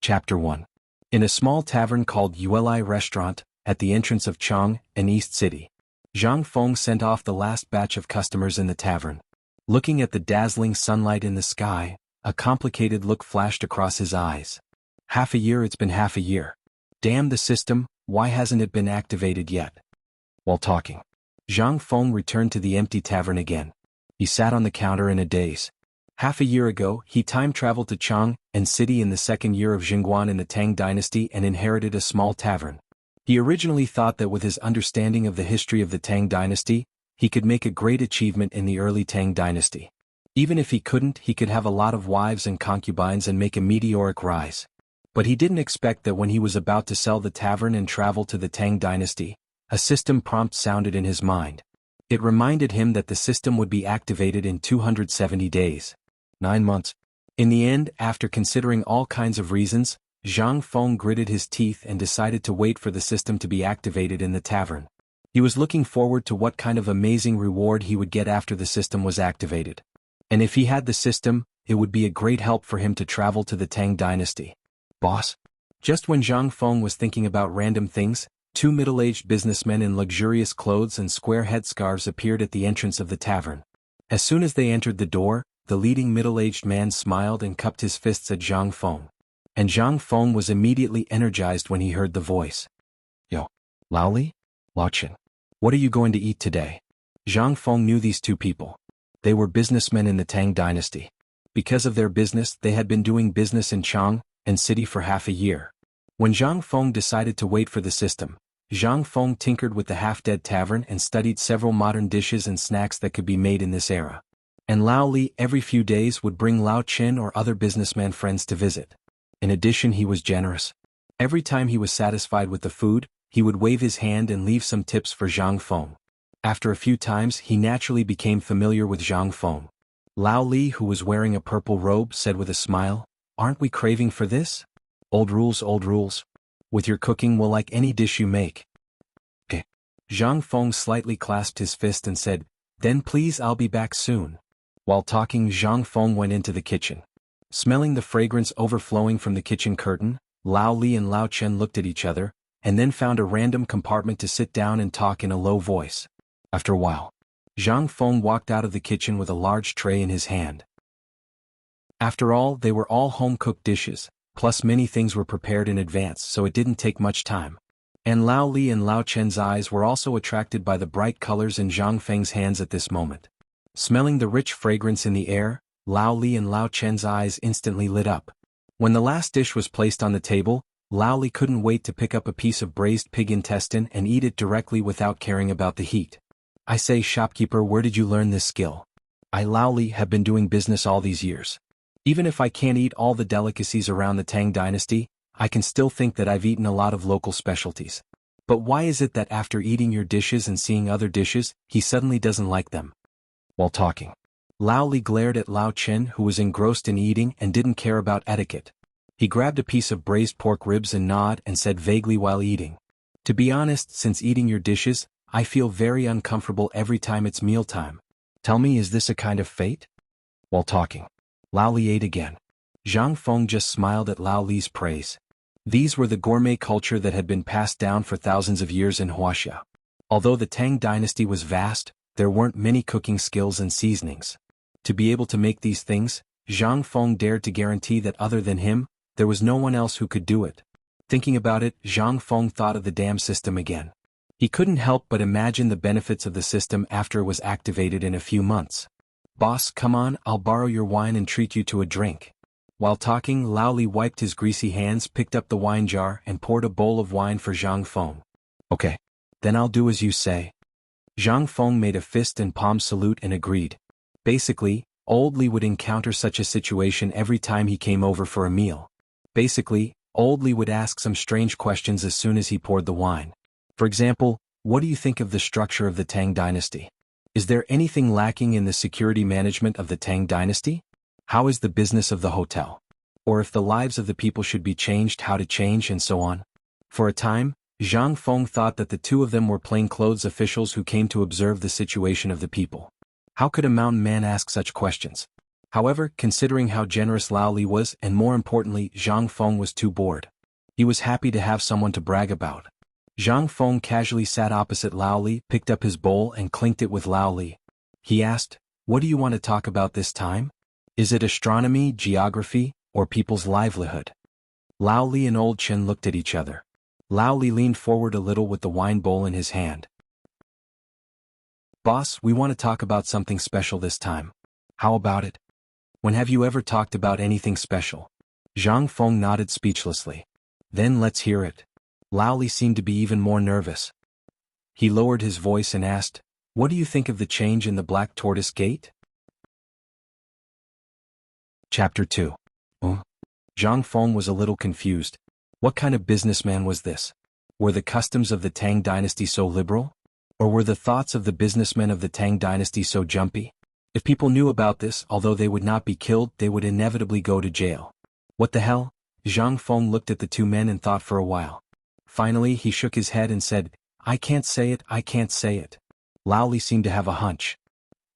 Chapter 1. In a small tavern called Yueli Restaurant, at the entrance of Chang, an East City, Zhang Feng sent off the last batch of customers in the tavern. Looking at the dazzling sunlight in the sky, a complicated look flashed across his eyes. Half a year, it's been half a year. Damn the system, why hasn't it been activated yet? While talking, Zhang Feng returned to the empty tavern again. He sat on the counter in a daze. Half a year ago, he time-traveled to Chang, an city in the second year of Jianghu in the Tang dynasty and inherited a small tavern. He originally thought that with his understanding of the history of the Tang dynasty, he could make a great achievement in the early Tang dynasty. Even if he couldn't, he could have a lot of wives and concubines and make a meteoric rise. But he didn't expect that when he was about to sell the tavern and travel to the Tang dynasty, a system prompt sounded in his mind. It reminded him that the system would be activated in 270 days. 9 months. In the end, after considering all kinds of reasons, Zhang Feng gritted his teeth and decided to wait for the system to be activated in the tavern. He was looking forward to what kind of amazing reward he would get after the system was activated. And if he had the system, it would be a great help for him to travel to the Tang dynasty. Boss? Just when Zhang Feng was thinking about random things, 2 middle-aged businessmen in luxurious clothes and square headscarves appeared at the entrance of the tavern. As soon as they entered the door, the leading middle-aged man smiled and cupped his fists at Zhang Feng. And Zhang Feng was immediately energized when he heard the voice. Yo, Lao Li? Lao Chen. What are you going to eat today? Zhang Feng knew these two people. They were businessmen in the Tang dynasty. Because of their business, they had been doing business in Chang, an city for half a year. When Zhang Feng decided to wait for the system, Zhang Feng tinkered with the half-dead tavern and studied several modern dishes and snacks that could be made in this era. And Lao Li every few days would bring Lao Chen or other businessman friends to visit. In addition, he was generous. Every time he was satisfied with the food, he would wave his hand and leave some tips for Zhang Feng. After a few times, he naturally became familiar with Zhang Feng. Lao Li, who was wearing a purple robe, said with a smile, "Aren't we craving for this? Old rules, old rules. With your cooking, we'll like any dish you make." Okay. Zhang Feng slightly clasped his fist and said, "Then please, I'll be back soon." While talking, Zhang Feng went into the kitchen. Smelling the fragrance overflowing from the kitchen curtain, Lao Li and Lao Chen looked at each other, and then found a random compartment to sit down and talk in a low voice. After a while, Zhang Feng walked out of the kitchen with a large tray in his hand. After all, they were all home-cooked dishes, plus many things were prepared in advance, so it didn't take much time. And Lao Li and Lao Chen's eyes were also attracted by the bright colors in Zhang Feng's hands at this moment. Smelling the rich fragrance in the air, Lao Li and Lao Chen's eyes instantly lit up. When the last dish was placed on the table, Lao Li couldn't wait to pick up a piece of braised pig intestine and eat it directly without caring about the heat. "I say, shopkeeper, where did you learn this skill? I, Lao Li, have been doing business all these years. Even if I can't eat all the delicacies around the Tang dynasty, I can still think that I've eaten a lot of local specialties. But why is it that after eating your dishes and seeing other dishes, he suddenly doesn't like them?" While talking, Lao Li glared at Lao Chen, who was engrossed in eating and didn't care about etiquette. He grabbed a piece of braised pork ribs and nodded and said vaguely while eating, "To be honest, since eating your dishes, I feel very uncomfortable every time it's mealtime. Tell me, is this a kind of fate?" While talking, Lao Li ate again. Zhang Feng just smiled at Lao Li's praise. These were the gourmet culture that had been passed down for thousands of years in Wuxia. Although the Tang dynasty was vast, there weren't many cooking skills and seasonings. To be able to make these things, Zhang Feng dared to guarantee that other than him, there was no one else who could do it. Thinking about it, Zhang Feng thought of the damn system again. He couldn't help but imagine the benefits of the system after it was activated in a few months. "Boss, come on, I'll borrow your wine and treat you to a drink." While talking, Lao Li wiped his greasy hands, picked up the wine jar, and poured a bowl of wine for Zhang Feng. "Okay. Then I'll do as you say." Zhang Feng made a fist and palm salute and agreed. Basically, Old Li would encounter such a situation every time he came over for a meal. Basically, Old Li would ask some strange questions as soon as he poured the wine. For example, "What do you think of the structure of the Tang dynasty? Is there anything lacking in the security management of the Tang dynasty? How is the business of the hotel? Or if the lives of the people should be changed, how to change, and so on?" For a time, Zhang Feng thought that the two of them were plainclothes officials who came to observe the situation of the people. How could a mountain man ask such questions? However, considering how generous Lao Li was and more importantly, Zhang Feng was too bored. He was happy to have someone to brag about. Zhang Feng casually sat opposite Lao Li, picked up his bowl and clinked it with Lao Li. He asked, "What do you want to talk about this time? Is it astronomy, geography, or people's livelihood?" Lao Li and Old Chen looked at each other. Lao Li leaned forward a little with the wine bowl in his hand. "Boss, we want to talk about something special this time. How about it? When have you ever talked about anything special?" Zhang Feng nodded speechlessly. "Then let's hear it." Lao Li seemed to be even more nervous. He lowered his voice and asked, "What do you think of the change in the Black Tortoise Gate?" Chapter 2. Zhang Feng was a little confused. What kind of businessman was this? Were the customs of the Tang dynasty so liberal? Or were the thoughts of the businessmen of the Tang dynasty so jumpy? If people knew about this, although they would not be killed, they would inevitably go to jail. What the hell? Zhang Feng looked at the two men and thought for a while. Finally, he shook his head and said, "I can't say it, I can't say it." Lao Li seemed to have a hunch.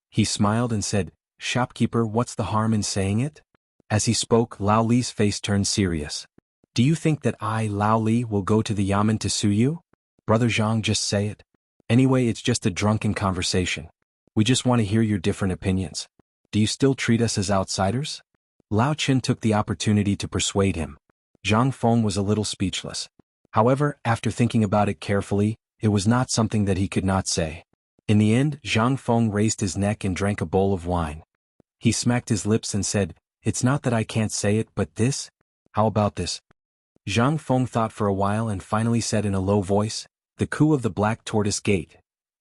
He smiled and said, "Shopkeeper, what's the harm in saying it?" As he spoke, Lao Li's face turned serious. "Do you think that I, Lao Li, will go to the Yamen to sue you? Brother Zhang, just say it. Anyway, it's just a drunken conversation. We just want to hear your different opinions. Do you still treat us as outsiders?" Lao Chen took the opportunity to persuade him. Zhang Feng was a little speechless. However, after thinking about it carefully, it was not something that he could not say. In the end, Zhang Feng raised his neck and drank a bowl of wine. He smacked his lips and said, "It's not that I can't say it, but this? How about this?" Zhang Feng thought for a while and finally said in a low voice, "The coup of the Black Tortoise Gate."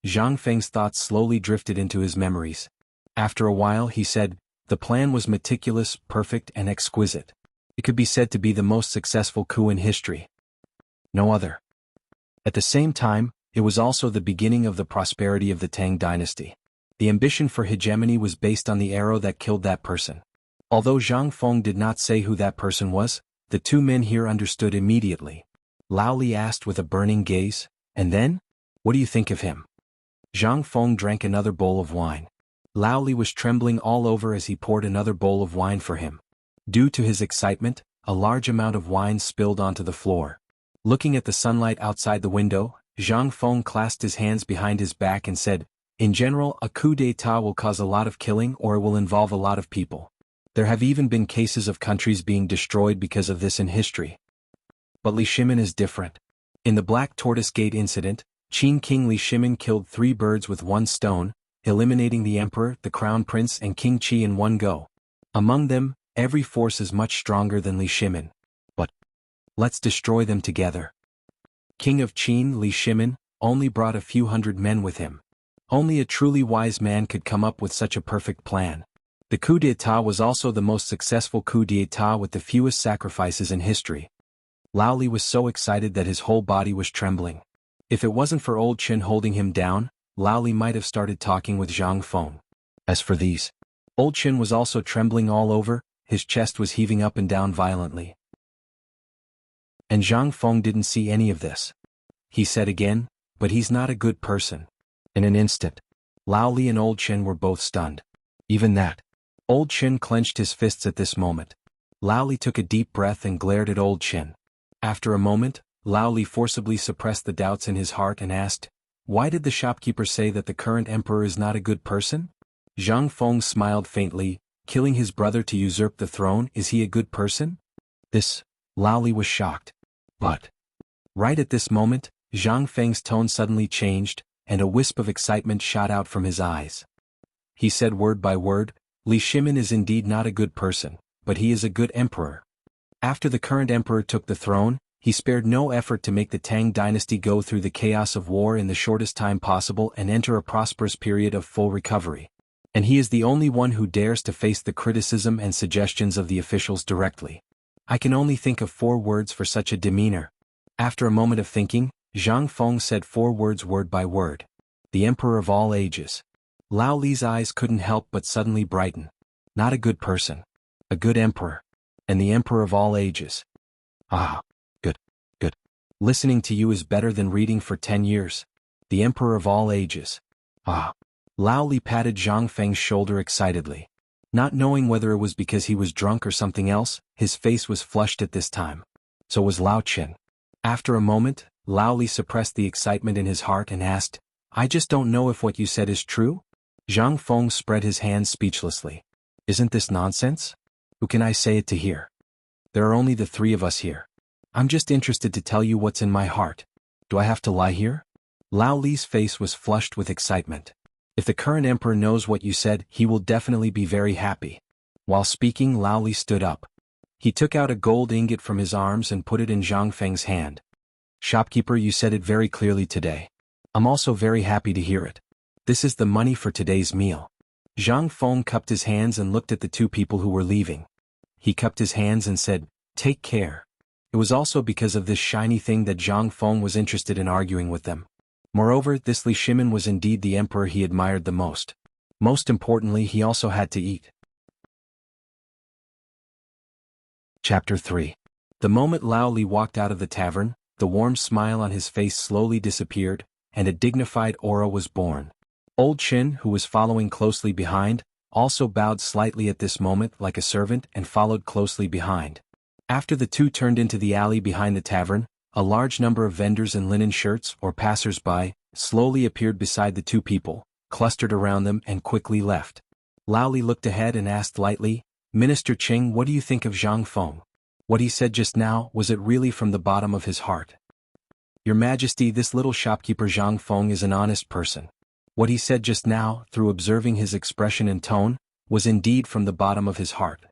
Zhang Feng's thoughts slowly drifted into his memories. After a while he said, "The plan was meticulous, perfect and exquisite. It could be said to be the most successful coup in history. No other." At the same time, it was also the beginning of the prosperity of the Tang dynasty. The ambition for hegemony was based on the arrow that killed that person. Although Zhang Feng did not say who that person was, the two men here understood immediately. Lao Li asked with a burning gaze, "And then? What do you think of him?" Zhang Feng drank another bowl of wine. Lao Li was trembling all over as he poured another bowl of wine for him. Due to his excitement, a large amount of wine spilled onto the floor. Looking at the sunlight outside the window, Zhang Feng clasped his hands behind his back and said, "In general, a coup d'état will cause a lot of killing or it will involve a lot of people. There have even been cases of countries being destroyed because of this in history. But Li Shimin is different. In the Black Tortoise Gate incident, Qin King Li Shimin killed 3 birds with 1 stone, eliminating the emperor, the crown prince and King Qi in one go. Among them, every force is much stronger than Li Shimin. But let's destroy them together." King of Qin Li Shimin only brought a few hundred men with him. Only a truly wise man could come up with such a perfect plan. The coup d'état was also the most successful coup d'état with the fewest sacrifices in history. Lao Li was so excited that his whole body was trembling. If it wasn't for Old Chen holding him down, Lao Li might have started talking with Zhang Feng. As for these, Old Chen was also trembling all over, his chest was heaving up and down violently. And Zhang Feng didn't see any of this. He said again, "But he's not a good person." In an instant, Lao Li and Old Chen were both stunned. Even that. Old Chen clenched his fists at this moment. Lao Li took a deep breath and glared at Old Chen. After a moment, Lao Li forcibly suppressed the doubts in his heart and asked, "Why did the shopkeeper say that the current emperor is not a good person?" Zhang Feng smiled faintly, "Killing his brother to usurp the throne, is he a good person?" This, Lao Li was shocked. But right at this moment, Zhang Feng's tone suddenly changed, and a wisp of excitement shot out from his eyes. He said word by word, "Li Shimin is indeed not a good person, but he is a good emperor. After the current emperor took the throne, he spared no effort to make the Tang dynasty go through the chaos of war in the shortest time possible and enter a prosperous period of full recovery. And he is the only one who dares to face the criticism and suggestions of the officials directly. I can only think of 4 words for such a demeanor." After a moment of thinking, Zhang Feng said 4 words word by word. "The emperor of all ages." Lao Li's eyes couldn't help but suddenly brighten. Not a good person. A good emperor. And the emperor of all ages. Ah. Good. Good. Listening to you is better than reading for 10 years. The emperor of all ages. Ah. Lao Li patted Zhang Feng's shoulder excitedly. Not knowing whether it was because he was drunk or something else, his face was flushed at this time. So was Lao Qin. After a moment, Lao Li suppressed the excitement in his heart and asked, "I just don't know if what you said is true?" Zhang Feng spread his hands speechlessly. "Isn't this nonsense? Who can I say it to here? There are only the three of us here. I'm just interested to tell you what's in my heart. Do I have to lie here?" Lao Li's face was flushed with excitement. "If the current emperor knows what you said, he will definitely be very happy." While speaking, Lao Li stood up. He took out a gold ingot from his arms and put it in Zhang Feng's hand. "Shopkeeper, you said it very clearly today. I'm also very happy to hear it. This is the money for today's meal." Zhang Feng cupped his hands and looked at the two people who were leaving. He cupped his hands and said, "Take care." It was also because of this shiny thing that Zhang Feng was interested in arguing with them. Moreover, this Li Shimin was indeed the emperor he admired the most. Most importantly, he also had to eat. Chapter 3. The moment Lao Li walked out of the tavern, the warm smile on his face slowly disappeared, and a dignified aura was born. Old Qin, who was following closely behind, also bowed slightly at this moment like a servant and followed closely behind. After the two turned into the alley behind the tavern, a large number of vendors in linen shirts or passers-by slowly appeared beside the two people, clustered around them and quickly left. Lao Li looked ahead and asked lightly, "Minister Qing, what do you think of Zhang Feng? What he said just now, was it really from the bottom of his heart?" "Your Majesty, this little shopkeeper Zhang Feng is an honest person. What he said just now, through observing his expression and tone, was indeed from the bottom of his heart.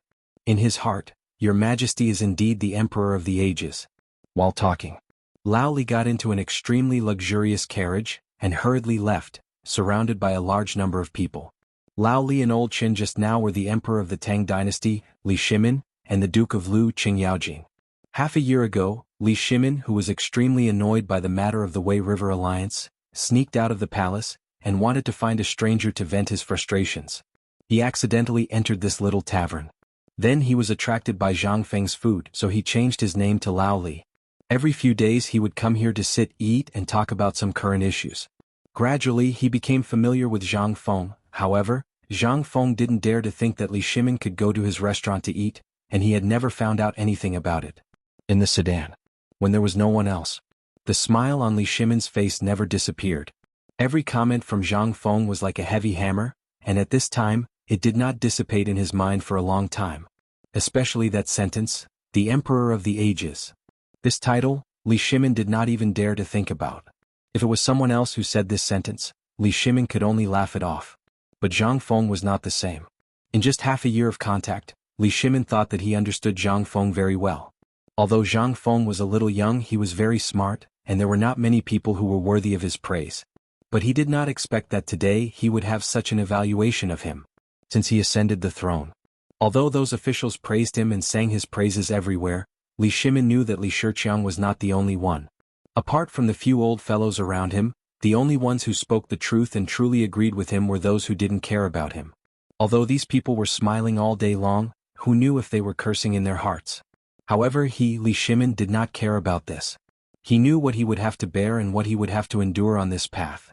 In his heart, Your Majesty is indeed the Emperor of the Ages." While talking, Lao Li got into an extremely luxurious carriage, and hurriedly left, surrounded by a large number of people. Lao Li and Old Qin just now were the Emperor of the Tang dynasty, Li Shimin, and the Duke of Lu Qing Yaojin. Half a year ago, Li Shimin, who was extremely annoyed by the matter of the Wei River alliance, sneaked out of the palace, and wanted to find a stranger to vent his frustrations. He accidentally entered this little tavern. Then he was attracted by Zhang Feng's food, so he changed his name to Lao Li. Every few days he would come here to sit, eat, and talk about some current issues. Gradually he became familiar with Zhang Feng. However, Zhang Feng didn't dare to think that Li Shimin could go to his restaurant to eat, and he had never found out anything about it. In the sedan, when there was no one else, the smile on Li Shimin's face never disappeared. Every comment from Zhang Feng was like a heavy hammer, and at this time, it did not dissipate in his mind for a long time. Especially that sentence, "the Emperor of the Ages." This title, Li Shimin did not even dare to think about. If it was someone else who said this sentence, Li Shimin could only laugh it off. But Zhang Feng was not the same. In just half a year of contact, Li Shimin thought that he understood Zhang Feng very well. Although Zhang Feng was a little young, he was very smart, and there were not many people who were worthy of his praise. But he did not expect that today he would have such an evaluation of him, since he ascended the throne. Although those officials praised him and sang his praises everywhere, Li Shimin knew that Li Shiqiang was not the only one. Apart from the few old fellows around him, the only ones who spoke the truth and truly agreed with him were those who didn't care about him. Although these people were smiling all day long, who knew if they were cursing in their hearts? However, he, Li Shimin, did not care about this. He knew what he would have to bear and what he would have to endure on this path.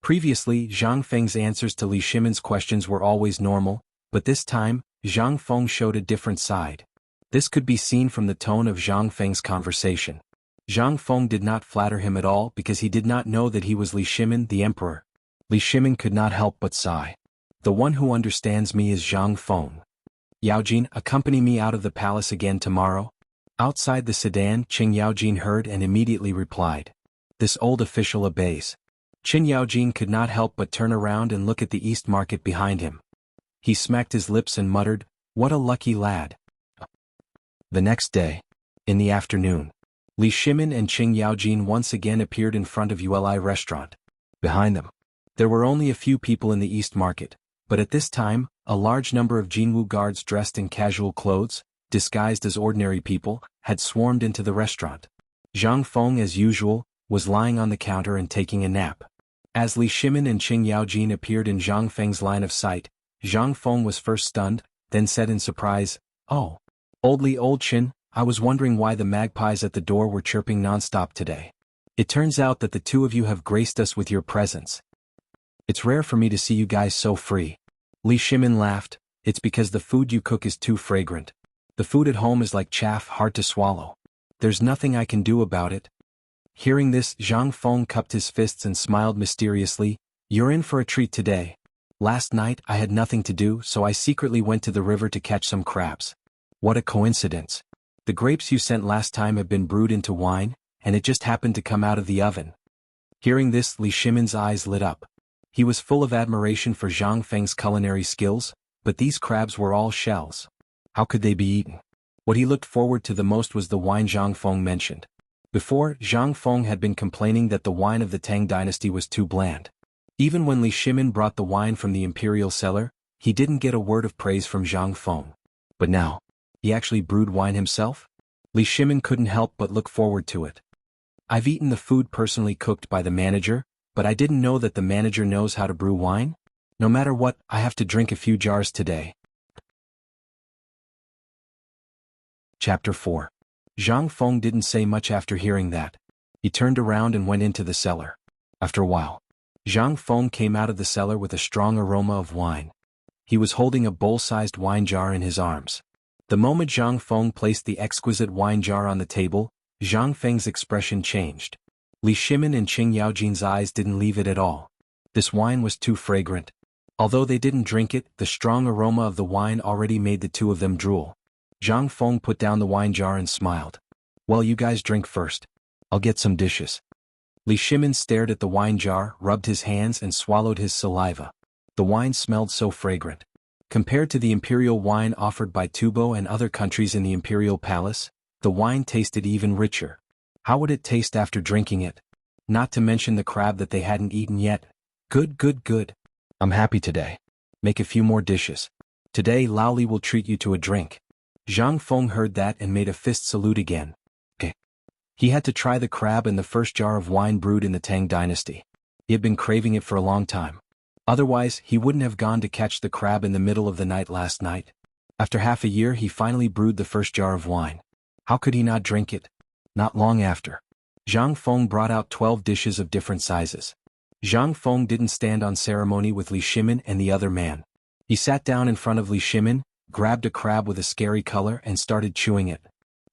Previously, Zhang Feng's answers to Li Shimin's questions were always normal, but this time, Zhang Feng showed a different side. This could be seen from the tone of Zhang Feng's conversation. Zhang Feng did not flatter him at all because he did not know that he was Li Shimin, the emperor. Li Shimin could not help but sigh. "The one who understands me is Zhang Feng. Yaojin, accompany me out of the palace again tomorrow." Outside the sedan, Qing Yaojin heard and immediately replied. This old official obeys. Qin Yaojin could not help but turn around and look at the East Market behind him. He smacked his lips and muttered, "What a lucky lad." The next day, in the afternoon, Li Shimin and Qing Yaojin once again appeared in front of Uli restaurant. Behind them, there were only a few people in the East Market, but at this time, a large number of Jianghu guards dressed in casual clothes, disguised as ordinary people, had swarmed into the restaurant. Zhang Feng, as usual, was lying on the counter and taking a nap. As Li Shimin and Qing Yaojin appeared in Zhang Feng's line of sight, Zhang Feng was first stunned, then said in surprise, "Oh, Old Qin, I was wondering why the magpies at the door were chirping non-stop today. It turns out that the two of you have graced us with your presence. It's rare for me to see you guys so free." Li Shimin laughed. It's because the food you cook is too fragrant. The food at home is like chaff, hard to swallow. There's nothing I can do about it. Hearing this, Zhang Feng cupped his fists and smiled mysteriously. You're in for a treat today. Last night I had nothing to do, so I secretly went to the river to catch some crabs. What a coincidence. The grapes you sent last time have been brewed into wine, and it just happened to come out of the oven. Hearing this, Li Shimin's eyes lit up. He was full of admiration for Zhang Feng's culinary skills, but these crabs were all shells. How could they be eaten? What he looked forward to the most was the wine Zhang Feng mentioned. Before, Zhang Feng had been complaining that the wine of the Tang dynasty was too bland. Even when Li Shimin brought the wine from the imperial cellar, he didn't get a word of praise from Zhang Feng. But now, he actually brewed wine himself? Li Shimin couldn't help but look forward to it. I've eaten the food personally cooked by the manager, but I didn't know that the manager knows how to brew wine. No matter what, I have to drink a few jars today. Chapter 4. Zhang Feng didn't say much after hearing that. He turned around and went into the cellar. After a while, Zhang Feng came out of the cellar with a strong aroma of wine. He was holding a bowl-sized wine jar in his arms. The moment Zhang Feng placed the exquisite wine jar on the table, Zhang Feng's expression changed. Li Shimin and Qing Yaojin's eyes didn't leave it at all. This wine was too fragrant. Although they didn't drink it, the strong aroma of the wine already made the two of them drool. Zhang Feng put down the wine jar and smiled. Well, you guys drink first. I'll get some dishes. Li Shimin stared at the wine jar, rubbed his hands and swallowed his saliva. The wine smelled so fragrant. Compared to the imperial wine offered by Tubo and other countries in the imperial palace, the wine tasted even richer. How would it taste after drinking it? Not to mention the crab that they hadn't eaten yet. Good, good, good. I'm happy today. Make a few more dishes. Today Laoli will treat you to a drink. Zhang Feng heard that and made a fist salute again. He had to try the crab and the first jar of wine brewed in the Tang dynasty. He had been craving it for a long time. Otherwise, he wouldn't have gone to catch the crab in the middle of the night last night. After half a year he finally brewed the first jar of wine. How could he not drink it? Not long after, Zhang Feng brought out 12 dishes of different sizes. Zhang Feng didn't stand on ceremony with Li Shimin and the other man. He sat down in front of Li Shimin, grabbed a crab with a scary color and started chewing it.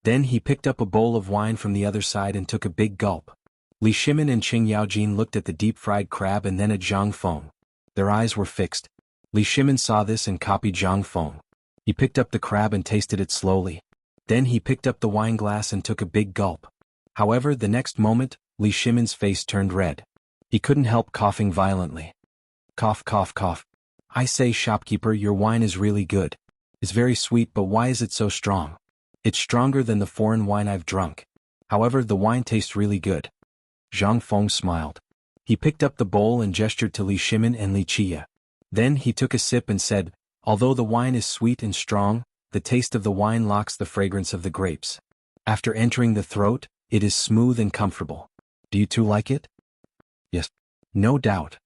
Then he picked up a bowl of wine from the other side and took a big gulp. Li Shimin and Qing Yaojin looked at the deep-fried crab and then at Zhang Feng. Their eyes were fixed. Li Shimin saw this and copied Zhang Feng. He picked up the crab and tasted it slowly. Then he picked up the wine glass and took a big gulp. However, the next moment, Li Shimin's face turned red. He couldn't help coughing violently. Cough, cough, cough. I say, shopkeeper, your wine is really good. It's very sweet, but why is it so strong? It's stronger than the foreign wine I've drunk. However, the wine tastes really good. Zhang Feng smiled. He picked up the bowl and gestured to Li Shimin and Li Qia. Then he took a sip and said, although the wine is sweet and strong, the taste of the wine locks the fragrance of the grapes. After entering the throat, it is smooth and comfortable. Do you two like it? Yes. No doubt.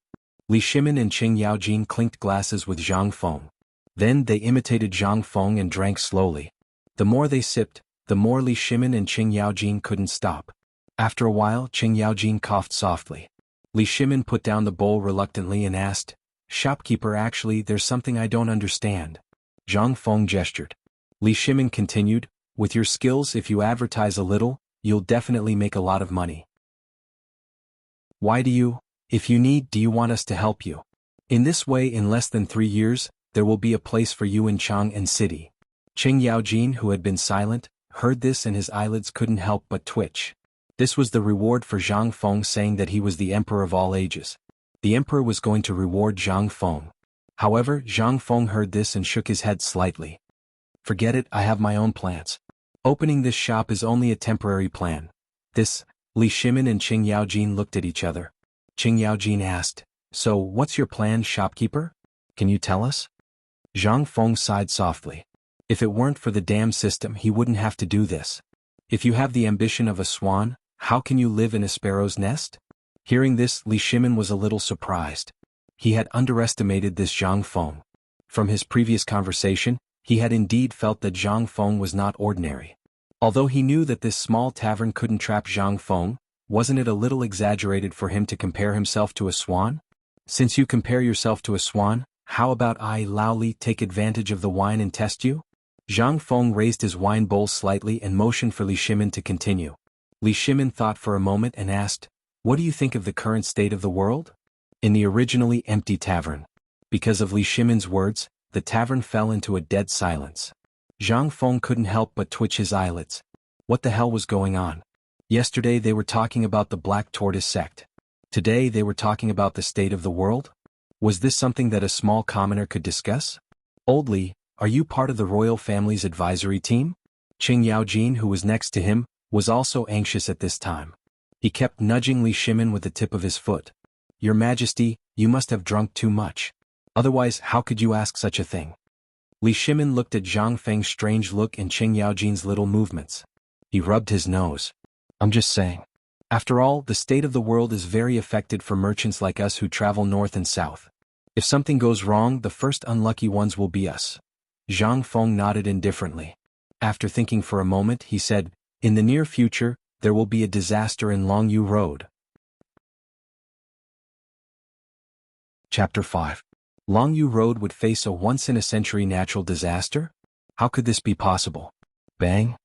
Li Shimin and Qing Yaojin clinked glasses with Zhang Feng. Then they imitated Zhang Feng and drank slowly. The more they sipped, the more Li Shimin and Qing Yaojin couldn't stop. After a while, Qing Yaojin coughed softly. Li Shimin put down the bowl reluctantly and asked, shopkeeper, actually, there's something I don't understand. Zhang Feng gestured. Li Shimin continued, with your skills, if you advertise a little, you'll definitely make a lot of money. Why do you? If you need, do you want us to help you? In this way, in less than 3 years, there will be a place for you in Chang'an City. Qing Yaojin, who had been silent, heard this and his eyelids couldn't help but twitch. This was the reward for Zhang Feng saying that he was the emperor of all ages. The emperor was going to reward Zhang Feng. However, Zhang Feng heard this and shook his head slightly. Forget it, I have my own plans. Opening this shop is only a temporary plan. This, Li Shimin and Qing Yaojin looked at each other. Qing Yaojin asked, so what's your plan, shopkeeper? Can you tell us? Zhang Feng sighed softly. If it weren't for the dam system, he wouldn't have to do this. If you have the ambition of a swan, how can you live in a sparrow's nest? Hearing this, Li Shimin was a little surprised. He had underestimated this Zhang Feng. From his previous conversation, he had indeed felt that Zhang Feng was not ordinary. Although he knew that this small tavern couldn't trap Zhang Feng, wasn't it a little exaggerated for him to compare himself to a swan? Since you compare yourself to a swan, How about I, Lao Li, take advantage of the wine and test you? Zhang Feng raised his wine bowl slightly and motioned for Li Shimin to continue. Li Shimin thought for a moment and asked, "What do you think of the current state of the world?" In the originally empty tavern. Because of Li Shimin's words, the tavern fell into a dead silence. Zhang Feng couldn't help but twitch his eyelids. What the hell was going on? Yesterday they were talking about the Black Tortoise sect. Today they were talking about the state of the world? Was this something that a small commoner could discuss? Old Li, are you part of the royal family's advisory team? Qing Yaojin, who was next to him, was also anxious at this time. He kept nudging Li Shimin with the tip of his foot. Your Majesty, you must have drunk too much. Otherwise, how could you ask such a thing? Li Shimin looked at Zhang Feng's strange look and Qing Yaojin's little movements. He rubbed his nose. I'm just saying. After all, the state of the world is very affected for merchants like us who travel north and south. If something goes wrong, the first unlucky ones will be us. Zhang Feng nodded indifferently. After thinking for a moment, he said, in the near future, there will be a disaster in Longyu Road. Chapter 5. Longyu Road would face a once-in-a-century natural disaster? How could this be possible? Bang!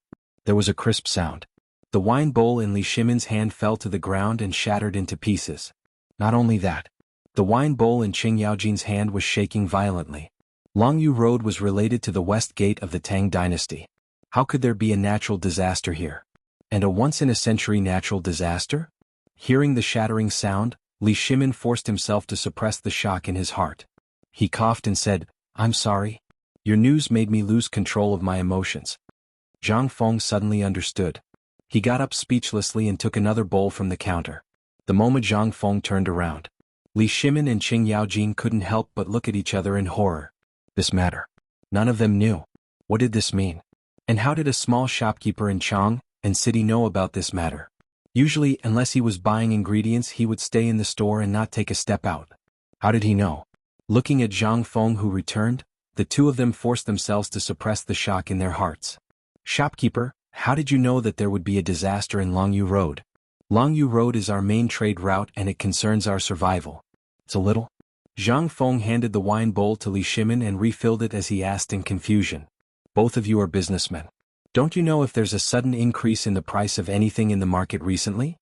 There was a crisp sound. The wine bowl in Li Shimin's hand fell to the ground and shattered into pieces. Not only that, the wine bowl in Qing Yaojin's hand was shaking violently. Longyu Road was related to the west gate of the Tang dynasty. How could there be a natural disaster here? And a once-in-a-century natural disaster? Hearing the shattering sound, Li Shimin forced himself to suppress the shock in his heart. He coughed and said, I'm sorry. Your news made me lose control of my emotions. Zhang Feng suddenly understood. He got up speechlessly and took another bowl from the counter. The moment Zhang Feng turned around, Li Shimin and Qing Yaojin couldn't help but look at each other in horror. This matter. None of them knew. What did this mean? And how did a small shopkeeper in Chang and city know about this matter? Usually, unless he was buying ingredients, he would stay in the store and not take a step out. How did he know? Looking at Zhang Feng, who returned, the two of them forced themselves to suppress the shock in their hearts. Shopkeeper, how did you know that there would be a disaster in Longyu Road? Longyu Road is our main trade route and it concerns our survival. It's a little. Zhang Feng handed the wine bowl to Li Shimin and refilled it as he asked in confusion. Both of you are businessmen. Don't you know if there's a sudden increase in the price of anything in the market recently?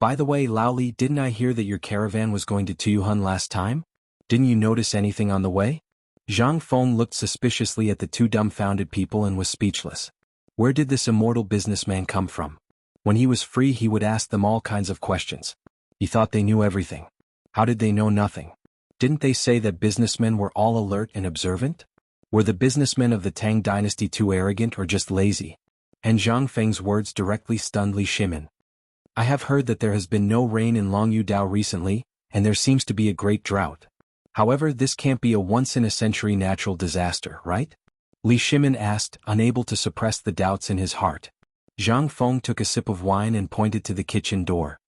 By the way, Lao Li, didn't I hear that your caravan was going to Tuyuhun last time? Didn't you notice anything on the way? Zhang Feng looked suspiciously at the two dumbfounded people and was speechless. Where did this immortal businessman come from? When he was free, he would ask them all kinds of questions. He thought they knew everything. How did they know nothing? Didn't they say that businessmen were all alert and observant? Were the businessmen of the Tang dynasty too arrogant or just lazy? And Zhang Feng's words directly stunned Li Shimin. I have heard that there has been no rain in Longyu Dao recently, and there seems to be a great drought. However, this can't be a once-in-a-century natural disaster, right? Li Shimin asked, unable to suppress the doubts in his heart. Zhang Feng took a sip of wine and pointed to the kitchen door.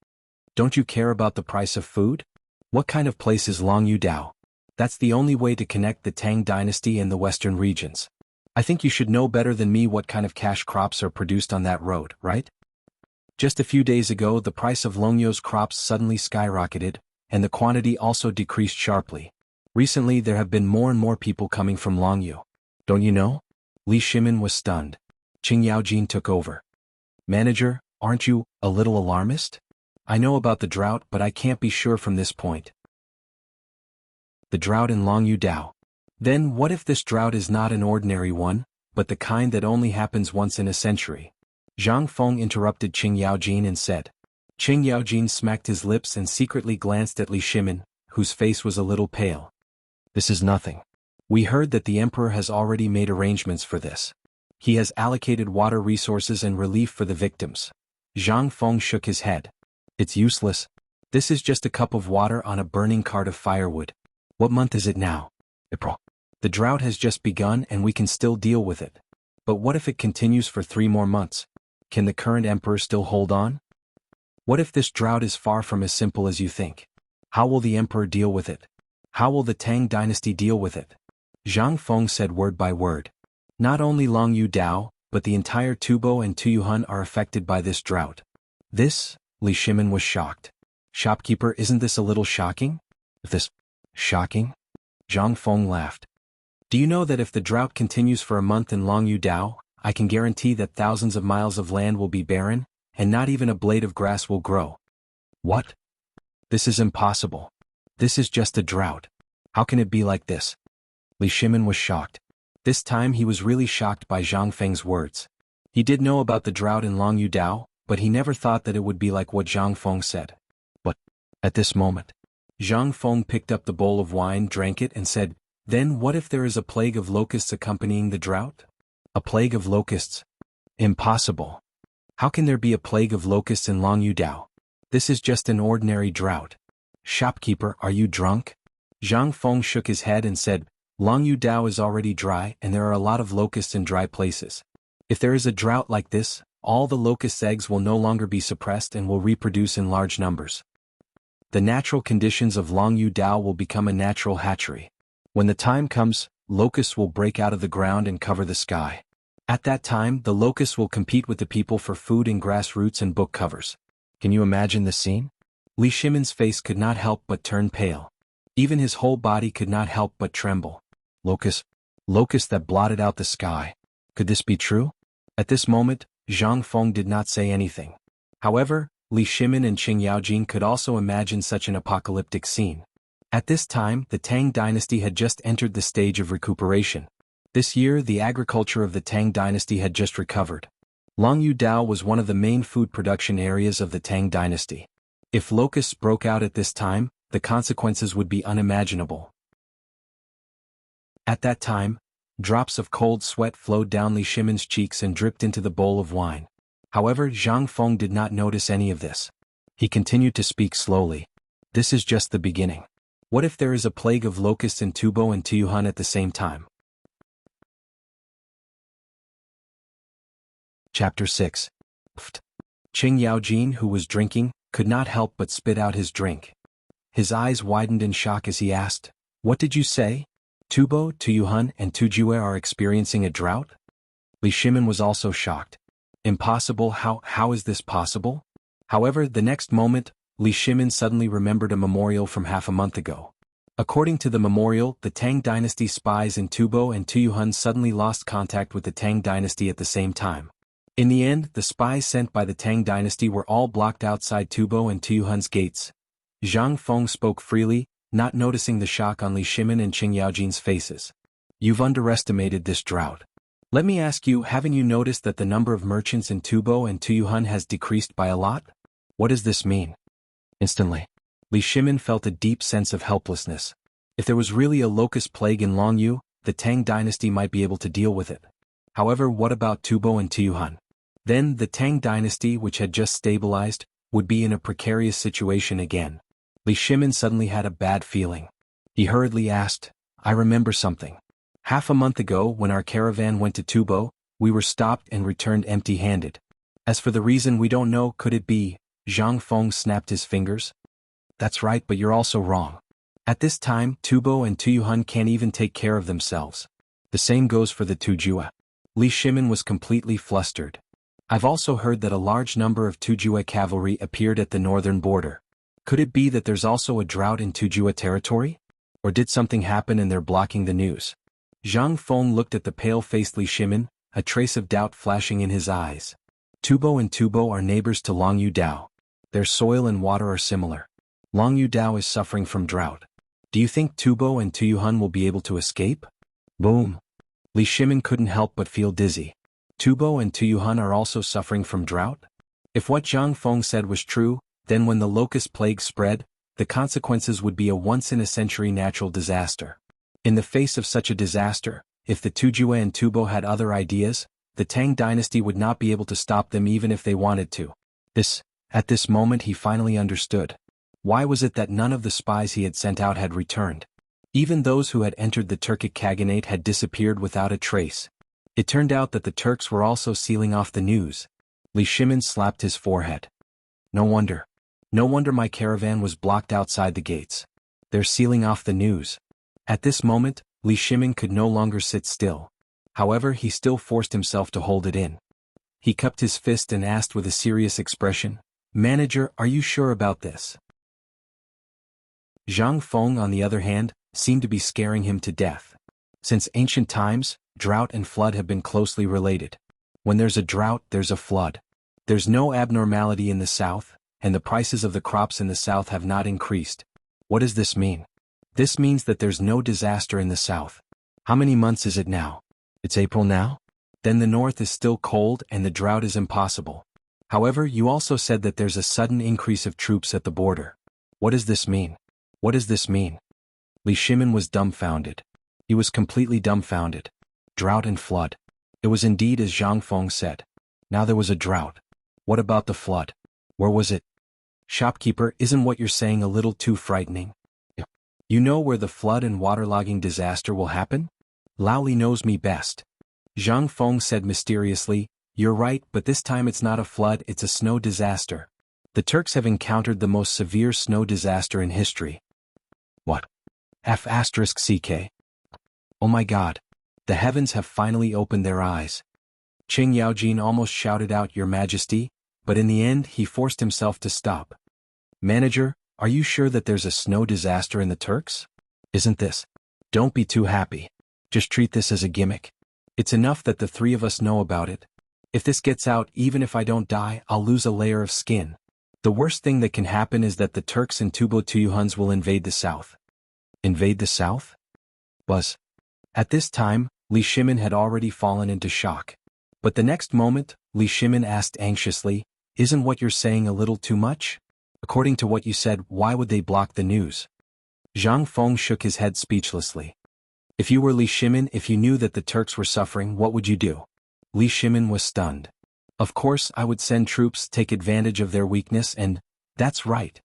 Don't you care about the price of food? What kind of place is Longyu Dao? That's the only way to connect the Tang dynasty and the western regions. I think you should know better than me what kind of cash crops are produced on that road, right? Just a few days ago, the price of Longyu's crops suddenly skyrocketed, and the quantity also decreased sharply. Recently, there have been more and more people coming from Longyu. Don't you know? Li Shimin was stunned. Qing Yaojin took over. Manager, aren't you a little alarmist? I know about the drought, but I can't be sure from this point. The drought in Longyu Dao. Then what if this drought is not an ordinary one, but the kind that only happens once in a century? Zhang Feng interrupted Qing Yaojin and said. Qing Yaojin smacked his lips and secretly glanced at Li Shimin, whose face was a little pale. This is nothing. We heard that the emperor has already made arrangements for this. He has allocated water resources and relief for the victims. Zhang Feng shook his head. It's useless. This is just a cup of water on a burning cart of firewood. What month is it now? April. The drought has just begun and we can still deal with it. But what if it continues for 3 more months? Can the current emperor still hold on? What if this drought is far from as simple as you think? How will the emperor deal with it? How will the Tang dynasty deal with it? Zhang Feng said word by word. Not only Longyu Dao, but the entire Tubo and Tuyuhun are affected by this drought. This? Li Shimin was shocked. Shopkeeper, isn't this a little shocking? If this shocking? Zhang Feng laughed. Do you know that if the drought continues for a month in Longyu Dao, I can guarantee that thousands of miles of land will be barren, and not even a blade of grass will grow? What? This is impossible. This is just a drought. How can it be like this? Li Shimin was shocked. This time he was really shocked by Zhang Feng's words. He did know about the drought in Longyu Dao, but he never thought that it would be like what Zhang Feng said. But, at this moment, Zhang Feng picked up the bowl of wine, drank it, and said, "Then what if there is a plague of locusts accompanying the drought?" A plague of locusts? Impossible. How can there be a plague of locusts in Longyu Dao? This is just an ordinary drought. Shopkeeper, are you drunk? Zhang Feng shook his head and said, Longyu Dao is already dry and there are a lot of locusts in dry places. If there is a drought like this, all the locust eggs will no longer be suppressed and will reproduce in large numbers. The natural conditions of Longyu Dao will become a natural hatchery. When the time comes, locusts will break out of the ground and cover the sky. At that time, the locusts will compete with the people for food in grass roots and book covers. Can you imagine the scene? Li Shimin's face could not help but turn pale. Even his whole body could not help but tremble. Locusts that blotted out the sky. Could this be true? At this moment, Zhang Feng did not say anything. However, Li Shimin and Qing Yaojin could also imagine such an apocalyptic scene. At this time, the Tang dynasty had just entered the stage of recuperation. This year, the agriculture of the Tang dynasty had just recovered. Longyu Dao was one of the main food production areas of the Tang dynasty. If locusts broke out at this time, the consequences would be unimaginable. At that time, drops of cold sweat flowed down Li Shimin's cheeks and dripped into the bowl of wine. However, Zhang Feng did not notice any of this. He continued to speak slowly. This is just the beginning. What if there is a plague of locusts in Tubo and Tuyuhan at the same time? Chapter 6. Qing Yaojin, who was drinking, could not help but spit out his drink. His eyes widened in shock as he asked, "What did you say? Tubo, Tuyuhan, and Tujue are experiencing a drought?" Li Shimin was also shocked. Impossible? How is this possible? However, the next moment, Li Shimin suddenly remembered a memorial from half a month ago. According to the memorial, the Tang dynasty spies in Tubo and Tuyuhan suddenly lost contact with the Tang dynasty at the same time. In the end, the spies sent by the Tang dynasty were all blocked outside Tubo and Tuyuhan's gates. Zhang Feng spoke freely, not noticing the shock on Li Shimin and Qing Yaojin's faces. You've underestimated this drought. Let me ask you, haven't you noticed that the number of merchants in Tubo and Tuyuhan has decreased by a lot? What does this mean? Instantly, Li Shimin felt a deep sense of helplessness. If there was really a locust plague in Longyu, the Tang dynasty might be able to deal with it. However, what about Tubo and Tuyuhan? Then, the Tang dynasty, which had just stabilized, would be in a precarious situation again. Li Shimin suddenly had a bad feeling. He hurriedly asked, I remember something. Half a month ago, when our caravan went to Tubo, we were stopped and returned empty-handed. As for the reason, we don't know. Could it be? Zhang Feng snapped his fingers. That's right, but you're also wrong. At this time, Tubo and Tuyuhan can't even take care of themselves. The same goes for the Tujue. Li Shimin was completely flustered. I've also heard that a large number of Tujue cavalry appeared at the northern border. Could it be that there's also a drought in Tujue territory? Or did something happen and they're blocking the news? Zhang Feng looked at the pale-faced Li Shimin, a trace of doubt flashing in his eyes. Tubo and Tubo are neighbors to Longyu Dao. Their soil and water are similar. Longyu Dao is suffering from drought. Do you think Tubo and Tuyuhan will be able to escape? Boom. Li Shimin couldn't help but feel dizzy. Tubo and Tuyuhan are also suffering from drought? If what Zhang Feng said was true, then when the locust plague spread, the consequences would be a once-in-a-century natural disaster. In the face of such a disaster, if the Tujue and Tubo had other ideas, the Tang dynasty would not be able to stop them even if they wanted to. At this moment he finally understood. Why was it that none of the spies he had sent out had returned? Even those who had entered the Turkic Khaganate had disappeared without a trace. It turned out that the Turks were also sealing off the news. Li Shimin slapped his forehead. No wonder my caravan was blocked outside the gates. They're sealing off the news. At this moment, Li Shimin could no longer sit still. However, he still forced himself to hold it in. He cupped his fist and asked with a serious expression, Manager, are you sure about this? Zhang Feng, on the other hand, seemed to be scaring him to death. Since ancient times, drought and flood have been closely related. When there's a drought, there's a flood. There's no abnormality in the south, and the prices of the crops in the south have not increased. What does this mean? This means that there's no disaster in the south. How many months is it now? It's April now? Then the north is still cold and the drought is impossible. However, you also said that there's a sudden increase of troops at the border. What does this mean? What does this mean? Li Shimin was dumbfounded. He was completely dumbfounded. Drought and flood. It was indeed as Zhang Feng said. Now there was a drought. What about the flood? Where was it? Shopkeeper, isn't what you're saying a little too frightening? You know where the flood and waterlogging disaster will happen? Lao Li knows me best. Zhang Feng said mysteriously, you're right, but this time it's not a flood, it's a snow disaster. The Turks have encountered the most severe snow disaster in history. What? F***CK. Oh my god. The heavens have finally opened their eyes. Qing Yaojin almost shouted out, Your Majesty, but in the end he forced himself to stop. Manager, are you sure that there's a snow disaster in the Turks? Isn't this? Don't be too happy. Just treat this as a gimmick. It's enough that the three of us know about it. If this gets out, even if I don't die, I'll lose a layer of skin. The worst thing that can happen is that the Turks and Tubo Tuyuhuns will invade the south. Invade the south? At this time, Li Shimin had already fallen into shock. But the next moment, Li Shimin asked anxiously, Isn't what you're saying a little too much? According to what you said, why would they block the news? Zhang Feng shook his head speechlessly. If you were Li Shimin, if you knew that the Turks were suffering, what would you do? Li Shimin was stunned. Of course I would send troops, take advantage of their weakness and, that's right.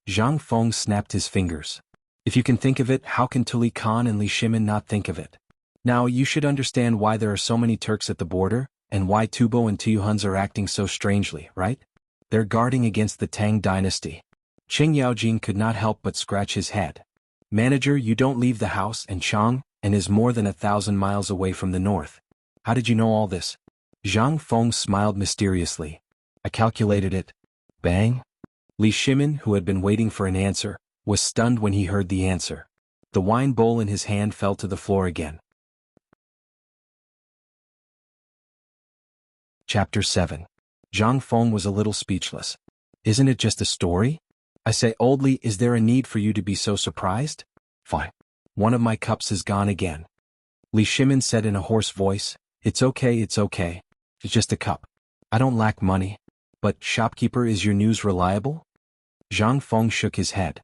Zhang Feng snapped his fingers. If you can think of it, how can Tuli Khan and Li Shimin not think of it? Now you should understand why there are so many Turks at the border, and why Tubo and Tuyuhuns are acting so strangely, right? They're guarding against the Tang dynasty. Qing Yaojin could not help but scratch his head. Manager, you don't leave the house, and Chang, and is more than 1,000 miles away from the north. How did you know all this? Zhang Feng smiled mysteriously. I calculated it. Bang? Li Shimin, who had been waiting for an answer, was stunned when he heard the answer. The wine bowl in his hand fell to the floor again. Chapter 7. Zhang Feng was a little speechless. Isn't it just a story? I say, Old Li, is there a need for you to be so surprised? Fine. One of my cups is gone again. Li Shimin said in a hoarse voice, It's okay, it's okay. It's just a cup. I don't lack money. But, shopkeeper, is your news reliable? Zhang Feng shook his head.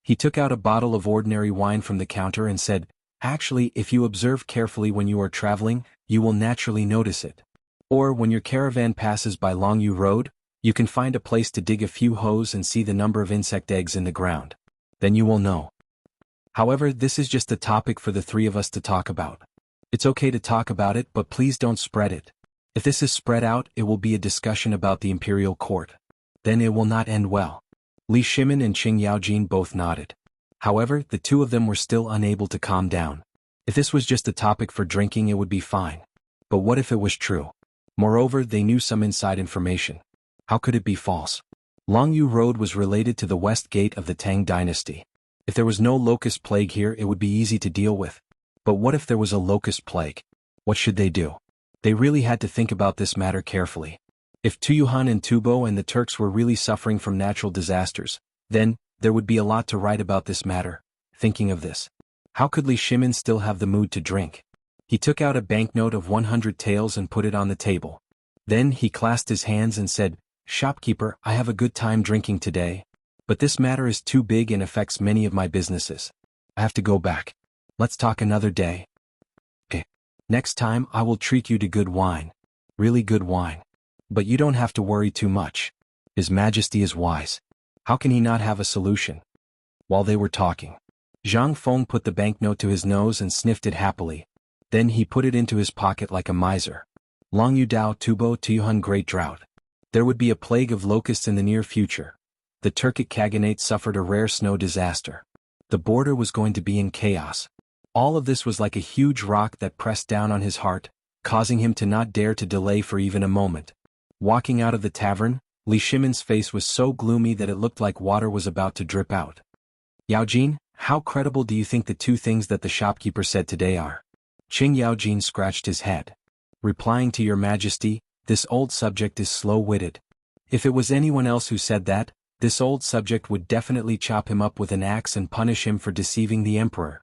He took out a bottle of ordinary wine from the counter and said, Actually, if you observe carefully when you are traveling, you will naturally notice it. Or when your caravan passes by Jianghu Road, you can find a place to dig a few holes and see the number of insect eggs in the ground. Then you will know. However, this is just a topic for the three of us to talk about. It's okay to talk about it, but please don't spread it. If this is spread out, it will be a discussion about the imperial court. Then it will not end well. Li Shimin and Qing Yaojin both nodded. However, the two of them were still unable to calm down. If this was just a topic for drinking, it would be fine. But what if it was true? Moreover, they knew some inside information. How could it be false? Jianghu Road was related to the west gate of the Tang dynasty. If there was no locust plague here, it would be easy to deal with. But what if there was a locust plague? What should they do? They really had to think about this matter carefully. If Tuyuhan and Tubo and the Turks were really suffering from natural disasters, then, there would be a lot to write about this matter. Thinking of this, how could Li Shimin still have the mood to drink? He took out a banknote of 100 taels and put it on the table. Then he clasped his hands and said, Shopkeeper, I have a good time drinking today. But this matter is too big and affects many of my businesses. I have to go back. Let's talk another day. Okay. Next time I will treat you to good wine. Really good wine. But you don't have to worry too much. His Majesty is wise. How can he not have a solution? While they were talking, Zhang Feng put the banknote to his nose and sniffed it happily. Then he put it into his pocket like a miser. Jianghu Dao Tubo Tuyuhun Great Drought. There would be a plague of locusts in the near future. The Turkic Khaganate suffered a rare snow disaster. The border was going to be in chaos. All of this was like a huge rock that pressed down on his heart, causing him to not dare to delay for even a moment. Walking out of the tavern, Li Shimin's face was so gloomy that it looked like water was about to drip out. Yaojin, How credible do you think the two things that the shopkeeper said today are? Qing Yaojin scratched his head. Replying to your majesty, this old subject is slow-witted. If it was anyone else who said that, this old subject would definitely chop him up with an axe and punish him for deceiving the emperor.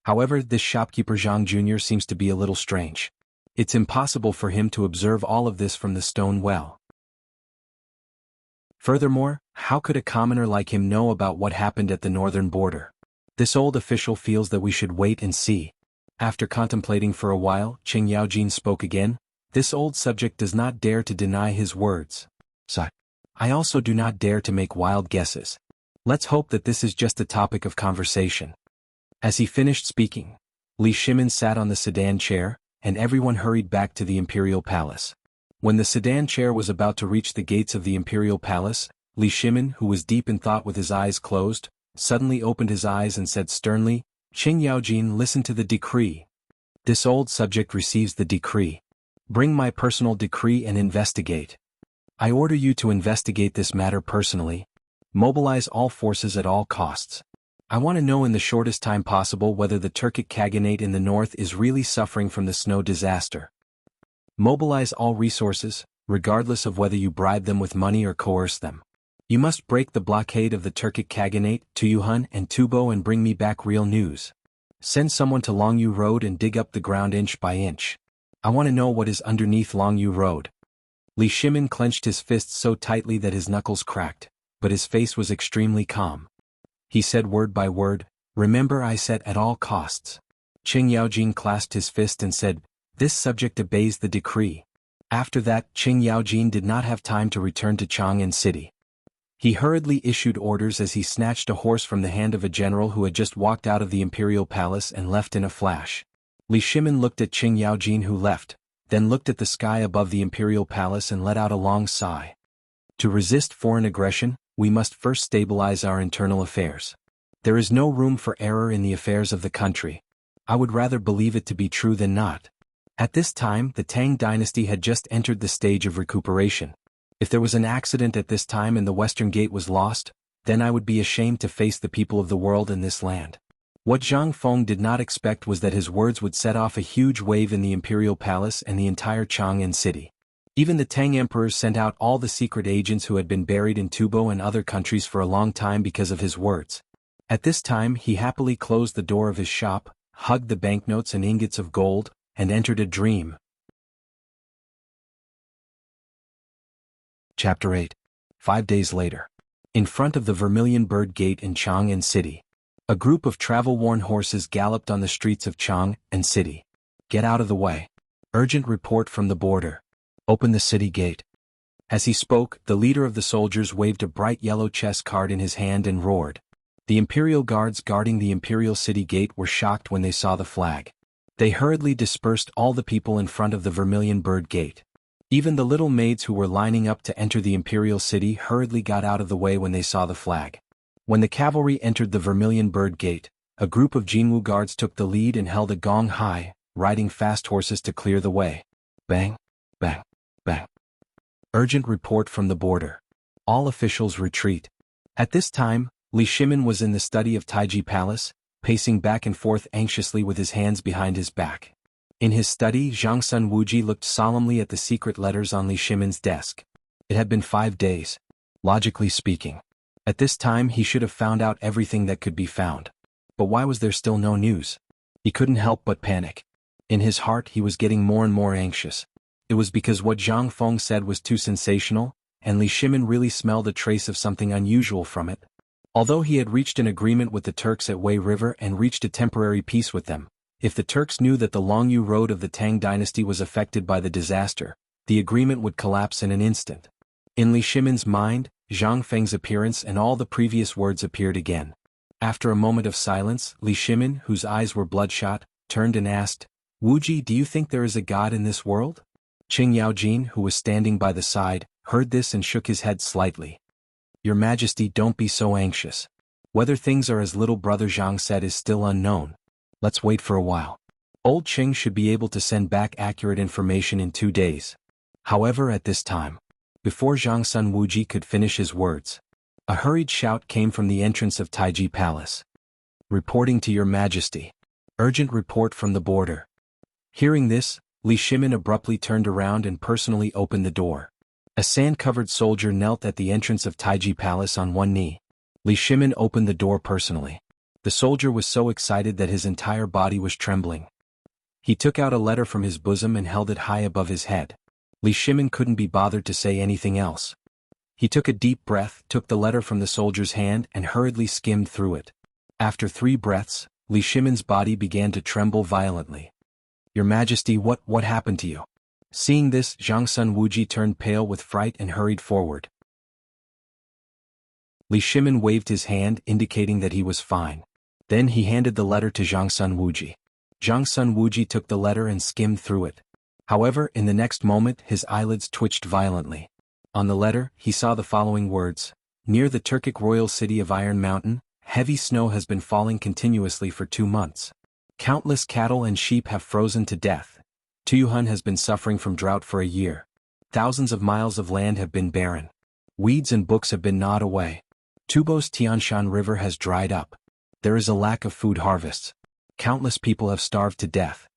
However, this shopkeeper Zhang Jr. seems to be a little strange. It's impossible for him to observe all of this from the stone well. Furthermore, how could a commoner like him know about what happened at the northern border? This old official feels that we should wait and see. After contemplating for a while, Qing Yaojin spoke again. This old subject does not dare to deny his words. So, I also do not dare to make wild guesses. Let's hope that this is just a topic of conversation. As he finished speaking, Li Shimin sat on the sedan chair, and everyone hurried back to the imperial palace. When the sedan chair was about to reach the gates of the imperial palace, Li Shimin, who was deep in thought with his eyes closed, suddenly opened his eyes and said sternly, Qing Yaojin, listen to the decree. This old subject receives the decree. Bring my personal decree and investigate. I order you to investigate this matter personally. Mobilize all forces at all costs. I want to know in the shortest time possible whether the Turkic Khaganate in the north is really suffering from the snow disaster. Mobilize all resources, regardless of whether you bribe them with money or coerce them. You must break the blockade of the Turkic Khaganate, Tuyuhun and Tubo, and bring me back real news. Send someone to Longyu Road and dig up the ground inch by inch. I want to know what is underneath Longyu Road. Li Shimin clenched his fists so tightly that his knuckles cracked, but his face was extremely calm. He said word by word, remember I said at all costs. Qing Yaojin clasped his fist and said, this subject obeys the decree. After that, Qing Yaojin did not have time to return to Chang'an City. He hurriedly issued orders as he snatched a horse from the hand of a general who had just walked out of the imperial palace and left in a flash. Li Shimin looked at Qing Yaojin who left, then looked at the sky above the imperial palace and let out a long sigh. To resist foreign aggression, we must first stabilize our internal affairs. There is no room for error in the affairs of the country. I would rather believe it to be true than not. At this time, the Tang dynasty had just entered the stage of recuperation. If there was an accident at this time and the Western Gate was lost, then I would be ashamed to face the people of the world in this land. What Zhang Feng did not expect was that his words would set off a huge wave in the imperial palace and the entire Chang'an city. Even the Tang emperors sent out all the secret agents who had been buried in Tubo and other countries for a long time because of his words. At this time he happily closed the door of his shop, hugged the banknotes and ingots of gold, and entered a dream. Chapter 8. 5 days later. In front of the Vermilion Bird Gate in Chang'an City, a group of travel-worn horses galloped on the streets of Chang'an City. Get out of the way. Urgent report from the border. Open the city gate. As he spoke, the leader of the soldiers waved a bright yellow chess card in his hand and roared. The imperial guards guarding the imperial city gate were shocked when they saw the flag. They hurriedly dispersed all the people in front of the Vermilion Bird Gate. Even the little maids who were lining up to enter the imperial city hurriedly got out of the way when they saw the flag. When the cavalry entered the Vermilion Bird Gate, a group of Jianghu guards took the lead and held a gong high, riding fast horses to clear the way. Bang, bang, bang. Urgent report from the border. All officials retreat. At this time, Li Shimin was in the study of Taiji Palace, pacing back and forth anxiously with his hands behind his back. In his study, Zhang Sun Wuji looked solemnly at the secret letters on Li Shimin's desk. It had been 5 days. Logically speaking, at this time he should have found out everything that could be found. But why was there still no news? He couldn't help but panic. In his heart he was getting more and more anxious. It was because what Zhang Feng said was too sensational, and Li Shimin really smelled a trace of something unusual from it. Although he had reached an agreement with the Turks at Wei River and reached a temporary peace with them, if the Turks knew that the Longyu Road of the Tang dynasty was affected by the disaster, the agreement would collapse in an instant. In Li Shimin's mind, Zhang Feng's appearance and all the previous words appeared again. After a moment of silence, Li Shimin, whose eyes were bloodshot, turned and asked, Wuji, do you think there is a god in this world? Qing Yaojin, who was standing by the side, heard this and shook his head slightly. Your Majesty, don't be so anxious. Whether things are as little brother Zhang said is still unknown. Let's wait for a while. Old Qing should be able to send back accurate information in 2 days. However, at this time, before Zhang Sun Wuji could finish his words, a hurried shout came from the entrance of Taiji Palace. Reporting to your majesty. Urgent report from the border. Hearing this, Li Shimin abruptly turned around and personally opened the door. A sand-covered soldier knelt at the entrance of Taiji Palace on one knee. Li Shimin opened the door personally. The soldier was so excited that his entire body was trembling. He took out a letter from his bosom and held it high above his head. Li Shimin couldn't be bothered to say anything else. He took a deep breath, took the letter from the soldier's hand and hurriedly skimmed through it. After 3 breaths, Li Shimin's body began to tremble violently. Your Majesty, what happened to you? Seeing this, Zhang Sun Wuji turned pale with fright and hurried forward. Li Shimin waved his hand, indicating that he was fine. Then he handed the letter to Zhang Sun Wuji. Zhang Sun Wuji took the letter and skimmed through it. However, in the next moment, his eyelids twitched violently. On the letter, he saw the following words. Near the Turkic royal city of Iron Mountain, heavy snow has been falling continuously for 2 months. Countless cattle and sheep have frozen to death. Tuyuhun has been suffering from drought for a year. Thousands of miles of land have been barren. Weeds and books have been gnawed away. Tubo's Tianshan River has dried up. There is a lack of food harvests. Countless people have starved to death.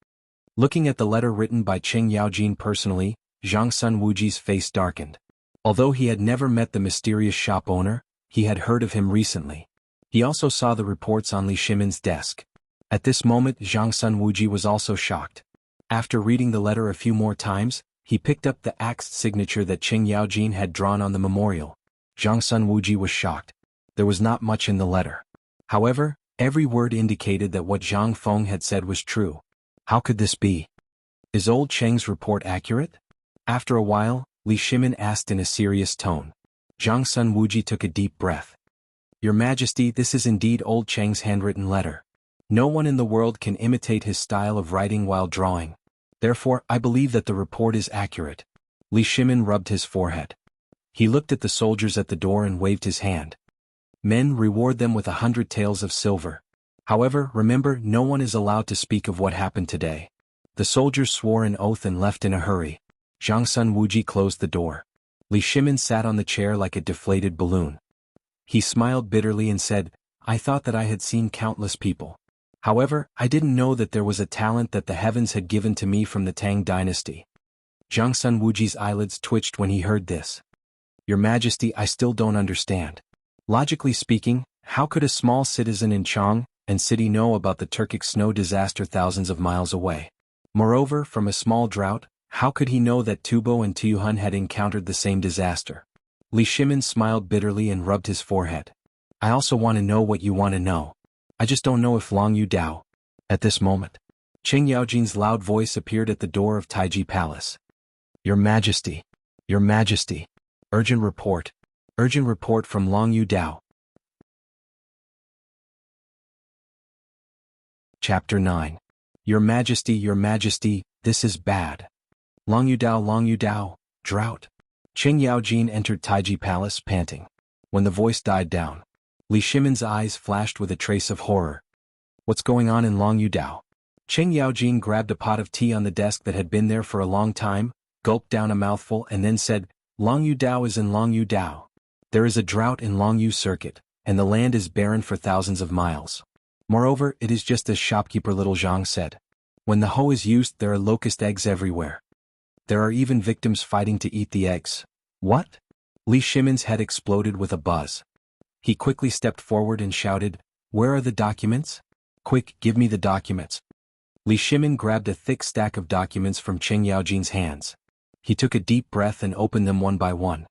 Looking at the letter written by Qing Yaojin personally, Zhang Sun Wuji's face darkened. Although he had never met the mysterious shop owner, he had heard of him recently. He also saw the reports on Li Shimin's desk. At this moment, Zhang Sun Wuji was also shocked. After reading the letter a few more times, he picked up the axed signature that Qing Yaojin had drawn on the memorial. Zhang Sun Wuji was shocked. There was not much in the letter. However, every word indicated that what Zhang Feng had said was true. How could this be? Is old Cheng's report accurate? After a while, Li Shimin asked in a serious tone. Zhang Sun Wuji took a deep breath. Your Majesty, this is indeed old Cheng's handwritten letter. No one in the world can imitate his style of writing while drawing. Therefore, I believe that the report is accurate. Li Shimin rubbed his forehead. He looked at the soldiers at the door and waved his hand. Men, reward them with 100 taels of silver. However, remember, no one is allowed to speak of what happened today. The soldiers swore an oath and left in a hurry. Zhang Sun Wuji closed the door. Li Shimin sat on the chair like a deflated balloon. He smiled bitterly and said, I thought that I had seen countless people. However, I didn't know that there was a talent that the heavens had given to me from the Tang dynasty. Zhang Sun Wuji's eyelids twitched when he heard this. Your Majesty, I still don't understand. Logically speaking, how could a small citizen in Chang and city know about the Turkic snow disaster thousands of miles away? Moreover, from a small drought, how could he know that Tubo and Tuyuhun had encountered the same disaster? Li Shimin smiled bitterly and rubbed his forehead. I also want to know what you want to know. I just don't know if Long Yu Dao. At this moment, Qing Yaojin's loud voice appeared at the door of Taiji Palace. Your Majesty. Your Majesty. Urgent report. Urgent report from Long Yu Dao. Chapter 9. Your Majesty, this is bad. Long Yu Dao, drought. Qing Yaojin entered Taiji Palace panting. When the voice died down, Li Shimin's eyes flashed with a trace of horror. What's going on in Long Yu Dao? Qing Yaojin grabbed a pot of tea on the desk that had been there for a long time, gulped down a mouthful and then said, Long Yu Dao is in Long Yu Dao. There is a drought in Long Yu Circuit, and the land is barren for thousands of miles. Moreover, it is just as shopkeeper Little Zhang said. When the hoe is used, there are locust eggs everywhere. There are even victims fighting to eat the eggs. What? Li Shimin's head exploded with a buzz. He quickly stepped forward and shouted, Where are the documents? Quick, give me the documents. Li Shimin grabbed a thick stack of documents from Qing Yaojin's hands. He took a deep breath and opened them one by one.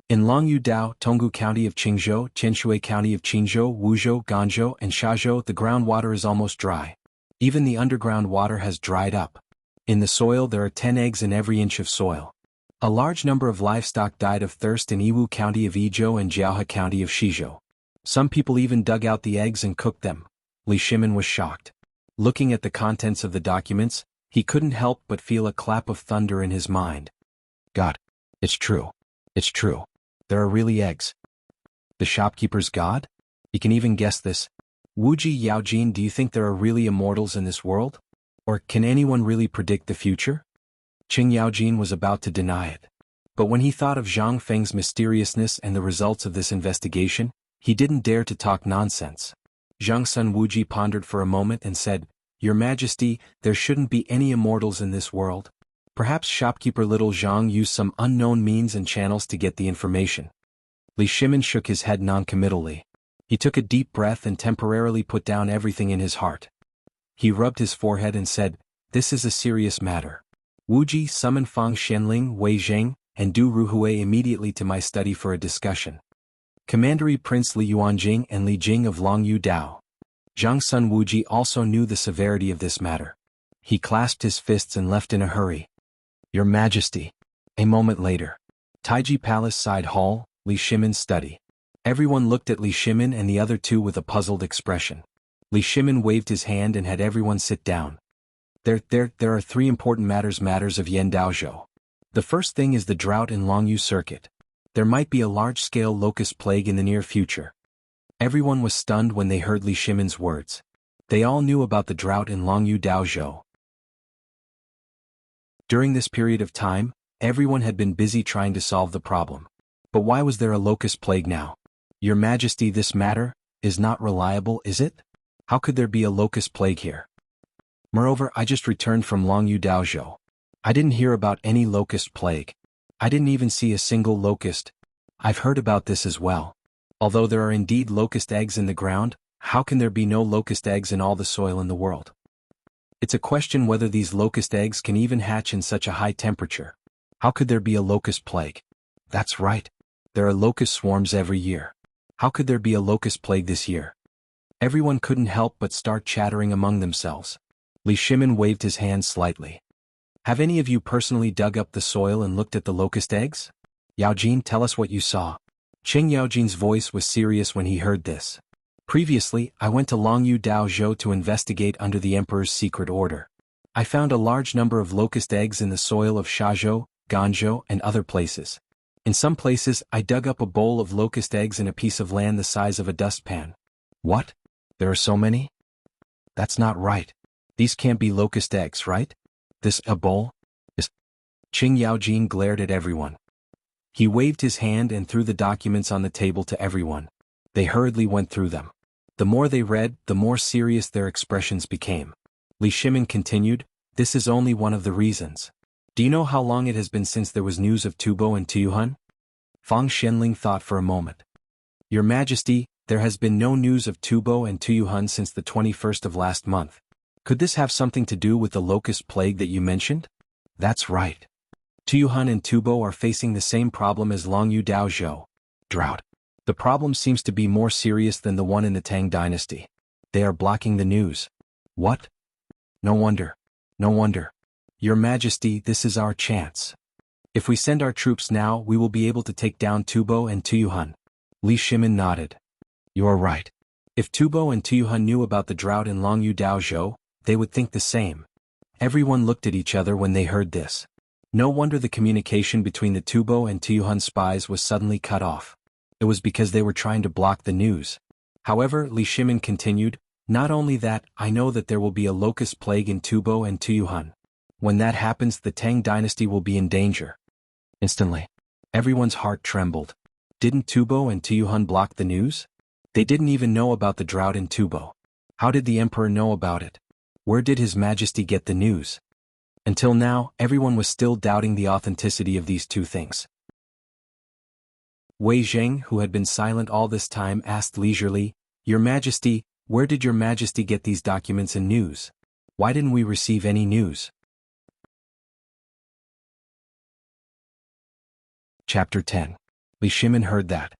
In Long Yu Dao, Tonggu County of Qingzhou, Qianshui County of Qingzhou, Wuzhou, Ganzhou, and Shazhou, the groundwater is almost dry. Even the underground water has dried up. In the soil there are 10 eggs in every inch of soil. A large number of livestock died of thirst in Yiwu County of Yizhou and Jianghu County of Shizhou. Some people even dug out the eggs and cooked them. Li Shimin was shocked. Looking at the contents of the documents, he couldn't help but feel a clap of thunder in his mind. God. It's true. It's true. There are really eggs. The shopkeeper's god? You can even guess this. Wuji Yaojin, do you think there are really immortals in this world? Or can anyone really predict the future? Qing Yaojin was about to deny it. But when he thought of Zhang Feng's mysteriousness and the results of this investigation, he didn't dare to talk nonsense. Zhang Sun Wuji pondered for a moment and said, Your Majesty, there shouldn't be any immortals in this world. Perhaps shopkeeper Little Zhang used some unknown means and channels to get the information. Li Shimin shook his head noncommittally. He took a deep breath and temporarily put down everything in his heart. He rubbed his forehead and said, This is a serious matter. Wuji, summon Fang Xianling, Wei Zheng, and Du Ruhui immediately to my study for a discussion. Commandery Prince Li Yuanjing and Li Jing of Longyu Dao. Zhang Sun Wuji also knew the severity of this matter. He clasped his fists and left in a hurry. Your Majesty. A moment later. Taiji Palace Side Hall, Li Shimin's study. Everyone looked at Li Shimin and the other two with a puzzled expression. Li Shimin waved his hand and had everyone sit down. There are three important matters of Yen Daozhou. The first thing is the drought in Longyu Circuit. There might be a large-scale locust plague in the near future. Everyone was stunned when they heard Li Shimin's words. They all knew about the drought in Longyu Daozhou. During this period of time, everyone had been busy trying to solve the problem. But why was there a locust plague now? Your Majesty, this matter is not reliable, is it? How could there be a locust plague here? Moreover, I just returned from Longyu Daozhou. I didn't hear about any locust plague. I didn't even see a single locust. I've heard about this as well. Although there are indeed locust eggs in the ground, how can there be no locust eggs in all the soil in the world? It's a question whether these locust eggs can even hatch in such a high temperature. How could there be a locust plague? That's right. There are locust swarms every year. How could there be a locust plague this year? Everyone couldn't help but start chattering among themselves. Li Shimin waved his hand slightly. Have any of you personally dug up the soil and looked at the locust eggs? Yaojin, tell us what you saw. Qing Yaojin's voice was serious when he heard this. Previously, I went to Longyu Daozhou to investigate under the Emperor's secret order. I found a large number of locust eggs in the soil of Shazhou, Ganzhou, and other places. In some places, I dug up a bowl of locust eggs in a piece of land the size of a dustpan. What? There are so many? That's not right. These can't be locust eggs, right? A bowl? Qing Yaojin glared at everyone. He waved his hand and threw the documents on the table to everyone. They hurriedly went through them. The more they read, the more serious their expressions became. Li Shimin continued, This is only one of the reasons. Do you know how long it has been since there was news of Tubo and Tuyuhun? Fang Xianling thought for a moment. Your Majesty, there has been no news of Tubo and Tuyuhun since the 21st of last month. Could this have something to do with the locust plague that you mentioned? That's right. Tuyuhun and Tubo are facing the same problem as Longyu Daozhou. Drought. The problem seems to be more serious than the one in the Tang dynasty. They are blocking the news. What? No wonder. No wonder. Your Majesty, this is our chance. If we send our troops now, we will be able to take down Tubo and Tuyuhun. Li Shimin nodded. You are right. If Tubo and Tuyuhun knew about the drought in Longyu Daozhou, they would think the same. Everyone looked at each other when they heard this. No wonder the communication between the Tubo and Tuyuhun spies was suddenly cut off. It was because they were trying to block the news. However, Li Shimin continued, Not only that, I know that there will be a locust plague in Tubo and Tuyuhun. When that happens, the Tang dynasty will be in danger. Instantly, everyone's heart trembled. Didn't Tubo and Tuyuhun block the news? They didn't even know about the drought in Tubo. How did the emperor know about it? Where did His Majesty get the news? Until now, everyone was still doubting the authenticity of these two things. Wei Zheng, who had been silent all this time, asked leisurely, Your Majesty, where did Your Majesty get these documents and news? Why didn't we receive any news? Chapter 10. Li Shimin heard that.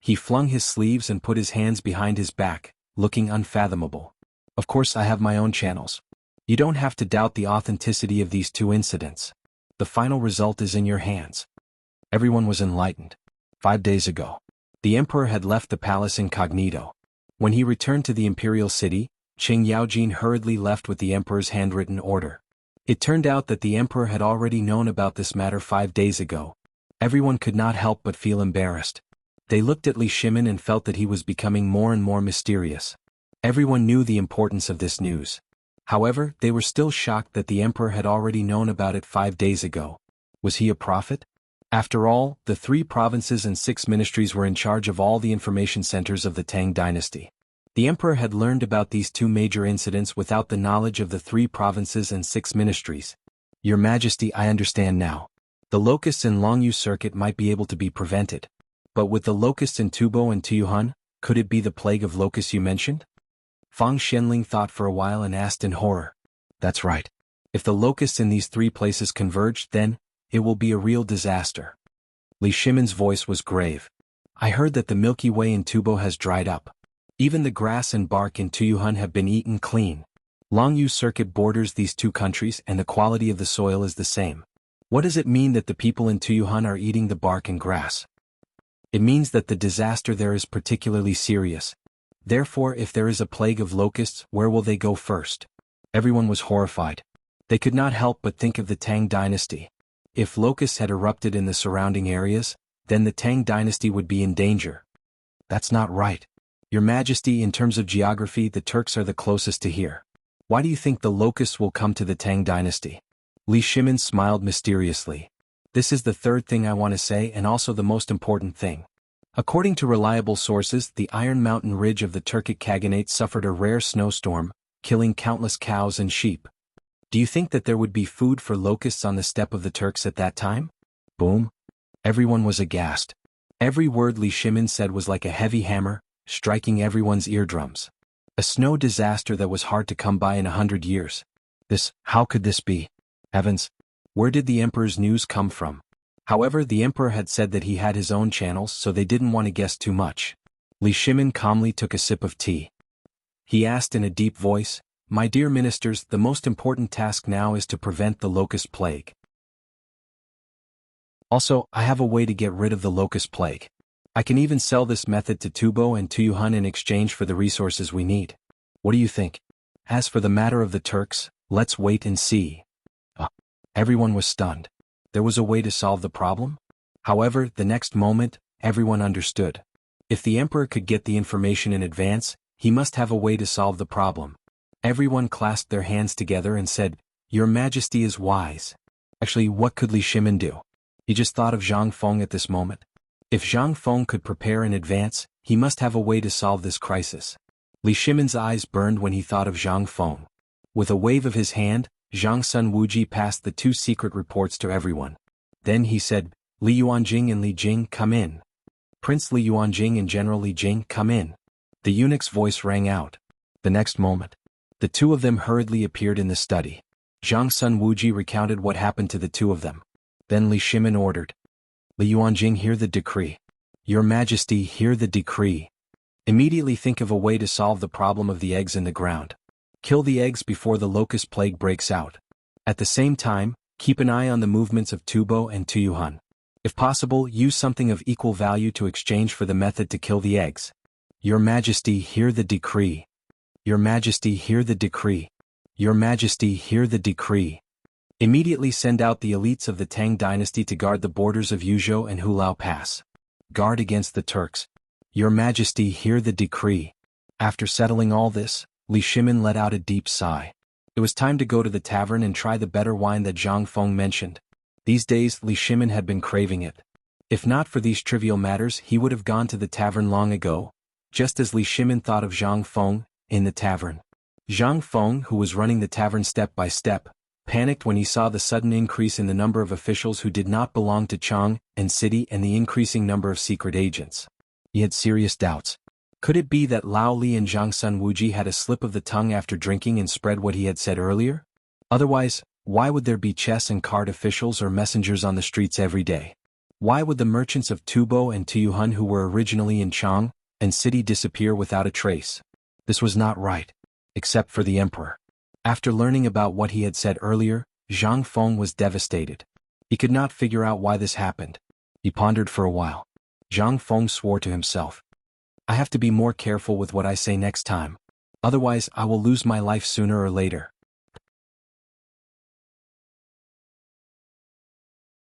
He flung his sleeves and put his hands behind his back, looking unfathomable. Of course I have my own channels. You don't have to doubt the authenticity of these two incidents. The final result is in your hands. Everyone was enlightened. 5 days ago, the emperor had left the palace incognito. When he returned to the imperial city, Qing Yaojin hurriedly left with the emperor's handwritten order. It turned out that the emperor had already known about this matter 5 days ago. Everyone could not help but feel embarrassed. They looked at Li Shimin and felt that he was becoming more and more mysterious. Everyone knew the importance of this news. However, they were still shocked that the emperor had already known about it 5 days ago. Was he a prophet? After all, the 3 provinces and 6 ministries were in charge of all the information centers of the Tang dynasty. The emperor had learned about these two major incidents without the knowledge of the 3 provinces and 6 ministries. Your Majesty, I understand now. The locusts in Longyu Circuit might be able to be prevented. But with the locusts in Tubo and Tuyuhan, could it be the plague of locusts you mentioned? Fang Xianling thought for a while and asked in horror. That's right. If the locusts in these 3 places converge, then it will be a real disaster. Li Shimin's voice was grave. I heard that the Milky Way in Tubo has dried up. Even the grass and bark in Tuyuhan have been eaten clean. Longyu Circuit borders these 2 countries and the quality of the soil is the same. What does it mean that the people in Tuyuhan are eating the bark and grass? It means that the disaster there is particularly serious. Therefore, if there is a plague of locusts, where will they go first? Everyone was horrified. They could not help but think of the Tang dynasty. If locusts had erupted in the surrounding areas, then the Tang dynasty would be in danger. That's not right. Your Majesty, in terms of geography, the Turks are the closest to here. Why do you think the locusts will come to the Tang dynasty? Li Shimin smiled mysteriously. This is the 3rd thing I want to say and also the most important thing. According to reliable sources, the Iron Mountain Ridge of the Turkic Khaganate suffered a rare snowstorm, killing countless cows and sheep. Do you think that there would be food for locusts on the steppe of the Turks at that time? Boom. Everyone was aghast. Every word Li Shimin said was like a heavy hammer, striking everyone's eardrums. A snow disaster that was hard to come by in 100 years. How could this be? Heavens, where did the emperor's news come from? However, the emperor had said that he had his own channels, so they didn't want to guess too much. Li Shimin calmly took a sip of tea. He asked in a deep voice, My dear ministers, the most important task now is to prevent the locust plague. Also, I have a way to get rid of the locust plague. I can even sell this method to Tubo and Tuyuhan in exchange for the resources we need. What do you think? As for the matter of the Turks, let's wait and see. Everyone was stunned. There was a way to solve the problem? However, the next moment, everyone understood. If the emperor could get the information in advance, he must have a way to solve the problem. Everyone clasped their hands together and said, Your Majesty is wise. Actually, what could Li Shimin do? He just thought of Zhang Feng at this moment. If Zhang Feng could prepare in advance, he must have a way to solve this crisis. Li Shimin's eyes burned when he thought of Zhang Feng. With a wave of his hand, Zhang Sun Wuji passed the 2 secret reports to everyone. Then he said, Li Yuanjing and Li Jing, come in. Prince Li Yuanjing and General Li Jing, come in. The eunuch's voice rang out. The next moment, the 2 of them hurriedly appeared in the study. Zhang Sun Wuji recounted what happened to the 2 of them. Then Li Shimin ordered, Li Yuanjing, hear the decree. Your Majesty, hear the decree. Immediately think of a way to solve the problem of the eggs in the ground. Kill the eggs before the locust plague breaks out. At the same time, keep an eye on the movements of Tubo and Tuyuhan. If possible, use something of equal value to exchange for the method to kill the eggs. Your Majesty, hear the decree. Your Majesty, hear the decree. Your Majesty, hear the decree. Immediately send out the elites of the Tang dynasty to guard the borders of Yuzhou and Hulao Pass. Guard against the Turks. Your Majesty, hear the decree. After settling all this, Li Shimin let out a deep sigh. It was time to go to the tavern and try the better wine that Zhang Feng mentioned. These days, Li Shimin had been craving it. If not for these trivial matters, he would have gone to the tavern long ago. Just as Li Shimin thought of Zhang Feng, in the tavern. Zhang Feng, who was running the tavern step by step, panicked when he saw the sudden increase in the number of officials who did not belong to Chang and City and the increasing number of secret agents. He had serious doubts. Could it be that Lao Li and Zhang Sun Wuji had a slip of the tongue after drinking and spread what he had said earlier? Otherwise, why would there be chess and card officials or messengers on the streets every day? Why would the merchants of Tubo and Tuyuhan who were originally in Chang and City disappear without a trace? This was not right. Except for the emperor. After learning about what he had said earlier, Zhang Feng was devastated. He could not figure out why this happened. He pondered for a while. Zhang Feng swore to himself. I have to be more careful with what I say next time. Otherwise, I will lose my life sooner or later.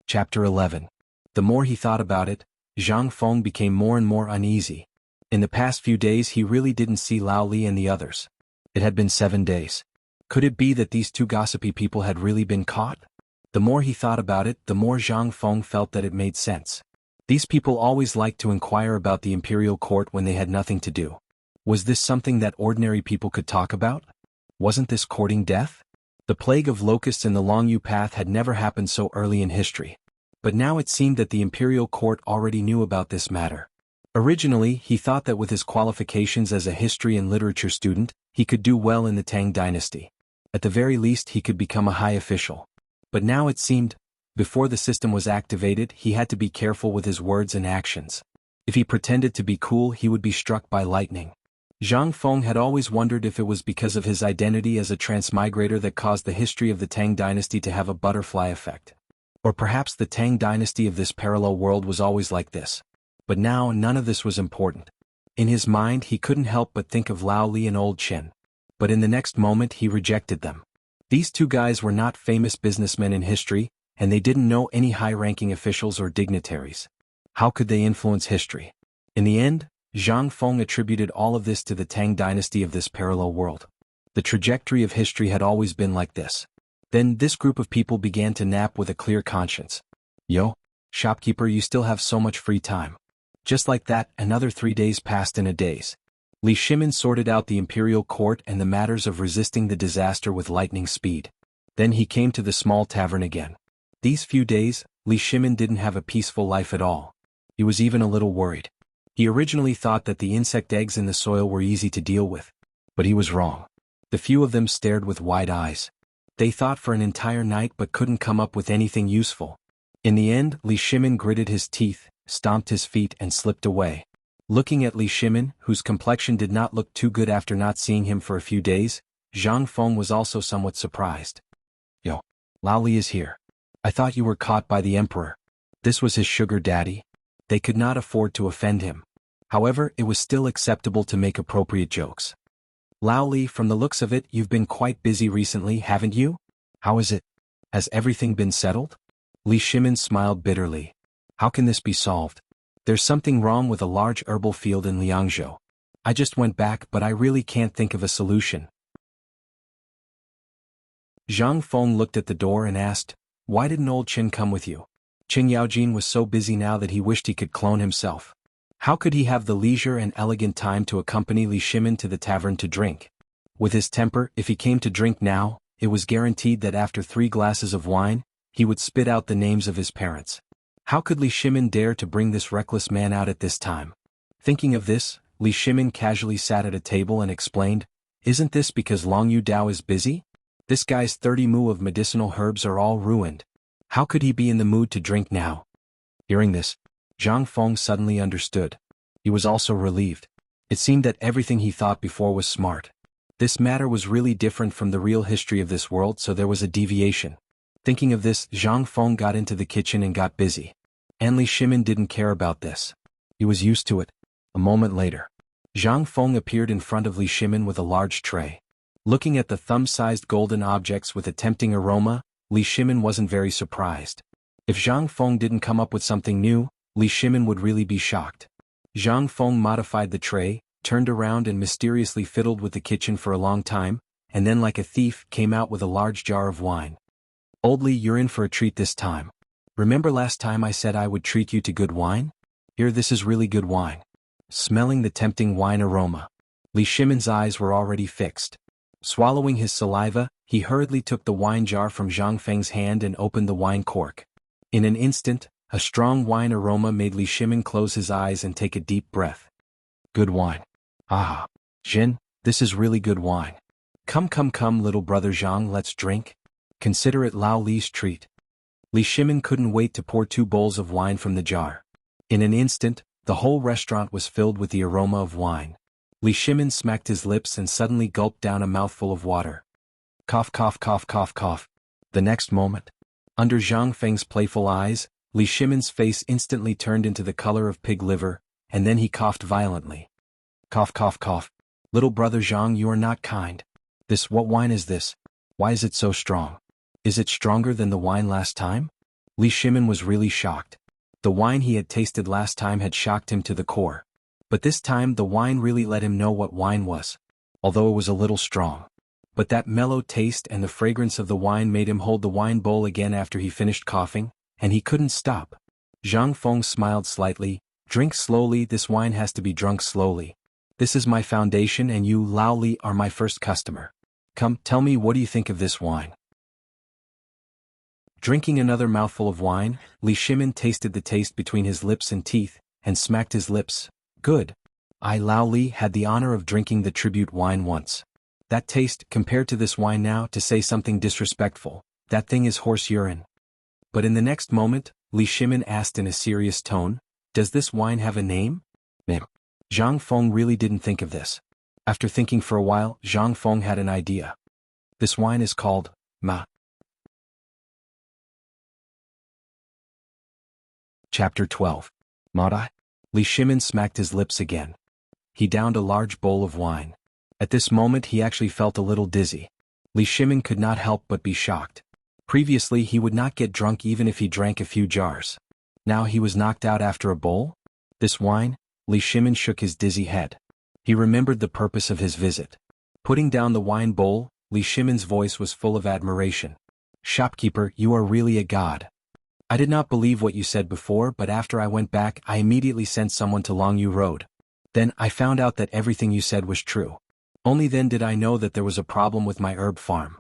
Chapter 11. The more he thought about it, Zhang Feng became more and more uneasy. In the past few days he really didn't see Lao Li and the others. It had been 7 days. Could it be that these 2 gossipy people had really been caught? The more he thought about it, the more Zhang Feng felt that it made sense. These people always liked to inquire about the imperial court when they had nothing to do. Was this something that ordinary people could talk about? Wasn't this courting death? The plague of locusts in the Longyu Path had never happened so early in history. But now it seemed that the imperial court already knew about this matter. Originally, he thought that with his qualifications as a history and literature student, he could do well in the Tang dynasty. At the very least he could become a high official. But now it seemed, before the system was activated, he had to be careful with his words and actions. If he pretended to be cool, he would be struck by lightning. Zhang Feng had always wondered if it was because of his identity as a transmigrator that caused the history of the Tang dynasty to have a butterfly effect. Or perhaps the Tang dynasty of this parallel world was always like this. But now none of this was important. In his mind he couldn't help but think of Lao Li and Old Qin. But in the next moment he rejected them. These two guys were not famous businessmen in history, and they didn't know any high-ranking officials or dignitaries. How could they influence history? In the end, Zhang Feng attributed all of this to the Tang dynasty of this parallel world. The trajectory of history had always been like this. Then this group of people began to nap with a clear conscience. Yo, shopkeeper, you still have so much free time. Just like that, another 3 days passed in a daze. Li Shimin sorted out the imperial court and the matters of resisting the disaster with lightning speed. Then he came to the small tavern again. These few days, Li Shimin didn't have a peaceful life at all. He was even a little worried. He originally thought that the insect eggs in the soil were easy to deal with. But he was wrong. The few of them stared with wide eyes. They thought for an entire night but couldn't come up with anything useful. In the end, Li Shimin gritted his teeth, stomped his feet and slipped away. Looking at Li Shimin, whose complexion did not look too good after not seeing him for a few days, Zhang Feng was also somewhat surprised. Yo, Lao Li is here. I thought you were caught by the emperor. This was his sugar daddy. They could not afford to offend him. However, it was still acceptable to make appropriate jokes. Lao Li, from the looks of it, you've been quite busy recently, haven't you? How is it? Has everything been settled? Li Shimin smiled bitterly. How can this be solved? There's something wrong with a large herbal field in Liangzhou. I just went back but I really can't think of a solution. Zhang Feng looked at the door and asked, why didn't Old Qin come with you? Qin Yaojin was so busy now that he wished he could clone himself. How could he have the leisure and elegant time to accompany Li Shimin to the tavern to drink? With his temper, if he came to drink now, it was guaranteed that after 3 glasses of wine, he would spit out the names of his parents. How could Li Shimin dare to bring this reckless man out at this time? Thinking of this, Li Shimin casually sat at a table and explained, isn't this because Longyu Dao is busy? This guy's 30 mu of medicinal herbs are all ruined. How could he be in the mood to drink now? Hearing this, Zhang Feng suddenly understood. He was also relieved. It seemed that everything he thought before was smart. This matter was really different from the real history of this world, so there was a deviation. Thinking of this, Zhang Feng got into the kitchen and got busy. And Li Shimin didn't care about this. He was used to it. A moment later, Zhang Feng appeared in front of Li Shimin with a large tray. Looking at the thumb-sized golden objects with a tempting aroma, Li Shimin wasn't very surprised. If Zhang Feng didn't come up with something new, Li Shimin would really be shocked. Zhang Feng modified the tray, turned around and mysteriously fiddled with the kitchen for a long time, and then like a thief came out with a large jar of wine. Old Li, you're in for a treat this time. Remember last time I said I would treat you to good wine? Here, this is really good wine. Smelling the tempting wine aroma, Li Shimin's eyes were already fixed. Swallowing his saliva, he hurriedly took the wine jar from Zhang Feng's hand and opened the wine cork. In an instant, a strong wine aroma made Li Shimin close his eyes and take a deep breath. Good wine. Ah, Jin, this is really good wine. Come, little brother Zhang, let's drink. Consider it Lao Li's treat. Li Shimin couldn't wait to pour 2 bowls of wine from the jar. In an instant, the whole restaurant was filled with the aroma of wine. Li Shimin smacked his lips and suddenly gulped down a mouthful of water. Cough. The next moment, under Zhang Feng's playful eyes, Li Shimin's face instantly turned into the color of pig liver, and then he coughed violently. Cough. Little brother Zhang, you are not kind. What wine is this? Why is it so strong? Is it stronger than the wine last time? Li Shimin was really shocked. The wine he had tasted last time had shocked him to the core. But this time the wine really let him know what wine was. Although it was a little strong. But that mellow taste and the fragrance of the wine made him hold the wine bowl again after he finished coughing, and he couldn't stop. Zhang Feng smiled slightly. Drink slowly, this wine has to be drunk slowly. This is my foundation and you, Lao Li, are my first customer. Come, tell me, what do you think of this wine? Drinking another mouthful of wine, Li Shimin tasted the taste between his lips and teeth, and smacked his lips. Good. I, Lao Li, had the honor of drinking the tribute wine once. That taste, compared to this wine now, to say something disrespectful, that thing is horse urine. But in the next moment, Li Shimin asked in a serious tone, does this wine have a name? Name. Zhang Feng really didn't think of this. After thinking for a while, Zhang Feng had an idea. This wine is called Ma. Chapter 12. Madai? Li Shimin smacked his lips again. He downed a large bowl of wine. At this moment he actually felt a little dizzy. Li Shimin could not help but be shocked. Previously he would not get drunk even if he drank a few jars. Now he was knocked out after a bowl? This wine? Li Shimin shook his dizzy head. He remembered the purpose of his visit. Putting down the wine bowl, Li Shimin's voice was full of admiration. Shopkeeper, you are really a god. I did not believe what you said before, but after I went back I immediately sent someone to Longyu Road. Then I found out that everything you said was true. Only then did I know that there was a problem with my herb farm.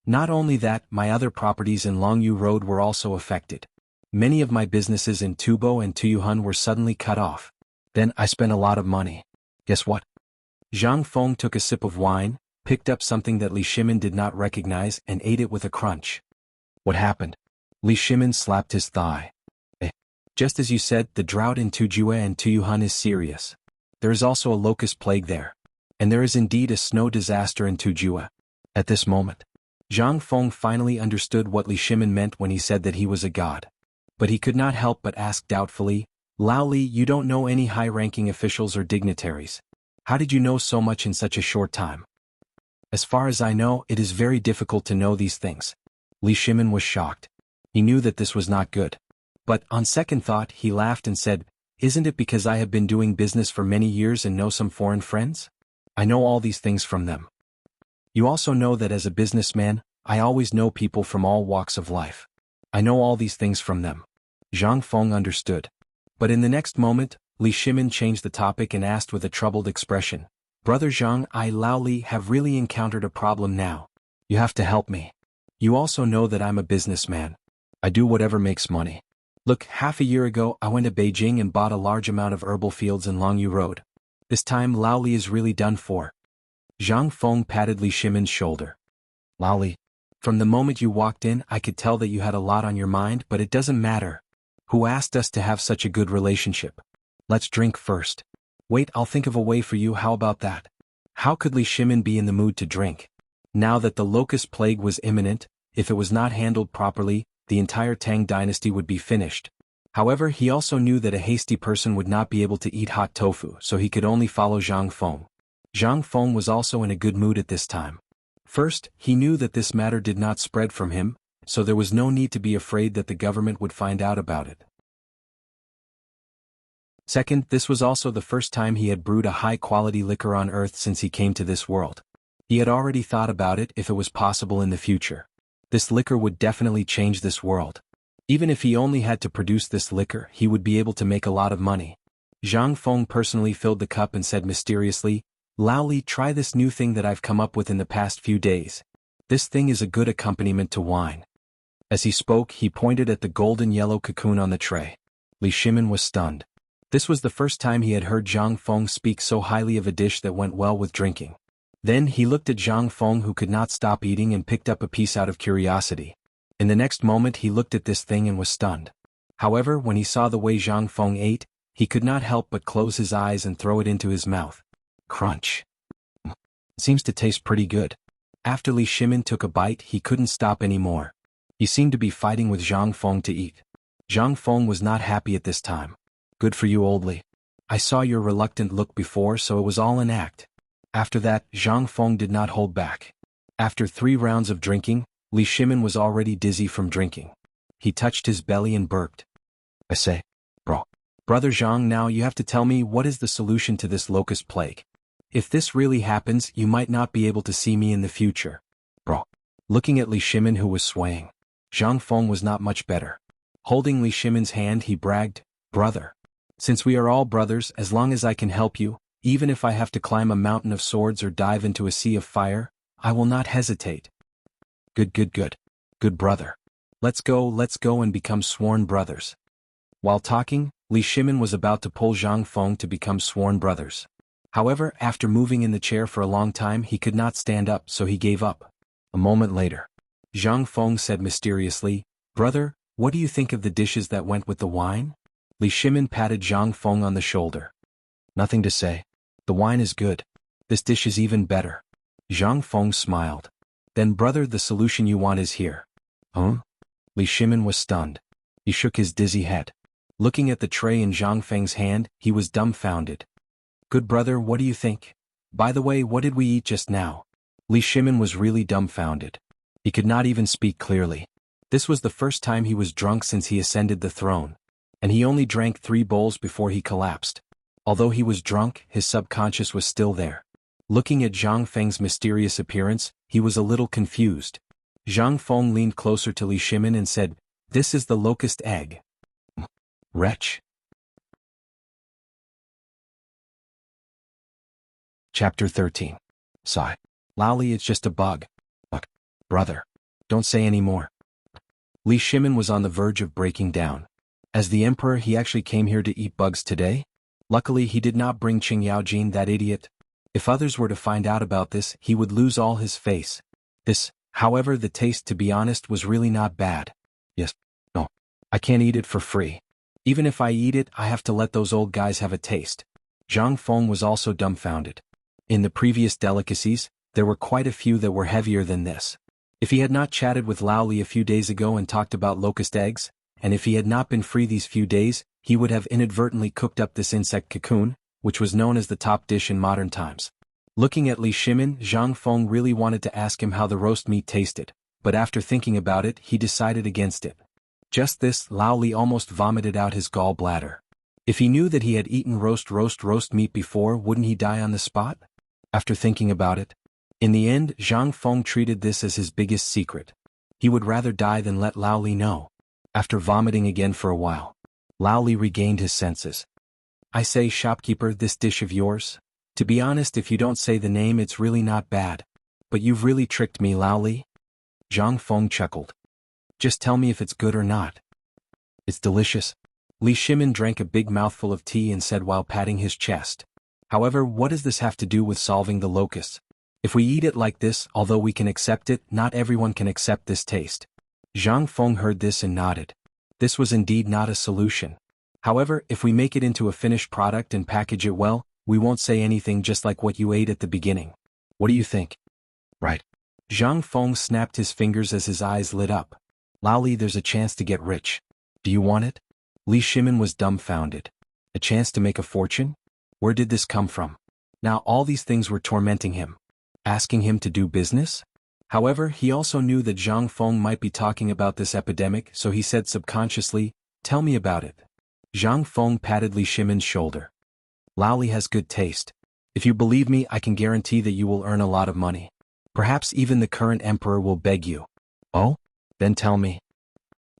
Not only that, my other properties in Longyu Road were also affected. Many of my businesses in Tubo and Tuyuhun were suddenly cut off. Then I spent a lot of money. Guess what? Zhang Feng took a sip of wine, picked up something that Li Shimin did not recognize and ate it with a crunch. What happened? Li Shimin slapped his thigh. Just as you said, the drought in Tujue and Tuyuhun is serious. There is also a locust plague there. And there is indeed a snow disaster in Tujue. At this moment, Zhang Feng finally understood what Li Shimin meant when he said that he was a god. But he could not help but ask doubtfully, Lao Li, you don't know any high-ranking officials or dignitaries. How did you know so much in such a short time? As far as I know, it is very difficult to know these things. Li Shimin was shocked. He knew that this was not good. But, on second thought, he laughed and said, isn't it because I have been doing business for many years and know some foreign friends? I know all these things from them. You also know that as a businessman, I always know people from all walks of life. I know all these things from them. Zhang Feng understood. But in the next moment, Li Shimin changed the topic and asked with a troubled expression, Brother Zhang, I, Lao Li, have really encountered a problem now. You have to help me. You also know that I'm a businessman. I do whatever makes money. Look, half a year ago I went to Beijing and bought a large amount of herbal fields in Longyu Road. This time Lao Li is really done for. Zhang Feng patted Li Shimin's shoulder. Lao Li, from the moment you walked in I could tell that you had a lot on your mind, but it doesn't matter. Who asked us to have such a good relationship? Let's drink first. Wait, I'll think of a way for you, how about that? How could Li Shimin be in the mood to drink? Now that the locust plague was imminent, if it was not handled properly, the entire Tang dynasty would be finished. However, he also knew that a hasty person would not be able to eat hot tofu, so he could only follow Zhang Feng. Zhang Feng was also in a good mood at this time. First, he knew that this matter did not spread from him, so there was no need to be afraid that the government would find out about it. Second, this was also the first time he had brewed a high-quality liquor on Earth since he came to this world. He had already thought about it if it was possible in the future. This liquor would definitely change this world. Even if he only had to produce this liquor, he would be able to make a lot of money. Zhang Feng personally filled the cup and said mysteriously, Lao Li, try this new thing that I've come up with in the past few days. This thing is a good accompaniment to wine. As he spoke, he pointed at the golden yellow cocoon on the tray. Li Shimin was stunned. This was the first time he had heard Zhang Feng speak so highly of a dish that went well with drinking. Then he looked at Zhang Feng, who could not stop eating, and picked up a piece out of curiosity. In the next moment he looked at this thing and was stunned. However, when he saw the way Zhang Feng ate, he could not help but close his eyes and throw it into his mouth. Crunch. It seems to taste pretty good. After Li Shimin took a bite, he couldn't stop anymore. He seemed to be fighting with Zhang Feng to eat. Zhang Feng was not happy at this time. Good for you, old Li. I saw your reluctant look before, so it was all an act. After that, Zhang Feng did not hold back. After 3 rounds of drinking, Li Shimin was already dizzy from drinking. He touched his belly and burped. I say, Brother Zhang, now you have to tell me what is the solution to this locust plague. If this really happens, you might not be able to see me in the future. Looking at Li Shimin, who was swaying, Zhang Feng was not much better. Holding Li Shimin's hand, he bragged, Brother. Since we are all brothers, as long as I can help you, Even if I have to climb a mountain of swords or dive into a sea of fire, I will not hesitate. Good, good, good. Good brother. Let's go and become sworn brothers. While talking, Li Shimin was about to pull Zhang Feng to become sworn brothers. However, after moving in the chair for a long time he could not stand up, so he gave up. A moment later, Zhang Feng said mysteriously, "Brother, what do you think of the dishes that went with the wine?" Li Shimin patted Zhang Feng on the shoulder. "Nothing to say. The wine is good. This dish is even better." Zhang Feng smiled. "Then brother, the solution you want is here." Huh? Li Shimin was stunned. He shook his dizzy head. Looking at the tray in Zhang Feng's hand, he was dumbfounded. "Good brother, what do you think? By the way, what did we eat just now?" Li Shimin was really dumbfounded. He could not even speak clearly. This was the first time he was drunk since he ascended the throne. And he only drank 3 bowls before he collapsed. Although he was drunk, his subconscious was still there. Looking at Zhang Feng's mysterious appearance, he was a little confused. Zhang Feng leaned closer to Li Shimin and said, "This is the locust egg." Wretch. Chapter 13. Sigh. Laoli, it's just a bug. Brother. Don't say any more. Li Shimin was on the verge of breaking down. As the emperor, he actually came here to eat bugs today? Luckily he did not bring Qing Yaojin, that idiot. If others were to find out about this, he would lose all his face. However, the taste, to be honest, was really not bad. Yes. No. I can't eat it for free. Even if I eat it, I have to let those old guys have a taste. Zhang Feng was also dumbfounded. In the previous delicacies, there were quite a few that were heavier than this. If he had not chatted with Laoli a few days ago and talked about locust eggs, and if he had not been free these few days, he would have inadvertently cooked up this insect cocoon, which was known as the top dish in modern times. Looking at Li Shimin, Zhang Feng really wanted to ask him how the roast meat tasted, but after thinking about it, he decided against it. Just this, Laoli almost vomited out his gallbladder. If he knew that he had eaten roast meat before, wouldn't he die on the spot? After thinking about it, in the end, Zhang Feng treated this as his biggest secret. He would rather die than let Laoli know. After vomiting again for a while, Laoli regained his senses. "I say, shopkeeper, this dish of yours? To be honest, if you don't say the name, it's really not bad. But you've really tricked me, Laoli." Zhang Feng chuckled. "Just tell me if it's good or not." "It's delicious." Li Shimin drank a big mouthful of tea and said while patting his chest. "However, what does this have to do with solving the locusts? If we eat it like this, although we can accept it, not everyone can accept this taste." Zhang Feng heard this and nodded. This was indeed not a solution. However, if we make it into a finished product and package it well, we won't say anything, just like what you ate at the beginning. What do you think? Right. Zhang Feng snapped his fingers as his eyes lit up. "Laoli, there's a chance to get rich. Do you want it?" Li Shimin was dumbfounded. A chance to make a fortune? Where did this come from? Now all these things were tormenting him. Asking him to do business? However, he also knew that Zhang Feng might be talking about this epidemic, so he said subconsciously, "Tell me about it." Zhang Feng patted Li Shimin's shoulder. "Laoli has good taste. If you believe me, I can guarantee that you will earn a lot of money. Perhaps even the current emperor will beg you." "Oh? Then tell me."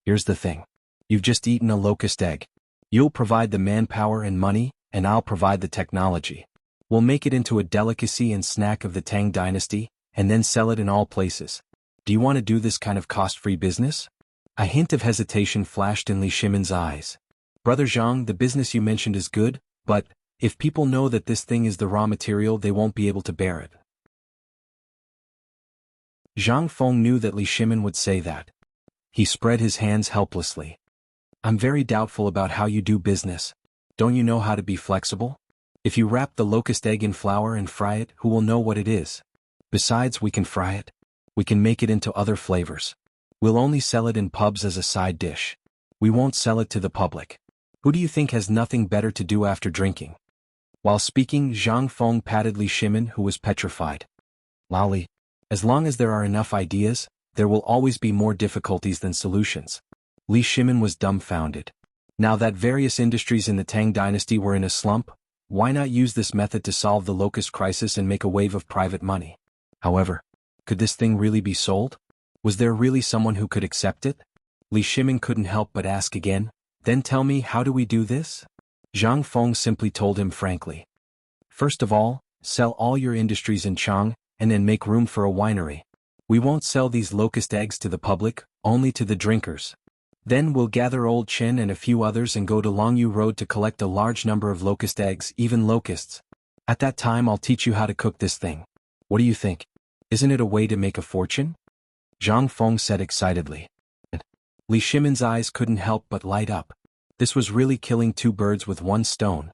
"Here's the thing. You've just eaten a locust egg. You'll provide the manpower and money, and I'll provide the technology. We'll make it into a delicacy and snack of the Tang dynasty, and then sell it in all places. Do you want to do this kind of cost-free business?" A hint of hesitation flashed in Li Shimin's eyes. "Brother Zhang, the business you mentioned is good, but if people know that this thing is the raw material, they won't be able to bear it." Zhang Feng knew that Li Shimin would say that. He spread his hands helplessly. "I'm very doubtful about how you do business. Don't you know how to be flexible? If you wrap the locust egg in flour and fry it, who will know what it is? Besides, we can fry it. We can make it into other flavors. We'll only sell it in pubs as a side dish. We won't sell it to the public. Who do you think has nothing better to do after drinking?" While speaking, Zhang Feng patted Li Shimin, who was petrified. "Laoli, as long as there are enough ideas, there will always be more difficulties than solutions." Li Shimin was dumbfounded. Now that various industries in the Tang dynasty were in a slump, why not use this method to solve the locust crisis and make a wave of private money? However, could this thing really be sold? Was there really someone who could accept it? Li Shimin couldn't help but ask again, "Then tell me, how do we do this?" Zhang Feng simply told him frankly. First of all, sell all your industries in Chang, and then make room for a winery. We won't sell these locust eggs to the public, only to the drinkers. Then we'll gather Old Chin and a few others and go to Longyu Road to collect a large number of locust eggs, even locusts. At that time I'll teach you how to cook this thing. What do you think? Isn't it a way to make a fortune? Zhang Feng said excitedly. Li Shimin's eyes couldn't help but light up. This was really killing two birds with one stone.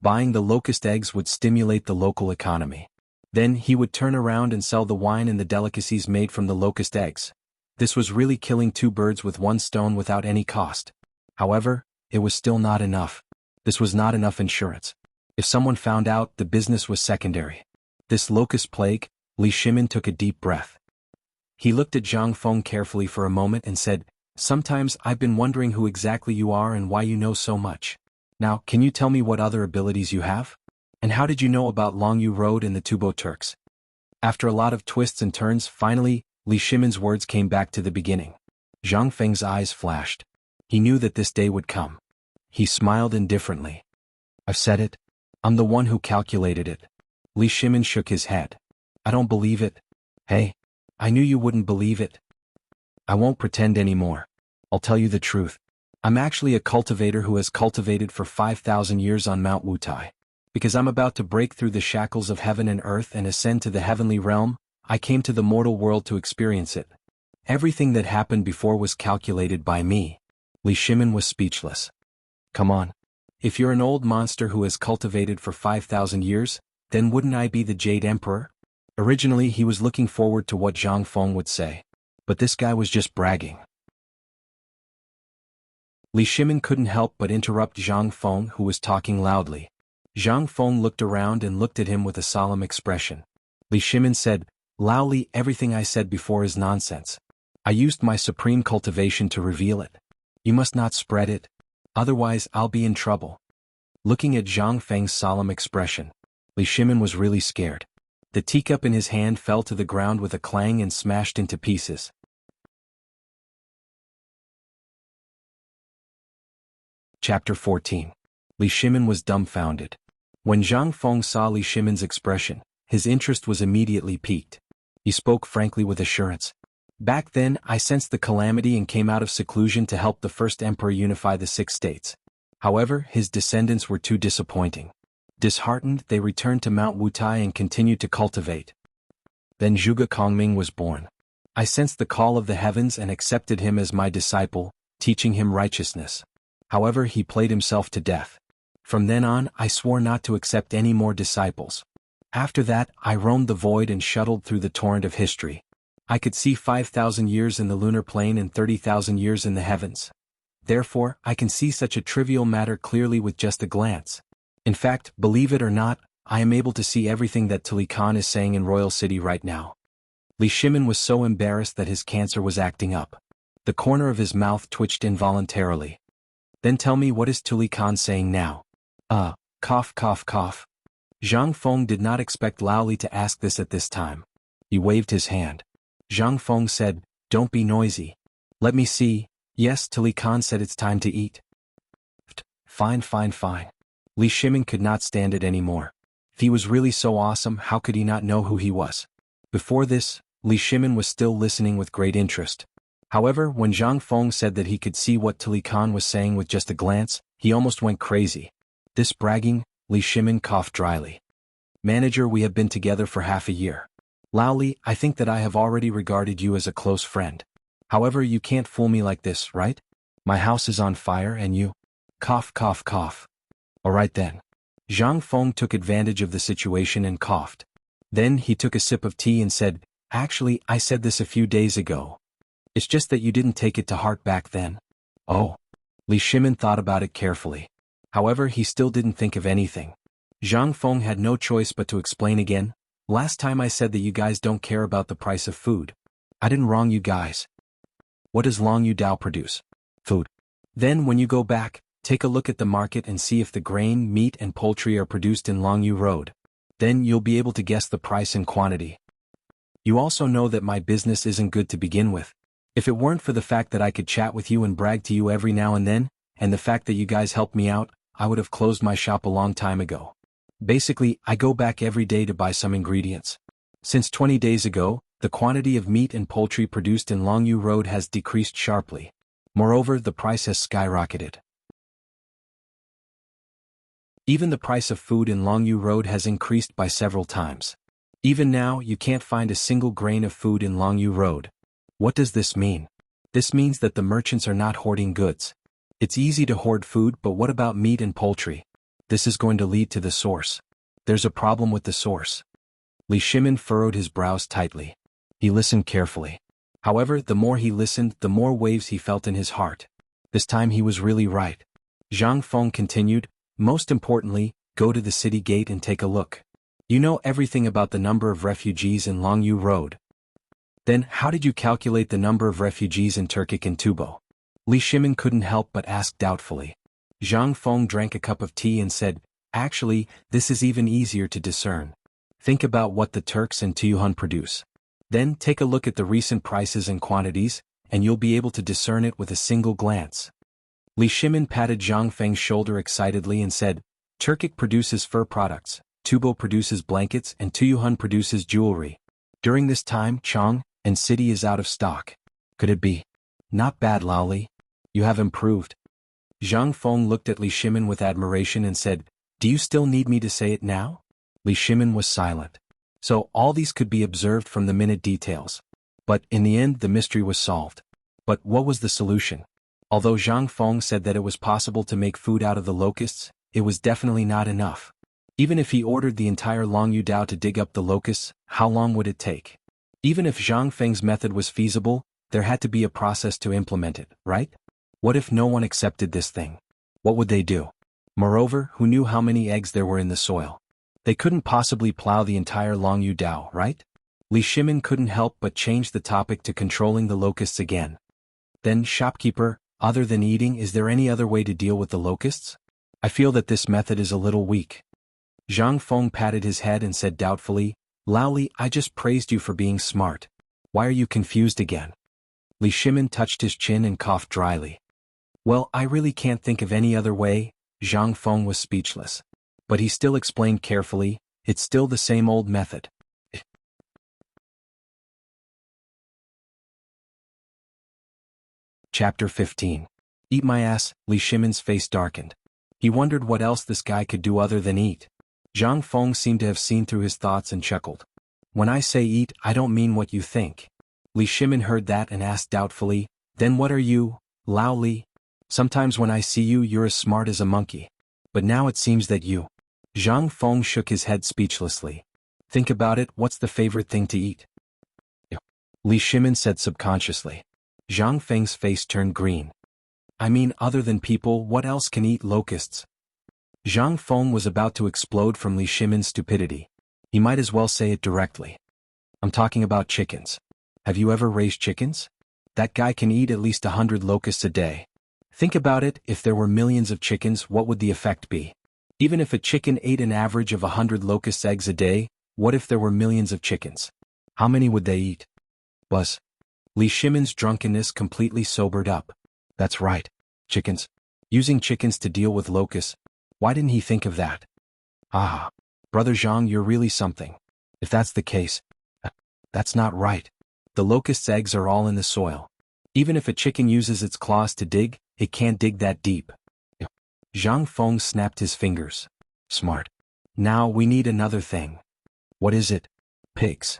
Buying the locust eggs would stimulate the local economy. Then he would turn around and sell the wine and the delicacies made from the locust eggs. This was really killing two birds with one stone without any cost. However, it was still not enough. This was not enough insurance. If someone found out, the business was secondary. This locust plague, Li Shimin took a deep breath. He looked at Zhang Feng carefully for a moment and said, "Sometimes I've been wondering who exactly you are and why you know so much. Now, can you tell me what other abilities you have? And how did you know about Longyu Road and the Tubo Turks?" After a lot of twists and turns, finally, Li Shimin's words came back to the beginning. Zhang Feng's eyes flashed. He knew that this day would come. He smiled indifferently. "I've said it. I'm the one who calculated it." Li Shimin shook his head. "I don't believe it." "Hey, I knew you wouldn't believe it. I won't pretend anymore. I'll tell you the truth. I'm actually a cultivator who has cultivated for 5,000 years on Mount Wutai. Because I'm about to break through the shackles of heaven and earth and ascend to the heavenly realm, I came to the mortal world to experience it. Everything that happened before was calculated by me." Li Shimin was speechless. "Come on. If you're an old monster who has cultivated for 5,000 years, then wouldn't I be the Jade Emperor?" Originally he was looking forward to what Zhang Feng would say. But this guy was just bragging. Li Shimin couldn't help but interrupt Zhang Feng, who was talking loudly. Zhang Feng looked around and looked at him with a solemn expression. Li Shimin said, "Lao Li, everything I said before is nonsense. I used my supreme cultivation to reveal it. You must not spread it. Otherwise I'll be in trouble." Looking at Zhang Feng's solemn expression, Li Shimin was really scared. The teacup in his hand fell to the ground with a clang and smashed into pieces. Chapter 14. Li Shimin was dumbfounded. When Zhang Feng saw Li Shimin's expression, his interest was immediately piqued. He spoke frankly with assurance. "Back then, I sensed the calamity and came out of seclusion to help the first emperor unify the 6 states. However, his descendants were too disappointing. Disheartened, they returned to Mount Wutai and continued to cultivate. Then Zhuge Kongming was born. I sensed the call of the heavens and accepted him as my disciple, teaching him righteousness. However, he played himself to death. From then on, I swore not to accept any more disciples. After that, I roamed the void and shuttled through the torrent of history. I could see 5,000 years in the lunar plane and 30,000 years in the heavens. Therefore, I can see such a trivial matter clearly with just a glance. In fact, believe it or not, I am able to see everything that Tuli Khan is saying in Royal City right now." Li Shimin was so embarrassed that his cancer was acting up. The corner of his mouth twitched involuntarily. "Then tell me, what is Tuli Khan saying now?" Cough cough cough. Zhang Feng did not expect Lao Li to ask this at this time. He waved his hand. Zhang Feng said, "Don't be noisy. Let me see. Yes, Tuli Khan said it's time to eat." Fine. Li Shimin could not stand it anymore. If he was really so awesome, how could he not know who he was? Before this, Li Shimin was still listening with great interest. However, when Zhang Feng said that he could see what Tuli Khan was saying with just a glance, he almost went crazy. This bragging, Li Shimin coughed dryly. "Manager, we have been together for half a year. Lao Li, I think that I have already regarded you as a close friend. However, you can't fool me like this, right? My house is on fire and you..." Cough cough cough. "Alright then." Zhang Feng took advantage of the situation and coughed. Then he took a sip of tea and said, "Actually, I said this a few days ago. It's just that you didn't take it to heart back then." "Oh." Li Shimin thought about it carefully. However, he still didn't think of anything. Zhang Feng had no choice but to explain again. "Last time I said that you guys don't care about the price of food. I didn't wrong you guys. What does Longyu Dao produce? Food. Then when you go back, take a look at the market and see if the grain, meat and poultry are produced in Longyu Road. Then you'll be able to guess the price and quantity. You also know that my business isn't good to begin with. If it weren't for the fact that I could chat with you and brag to you every now and then, and the fact that you guys helped me out, I would have closed my shop a long time ago. Basically, I go back every day to buy some ingredients. Since 20 days ago, the quantity of meat and poultry produced in Longyu Road has decreased sharply. Moreover, the price has skyrocketed. Even the price of food in Longyu Road has increased by several times. Even now, you can't find a single grain of food in Longyu Road. What does this mean? This means that the merchants are not hoarding goods. It's easy to hoard food, but what about meat and poultry? This is going to lead to the source. There's a problem with the source. Li Shimin furrowed his brows tightly. He listened carefully. However, the more he listened, the more waves he felt in his heart. This time he was really right. Zhang Feng continued, most importantly, go to the city gate and take a look. You know everything about the number of refugees in Longyu Road. Then, how did you calculate the number of refugees in Turkic and Tubo? Li Shimin couldn't help but ask doubtfully. Zhang Feng drank a cup of tea and said, actually, this is even easier to discern. Think about what the Turks and Tuyuhun produce. Then take a look at the recent prices and quantities, and you'll be able to discern it with a single glance. Li Shimin patted Zhang Feng's shoulder excitedly and said, Turkic produces fur products, Tubo produces blankets, and Tuyuhun produces jewelry. During this time, Chang and city is out of stock. Could it be? Not bad, Laoli. You have improved. Zhang Feng looked at Li Shimin with admiration and said, do you still need me to say it now? Li Shimin was silent. So all these could be observed from the minute details. But in the end the mystery was solved. But what was the solution? Although Zhang Feng said that it was possible to make food out of the locusts, it was definitely not enough. Even if he ordered the entire Longyu Dao to dig up the locusts, how long would it take? Even if Zhang Feng's method was feasible, there had to be a process to implement it, right? What if no one accepted this thing? What would they do? Moreover, who knew how many eggs there were in the soil? They couldn't possibly plow the entire Longyu Dao, right? Li Shimin couldn't help but change the topic to controlling the locusts again. Then, shopkeeper, other than eating, is there any other way to deal with the locusts? I feel that this method is a little weak. Zhang Feng patted his head and said doubtfully, Laoli, I just praised you for being smart. Why are you confused again? Li Shimin touched his chin and coughed dryly. Well, I really can't think of any other way. Zhang Feng was speechless. But he still explained carefully, it's still the same old method. Chapter 15. Eat my ass. Li Shimin's face darkened. He wondered what else this guy could do other than eat. Zhang Feng seemed to have seen through his thoughts and chuckled. When I say eat, I don't mean what you think. Li Shimin heard that and asked doubtfully, then what are you, Lao Li? Sometimes when I see you, you're as smart as a monkey. But now it seems that you. Zhang Feng shook his head speechlessly. Think about it, what's the favorite thing to eat? Li Shimin said subconsciously. Zhang Feng's face turned green. I mean, other than people, what else can eat locusts? Zhang Feng was about to explode from Li Shimin's stupidity. He might as well say it directly. I'm talking about chickens. Have you ever raised chickens? That guy can eat at least 100 locusts a day. Think about it, if there were millions of chickens, what would the effect be? Even if a chicken ate an average of 100 locust eggs a day, what if there were millions of chickens? How many would they eat? Buzz. Li Shimin's drunkenness completely sobered up. That's right. Chickens. Using chickens to deal with locusts. Why didn't he think of that? Ah. Brother Zhang, you're really something. If that's the case. That's not right. The locust's eggs are all in the soil. Even if a chicken uses its claws to dig, it can't dig that deep. Zhang Feng snapped his fingers. Smart. Now we need another thing. What is it? Pigs.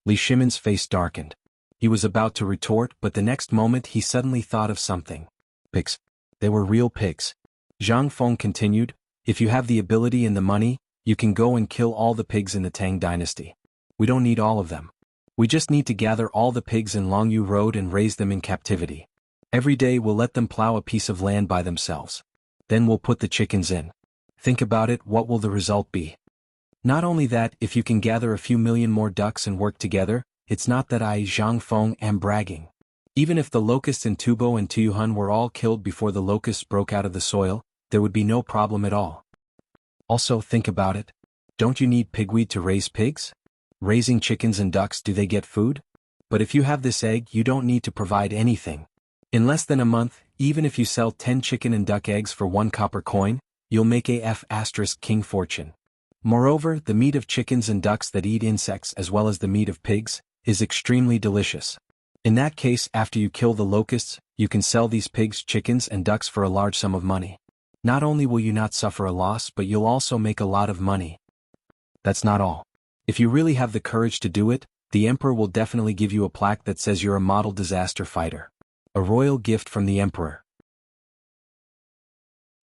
Li Shimin's face darkened. He was about to retort, but the next moment he suddenly thought of something. Pigs. They were real pigs. Zhang Feng continued, if you have the ability and the money, you can go and kill all the pigs in the Tang dynasty. We don't need all of them. We just need to gather all the pigs in Longyu Road and raise them in captivity. Every day we'll let them plow a piece of land by themselves. Then we'll put the chickens in. Think about it, what will the result be? Not only that, if you can gather a few million more ducks and work together, it's not that I, Zhang Feng, am bragging. Even if the locusts in Tubo and Tuyuhun were all killed before the locusts broke out of the soil, there would be no problem at all. Also, think about it. Don't you need pigweed to raise pigs? Raising chickens and ducks, do they get food? But if you have this egg, you don't need to provide anything. In less than a month, even if you sell 10 chicken and duck eggs for 1 copper coin, you'll make a king fortune. Moreover, the meat of chickens and ducks that eat insects as well as the meat of pigs is extremely delicious. In that case, after you kill the locusts, you can sell these pigs, chickens and ducks for a large sum of money. Not only will you not suffer a loss, but you'll also make a lot of money. That's not all. If you really have the courage to do it, the emperor will definitely give you a plaque that says you're a model disaster fighter. A royal gift from the emperor.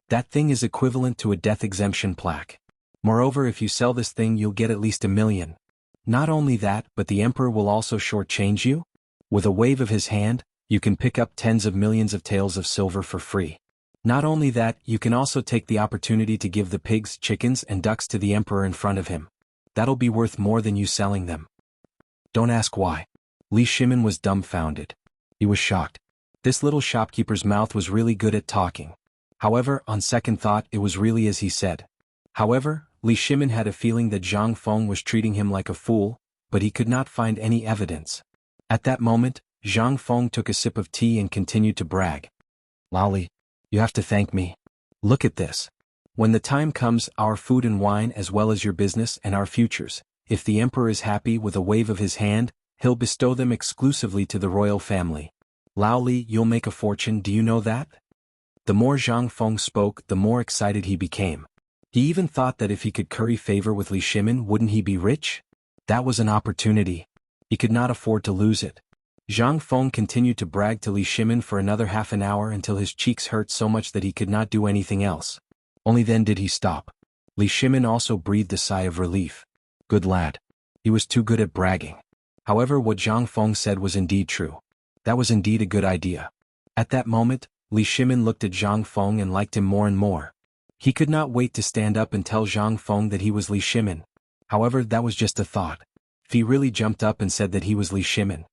That thing is equivalent to a death exemption plaque. Moreover, if you sell this thing, you'll get at least 1 million. Not only that, but the emperor will also shortchange you. With a wave of his hand, you can pick up tens of millions of taels of silver for free. Not only that, you can also take the opportunity to give the pigs, chickens and ducks to the emperor in front of him. That'll be worth more than you selling them. Don't ask why. Li Shimin was dumbfounded. He was shocked. This little shopkeeper's mouth was really good at talking. However, on second thought, it was really as he said. However, Li Shimin had a feeling that Zhang Feng was treating him like a fool, but he could not find any evidence. At that moment, Zhang Feng took a sip of tea and continued to brag. Lali, you have to thank me. Look at this. When the time comes, our food and wine as well as your business and our futures, if the emperor is happy, with a wave of his hand, he'll bestow them exclusively to the royal family. Lao Li, you'll make a fortune, do you know that? The more Zhang Feng spoke, the more excited he became. He even thought that if he could curry favor with Li Shimin, wouldn't he be rich? That was an opportunity. He could not afford to lose it. Zhang Feng continued to brag to Li Shimin for another half an hour until his cheeks hurt so much that he could not do anything else. Only then did he stop. Li Shimin also breathed a sigh of relief. Good lad. He was too good at bragging. However, what Zhang Feng said was indeed true. That was indeed a good idea. At that moment, Li Shimin looked at Zhang Feng and liked him more and more. He could not wait to stand up and tell Zhang Feng that he was Li Shimin. However, that was just a thought. If he really jumped up and said that he was Li Shimin,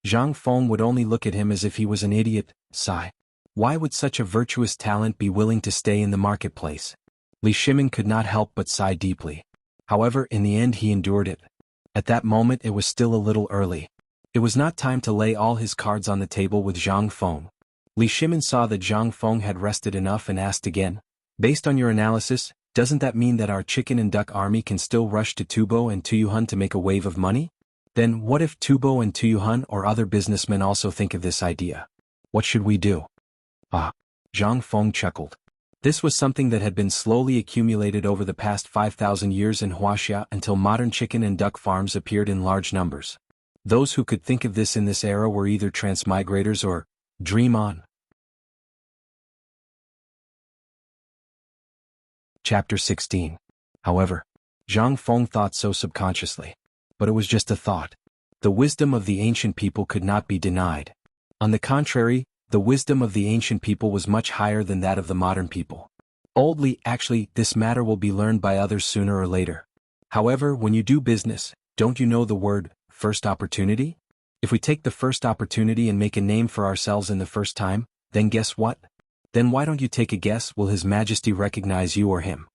Zhang Feng would only look at him as if he was an idiot. Sigh. Why would such a virtuous talent be willing to stay in the marketplace? Li Shimin could not help but sigh deeply. However, in the end he endured it. At that moment it was still a little early. It was not time to lay all his cards on the table with Zhang Feng. Li Shimin saw that Zhang Feng had rested enough and asked again. Based on your analysis, doesn't that mean that our chicken and duck army can still rush to Tubo and Tuyuhun to make a wave of money? Then what if Tubo and Tuyuhun or other businessmen also think of this idea? What should we do? Ah. Zhang Feng chuckled. This was something that had been slowly accumulated over the past 5,000 years in Wuxia until modern chicken and duck farms appeared in large numbers. Those who could think of this in this era were either transmigrators or dream on. Chapter 16. However, Zhang Feng thought so subconsciously. But it was just a thought. The wisdom of the ancient people could not be denied. On the contrary, the wisdom of the ancient people was much higher than that of the modern people. Oldly, actually, this matter will be learned by others sooner or later. However, when you do business, don't you know the word, first opportunity? If we take the first opportunity and make a name for ourselves in the first time, then guess what? Then why don't you take a guess, will His Majesty recognize you or him?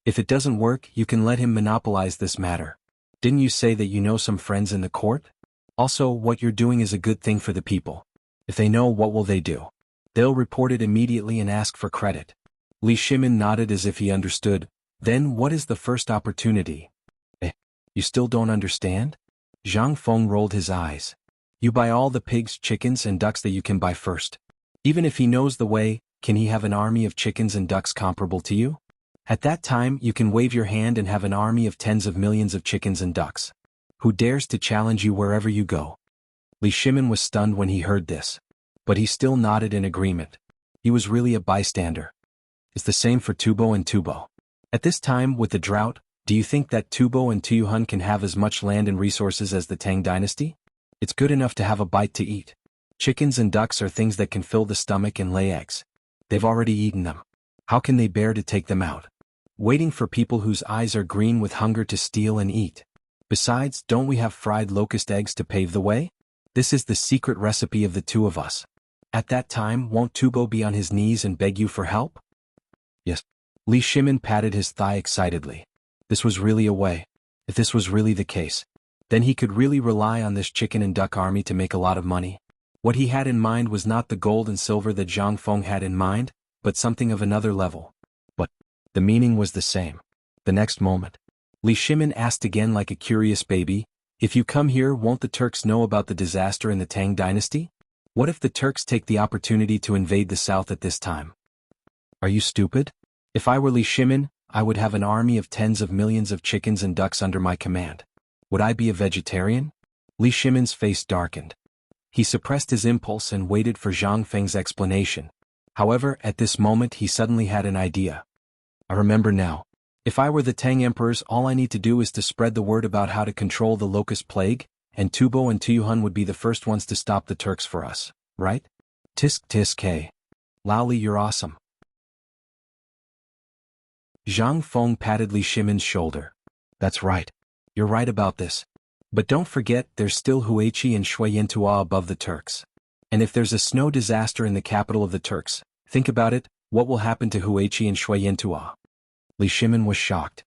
If it doesn't work, you can let him monopolize this matter. Didn't you say that you know some friends in the court? Also, what you're doing is a good thing for the people. If they know, what will they do? They'll report it immediately and ask for credit. Li Shimin nodded as if he understood. Then what is the first opportunity? You still don't understand? Zhang Feng rolled his eyes. You buy all the pigs, chickens and ducks that you can buy first. Even if he knows the way, can he have an army of chickens and ducks comparable to you? At that time you can wave your hand and have an army of tens of millions of chickens and ducks. Who dares to challenge you wherever you go? Li Shimin was stunned when he heard this. But he still nodded in agreement. He was really a bystander. It's the same for Tubo and Tubo. At this time, with the drought, do you think that Tubo and Tuyuhun can have as much land and resources as the Tang dynasty? It's good enough to have a bite to eat. Chickens and ducks are things that can fill the stomach and lay eggs. They've already eaten them. How can they bear to take them out? Waiting for people whose eyes are green with hunger to steal and eat. Besides, don't we have fried locust eggs to pave the way? This is the secret recipe of the two of us. At that time, won't Tubo be on his knees and beg you for help? Yes. Li Shimin patted his thigh excitedly. This was really a way. If this was really the case, then he could really rely on this chicken and duck army to make a lot of money. What he had in mind was not the gold and silver that Zhang Feng had in mind, but something of another level. But the meaning was the same. The next moment, Li Shimin asked again like a curious baby, if you come here, won't the Turks know about the disaster in the Tang dynasty? What if the Turks take the opportunity to invade the south at this time? Are you stupid? If I were Li Shimin, I would have an army of tens of millions of chickens and ducks under my command. Would I be a vegetarian? Li Shimin's face darkened. He suppressed his impulse and waited for Zhang Feng's explanation. However, at this moment he suddenly had an idea. I remember now. If I were the Tang emperors, all I need to do is to spread the word about how to control the locust plague, and Tubo and Tuyuhun would be the first ones to stop the Turks for us, right? Tisk tisk hey. Laoli, you're awesome. Zhang Feng patted Li Shimin's shoulder. That's right. You're right about this. But don't forget, there's still Huichi and Shuiyantua above the Turks. And if there's a snow disaster in the capital of the Turks, think about it, what will happen to Huichi and Shuiyantua? Li Shimin was shocked.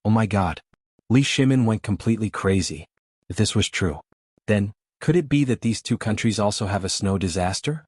Oh my god. Li Shimin went completely crazy. If this was true, then, could it be that these two countries also have a snow disaster?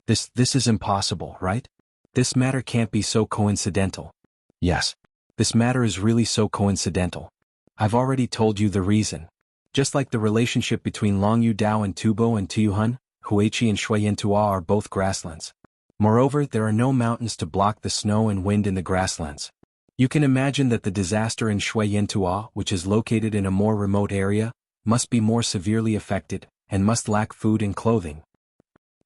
This is impossible, right? This matter can't be so coincidental. Yes. This matter is really so coincidental. I've already told you the reason. Just like the relationship between Longyu Dao and Tubo and Tuyuhun, Huichi and Shuiyantua are both grasslands. Moreover, there are no mountains to block the snow and wind in the grasslands. You can imagine that the disaster in Shuiyantua, which is located in a more remote area, must be more severely affected, and must lack food and clothing.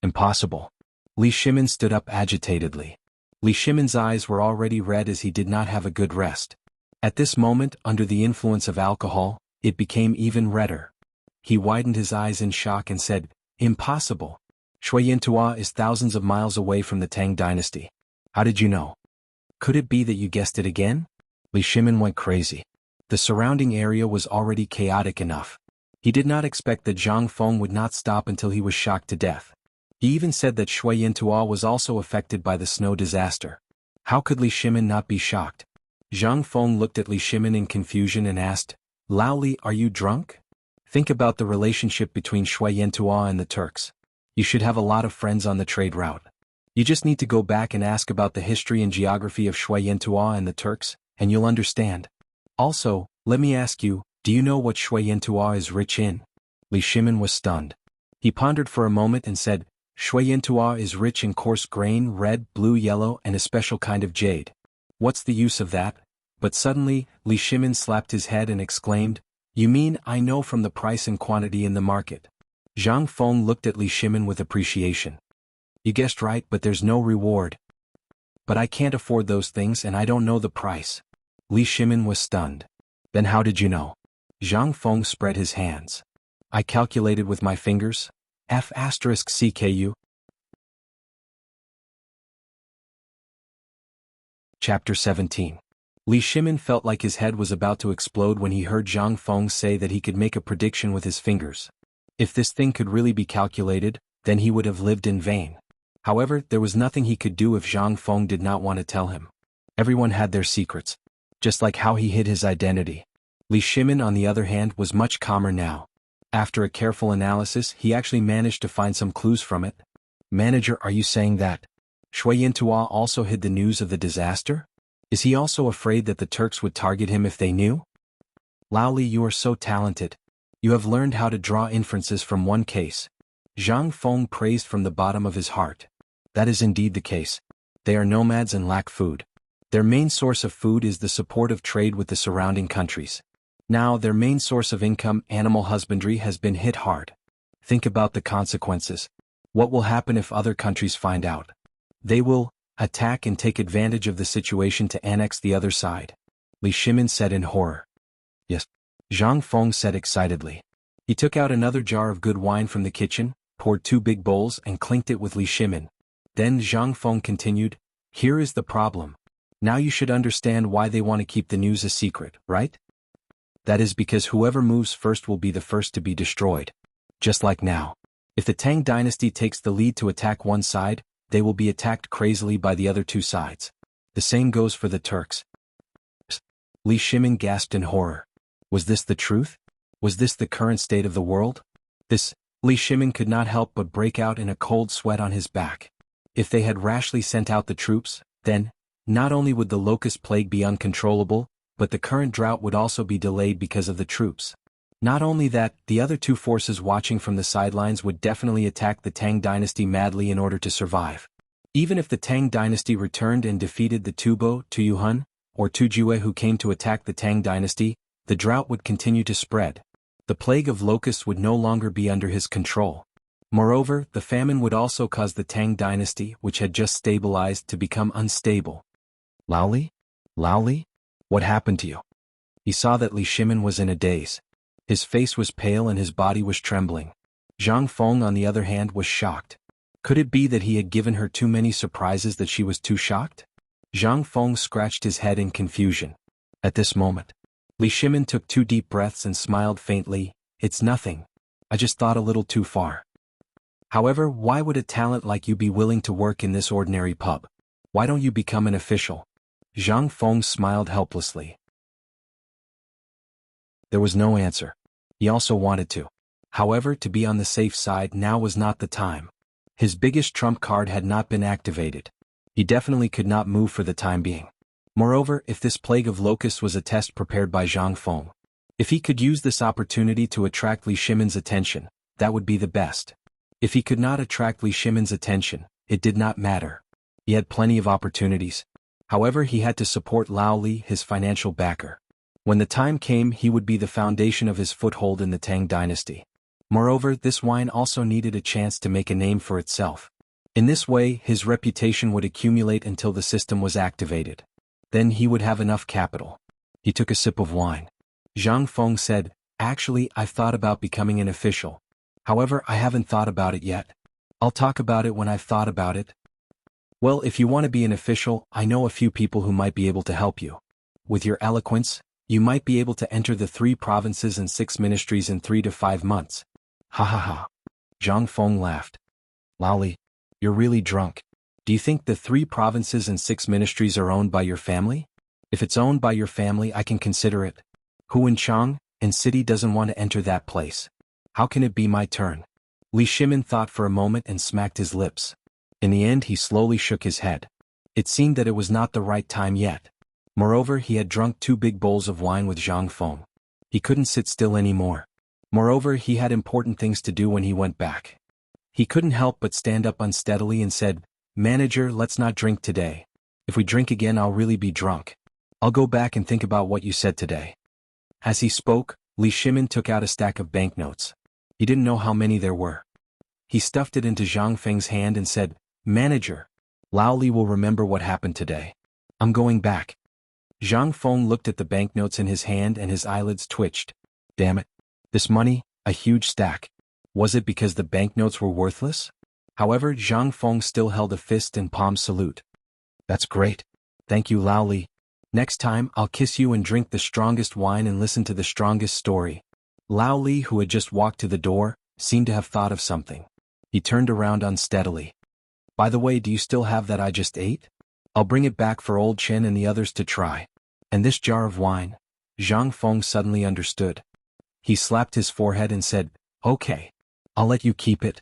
Impossible. Li Shimin stood up agitatedly. Li Shimin's eyes were already red as he did not have a good rest. At this moment, under the influence of alcohol, it became even redder. He widened his eyes in shock and said, Impossible. Shuiyantua is thousands of miles away from the Tang dynasty. How did you know? Could it be that you guessed it again? Li Shimin went crazy. The surrounding area was already chaotic enough. He did not expect that Zhang Feng would not stop until he was shocked to death. He even said that Shuiyantua was also affected by the snow disaster. How could Li Shimin not be shocked? Zhang Feng looked at Li Shimin in confusion and asked, Lao Li, are you drunk? Think about the relationship between Shuiyantua and the Turks. You should have a lot of friends on the trade route. You just need to go back and ask about the history and geography of Shuiyantua and the Turks, and you'll understand. Also, let me ask you, do you know what Shuiyantua is rich in? Li Shimin was stunned. He pondered for a moment and said, Shuiyantua is rich in coarse grain, red, blue, yellow, and a special kind of jade. What's the use of that? But suddenly, Li Shimin slapped his head and exclaimed, You mean I know from the price and quantity in the market? Zhang Feng looked at Li Shimin with appreciation. You guessed right, but there's no reward. But I can't afford those things and I don't know the price. Li Shimin was stunned. Then how did you know? Zhang Feng spread his hands. I calculated with my fingers. F***CKU. Chapter 17. Li Shimin felt like his head was about to explode when he heard Zhang Feng say that he could make a prediction with his fingers. If this thing could really be calculated, then he would have lived in vain. However, there was nothing he could do if Zhang Feng did not want to tell him. Everyone had their secrets. Just like how he hid his identity. Li Shimin, on the other hand, was much calmer now. After a careful analysis, he actually managed to find some clues from it. Manager, are you saying that Shuiyantua also hid the news of the disaster? Is he also afraid that the Turks would target him if they knew? Lao Li, you are so talented. You have learned how to draw inferences from one case. Zhang Feng praised from the bottom of his heart. That is indeed the case. They are nomads and lack food. Their main source of food is the support of trade with the surrounding countries. Now their main source of income, animal husbandry, has been hit hard. Think about the consequences. What will happen if other countries find out? They will attack and take advantage of the situation to annex the other side. Li Shimin said in horror. Yes. Zhang Feng said excitedly. He took out another jar of good wine from the kitchen, poured 2 big bowls and clinked it with Li Shimin. Then Zhang Feng continued, Here is the problem. Now you should understand why they want to keep the news a secret, right? That is because whoever moves first will be the first to be destroyed. Just like now. If the Tang dynasty takes the lead to attack one side, they will be attacked crazily by the other two sides. The same goes for the Turks. Li Shimin gasped in horror. Was this the truth? Was this the current state of the world? Li Shimin could not help but break out in a cold sweat on his back. If they had rashly sent out the troops, then, not only would the locust plague be uncontrollable, but the current drought would also be delayed because of the troops. Not only that, the other two forces watching from the sidelines would definitely attack the Tang dynasty madly in order to survive. Even if the Tang dynasty returned and defeated the Tubo, Tuyuhun, or Tujue who came to attack the Tang dynasty, the drought would continue to spread. The plague of locusts would no longer be under his control. Moreover, the famine would also cause the Tang dynasty, which had just stabilized, to become unstable. Laoli? Laoli? What happened to you? He saw that Li Shimin was in a daze. His face was pale and his body was trembling. Zhang Feng, on the other hand, was shocked. Could it be that he had given her too many surprises that she was too shocked? Zhang Feng scratched his head in confusion. At this moment, Li Shimin took 2 deep breaths and smiled faintly. It's nothing. I just thought a little too far. However, why would a talent like you be willing to work in this ordinary pub? Why don't you become an official? Zhang Feng smiled helplessly. There was no answer. He also wanted to. However, to be on the safe side, now was not the time. His biggest trump card had not been activated. He definitely could not move for the time being. Moreover, if this plague of locusts was a test prepared by Zhang Feng, if he could use this opportunity to attract Li Shimin's attention, that would be the best. If he could not attract Li Shimin's attention, it did not matter. He had plenty of opportunities. However, he had to support Lao Li, his financial backer. When the time came, he would be the foundation of his foothold in the Tang dynasty. Moreover, this wine also needed a chance to make a name for itself. In this way, his reputation would accumulate until the system was activated. Then he would have enough capital. He took a sip of wine. Zhang Feng said, "Actually, I've thought about becoming an official. However, I haven't thought about it yet. I'll talk about it when I've thought about it." "Well, if you want to be an official, I know a few people who might be able to help you. With your eloquence, you might be able to enter the 3 provinces and 6 ministries in 3 to 5 months. Ha ha ha. Zhang Feng laughed. "Laoli, you're really drunk. Do you think the 3 provinces and 6 ministries are owned by your family? If it's owned by your family, I can consider it. Huanchang and City doesn't want to enter that place. How can it be my turn?" Li Shimin thought for a moment and smacked his lips. In the end, he slowly shook his head. It seemed that it was not the right time yet. Moreover, he had drunk 2 big bowls of wine with Zhang Feng. He couldn't sit still anymore. Moreover, he had important things to do when he went back. He couldn't help but stand up unsteadily and said, "Manager, let's not drink today. If we drink again, I'll really be drunk. I'll go back and think about what you said today." As he spoke, Li Shimin took out a stack of banknotes. He didn't know how many there were. He stuffed it into Zhang Feng's hand and said, "Manager, Lao Li will remember what happened today. I'm going back." Zhang Feng looked at the banknotes in his hand and his eyelids twitched. Damn it. This money, a huge stack. Was it because the banknotes were worthless? However, Zhang Feng still held a fist and palm salute. "That's great. Thank you, Lao Li. Next time, I'll kiss you and drink the strongest wine and listen to the strongest story." Lao Li, who had just walked to the door, seemed to have thought of something. He turned around unsteadily. "By the way, do you still have that I just ate? I'll bring it back for old Chen and the others to try. And this jar of wine." Zhang Feng suddenly understood. He slapped his forehead and said, "Okay. I'll let you keep it."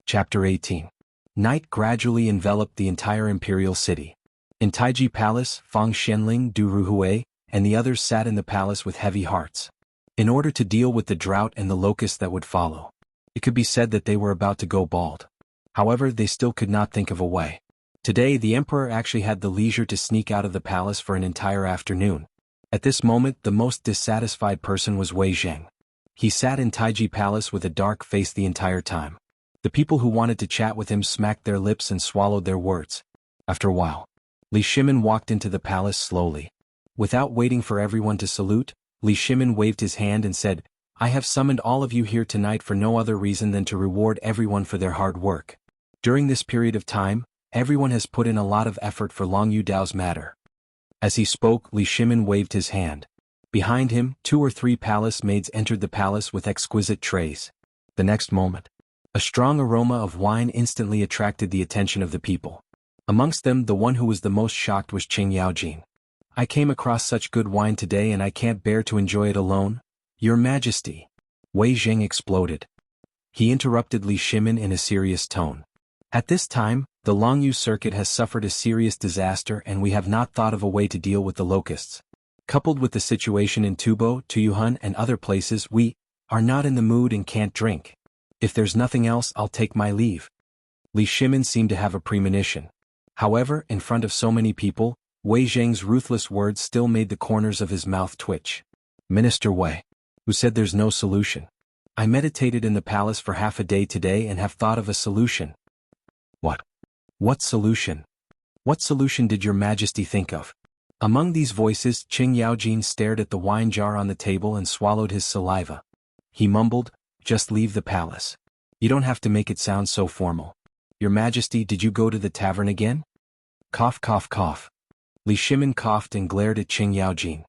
Chapter 18. Night gradually enveloped the entire imperial city. In Taiji Palace, Fang Xianling, Du Ruhui, and the others sat in the palace with heavy hearts. In order to deal with the drought and the locusts that would follow, it could be said that they were about to go bald. However, they still could not think of a way. Today, the emperor actually had the leisure to sneak out of the palace for an entire afternoon. At this moment, the most dissatisfied person was Wei Zheng. He sat in Taiji Palace with a dark face the entire time. The people who wanted to chat with him smacked their lips and swallowed their words. After a while, Li Shimin walked into the palace slowly. Without waiting for everyone to salute, Li Shimin waved his hand and said, "I have summoned all of you here tonight for no other reason than to reward everyone for their hard work. During this period of time, everyone has put in a lot of effort for Long Yudao's matter." As he spoke, Li Shimin waved his hand. Behind him, 2 or 3 palace maids entered the palace with exquisite trays. The next moment, a strong aroma of wine instantly attracted the attention of the people. Amongst them, the one who was the most shocked was Qing Yaojin. "I came across such good wine today and I can't bear to enjoy it alone. Your Majesty." Wei Zheng exploded. He interrupted Li Shimin in a serious tone. At this time, the Longyu circuit has suffered a serious disaster and we have not thought of a way to deal with the locusts. Coupled with the situation in Tubo, Tuyuhun and other places, we are not in the mood and can't drink. If there's nothing else, I'll take my leave. Li Shimin seemed to have a premonition. However, in front of so many people, Wei Zheng's ruthless words still made the corners of his mouth twitch. Minister Wei, who said there's no solution. I meditated in the palace for half a day today and have thought of a solution. What? What solution? What solution did your majesty think of? Among these voices, Qing Yaojin stared at the wine jar on the table and swallowed his saliva. He mumbled, just leave the palace. You don't have to make it sound so formal. Your majesty, did you go to the tavern again? Cough cough cough. Li Shimin coughed and glared at Qing Yaojin.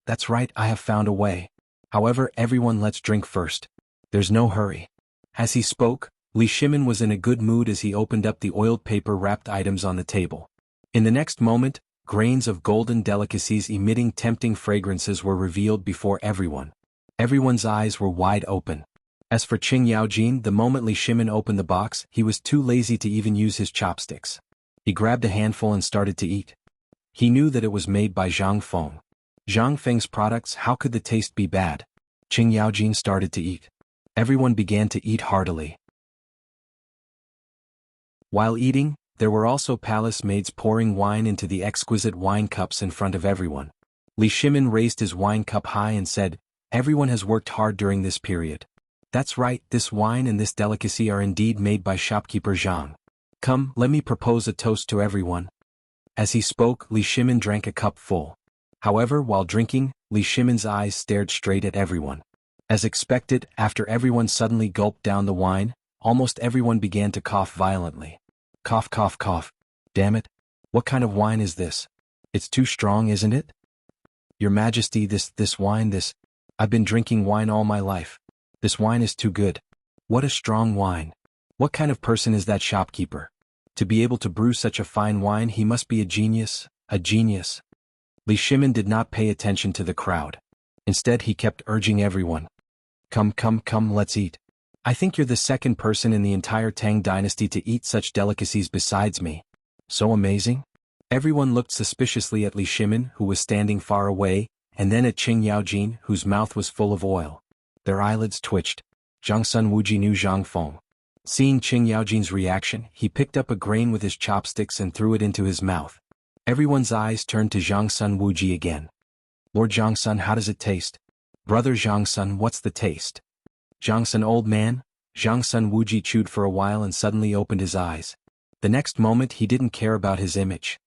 That's right, I have found a way. However, everyone let's drink first. There's no hurry. As he spoke, Li Shimin was in a good mood as he opened up the oiled paper-wrapped items on the table. In the next moment, grains of golden delicacies emitting tempting fragrances were revealed before everyone. Everyone's eyes were wide open. As for Qing Yaojin, the moment Li Shimin opened the box, he was too lazy to even use his chopsticks. He grabbed a handful and started to eat. He knew that it was made by Zhang Feng. Zhang Feng's products, how could the taste be bad? Qing Yaojin started to eat. Everyone began to eat heartily. While eating, there were also palace maids pouring wine into the exquisite wine cups in front of everyone. Li Shimin raised his wine cup high and said, everyone has worked hard during this period. That's right, this wine and this delicacy are indeed made by shopkeeper Zhang. Come, let me propose a toast to everyone. As he spoke, Li Shimin drank a cup full. However, while drinking, Li Shimin's eyes stared straight at everyone. As expected, after everyone suddenly gulped down the wine, almost everyone began to cough violently. Cough cough cough. Damn it. What kind of wine is this? It's too strong, isn't it? Your Majesty, this wine, I've been drinking wine all my life. This wine is too good. What a strong wine. What kind of person is that shopkeeper? To be able to brew such a fine wine, he must be a genius, a genius. Li Shimin did not pay attention to the crowd. Instead, he kept urging everyone. Come, come, come, let's eat. I think you're the second person in the entire Tang dynasty to eat such delicacies besides me. So amazing? Everyone looked suspiciously at Li Shimin, who was standing far away, and then at Qing Yaojin, whose mouth was full of oil. Their eyelids twitched. Zhang Sun Wuji knew Zhang Feng. Seeing Qing Yaojin's reaction, he picked up a grain with his chopsticks and threw it into his mouth. Everyone's eyes turned to Zhang Sun Wuji again. Lord Zhang Sun, how does it taste? Brother Zhang Sun, what's the taste? Zhang Sun, old man? Zhang Sun Wuji chewed for a while and suddenly opened his eyes. The next moment he didn't care about his image.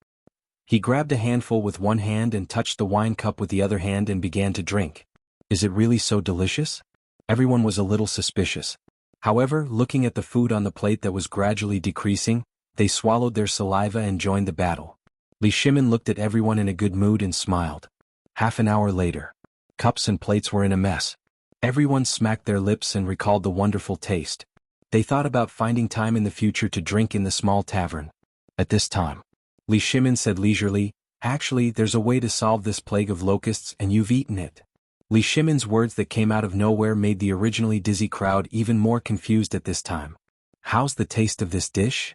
He grabbed a handful with one hand and touched the wine cup with the other hand and began to drink. Is it really so delicious? Everyone was a little suspicious. However, looking at the food on the plate that was gradually decreasing, they swallowed their saliva and joined the battle. Li Shimin looked at everyone in a good mood and smiled. Half an hour later, cups and plates were in a mess. Everyone smacked their lips and recalled the wonderful taste. They thought about finding time in the future to drink in the small tavern. At this time, Li Shimin said leisurely, actually, there's a way to solve this plague of locusts and you've eaten it. Li Shimin's words that came out of nowhere made the originally dizzy crowd even more confused at this time. How's the taste of this dish?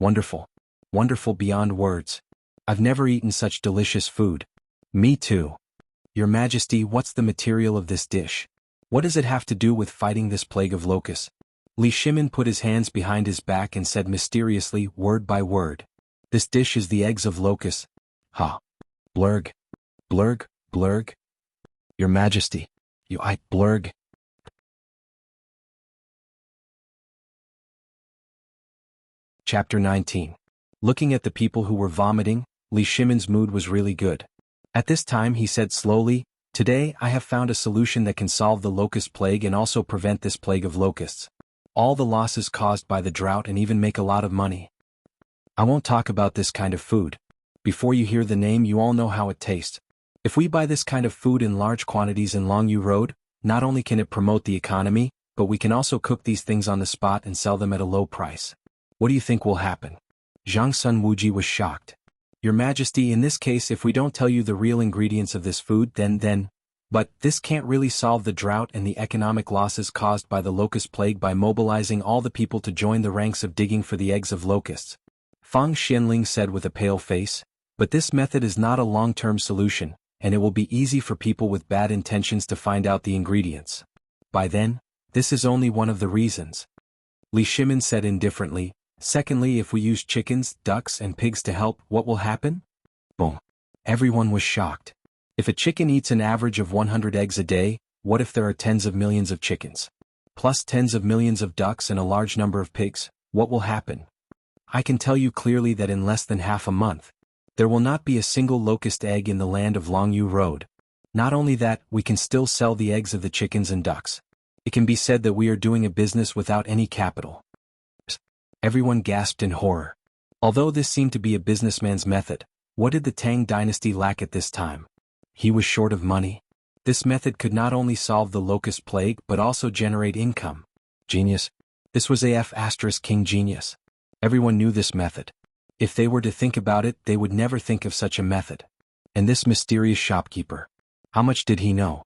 Wonderful. Wonderful beyond words. I've never eaten such delicious food. Me too. Your Majesty, what's the material of this dish? What does it have to do with fighting this plague of locusts? Li Shimin put his hands behind his back and said mysteriously, word by word. This dish is the eggs of locusts. Ha. Blurg. Blurg, blurg. Your Majesty, you ate blurg. Chapter 19. Looking at the people who were vomiting, Li Shimin's mood was really good. At this time he said slowly, today I have found a solution that can solve the locust plague and also prevent this plague of locusts. All the losses caused by the drought and even make a lot of money. I won't talk about this kind of food. Before you hear the name, you all know how it tastes. If we buy this kind of food in large quantities in Longyu Road, not only can it promote the economy, but we can also cook these things on the spot and sell them at a low price. What do you think will happen? Zhang Sun Wuji was shocked. Your Majesty, in this case, if we don't tell you the real ingredients of this food, then, But this can't really solve the drought and the economic losses caused by the locust plague by mobilizing all the people to join the ranks of digging for the eggs of locusts. Fang Xianling said with a pale face, but this method is not a long-term solution, and it will be easy for people with bad intentions to find out the ingredients. By then, this is only one of the reasons. Li Shimin said indifferently, secondly, if we use chickens, ducks, and pigs to help, what will happen? Boom. Everyone was shocked. If a chicken eats an average of 100 eggs a day, what if there are tens of millions of chickens? Plus tens of millions of ducks and a large number of pigs, what will happen? I can tell you clearly that in less than half a month, there will not be a single locust egg in the land of Longyu Road. Not only that, we can still sell the eggs of the chickens and ducks. It can be said that we are doing a business without any capital. Everyone gasped in horror. Although this seemed to be a businessman's method, what did the Tang dynasty lack at this time? He was short of money. This method could not only solve the locust plague but also generate income. Genius. This was King genius. Everyone knew this method. If they were to think about it, they would never think of such a method. And this mysterious shopkeeper. How much did he know?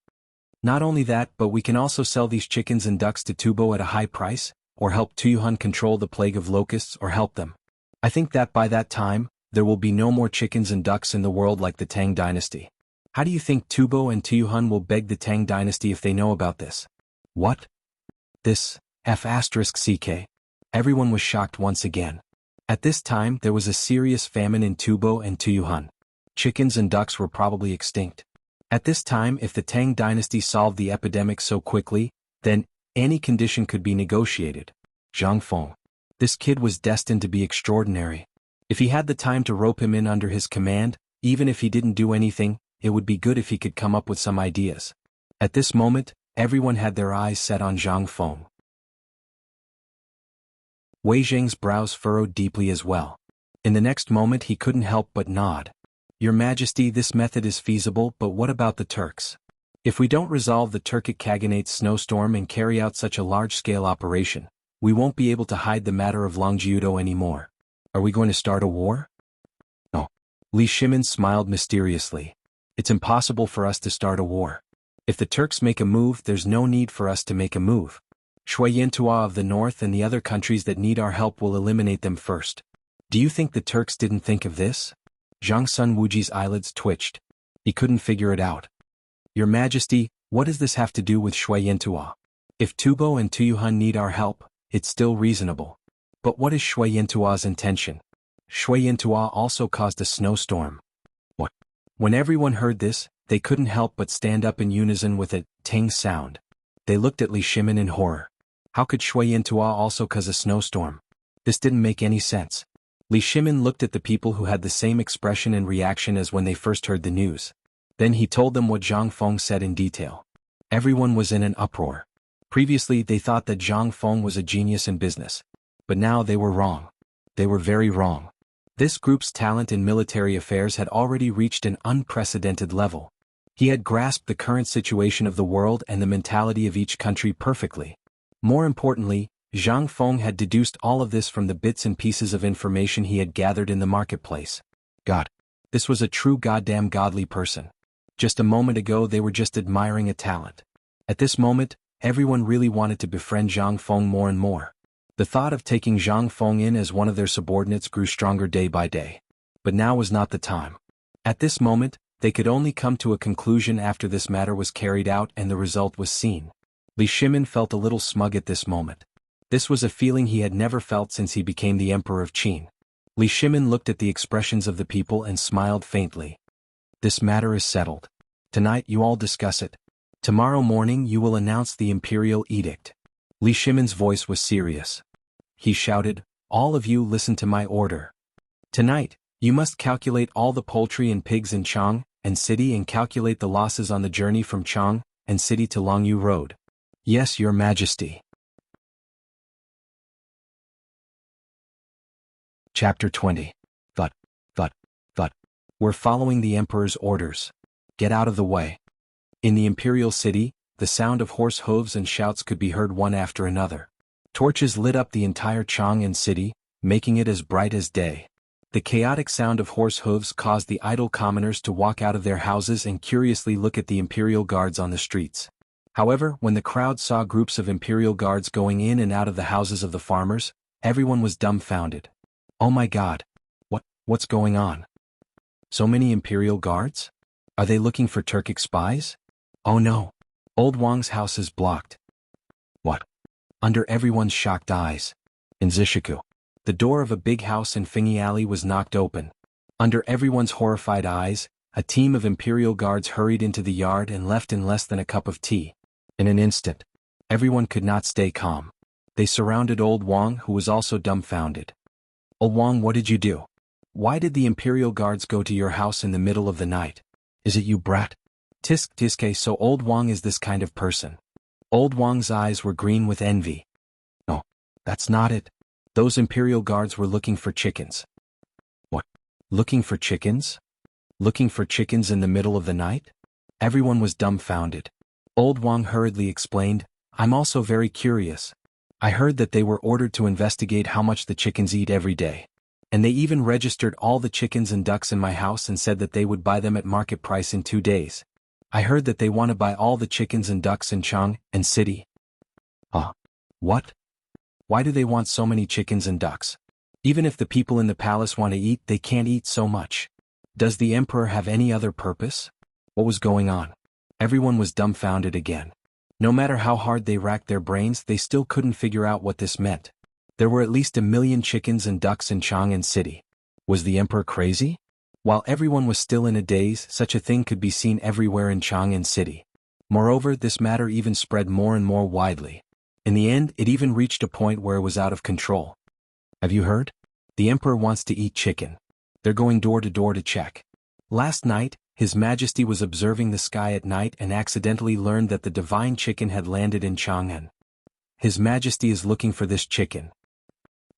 Not only that, but we can also sell these chickens and ducks to Tubo at a high price, or help Tuyuhan control the plague of locusts or help them. I think that by that time, there will be no more chickens and ducks in the world like the Tang dynasty. How do you think Tubo and Tuyuhan will beg the Tang dynasty if they know about this? What? This, CK. Everyone was shocked once again. At this time there was a serious famine in Tubo and Tuyuhan. Chickens and ducks were probably extinct. At this time, if the Tang dynasty solved the epidemic so quickly, then any condition could be negotiated. Zhang Feng. This kid was destined to be extraordinary. If he had the time to rope him in under his command, even if he didn't do anything, it would be good if he could come up with some ideas. At this moment, everyone had their eyes set on Zhang Feng. Wei Zheng's brows furrowed deeply as well. In the next moment he couldn't help but nod. Your Majesty, this method is feasible, but what about the Turks? If we don't resolve the Turkic Khaganate's snowstorm and carry out such a large-scale operation, we won't be able to hide the matter of Longjiudo anymore. Are we going to start a war? No. Li Shimin smiled mysteriously. It's impossible for us to start a war. If the Turks make a move, there's no need for us to make a move. Shui Yantua of the north and the other countries that need our help will eliminate them first. Do you think the Turks didn't think of this? Zhang Sun Wuji's eyelids twitched. He couldn't figure it out. Your Majesty, what does this have to do with Shui Yantua? If Tubo and Tuyuhan need our help, it's still reasonable. But what is Shui Yantua's intention? Shui Yantua also caused a snowstorm. What? When everyone heard this, they couldn't help but stand up in unison with a ting sound. They looked at Li Shimin in horror. How could Shui Yantua also cause a snowstorm? This didn't make any sense. Li Shimin looked at the people who had the same expression and reaction as when they first heard the news. Then he told them what Zhang Feng said in detail. Everyone was in an uproar. Previously they thought that Zhang Feng was a genius in business. But now they were wrong. They were very wrong. This group's talent in military affairs had already reached an unprecedented level. He had grasped the current situation of the world and the mentality of each country perfectly. More importantly, Zhang Feng had deduced all of this from the bits and pieces of information he had gathered in the marketplace. God. This was a true goddamn godly person. Just a moment ago they were just admiring a talent. At this moment, everyone really wanted to befriend Zhang Feng more and more. The thought of taking Zhang Feng in as one of their subordinates grew stronger day by day. But now was not the time. At this moment, they could only come to a conclusion after this matter was carried out and the result was seen. Li Shimin felt a little smug at this moment. This was a feeling he had never felt since he became the Emperor of Qin. Li Shimin looked at the expressions of the people and smiled faintly. This matter is settled. Tonight you all discuss it. Tomorrow morning you will announce the imperial edict. Li Shimin's voice was serious. He shouted, all of you listen to my order. Tonight, you must calculate all the poultry and pigs in Chang and city and calculate the losses on the journey from Chang and city to Longyu Road. Yes, Your Majesty. Chapter 20. Thut. We're following the Emperor's orders. Get out of the way. In the imperial city, the sound of horse hooves and shouts could be heard one after another. Torches lit up the entire Chang'an city, making it as bright as day. The chaotic sound of horse hooves caused the idle commoners to walk out of their houses and curiously look at the imperial guards on the streets. However, when the crowd saw groups of imperial guards going in and out of the houses of the farmers, everyone was dumbfounded. Oh my God! What's going on? So many imperial guards? Are they looking for Turkic spies? Oh no! Old Wang's house is blocked. What? Under everyone's shocked eyes. In Zishiku, the door of a big house in Fingy Alley was knocked open. Under everyone's horrified eyes, a team of imperial guards hurried into the yard and left in less than a cup of tea. In an instant, everyone could not stay calm. They surrounded Old Wang, who was also dumbfounded. Old Wang, what did you do? Why did the imperial guards go to your house in the middle of the night? Is it you, brat? Tiske, so Old Wang is this kind of person. Old Wang's eyes were green with envy. No, that's not it. Those imperial guards were looking for chickens. What? Looking for chickens? Looking for chickens in the middle of the night? Everyone was dumbfounded. Old Wang hurriedly explained, I'm also very curious. I heard that they were ordered to investigate how much the chickens eat every day. And they even registered all the chickens and ducks in my house and said that they would buy them at market price in 2 days. I heard that they want to buy all the chickens and ducks in Chang and city. What? Why do they want so many chickens and ducks? Even if the people in the palace want to eat, they can't eat so much. Does the emperor have any other purpose? What was going on? Everyone was dumbfounded again. No matter how hard they racked their brains, they still couldn't figure out what this meant. There were at least 1 million chickens and ducks in Chang'an City. Was the emperor crazy? While everyone was still in a daze, such a thing could be seen everywhere in Chang'an City. Moreover, this matter even spread more and more widely. In the end, it even reached a point where it was out of control. Have you heard? The emperor wants to eat chicken. They're going door to door to check. Last night, His Majesty was observing the sky at night and accidentally learned that the divine chicken had landed in Chang'an. His Majesty is looking for this chicken.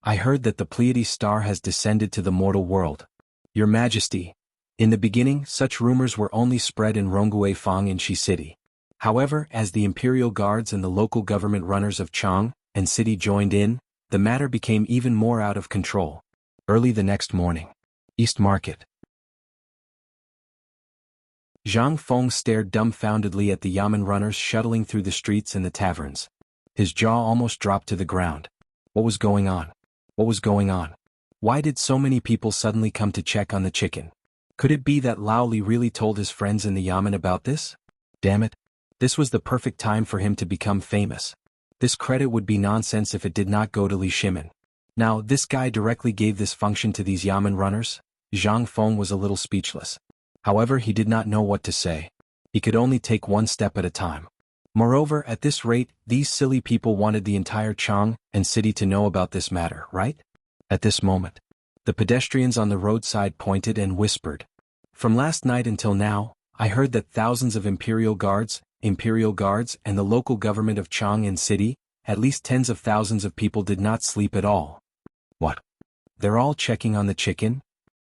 I heard that the Pleiades star has descended to the mortal world. Your Majesty, in the beginning, such rumors were only spread in Ronggui Fang in Shi City. However, as the imperial guards and the local government runners of Chang and city joined in, the matter became even more out of control. Early the next morning. East Market. Zhang Feng stared dumbfoundedly at the yamen runners shuttling through the streets and the taverns. His jaw almost dropped to the ground. What was going on? What was going on? Why did so many people suddenly come to check on the chicken? Could it be that Lao Li really told his friends in the yamen about this? Damn it. This was the perfect time for him to become famous. This credit would be nonsense if it did not go to Li Shimin. Now, this guy directly gave this function to these yamen runners? Zhang Feng was a little speechless. However, he did not know what to say. He could only take one step at a time. Moreover, at this rate, these silly people wanted the entire Chang and city to know about this matter, right? At this moment, the pedestrians on the roadside pointed and whispered. From last night until now, I heard that thousands of imperial guards, and the local government of Chang and city, at least tens of thousands of people did not sleep at all. What? They're all checking on the chicken?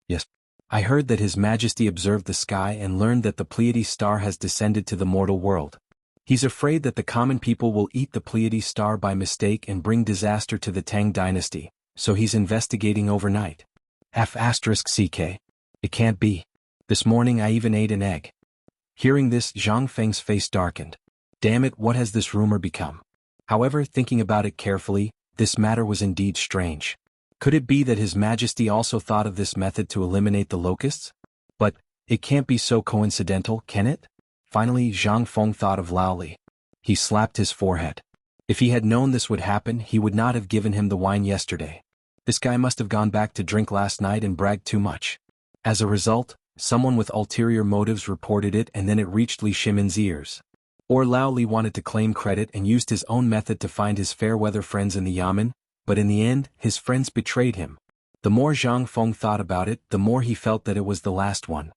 Yes. I heard that His Majesty observed the sky and learned that the Pleiades star has descended to the mortal world. He's afraid that the common people will eat the Pleiades star by mistake and bring disaster to the Tang dynasty, so he's investigating overnight. F***CK. It can't be. This morning I even ate an egg. Hearing this, Zhang Feng's face darkened. Damn it, what has this rumor become? However, thinking about it carefully, this matter was indeed strange. Could it be that His Majesty also thought of this method to eliminate the locusts? But, it can't be so coincidental, can it? Finally, Zhang Feng thought of Lao Li. He slapped his forehead. If he had known this would happen, he would not have given him the wine yesterday. This guy must have gone back to drink last night and bragged too much. As a result, someone with ulterior motives reported it and then it reached Li Shimin's ears. Or Lao Li wanted to claim credit and used his own method to find his fair-weather friends in the yamen, but in the end, his friends betrayed him. The more Zhang Feng thought about it, the more he felt that it was the last one.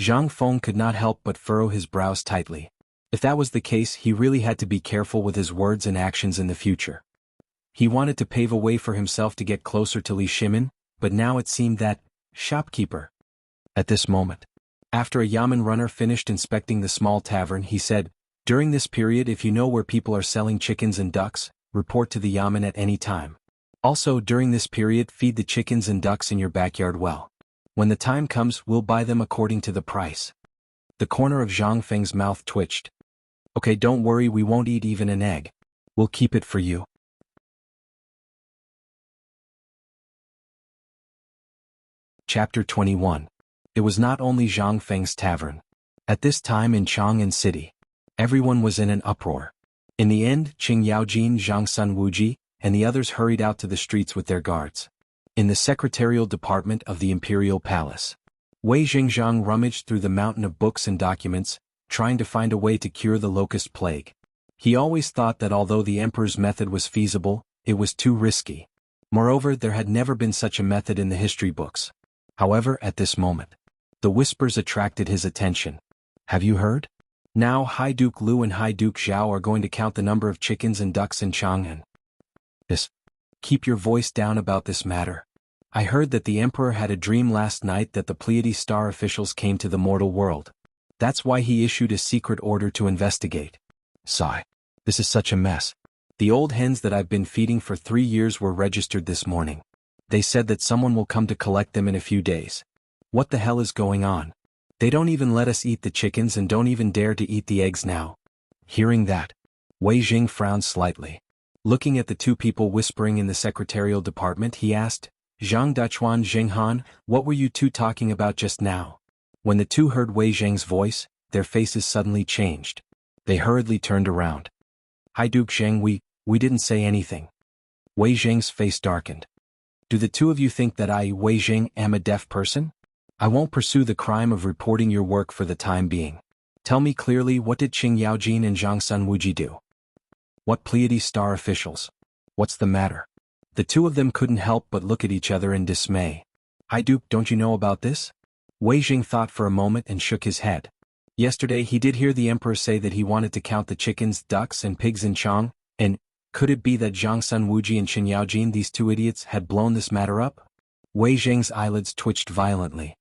Zhang Feng could not help but furrow his brows tightly. If that was the case, he really had to be careful with his words and actions in the future. He wanted to pave a way for himself to get closer to Li Shimin, but now it seemed that, shopkeeper. At this moment, after a yamen runner finished inspecting the small tavern, he said, during this period, if you know where people are selling chickens and ducks, report to the yamen at any time. Also, during this period, feed the chickens and ducks in your backyard well. When the time comes, we'll buy them according to the price. The corner of Zhang Feng's mouth twitched. Okay, don't worry, we won't eat even an egg. We'll keep it for you. Chapter 21. It was not only Zhang Feng's tavern. At this time in Chang'an City, everyone was in an uproar. In the end, Qing Yaojin, Zhang Sun Wuji, and the others hurried out to the streets with their guards. In the secretarial department of the imperial palace, Wei Jingzhang rummaged through the mountain of books and documents, trying to find a way to cure the locust plague. He always thought that although the emperor's method was feasible, it was too risky. Moreover, there had never been such a method in the history books. However, at this moment, the whispers attracted his attention. Have you heard? Now High Duke Lu and High Duke Zhao are going to count the number of chickens and ducks in Chang'an. Keep your voice down about this matter. I heard that the emperor had a dream last night that the Pleiades star officials came to the mortal world. That's why he issued a secret order to investigate. Sigh. This is such a mess. The old hens that I've been feeding for 3 years were registered this morning. They said that someone will come to collect them in a few days. What the hell is going on? They don't even let us eat the chickens and don't even dare to eat the eggs now. Hearing that, Wei Jing frowned slightly. Looking at the two people whispering in the secretarial department, he asked, Zhang Duchuan, Jinghan, what were you two talking about just now? When the two heard Wei Zheng's voice, their faces suddenly changed. They hurriedly turned around. Hi Duke Zheng, we didn't say anything. Wei Zheng's face darkened. Do the two of you think that I, Wei Zheng, am a deaf person? I won't pursue the crime of reporting your work for the time being. Tell me clearly, what did Qing Yaojin and Zhang Sun Wuji do? What Pleiades star officials? What's the matter? The two of them couldn't help but look at each other in dismay. Hi Duke, don't you know about this? Wei Jing thought for a moment and shook his head. Yesterday he did hear the emperor say that he wanted to count the chickens, ducks and pigs in Chang, and could it be that Zhang Sun Wuji and Qin Yaojin, these two idiots, had blown this matter up? Wei Jing's eyelids twitched violently.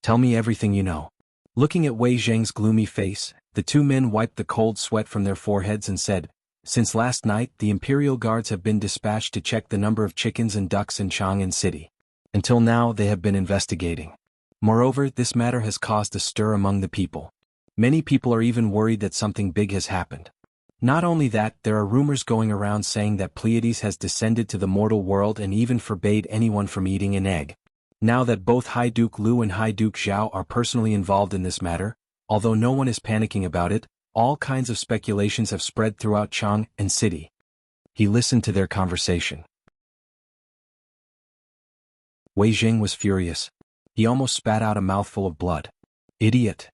Tell me everything you know. Looking at Wei Zheng's gloomy face, the two men wiped the cold sweat from their foreheads and said, Since last night, the imperial guards have been dispatched to check the number of chickens and ducks in Chang'an City. Until now, they have been investigating. Moreover, this matter has caused a stir among the people. Many people are even worried that something big has happened. Not only that, there are rumors going around saying that Pleiades has descended to the mortal world and even forbade anyone from eating an egg. Now that both High Duke Lu and High Duke Zhao are personally involved in this matter, although no one is panicking about it, all kinds of speculations have spread throughout Chang'an City. He listened to their conversation. Wei Jing was furious. He almost spat out a mouthful of blood. Idiot.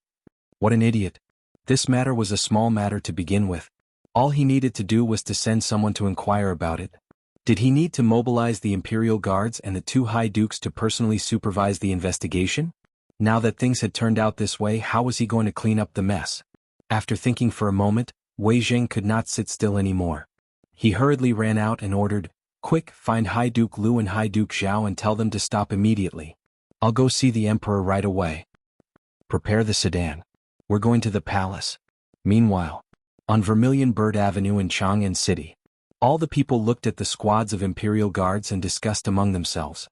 What an idiot. This matter was a small matter to begin with. All he needed to do was to send someone to inquire about it. Did he need to mobilize the imperial guards and the two high dukes to personally supervise the investigation? Now that things had turned out this way, how was he going to clean up the mess? After thinking for a moment, Wei Jing could not sit still anymore. He hurriedly ran out and ordered, Quick, find High Duke Lu and High Duke Zhao and tell them to stop immediately. I'll go see the emperor right away. Prepare the sedan. We're going to the palace. Meanwhile, on Vermilion Bird Avenue in Chang'an City, all the people looked at the squads of imperial guards and discussed among themselves.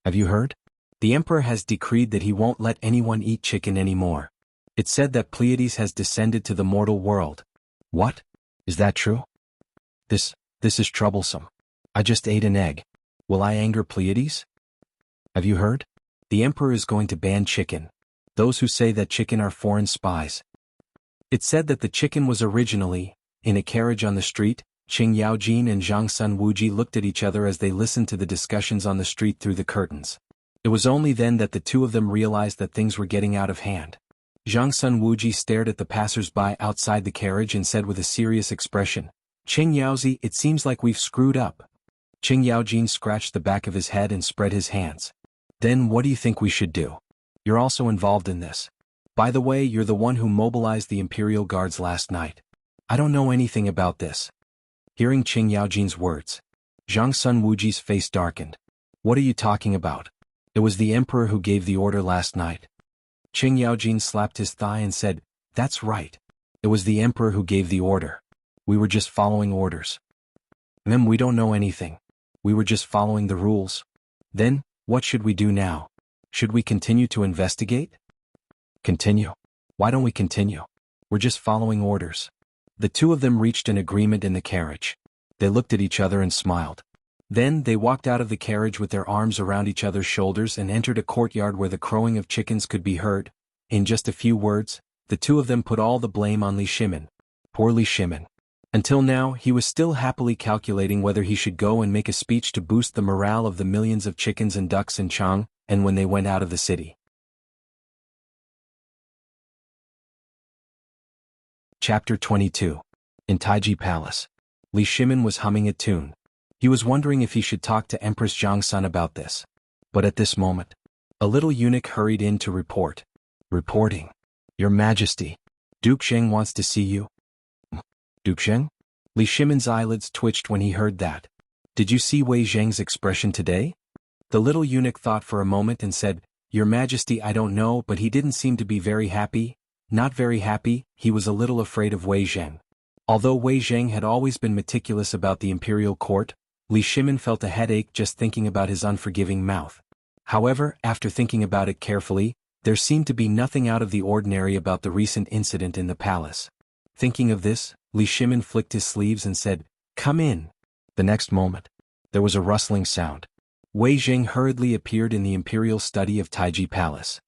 Have you heard? The emperor has decreed that he won't let anyone eat chicken anymore. It said that Pleiades has descended to the mortal world. What? Is that true? This is troublesome. I just ate an egg. Will I anger Pleiades? Have you heard? The emperor is going to ban chicken. Those who say that chicken are foreign spies. It said that the chicken was originally in a carriage on the street. Qing Yaojin and Zhang Sun Wuji looked at each other as they listened to the discussions on the street through the curtains. It was only then that the two of them realized that things were getting out of hand. Zhang Sun Wuji stared at the passers-by outside the carriage and said with a serious expression, Qing Yaozi, it seems like we've screwed up. Qing Yaojin scratched the back of his head and spread his hands. Then what do you think we should do? You're also involved in this. By the way, you're the one who mobilized the imperial guards last night. I don't know anything about this. Hearing Qing Yaojin's words, Zhang Sun Wuji's face darkened. What are you talking about? It was the emperor who gave the order last night. Qing Yaojin slapped his thigh and said, That's right. It was the emperor who gave the order. We were just following orders. We don't know anything. We were just following the rules. Then, what should we do now? Should we continue to investigate? Continue. Why don't we continue? We're just following orders. The two of them reached an agreement in the carriage. They looked at each other and smiled. Then they walked out of the carriage with their arms around each other's shoulders and entered a courtyard where the crowing of chickens could be heard. In just a few words, the two of them put all the blame on Li Shimin. Poor Li Shimin. Until now, he was still happily calculating whether he should go and make a speech to boost the morale of the millions of chickens and ducks in Chang, and when they went out of the city. Chapter 22. In Taiji Palace. Li Shimin was humming a tune. He was wondering if he should talk to Empress Jiangsun about this. But at this moment, a little eunuch hurried in to report. Reporting. Your Majesty, Duke Zheng wants to see you. Duke Zheng? Li Shimin's eyelids twitched when he heard that. Did you see Wei Zheng's expression today? The little eunuch thought for a moment and said, Your Majesty, I don't know, but he didn't seem to be very happy. Not very happy, he was a little afraid of Wei Zheng. Although Wei Zheng had always been meticulous about the imperial court, Li Shimin felt a headache just thinking about his unforgiving mouth. However, after thinking about it carefully, there seemed to be nothing out of the ordinary about the recent incident in the palace. Thinking of this, Li Shimin flicked his sleeves and said, Come in. The next moment, there was a rustling sound. Wei Zheng hurriedly appeared in the imperial study of Taiji Palace.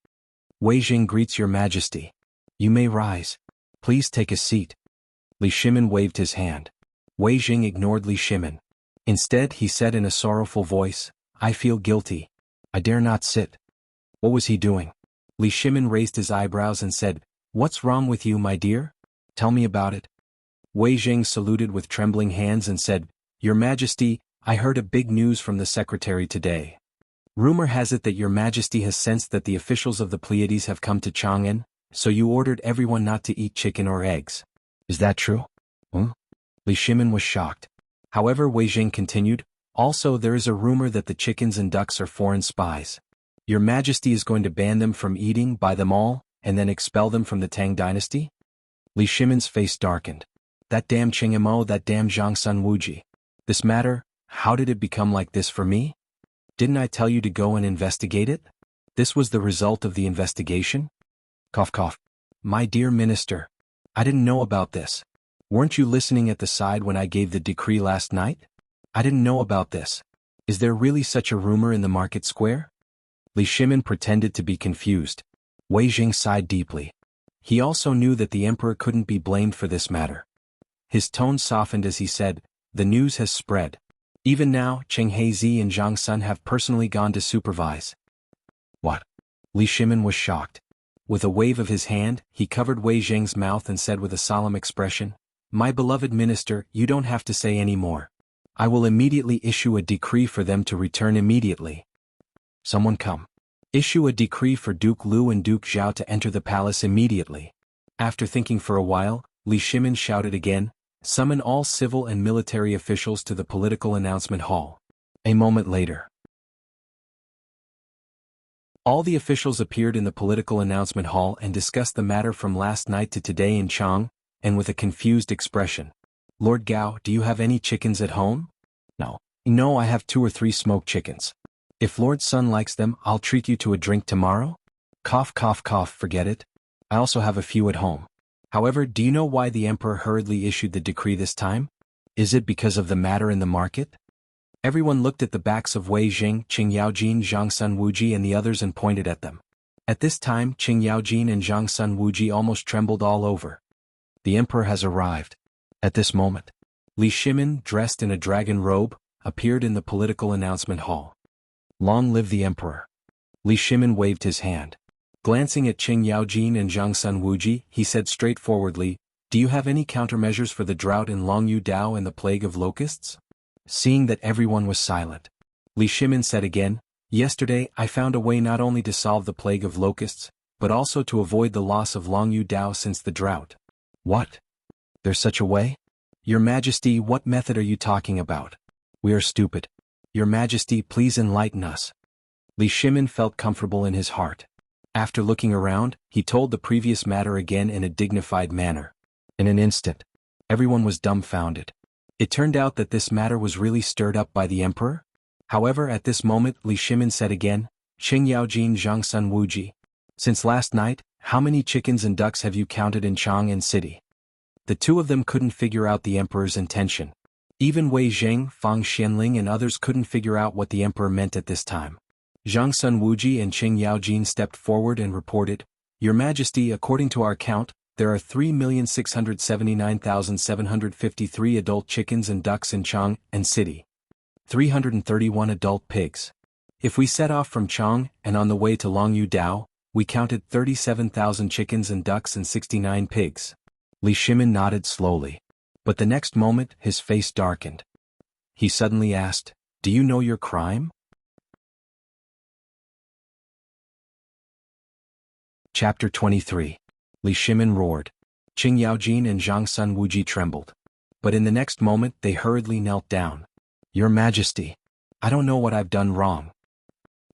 Wei Zheng greets Your Majesty. You may rise. Please take a seat. Li Shimin waved his hand. Wei Zheng ignored Li Shimin. Instead, he said in a sorrowful voice, I feel guilty. I dare not sit. What was he doing? Li Shimin raised his eyebrows and said, What's wrong with you, my dear? Tell me about it. Wei Zheng saluted with trembling hands and said, Your Majesty, I heard a big news from the secretary today. Rumor has it that Your Majesty has sensed that the officials of the Pleiades have come to Chang'an, so you ordered everyone not to eat chicken or eggs. Is that true? Li Shimin was shocked. However, Wei Zheng continued, Also there is a rumor that the chickens and ducks are foreign spies. Your Majesty is going to ban them from eating by them all, and then expel them from the Tang dynasty? Li Shimin's face darkened. That damn Qingmo, that damn Jiangsun Wuji. This matter, how did it become like this for me? Didn't I tell you to go and investigate it? This was the result of the investigation? Cough cough. My dear minister, I didn't know about this. Weren't you listening at the side when I gave the decree last night? I didn't know about this. Is there really such a rumor in the market square? Li Shimin pretended to be confused. Wei Zheng sighed deeply. He also knew that the emperor couldn't be blamed for this matter. His tone softened as he said, The news has spread. Even now, Cheng Heizi and Zhang Sun have personally gone to supervise. What? Li Shimin was shocked. With a wave of his hand, he covered Wei Zheng's mouth and said with a solemn expression, My beloved minister, you don't have to say any more. I will immediately issue a decree for them to return immediately. Someone come. Issue a decree for Duke Lu and Duke Zhao to enter the palace immediately. After thinking for a while, Li Shimin shouted again, Summon all civil and military officials to the political announcement hall. A moment later, all the officials appeared in the political announcement hall and discussed the matter from last night to today in Chang, and with a confused expression. Lord Gao, do you have any chickens at home? No. No, I have 2 or 3 smoked chickens. If Lord Sun likes them, I'll treat you to a drink tomorrow? Cough cough cough, forget it. I also have a few at home. However, do you know why the emperor hurriedly issued the decree this time? Is it because of the matter in the market? Everyone looked at the backs of Wei Zheng, Qing Yaojin, Zhang Sun Wuji and the others and pointed at them. At this time, Qing Yaojin and Zhang Sun Wuji almost trembled all over. The emperor has arrived. At this moment, Li Shimin, dressed in a dragon robe, appeared in the political announcement hall. Long live the emperor. Li Shimin waved his hand. Glancing at Qing Yaojin and Zhang Sun Wuji, he said straightforwardly, Do you have any countermeasures for the drought in Longyu Dao and the plague of locusts? Seeing that everyone was silent, Li Shimin said again, Yesterday I found a way not only to solve the plague of locusts, but also to avoid the loss of Longyu Dao since the drought. What? There's such a way? Your Majesty, what method are you talking about? We are stupid. Your Majesty, please enlighten us. Li Shimin felt comfortable in his heart. After looking around, he told the previous matter again in a dignified manner. In an instant, everyone was dumbfounded. It turned out that this matter was really stirred up by the emperor. However, at this moment Li Shimin said again, Qing Yaojin Zhangsun Wuji. Since last night, how many chickens and ducks have you counted in Chang'an City? The two of them couldn't figure out the emperor's intention. Even Wei Zheng, Fang Xianling and others couldn't figure out what the emperor meant at this time. Zhangsun Wuji and Qing Yaojin stepped forward and reported, Your Majesty, according to our count, there are 3,679,753 adult chickens and ducks in Chang'an City. 331 adult pigs. If we set off from Chang and on the way to Longyu Dao, we counted 37,000 chickens and ducks and 69 pigs. Li Shimin nodded slowly. But the next moment his face darkened. He suddenly asked, Do you know your crime? Chapter 23. Li Shimin roared. Qing Yaojin and Zhangsun Wuji trembled. But in the next moment they hurriedly knelt down. Your Majesty, I don't know what I've done wrong.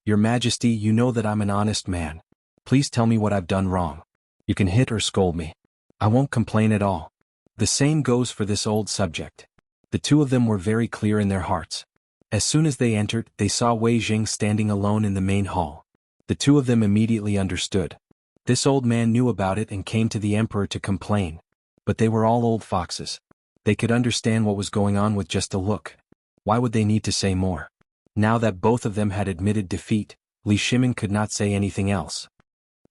Your Majesty, you know that I'm an honest man. Please tell me what I've done wrong. You can hit or scold me. I won't complain at all. The same goes for this old subject. The two of them were very clear in their hearts. As soon as they entered, they saw Wei Jing standing alone in the main hall. The two of them immediately understood. This old man knew about it and came to the emperor to complain. But they were all old foxes. They could understand what was going on with just a look. Why would they need to say more? Now that both of them had admitted defeat, Li Shimin could not say anything else.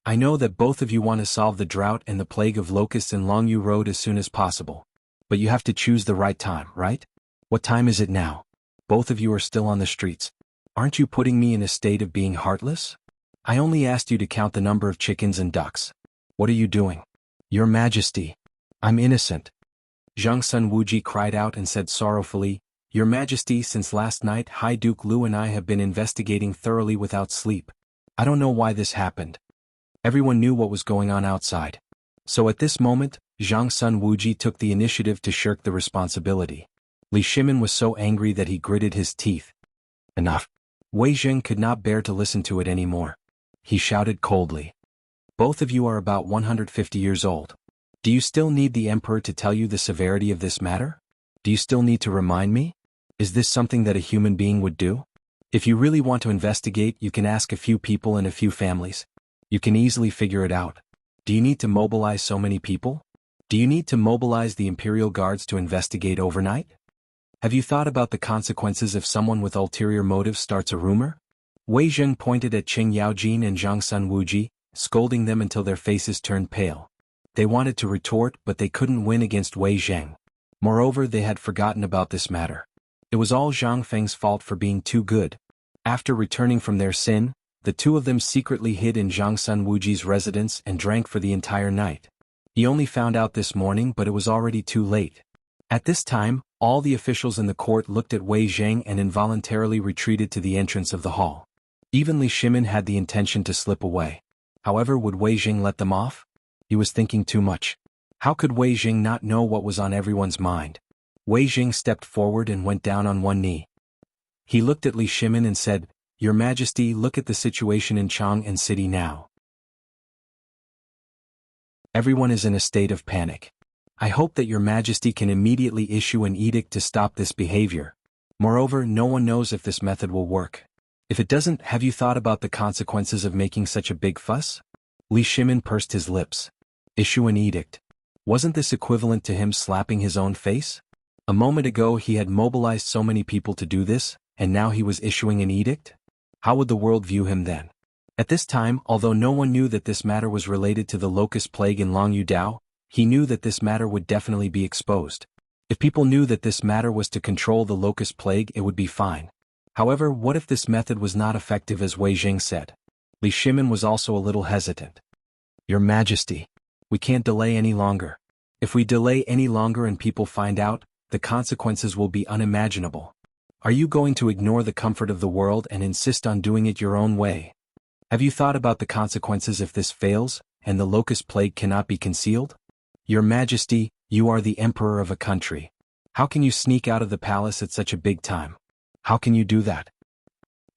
I know that both of you want to solve the drought and the plague of locusts in Longyu Road as soon as possible. But you have to choose the right time, right? What time is it now? Both of you are still on the streets. Aren't you putting me in a state of being heartless? I only asked you to count the number of chickens and ducks. What are you doing? Your Majesty, I'm innocent. Zhangsun Wuji cried out and said sorrowfully, Your Majesty, since last night High Duke Lu and I have been investigating thoroughly without sleep. I don't know why this happened. Everyone knew what was going on outside. So at this moment, Zhangsun Wuji took the initiative to shirk the responsibility. Li Shimin was so angry that he gritted his teeth. Enough. Wei Zheng could not bear to listen to it anymore. He shouted coldly. Both of you are about 150 years old. Do you still need the emperor to tell you the severity of this matter? Do you still need to remind me? Is this something that a human being would do? If you really want to investigate, you can ask a few people and a few families. You can easily figure it out. Do you need to mobilize so many people? Do you need to mobilize the Imperial Guards to investigate overnight? Have you thought about the consequences if someone with ulterior motives starts a rumor? Wei Zheng pointed at Qing Yaojin and Zhangsun Wuji, scolding them until their faces turned pale. They wanted to retort, but they couldn't win against Wei Zheng. Moreover, they had forgotten about this matter. It was all Zhang Feng's fault for being too good. After returning from their sin, the two of them secretly hid in Zhangsun Wuji's residence and drank for the entire night. He only found out this morning, but it was already too late. At this time, all the officials in the court looked at Wei Zheng and involuntarily retreated to the entrance of the hall. Even Li Shimin had the intention to slip away. However, would Wei Zheng let them off? He was thinking too much. How could Wei Zheng not know what was on everyone's mind? Wei Zheng stepped forward and went down on one knee. He looked at Li Shimin and said, Your Majesty, look at the situation in Chang'an City now. Everyone is in a state of panic. I hope that Your Majesty can immediately issue an edict to stop this behavior. Moreover, no one knows if this method will work. If it doesn't, have you thought about the consequences of making such a big fuss? Li Shimin pursed his lips. Issue an edict. Wasn't this equivalent to him slapping his own face? A moment ago he had mobilized so many people to do this, and now he was issuing an edict? How would the world view him then? At this time, although no one knew that this matter was related to the locust plague in Longyu Dao, he knew that this matter would definitely be exposed. If people knew that this matter was to control the locust plague, it would be fine. However, what if this method was not effective as Wei Zheng said? Li Shimin was also a little hesitant. Your Majesty, we can't delay any longer. If we delay any longer and people find out, the consequences will be unimaginable. Are you going to ignore the comfort of the world and insist on doing it your own way? Have you thought about the consequences if this fails, and the locust plague cannot be concealed? Your Majesty, you are the emperor of a country. How can you sneak out of the palace at such a big time? How can you do that?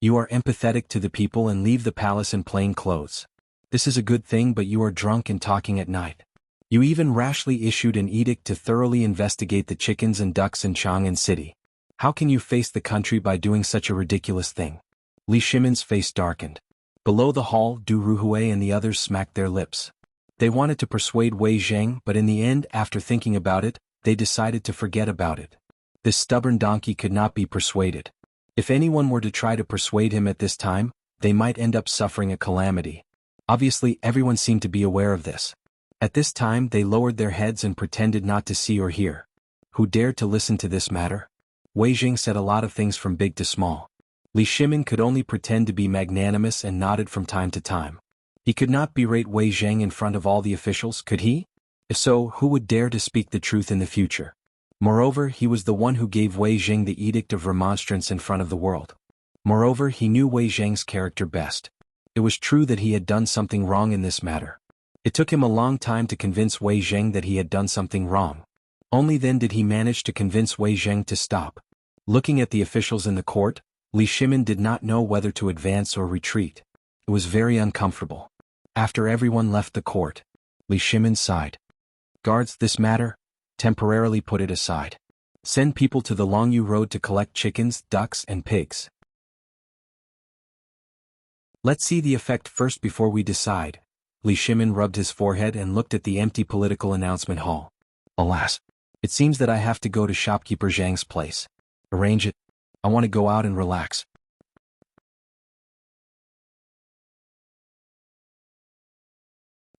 You are empathetic to the people and leave the palace in plain clothes. This is a good thing, but you are drunk and talking at night. You even rashly issued an edict to thoroughly investigate the chickens and ducks in Chang'an City. How can you face the country by doing such a ridiculous thing? Li Shimin's face darkened. Below the hall, Du Ruhui and the others smacked their lips. They wanted to persuade Wei Zheng, but in the end, after thinking about it, they decided to forget about it. This stubborn donkey could not be persuaded. If anyone were to try to persuade him at this time, they might end up suffering a calamity. Obviously, everyone seemed to be aware of this. At this time, they lowered their heads and pretended not to see or hear. Who dared to listen to this matter? Wei Zheng said a lot of things from big to small. Li Shimin could only pretend to be magnanimous and nodded from time to time. He could not berate Wei Zheng in front of all the officials, could he? If so, who would dare to speak the truth in the future? Moreover, he was the one who gave Wei Zheng the edict of remonstrance in front of the world. Moreover, he knew Wei Zheng's character best. It was true that he had done something wrong in this matter. It took him a long time to convince Wei Zheng that he had done something wrong. Only then did he manage to convince Wei Zheng to stop. Looking at the officials in the court, Li Shimin did not know whether to advance or retreat. It was very uncomfortable. After everyone left the court, Li Shimin sighed. Guards, this matter, temporarily put it aside. Send people to the Longyu Road to collect chickens, ducks, and pigs. Let's see the effect first before we decide. Li Shimin rubbed his forehead and looked at the empty political announcement hall. Alas, it seems that I have to go to shopkeeper Zhang's place. Arrange it. I want to go out and relax.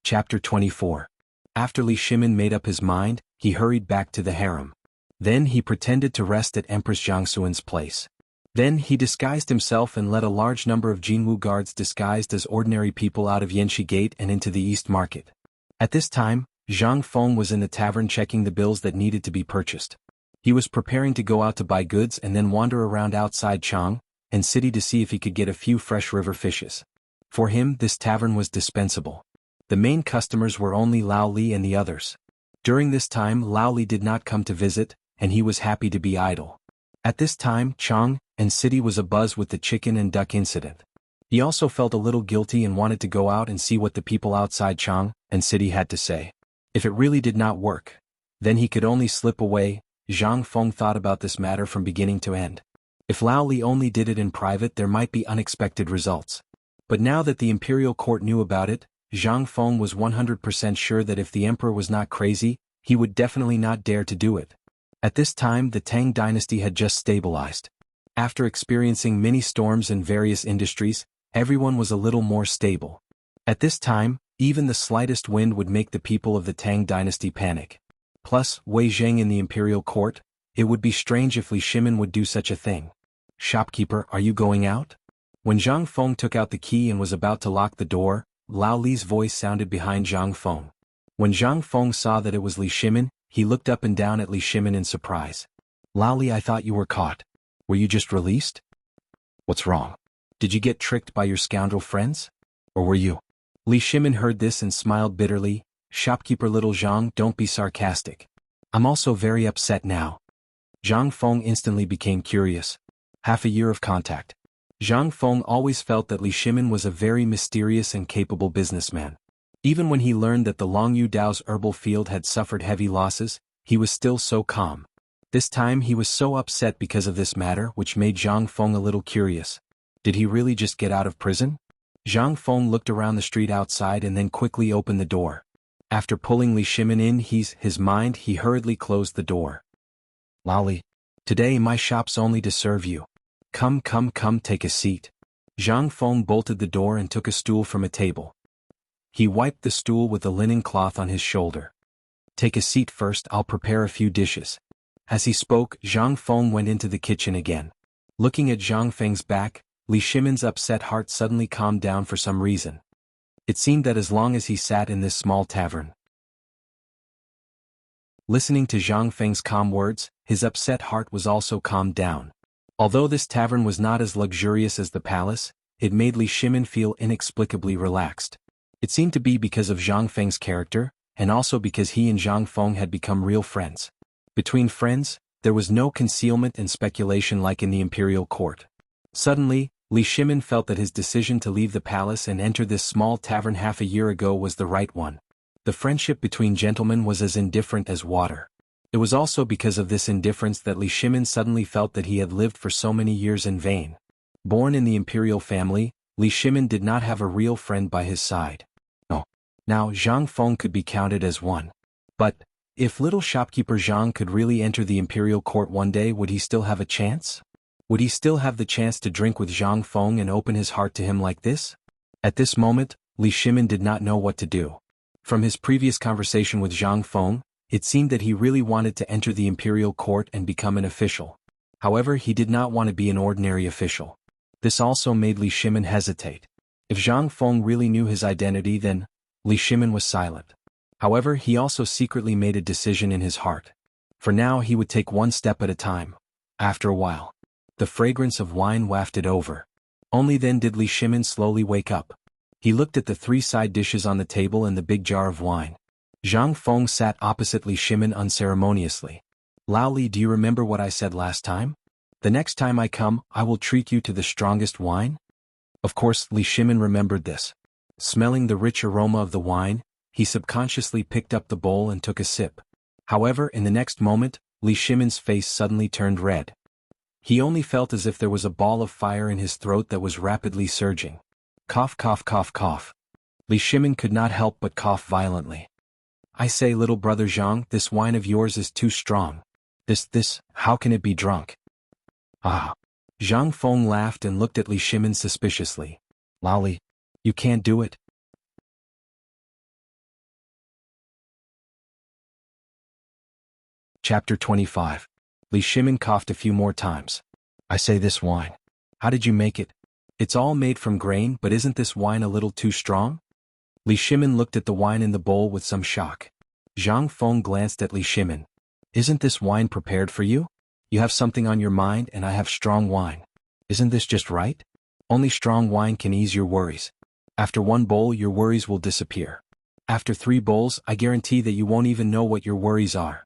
Chapter 24. After Li Shimin made up his mind, he hurried back to the harem. Then he pretended to rest at Empress Jiangsuan's place. Then he disguised himself and led a large number of Jianghu guards disguised as ordinary people out of Yanxi Gate and into the East Market. At this time, Zhang Feng was in the tavern checking the bills that needed to be purchased. He was preparing to go out to buy goods and then wander around outside Chang and city to see if he could get a few fresh river fishes. For him, this tavern was dispensable. The main customers were only Lao Li and the others. During this time, Lao Li did not come to visit, and he was happy to be idle. At this time, Chang and city was abuzz with the chicken and duck incident. He also felt a little guilty and wanted to go out and see what the people outside Chang and city had to say. If it really did not work, then he could only slip away. Zhang Feng thought about this matter from beginning to end. If Lao Li only did it in private, there might be unexpected results. But now that the imperial court knew about it, Zhang Feng was 100% sure that if the emperor was not crazy, he would definitely not dare to do it. At this time, the Tang dynasty had just stabilized. After experiencing many storms in various industries, everyone was a little more stable. At this time, even the slightest wind would make the people of the Tang dynasty panic. Plus, Wei Zheng in the imperial court, it would be strange if Li Shimin would do such a thing. Shopkeeper, are you going out? When Zhang Feng took out the key and was about to lock the door, Lao Li's voice sounded behind Zhang Feng. When Zhang Feng saw that it was Li Shimin, he looked up and down at Li Shimin in surprise. Lao Li, I thought you were caught. Were you just released? What's wrong? Did you get tricked by your scoundrel friends? Or were you? Li Shimin heard this and smiled bitterly. Shopkeeper little Zhang, don't be sarcastic. I'm also very upset now. Zhang Feng instantly became curious. Half a year of contact. Zhang Feng always felt that Li Shimin was a very mysterious and capable businessman. Even when he learned that the Longyu Dao's herbal field had suffered heavy losses, he was still so calm. This time he was so upset because of this matter, which made Zhang Feng a little curious. Did he really just get out of prison? Zhang Feng looked around the street outside and then quickly opened the door. After pulling Li Shimin in his mind, he hurriedly closed the door. Lao Li, today my shop's only to serve you. Come, take a seat. Zhang Feng bolted the door and took a stool from a table. He wiped the stool with a linen cloth on his shoulder. Take a seat first, I'll prepare a few dishes. As he spoke, Zhang Feng went into the kitchen again. Looking at Zhang Feng's back, Li Shimin's upset heart suddenly calmed down for some reason. It seemed that as long as he sat in this small tavern, listening to Zhang Feng's calm words, his upset heart was also calmed down. Although this tavern was not as luxurious as the palace, it made Li Shimin feel inexplicably relaxed. It seemed to be because of Zhang Feng's character, and also because he and Zhang Feng had become real friends. Between friends, there was no concealment and speculation like in the imperial court. Suddenly, Li Shimin felt that his decision to leave the palace and enter this small tavern half a year ago was the right one. The friendship between gentlemen was as indifferent as water. It was also because of this indifference that Li Shimin suddenly felt that he had lived for so many years in vain. Born in the imperial family, Li Shimin did not have a real friend by his side. No. Now Zhang Feng could be counted as one. But, if little shopkeeper Zhang could really enter the imperial court one day, would he still have a chance? Would he still have the chance to drink with Zhang Feng and open his heart to him like this? At this moment, Li Shimin did not know what to do. From his previous conversation with Zhang Feng, it seemed that he really wanted to enter the imperial court and become an official. However, he did not want to be an ordinary official. This also made Li Shimin hesitate. If Zhang Feng really knew his identity, then Li Shimin was silent. However, he also secretly made a decision in his heart. For now, he would take one step at a time. After a while, the fragrance of wine wafted over. Only then did Li Shimin slowly wake up. He looked at the 3 side dishes on the table and the big jar of wine. Zhang Feng sat opposite Li Shimin unceremoniously. Lao Li, do you remember what I said last time? The next time I come, I will treat you to the strongest wine? Of course, Li Shimin remembered this. Smelling the rich aroma of the wine, he subconsciously picked up the bowl and took a sip. However, in the next moment, Li Shimin's face suddenly turned red. He only felt as if there was a ball of fire in his throat that was rapidly surging. Cough, cough, cough, cough. Li Shimin could not help but cough violently. I say, little brother Zhang, this wine of yours is too strong. How can it be drunk? Ah. Zhang Feng laughed and looked at Li Shimin suspiciously. Lao Li, you can't do it. Chapter 25. Li Shimin coughed a few more times. I say, this wine. How did you make it? It's all made from grain, but isn't this wine a little too strong? Li Shimin looked at the wine in the bowl with some shock. Zhang Feng glanced at Li Shimin. Isn't this wine prepared for you? You have something on your mind and I have strong wine. Isn't this just right? Only strong wine can ease your worries. After 1 bowl your worries will disappear. After 3 bowls I guarantee that you won't even know what your worries are.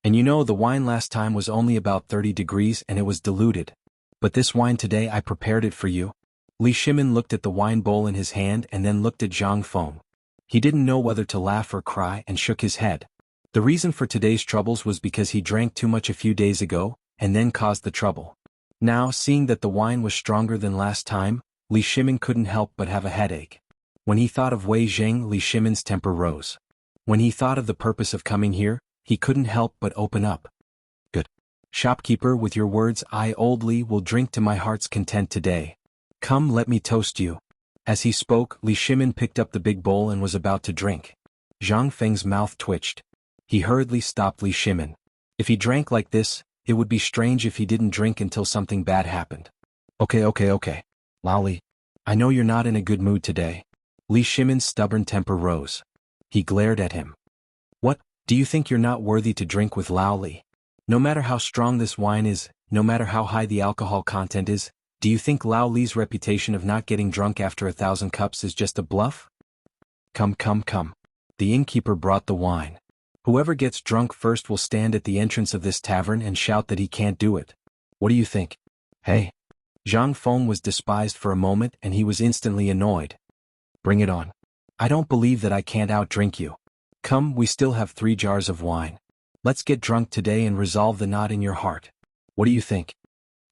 And you know the wine last time was only about 30 degrees and it was diluted. But this wine today I prepared it for you. Li Shimin looked at the wine bowl in his hand and then looked at Zhang Feng. He didn't know whether to laugh or cry and shook his head. The reason for today's troubles was because he drank too much a few days ago, and then caused the trouble. Now, seeing that the wine was stronger than last time, Li Shimin couldn't help but have a headache. When he thought of Wei Zheng, Li Shimin's temper rose. When he thought of the purpose of coming here, he couldn't help but open up. Good. Shopkeeper, with your words I, old Li, will drink to my heart's content today. Come, let me toast you. As he spoke, Li Shimin picked up the big bowl and was about to drink. Zhang Feng's mouth twitched. He hurriedly stopped Li Shimin. If he drank like this, it would be strange if he didn't drink until something bad happened. Okay. Lao Li, I know you're not in a good mood today. Li Shimin's stubborn temper rose. He glared at him. What, do you think you're not worthy to drink with Lao Li? No matter how strong this wine is, no matter how high the alcohol content is, do you think Lao Li's reputation of not getting drunk after 1,000 cups is just a bluff? Come. The innkeeper brought the wine. Whoever gets drunk first will stand at the entrance of this tavern and shout that he can't do it. What do you think? Hey. Zhang Feng was despised for a moment and he was instantly annoyed. Bring it on. I don't believe that I can't outdrink you. Come, we still have 3 jars of wine. Let's get drunk today and resolve the knot in your heart. What do you think?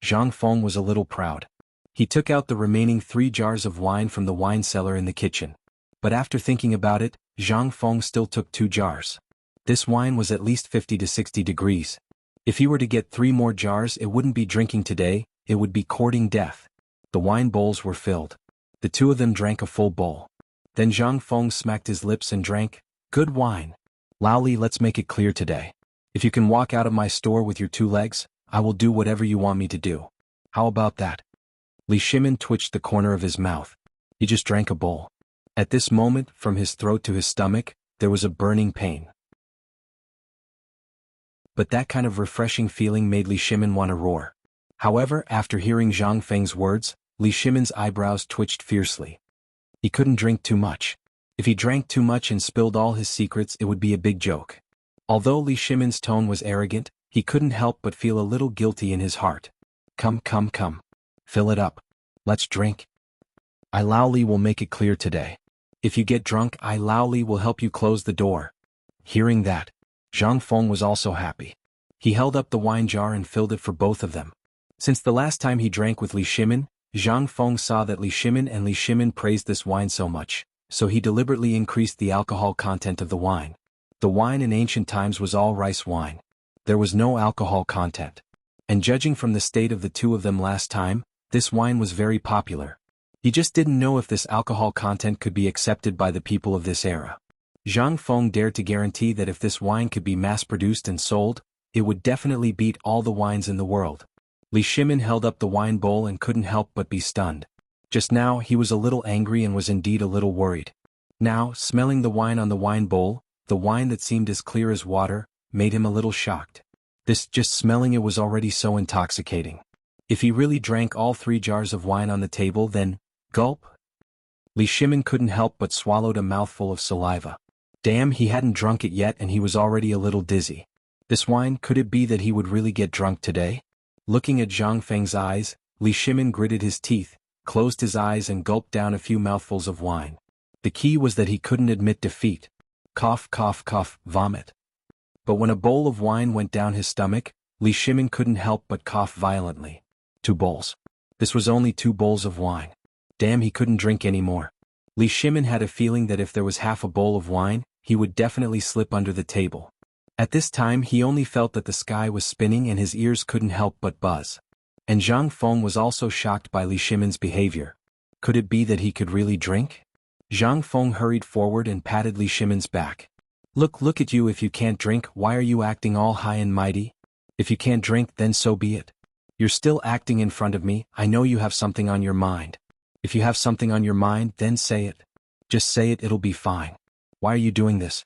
Zhang Feng was a little proud. He took out the remaining 3 jars of wine from the wine cellar in the kitchen. But after thinking about it, Zhang Feng still took 2 jars. This wine was at least 50 to 60 degrees. If he were to get 3 more jars, it wouldn't be drinking today, it would be courting death. The wine bowls were filled. The 2 of them drank a full bowl. Then Zhang Feng smacked his lips and drank. Good wine. Lao Li, let's make it clear today. If you can walk out of my store with your 2 legs, I will do whatever you want me to do. How about that? Li Shimin twitched the corner of his mouth. He just drank a bowl. At this moment, from his throat to his stomach, there was a burning pain. But that kind of refreshing feeling made Li Shimin want to roar. However, after hearing Zhang Feng's words, Li Shimin's eyebrows twitched fiercely. He couldn't drink too much. If he drank too much and spilled all his secrets, it would be a big joke. Although Li Shimin's tone was arrogant, he couldn't help but feel a little guilty in his heart. Come. Fill it up. Let's drink. I, Lao Li, will make it clear today. If you get drunk, I, Lao Li, will help you close the door. Hearing that, Zhang Feng was also happy. He held up the wine jar and filled it for both of them. Since the last time he drank with Li Shimin, Zhang Feng saw that Li Shimin and Li Shimin praised this wine so much, so he deliberately increased the alcohol content of the wine. The wine in ancient times was all rice wine. There was no alcohol content. And judging from the state of the two of them last time, this wine was very popular. He just didn't know if this alcohol content could be accepted by the people of this era. Zhang Feng dared to guarantee that if this wine could be mass-produced and sold, it would definitely beat all the wines in the world. Li Shimin held up the wine bowl and couldn't help but be stunned. Just now he was a little angry and was indeed a little worried. Now, smelling the wine on the wine bowl, the wine that seemed as clear as water, made him a little shocked. Just smelling it was already so intoxicating. If he really drank all 3 jars of wine on the table, then, gulp? Li Shimin couldn't help but swallowed a mouthful of saliva. Damn, he hadn't drunk it yet and he was already a little dizzy. This wine, could it be that he would really get drunk today? Looking at Zhang Feng's eyes, Li Shimin gritted his teeth, closed his eyes and gulped down a few mouthfuls of wine. The key was that he couldn't admit defeat. Cough, cough, cough, vomit. But when a bowl of wine went down his stomach, Li Shimin couldn't help but cough violently. 2 bowls. This was only 2 bowls of wine. Damn, he couldn't drink anymore. Li Shimin had a feeling that if there was half a bowl of wine, he would definitely slip under the table. At this time he only felt that the sky was spinning and his ears couldn't help but buzz. And Zhang Feng was also shocked by Li Shimin's behavior. Could it be that he could really drink? Zhang Feng hurried forward and patted Li Shimin's back. Look at you, if you can't drink, why are you acting all high and mighty? If you can't drink, then so be it. You're still acting in front of me, I know you have something on your mind. If you have something on your mind, then say it. Just say it, it'll be fine. Why are you doing this?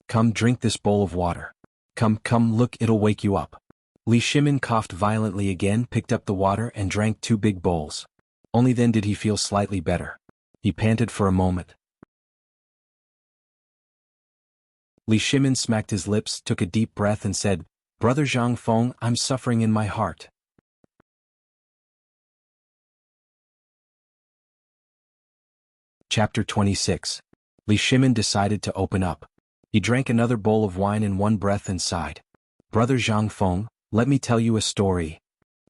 Come, drink this bowl of water. Come, look, it'll wake you up. Li Shimin coughed violently again, picked up the water and drank 2 big bowls. Only then did he feel slightly better. He panted for a moment. Li Shimin smacked his lips, took a deep breath and said, Brother Zhang Feng, I'm suffering in my heart. Chapter 26. Li Shimin decided to open up. He drank another bowl of wine in one breath and sighed. Brother Zhang Feng, let me tell you a story.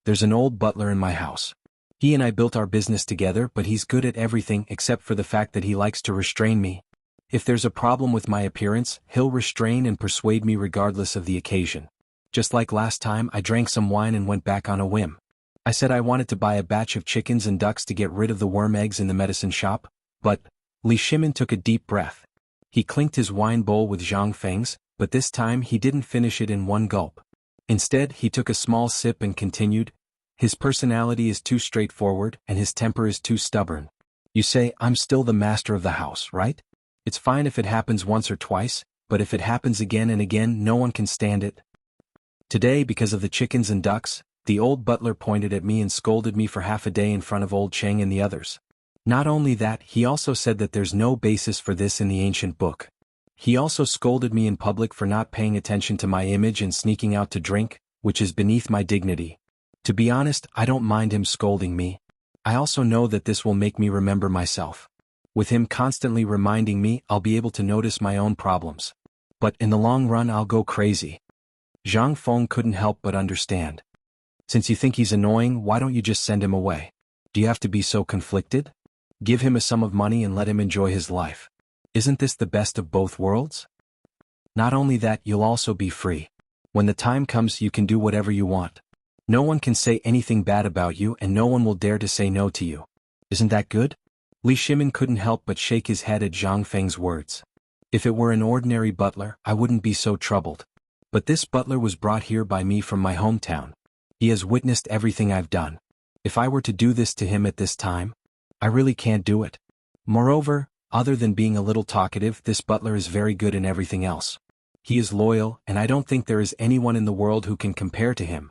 There's an old butler in my house. He and I built our business together, but he's good at everything except for the fact that he likes to restrain me. If there's a problem with my appearance, he'll restrain and persuade me regardless of the occasion. Just like last time, I drank some wine and went back on a whim. I said I wanted to buy a batch of chickens and ducks to get rid of the worm eggs in the medicine shop, but Li Shimin took a deep breath. He clinked his wine bowl with Zhang Feng's, but this time he didn't finish it in one gulp. Instead, he took a small sip and continued, his personality is too straightforward and his temper is too stubborn. You say, I'm still the master of the house, right? It's fine if it happens once or twice, but if it happens again and again, no one can stand it. Today, because of the chickens and ducks, the old butler pointed at me and scolded me for half a day in front of old Cheng and the others. Not only that, he also said that there's no basis for this in the ancient book. He also scolded me in public for not paying attention to my image and sneaking out to drink, which is beneath my dignity. To be honest, I don't mind him scolding me. I also know that this will make me remember myself. With him constantly reminding me, I'll be able to notice my own problems. But in the long run, I'll go crazy. Zhang Feng couldn't help but understand. Since you think he's annoying, why don't you just send him away? Do you have to be so conflicted? Give him a sum of money and let him enjoy his life. Isn't this the best of both worlds? Not only that, you'll also be free. When the time comes, you can do whatever you want. No one can say anything bad about you and no one will dare to say no to you. Isn't that good? Li Shimin couldn't help but shake his head at Zhang Feng's words. If it were an ordinary butler, I wouldn't be so troubled. But this butler was brought here by me from my hometown. He has witnessed everything I've done. If I were to do this to him at this time, I really can't do it. Moreover, other than being a little talkative, this butler is very good in everything else. He is loyal, and I don't think there is anyone in the world who can compare to him.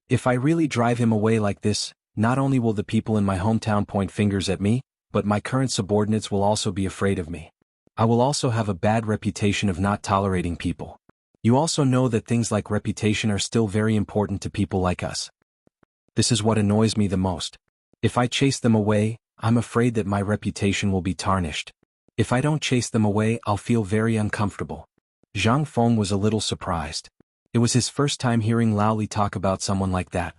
If I really drive him away like this, not only will the people in my hometown point fingers at me, but my current subordinates will also be afraid of me. I will also have a bad reputation of not tolerating people. You also know that things like reputation are still very important to people like us. This is what annoys me the most. If I chase them away, I'm afraid that my reputation will be tarnished. If I don't chase them away, I'll feel very uncomfortable. Zhang Feng was a little surprised. It was his first time hearing Lao Li talk about someone like that.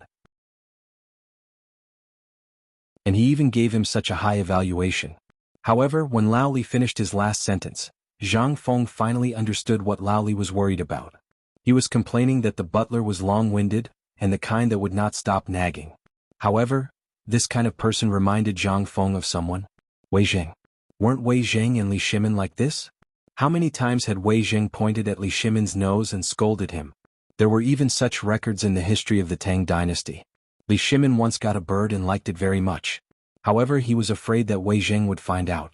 and he even gave him such a high evaluation. However, when Lao Li finished his last sentence, Zhang Feng finally understood what Lao Li was worried about. He was complaining that the butler was long-winded, and the kind that would not stop nagging. However, this kind of person reminded Zhang Feng of someone. Wei Zheng. Weren't Wei Zheng and Li Shimin like this? How many times had Wei Zheng pointed at Li Shimin's nose and scolded him? There were even such records in the history of the Tang dynasty. Li Shimin once got a bird and liked it very much. However, he was afraid that Wei Zheng would find out.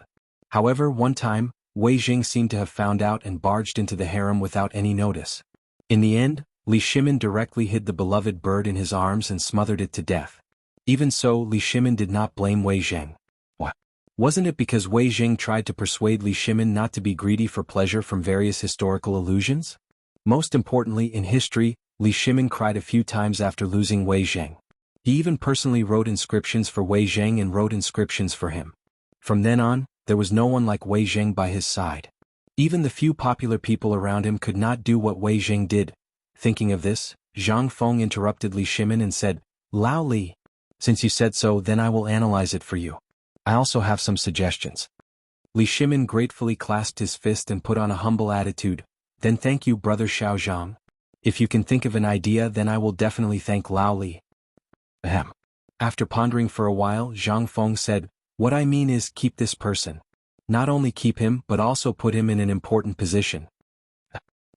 However, one time, Wei Zheng seemed to have found out and barged into the harem without any notice. In the end, Li Shimin directly hid the beloved bird in his arms and smothered it to death. Even so, Li Shimin did not blame Wei Zheng. What? Wasn't it because Wei Zheng tried to persuade Li Shimin not to be greedy for pleasure from various historical illusions? Most importantly, in history, Li Shimin cried a few times after losing Wei Zheng. He even personally wrote inscriptions for Wei Zheng and wrote inscriptions for him. From then on, there was no one like Wei Zheng by his side. Even the few popular people around him could not do what Wei Zheng did. Thinking of this, Zhang Feng interrupted Li Shimin and said, "Lao Li, since you said so, then I will analyze it for you. I also have some suggestions." Li Shimin gratefully clasped his fist and put on a humble attitude. "Then thank you, brother Xiao Zhang. If you can think of an idea, then I will definitely thank Lao Li." Ahem. After pondering for a while, Zhang Feng said, "What I mean is keep this person. Not only keep him but also put him in an important position."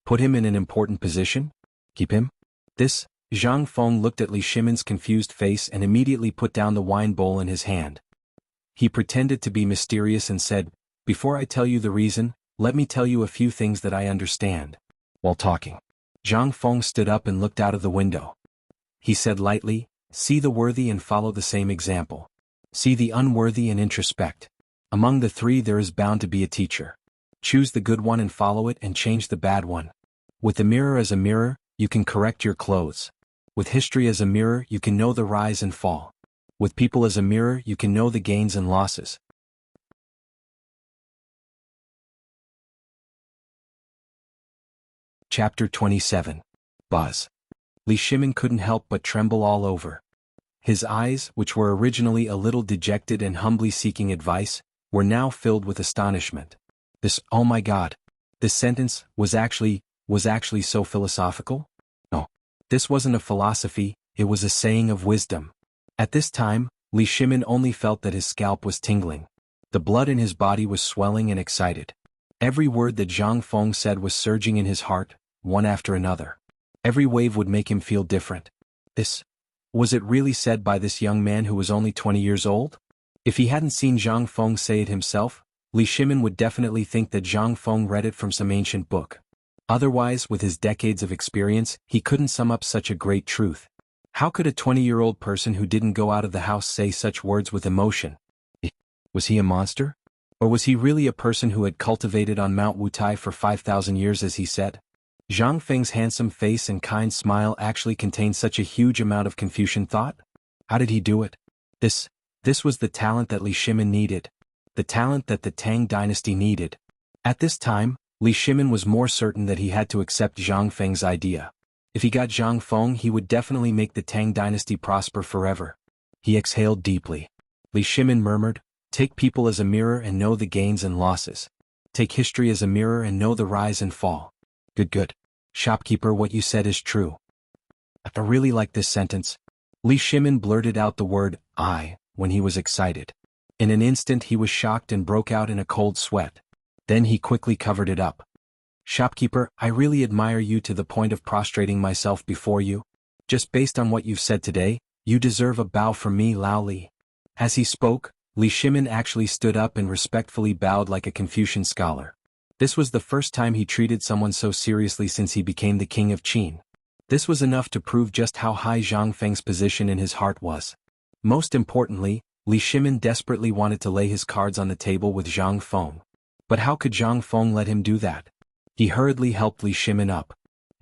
Put him in an important position? Keep him? This? Zhang Feng looked at Li Shimin's confused face and immediately put down the wine bowl in his hand. He pretended to be mysterious and said, "Before I tell you the reason, let me tell you a few things that I understand." While talking, Zhang Feng stood up and looked out of the window. He said lightly, "See the worthy and follow the same example. See the unworthy and introspect. Among the three there is bound to be a teacher. Choose the good one and follow it and change the bad one. With the mirror as a mirror, you can correct your clothes. With history as a mirror, you can know the rise and fall. With people as a mirror, you can know the gains and losses." Chapter 27. Buzz. Li Shimin couldn't help but tremble all over. His eyes, which were originally a little dejected and humbly seeking advice, were now filled with astonishment. Oh my God. This sentence was actually so philosophical? No. This wasn't a philosophy, it was a saying of wisdom. At this time, Li Shimin only felt that his scalp was tingling. The blood in his body was swelling and excited. Every word that Zhang Feng said was surging in his heart, one after another. Every wave would make him feel different. Was it really said by this young man who was only 20 years old? If he hadn't seen Zhang Feng say it himself, Li Shimin would definitely think that Zhang Feng read it from some ancient book. Otherwise, with his decades of experience, he couldn't sum up such a great truth. How could a 20-year-old person who didn't go out of the house say such words with emotion? Was he a monster? Or was he really a person who had cultivated on Mount Wutai for 5,000 years as he said? Zhang Feng's handsome face and kind smile actually contained such a huge amount of Confucian thought? How did he do it? This was the talent that Li Shimin needed. The talent that the Tang dynasty needed. At this time, Li Shimin was more certain that he had to accept Zhang Feng's idea. If he got Zhang Feng, he would definitely make the Tang dynasty prosper forever. He exhaled deeply. Li Shimin murmured, "Take people as a mirror and know the gains and losses. Take history as a mirror and know the rise and fall." Good. Shopkeeper, what you said is true. I really like this sentence. Li Shimin blurted out the word, "I," when he was excited. In an instant he was shocked and broke out in a cold sweat. Then he quickly covered it up. "Shopkeeper, I really admire you to the point of prostrating myself before you. Just based on what you've said today, you deserve a bow from me, Lao Li." As he spoke, Li Shimin actually stood up and respectfully bowed like a Confucian scholar. This was the first time he treated someone so seriously since he became the king of Qin. This was enough to prove just how high Zhang Feng's position in his heart was. Most importantly, Li Shimin desperately wanted to lay his cards on the table with Zhang Feng. But how could Zhang Feng let him do that? He hurriedly helped Li Shimin up.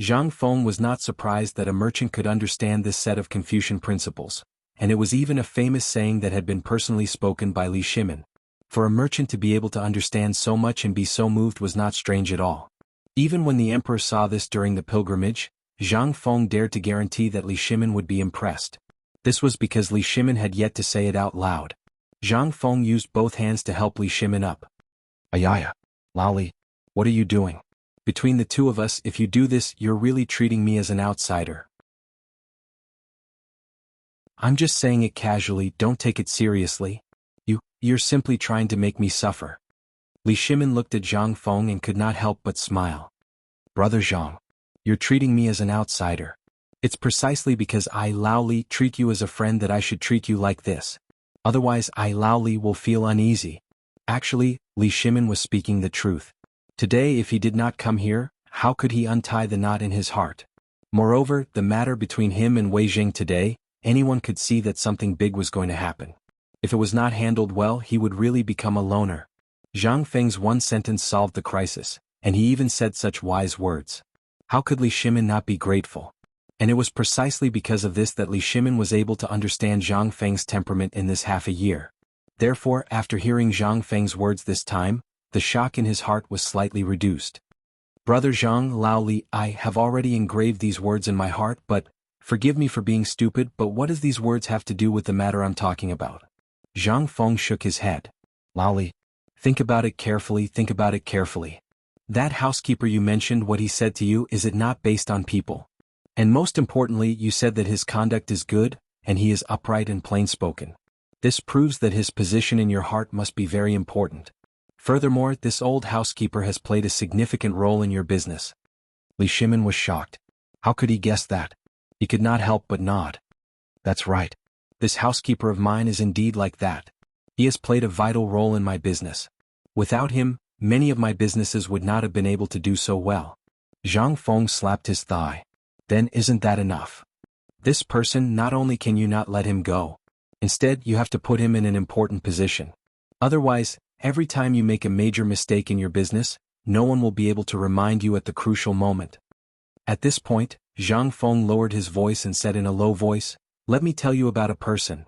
Zhang Feng was not surprised that a merchant could understand this set of Confucian principles, and it was even a famous saying that had been personally spoken by Li Shimin. For a merchant to be able to understand so much and be so moved was not strange at all. Even when the emperor saw this during the pilgrimage, Zhang Feng dared to guarantee that Li Shimin would be impressed. This was because Li Shimin had yet to say it out loud. Zhang Feng used both hands to help Li Shimin up. Ayaya. Lali. What are you doing? Between the two of us, if you do this, you're really treating me as an outsider. I'm just saying it casually, don't take it seriously. You're simply trying to make me suffer. Li Shimin looked at Zhang Feng and could not help but smile. Brother Zhang. You're treating me as an outsider. It's precisely because I Lao Li treat you as a friend that I should treat you like this. Otherwise I Lao Li will feel uneasy. Actually, Li Shimin was speaking the truth. Today if he did not come here, how could he untie the knot in his heart? Moreover, the matter between him and Wei Jing today, anyone could see that something big was going to happen. If it was not handled well, he would really become a loner. Zhang Feng's one sentence solved the crisis, and he even said such wise words. How could Li Shimin not be grateful? And it was precisely because of this that Li Shimin was able to understand Zhang Feng's temperament in this half a year. Therefore, after hearing Zhang Feng's words this time, the shock in his heart was slightly reduced. Brother Zhang Lao Li, I have already engraved these words in my heart, but, forgive me for being stupid, but what does these words have to do with the matter I'm talking about? Zhang Feng shook his head. Lao Li, think about it carefully, think about it carefully. That housekeeper you mentioned, what he said to you, is it not based on people? And most importantly, you said that his conduct is good, and he is upright and plain-spoken. This proves that his position in your heart must be very important. Furthermore, this old housekeeper has played a significant role in your business. Li Shimin was shocked. How could he guess that? He could not help but nod. That's right. This housekeeper of mine is indeed like that. He has played a vital role in my business. Without him, many of my businesses would not have been able to do so well. Zhang Feng slapped his thigh. Then isn't that enough? This person, not only can you not let him go, instead you have to put him in an important position. Otherwise, every time you make a major mistake in your business, no one will be able to remind you at the crucial moment. At this point, Zhang Feng lowered his voice and said in a low voice, let me tell you about a person.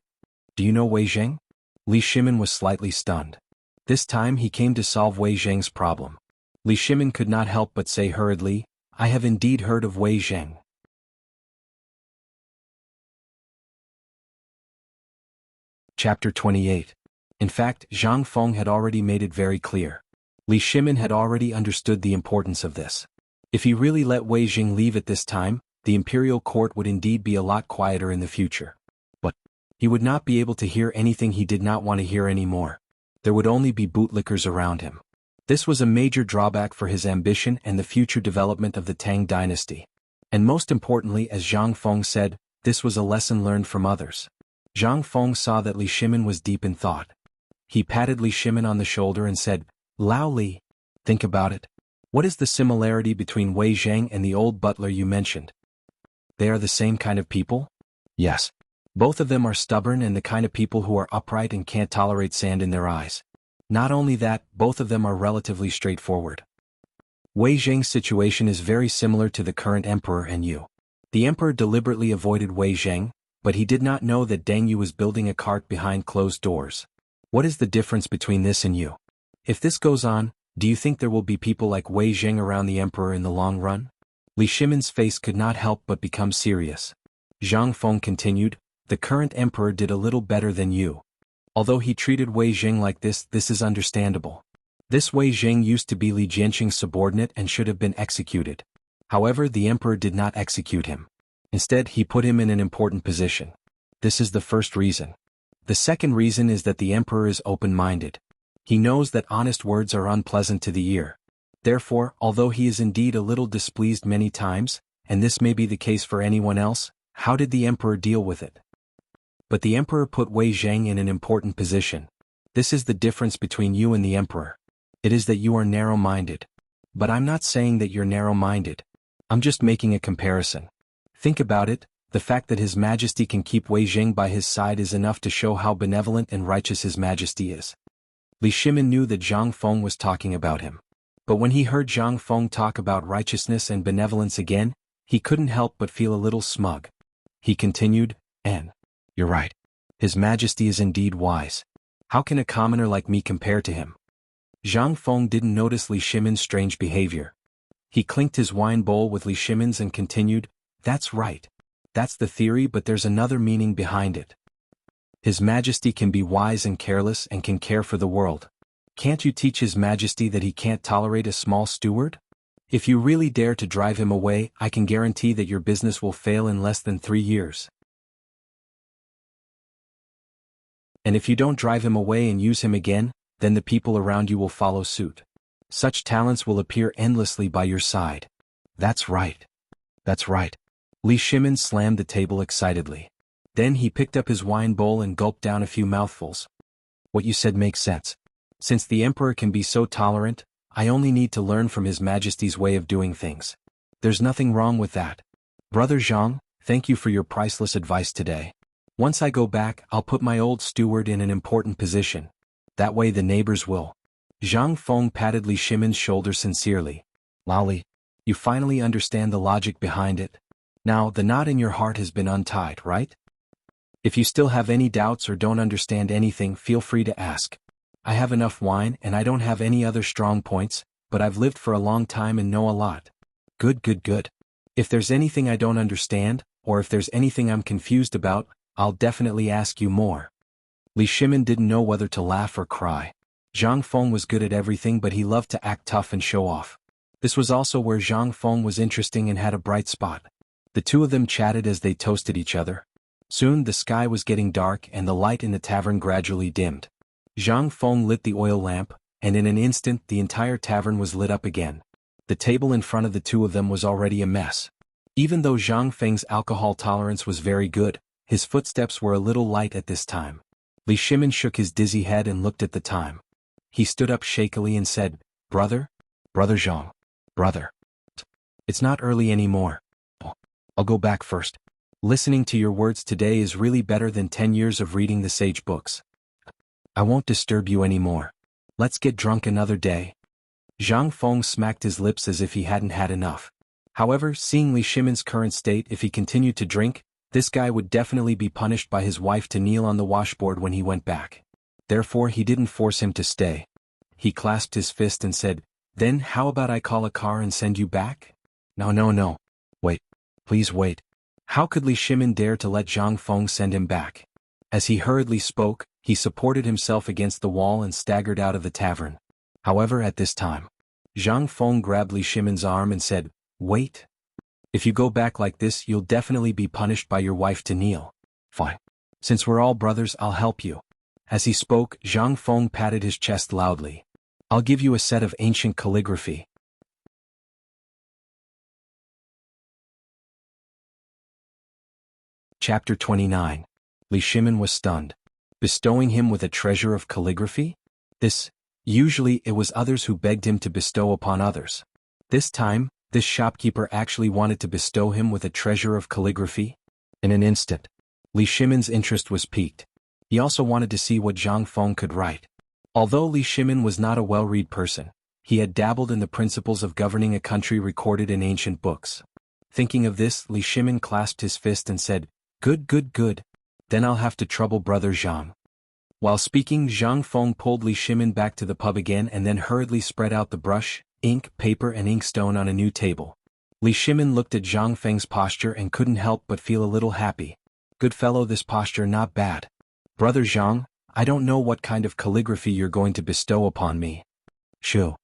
Do you know Wei Zheng? Li Shimin was slightly stunned. This time he came to solve Wei Zheng's problem. Li Shimin could not help but say hurriedly, I have indeed heard of Wei Zheng. Chapter 28. In fact, Zhang Feng had already made it very clear. Li Shimin had already understood the importance of this. If he really let Wei Jing leave at this time, the imperial court would indeed be a lot quieter in the future. But he would not be able to hear anything he did not want to hear anymore. There would only be bootlickers around him. This was a major drawback for his ambition and the future development of the Tang dynasty. And most importantly, as Zhang Feng said, this was a lesson learned from others. Zhang Feng saw that Li Shimin was deep in thought. He patted Li Shimin on the shoulder and said, Lao Li, think about it. What is the similarity between Wei Zheng and the old butler you mentioned? They are the same kind of people? Yes. Both of them are stubborn and the kind of people who are upright and can't tolerate sand in their eyes. Not only that, both of them are relatively straightforward. Wei Zheng's situation is very similar to the current emperor and you. The emperor deliberately avoided Wei Zheng, but he did not know that Deng Yu was building a cart behind closed doors. What is the difference between this and you? If this goes on, do you think there will be people like Wei Zheng around the emperor in the long run? Li Shimin's face could not help but become serious. Zhang Feng continued, the current emperor did a little better than you. Although he treated Wei Zheng like this is understandable. This Wei Zheng used to be Li Jianqing's subordinate and should have been executed. However, the emperor did not execute him. Instead, he put him in an important position. This is the first reason. The second reason is that the emperor is open-minded. He knows that honest words are unpleasant to the ear. Therefore, although he is indeed a little displeased many times, and this may be the case for anyone else, how did the emperor deal with it? But the emperor put Wei Zheng in an important position. This is the difference between you and the emperor. It is that you are narrow-minded. But I'm not saying that you're narrow-minded. I'm just making a comparison. Think about it, the fact that His Majesty can keep Wei Zheng by his side is enough to show how benevolent and righteous His Majesty is. Li Shimin knew that Zhang Feng was talking about him. But when he heard Zhang Feng talk about righteousness and benevolence again, he couldn't help but feel a little smug. He continued, and, you're right. His Majesty is indeed wise. How can a commoner like me compare to him? Zhang Feng didn't notice Li Shimin's strange behavior. He clinked his wine bowl with Li Shimin's and continued, that's right. That's the theory, but there's another meaning behind it. His Majesty can be wise and careless and can care for the world. Can't you teach His Majesty that he can't tolerate a small steward? If you really dare to drive him away, I can guarantee that your business will fail in less than 3 years. And if you don't drive him away and use him again, then the people around you will follow suit. Such talents will appear endlessly by your side. That's right. That's right. Li Shimin slammed the table excitedly. Then he picked up his wine bowl and gulped down a few mouthfuls. What you said makes sense. Since the emperor can be so tolerant, I only need to learn from His Majesty's way of doing things. There's nothing wrong with that. Brother Jiang, thank you for your priceless advice today. Once I go back, I'll put my old steward in an important position. That way the neighbors will. Zhang Feng patted Li Shimin's shoulder sincerely. Lali, you finally understand the logic behind it. Now the knot in your heart has been untied, right? If you still have any doubts or don't understand anything, feel free to ask. I have enough wine and I don't have any other strong points, but I've lived for a long time and know a lot. Good, good, good. If there's anything I don't understand, or if there's anything I'm confused about, I'll definitely ask you more. Li Shimin didn't know whether to laugh or cry. Zhang Feng was good at everything, but he loved to act tough and show off. This was also where Zhang Feng was interesting and had a bright spot. The two of them chatted as they toasted each other. Soon the sky was getting dark and the light in the tavern gradually dimmed. Zhang Feng lit the oil lamp, and in an instant the entire tavern was lit up again. The table in front of the two of them was already a mess. Even though Zhang Feng's alcohol tolerance was very good, his footsteps were a little light at this time. Li Shimin shook his dizzy head and looked at the time. He stood up shakily and said, Brother Zhang. Brother. It's not early anymore. I'll go back first. Listening to your words today is really better than 10 years of reading the sage books. I won't disturb you anymore. Let's get drunk another day. Zhang Feng smacked his lips as if he hadn't had enough. However, seeing Li Shimin's current state, if he continued to drink, this guy would definitely be punished by his wife to kneel on the washboard when he went back. Therefore he didn't force him to stay. He clasped his fist and said, Then how about I call a car and send you back? No. Wait. Please wait. How could Li Shimin dare to let Zhang Feng send him back? As he hurriedly spoke, he supported himself against the wall and staggered out of the tavern. However, at this time, Zhang Feng grabbed Li Shimin's arm and said, Wait. If you go back like this, you'll definitely be punished by your wife to kneel. Fine. Since we're all brothers, I'll help you. As he spoke, Zhang Feng patted his chest loudly. I'll give you a set of ancient calligraphy. Chapter 29. Li Shimin was stunned. Bestowing him with a treasure of calligraphy? Usually it was others who begged him to bestow upon others. This time, this shopkeeper actually wanted to bestow him with a treasure of calligraphy? In an instant, Li Shimin's interest was piqued. He also wanted to see what Zhang Feng could write. Although Li Shimin was not a well-read person, he had dabbled in the principles of governing a country recorded in ancient books. Thinking of this, Li Shimin clasped his fist and said, Good. Then I'll have to trouble Brother Zhang. While speaking, Zhang Feng pulled Li Shimin back to the pub again and then hurriedly spread out the brush, ink, paper and inkstone on a new table. Li Shimin looked at Zhang Feng's posture and couldn't help but feel a little happy. Good fellow, this posture not bad. Brother Zhang, I don't know what kind of calligraphy you're going to bestow upon me. Shoo.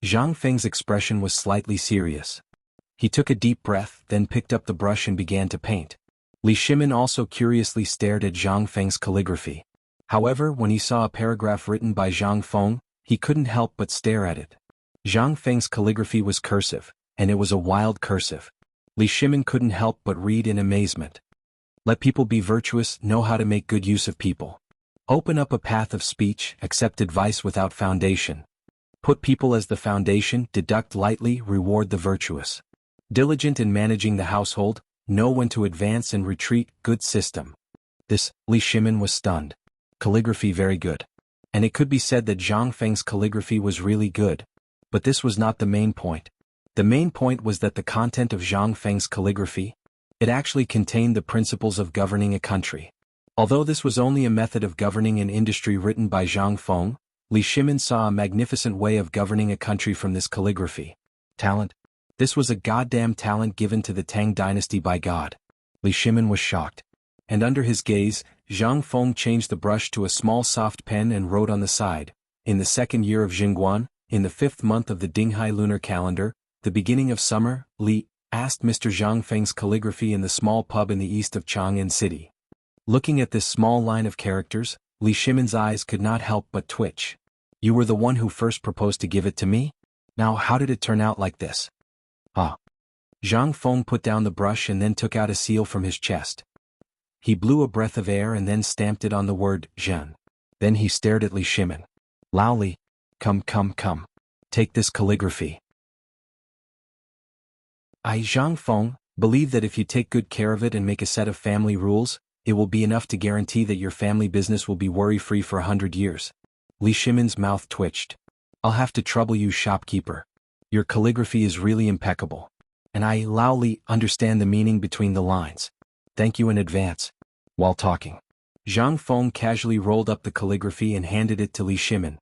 Zhang Feng's expression was slightly serious. He took a deep breath, then picked up the brush and began to paint. Li Shimin also curiously stared at Zhang Feng's calligraphy. However, when he saw a paragraph written by Zhang Feng, he couldn't help but stare at it. Zhang Feng's calligraphy was cursive, and it was a wild cursive. Li Shimin couldn't help but read in amazement. Let people be virtuous, know how to make good use of people. Open up a path of speech, accept advice without foundation. Put people as the foundation, deduct lightly, reward the virtuous. Diligent in managing the household, know when to advance and retreat, good system. Li Shimin was stunned. Calligraphy very good. And it could be said that Zhang Feng's calligraphy was really good. But this was not the main point. The main point was that the content of Zhang Feng's calligraphy, it actually contained the principles of governing a country. Although this was only a method of governing an industry written by Zhang Feng, Li Shimin saw a magnificent way of governing a country from this calligraphy. Talent. This was a goddamn talent given to the Tang dynasty by God. Li Shimin was shocked. and under his gaze, Zhang Feng changed the brush to a small soft pen and wrote on the side, "In the second year of Jingguan, in the 5th month of the Dinghai lunar calendar, the beginning of summer, Li asked Mr. Zhang Feng's calligraphy in the small pub in the east of Chang'an City." Looking at this small line of characters, Li Shimin's eyes could not help but twitch. "You were the one who first proposed to give it to me? Now how did it turn out like this?" "Ah." Zhang Feng put down the brush and then took out a seal from his chest. He blew a breath of air and then stamped it on the word Zhen. Then he stared at Li Shimin. "Lao Li, come. Take this calligraphy. I, Zhang Feng, believe that if you take good care of it and make a set of family rules, it will be enough to guarantee that your family business will be worry-free for 100 years. Li Shimin's mouth twitched. "I'll have to trouble you, shopkeeper. Your calligraphy is really impeccable. And I, Lao Li, understand the meaning between the lines. Thank you in advance." While talking, Zhang Feng casually rolled up the calligraphy and handed it to Li Shimin.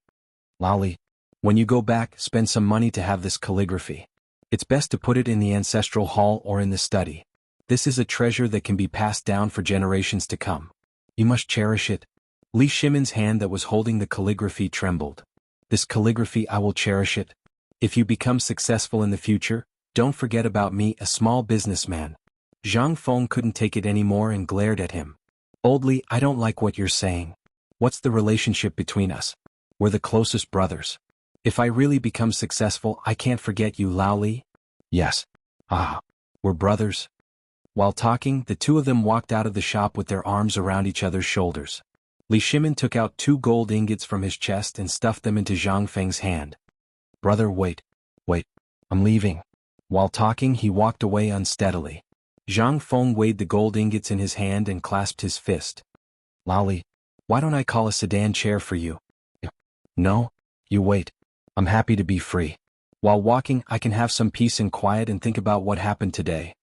"Lao Li, when you go back, spend some money to have this calligraphy. It's best to put it in the ancestral hall or in the study. This is a treasure that can be passed down for generations to come. You must cherish it." Li Shimin's hand that was holding the calligraphy trembled. "This calligraphy, I will cherish it. If you become successful in the future, don't forget about me, a small businessman." Zhang Feng couldn't take it anymore and glared at him. "Old Li, I don't like what you're saying. What's the relationship between us? We're the closest brothers. If I really become successful, I can't forget you, Lao Li." "Yes. Ah. We're brothers." While talking, the two of them walked out of the shop with their arms around each other's shoulders. Li Shimin took out 2 gold ingots from his chest and stuffed them into Zhang Feng's hand. "Brother, wait. I'm leaving." While talking, he walked away unsteadily. Zhang Feng weighed the gold ingots in his hand and clasped his fist. "Lao Li, why don't I call a sedan chair for you?" "No, you wait. I'm happy to be free. While walking, I can have some peace and quiet and think about what happened today."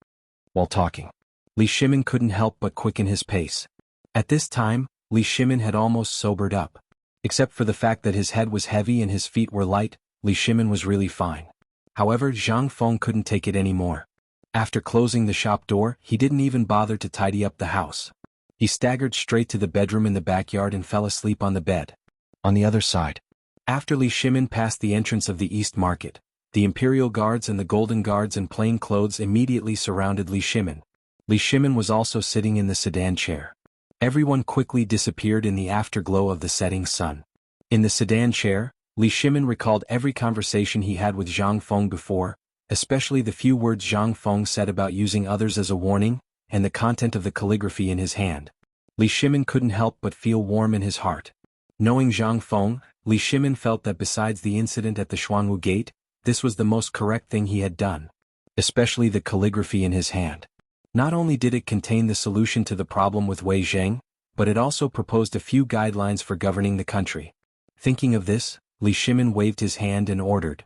While talking, Li Shimin couldn't help but quicken his pace. At this time, Li Shimin had almost sobered up. Except for the fact that his head was heavy and his feet were light, Li Shimin was really fine. However, Zhang Feng couldn't take it anymore. After closing the shop door, he didn't even bother to tidy up the house. He staggered straight to the bedroom in the backyard and fell asleep on the bed. On the other side, after Li Shimin passed the entrance of the East Market, the Imperial Guards and the Golden Guards in plain clothes immediately surrounded Li Shimin. Li Shimin was also sitting in the sedan chair. Everyone quickly disappeared in the afterglow of the setting sun. In the sedan chair, Li Shimin recalled every conversation he had with Zhang Feng before, especially the few words Zhang Feng said about using others as a warning, and the content of the calligraphy in his hand. Li Shimin couldn't help but feel warm in his heart. Knowing Zhang Feng, Li Shimin felt that besides the incident at the Jianghu gate, this was the most correct thing he had done. Especially the calligraphy in his hand. Not only did it contain the solution to the problem with Wei Zheng, but it also proposed a few guidelines for governing the country. Thinking of this, Li Shimin waved his hand and ordered.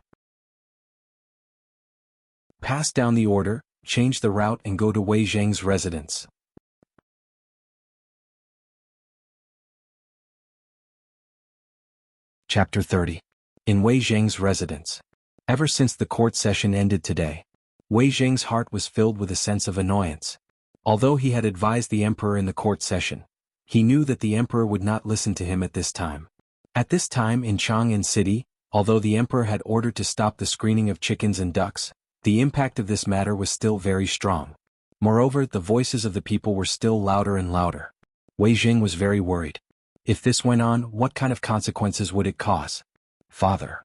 "Pass down the order, change the route and go to Wei Zheng's residence." Chapter 30. In Wei Zheng's residence. Ever since the court session ended today, Wei Zheng's heart was filled with a sense of annoyance. Although he had advised the emperor in the court session, he knew that the emperor would not listen to him at this time. At this time in Chang'an City, although the emperor had ordered to stop the screening of chickens and ducks, the impact of this matter was still very strong. Moreover, the voices of the people were still louder and louder. Wei Zheng was very worried. If this went on, what kind of consequences would it cause? "Father."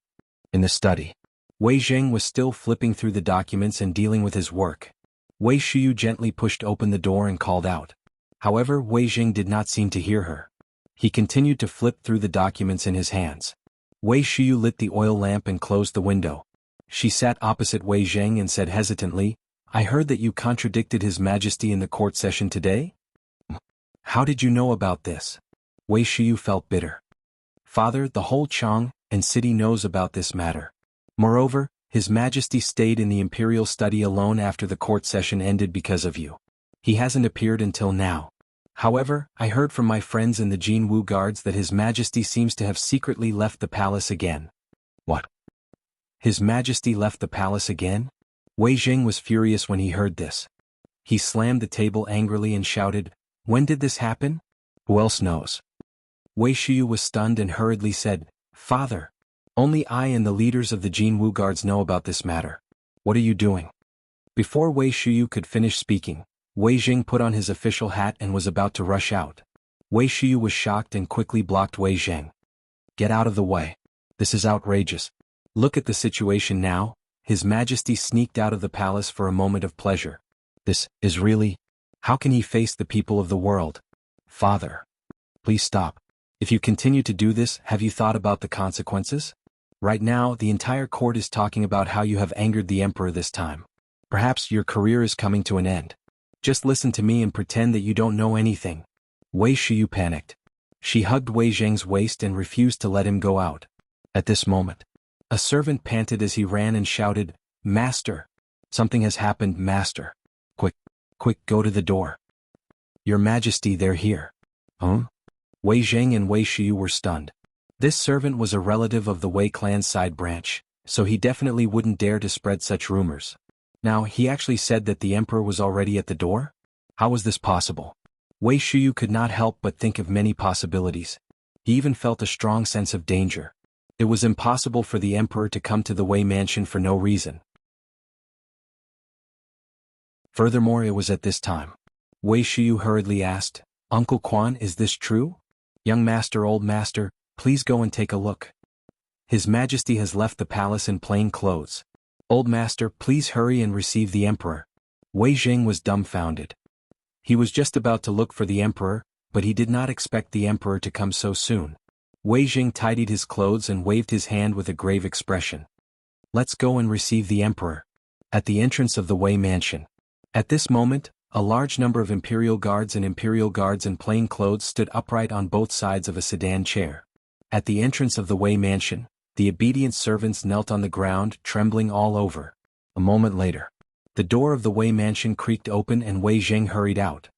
In the study, Wei Zheng was still flipping through the documents and dealing with his work. Wei Shuyu gently pushed open the door and called out. However, Wei Zheng did not seem to hear her. He continued to flip through the documents in his hands. Wei Shuyu lit the oil lamp and closed the window. She sat opposite Wei Zheng and said hesitantly, "I heard that you contradicted His Majesty in the court session today? How did you know about this?" Wei Shuyu felt bitter. "Father, the whole Chang'an city knows about this matter. Moreover, His Majesty stayed in the imperial study alone after the court session ended because of you. He hasn't appeared until now. However, I heard from my friends in the Jianghu guards that His Majesty seems to have secretly left the palace again." "What? His Majesty left the palace again?" Wei Zheng was furious when he heard this. He slammed the table angrily and shouted, When did this happen? Who else knows? Wei Shiyu was stunned and hurriedly said, Father, only I and the leaders of the Jianghu guards know about this matter. What are you doing? Before Wei Shiyu could finish speaking, Wei Jing put on his official hat and was about to rush out. Wei Shiyu was shocked and quickly blocked Wei Jing. Get out of the way. This is outrageous. Look at the situation now. His Majesty sneaked out of the palace for a moment of pleasure. This is really... How can he face the people of the world? Father. Please stop. If you continue to do this, have you thought about the consequences? Right now, the entire court is talking about how you have angered the emperor this time. Perhaps your career is coming to an end. Just listen to me and pretend that you don't know anything. Wei Shiyu panicked. She hugged Wei Zheng's waist and refused to let him go out. At this moment, a servant panted as he ran and shouted, Master! Something has happened, Master. Quick, go to the door. Your Majesty, they're here. Huh? Wei Zheng and Wei Shiyu were stunned. This servant was a relative of the Wei clan's side branch, so he definitely wouldn't dare to spread such rumors. Now, he actually said that the emperor was already at the door? How was this possible? Wei Shiyu could not help but think of many possibilities. He even felt a strong sense of danger. It was impossible for the emperor to come to the Wei mansion for no reason. Furthermore, it was at this time. Wei Shiyu hurriedly asked, Uncle Quan, is this true? Young master, old master, please go and take a look. His Majesty has left the palace in plain clothes. Old master, please hurry and receive the emperor. Wei Jing was dumbfounded. He was just about to look for the emperor, but he did not expect the emperor to come so soon. Wei Jing tidied his clothes and waved his hand with a grave expression. Let's go and receive the emperor. At the entrance of the Wei mansion. At this moment, a large number of imperial guards in plain clothes stood upright on both sides of a sedan chair. At the entrance of the Wei mansion, the obedient servants knelt on the ground, trembling all over. A moment later, the door of the Wei mansion creaked open and Wei Zheng hurried out.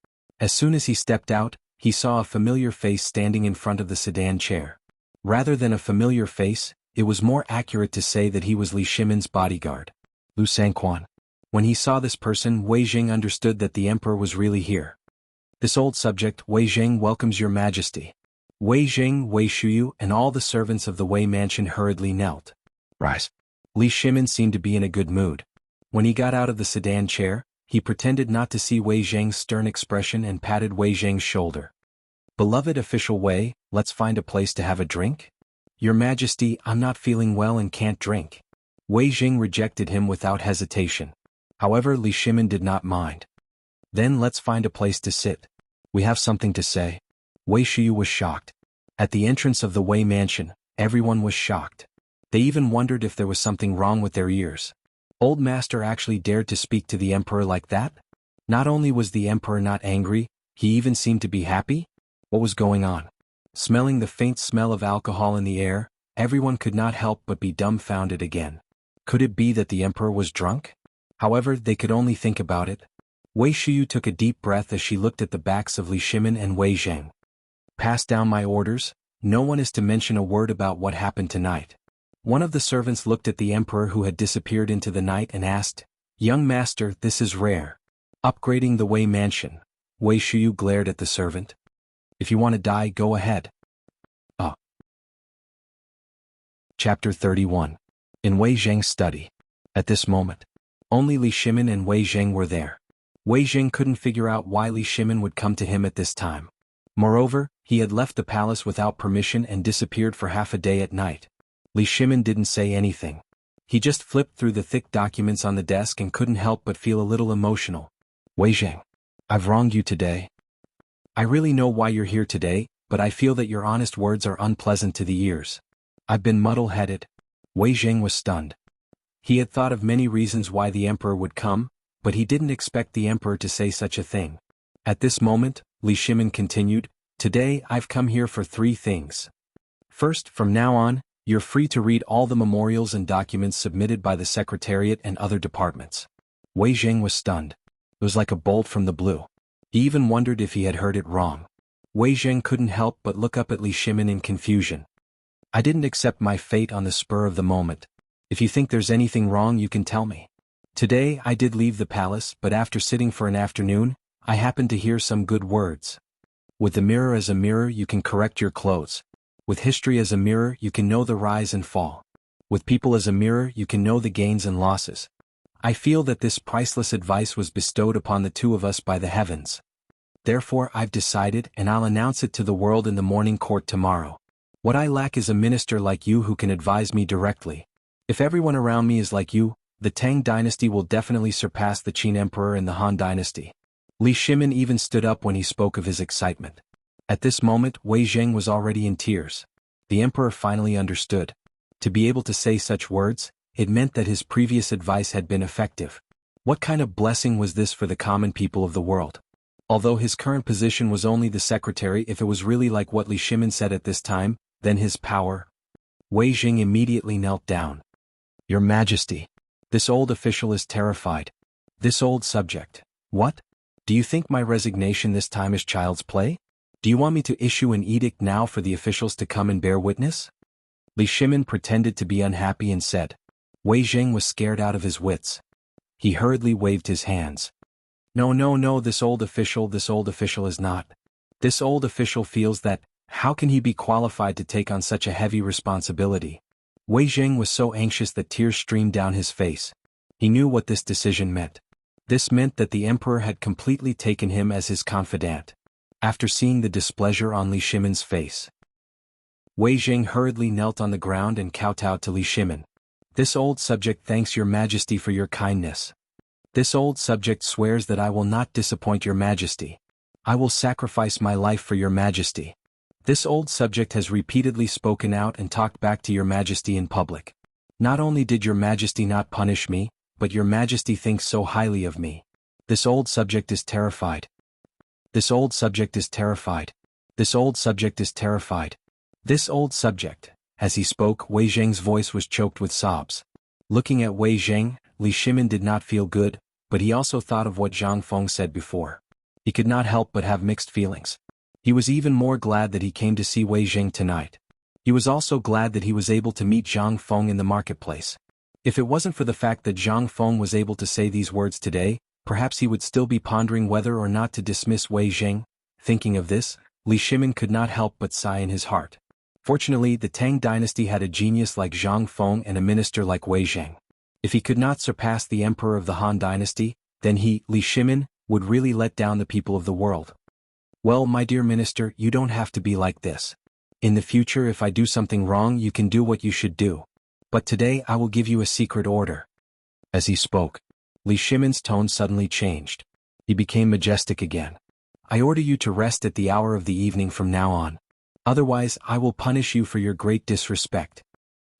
As soon as he stepped out, he saw a familiar face standing in front of the sedan chair. Rather than a familiar face, it was more accurate to say that he was Li Shimin's bodyguard, Lu Sangquan. When he saw this person, Wei Jing understood that the emperor was really here. This old subject, Wei Jing, welcomes your Majesty. Wei Jing, Wei Shiyu, and all the servants of the Wei mansion hurriedly knelt. Rise. Li Shimin seemed to be in a good mood. When he got out of the sedan chair, he pretended not to see Wei Zheng's stern expression and patted Wei Zheng's shoulder. Beloved official Wei, let's find a place to have a drink? Your Majesty, I'm not feeling well and can't drink. Wei Jing rejected him without hesitation. However, Li Shimin did not mind. Then let's find a place to sit. We have something to say. Wei Shiyu was shocked. At the entrance of the Wei mansion, everyone was shocked. They even wondered if there was something wrong with their ears. Old Master actually dared to speak to the emperor like that? Not only was the emperor not angry, he even seemed to be happy? What was going on? Smelling the faint smell of alcohol in the air, everyone could not help but be dumbfounded again. Could it be that the emperor was drunk? However, they could only think about it. Wei Shiyu took a deep breath as she looked at the backs of Li Shimin and Wei Zheng. Pass down my orders, no one is to mention a word about what happened tonight. One of the servants looked at the emperor who had disappeared into the night and asked, Young master, this is rare. Upgrading the Wei mansion. Wei Shiyu glared at the servant. If you want to die, go ahead. Chapter 31. In Wei Zheng's study. At this moment, only Li Shimin and Wei Zheng were there. Wei Zheng couldn't figure out why Li Shimin would come to him at this time. Moreover, he had left the palace without permission and disappeared for half a day at night. Li Shimin didn't say anything. He just flipped through the thick documents on the desk and couldn't help but feel a little emotional. Wei Zheng, I've wronged you today. I really know why you're here today, but I feel that your honest words are unpleasant to the ears. I've been muddle-headed. Wei Zheng was stunned. He had thought of many reasons why the emperor would come, but he didn't expect the emperor to say such a thing. At this moment, Li Shimin continued, Today I've come here for 3 things. First, from now on, you're free to read all the memorials and documents submitted by the Secretariat and other departments. Wei Zheng was stunned. It was like a bolt from the blue. He even wondered if he had heard it wrong. Wei Zheng couldn't help but look up at Li Shimin in confusion. I didn't accept my fate on the spur of the moment. If you think there's anything wrong, you can tell me. Today I did leave the palace, but after sitting for an afternoon, I happen to hear some good words. With the mirror as a mirror you can correct your clothes. With history as a mirror you can know the rise and fall. With people as a mirror you can know the gains and losses. I feel that this priceless advice was bestowed upon the two of us by the heavens. Therefore I've decided, and I'll announce it to the world in the morning court tomorrow. What I lack is a minister like you who can advise me directly. If everyone around me is like you, the Tang dynasty will definitely surpass the Qin Emperor and the Han dynasty. Li Shimin even stood up when he spoke of his excitement. At this moment Wei Zheng was already in tears. The emperor finally understood. To be able to say such words, it meant that his previous advice had been effective. What kind of blessing was this for the common people of the world? Although his current position was only the secretary, if it was really like what Li Shimin said at this time, then his power. Wei Zheng immediately knelt down. Your Majesty. This old official is terrified. This old subject. What? Do you think my resignation this time is child's play? Do you want me to issue an edict now for the officials to come and bear witness? Li Shimin pretended to be unhappy and said. Wei Zheng was scared out of his wits. He hurriedly waved his hands. No, this old official is not. This old official feels that, how can he be qualified to take on such a heavy responsibility? Wei Zheng was so anxious that tears streamed down his face. He knew what this decision meant. This meant that the emperor had completely taken him as his confidant. After seeing the displeasure on Li Shimin's face, Wei Zheng hurriedly knelt on the ground and kowtowed to Li Shimin. This old subject thanks your Majesty for your kindness. This old subject swears that I will not disappoint your Majesty. I will sacrifice my life for your Majesty. This old subject has repeatedly spoken out and talked back to your Majesty in public. Not only did your Majesty not punish me, but your Majesty thinks so highly of me. This old subject is terrified. This old subject is terrified. This old subject is terrified. This old subject. As he spoke, Wei Zheng's voice was choked with sobs. Looking at Wei Zheng, Li Shimin did not feel good, but he also thought of what Zhang Feng said before. He could not help but have mixed feelings. He was even more glad that he came to see Wei Zheng tonight. He was also glad that he was able to meet Zhang Feng in the marketplace. If it wasn't for the fact that Zhang Feng was able to say these words today, perhaps he would still be pondering whether or not to dismiss Wei Zheng. Thinking of this, Li Shimin could not help but sigh in his heart. Fortunately, the Tang dynasty had a genius like Zhang Feng and a minister like Wei Zheng. If he could not surpass the emperor of the Han dynasty, then he, Li Shimin, would really let down the people of the world. Well, my dear minister, you don't have to be like this. In the future, if I do something wrong, you can do what you should do. But today I will give you a secret order. As he spoke, Li Shimin's tone suddenly changed. He became majestic again. I order you to rest at the hour of the evening from now on. Otherwise, I will punish you for your great disrespect.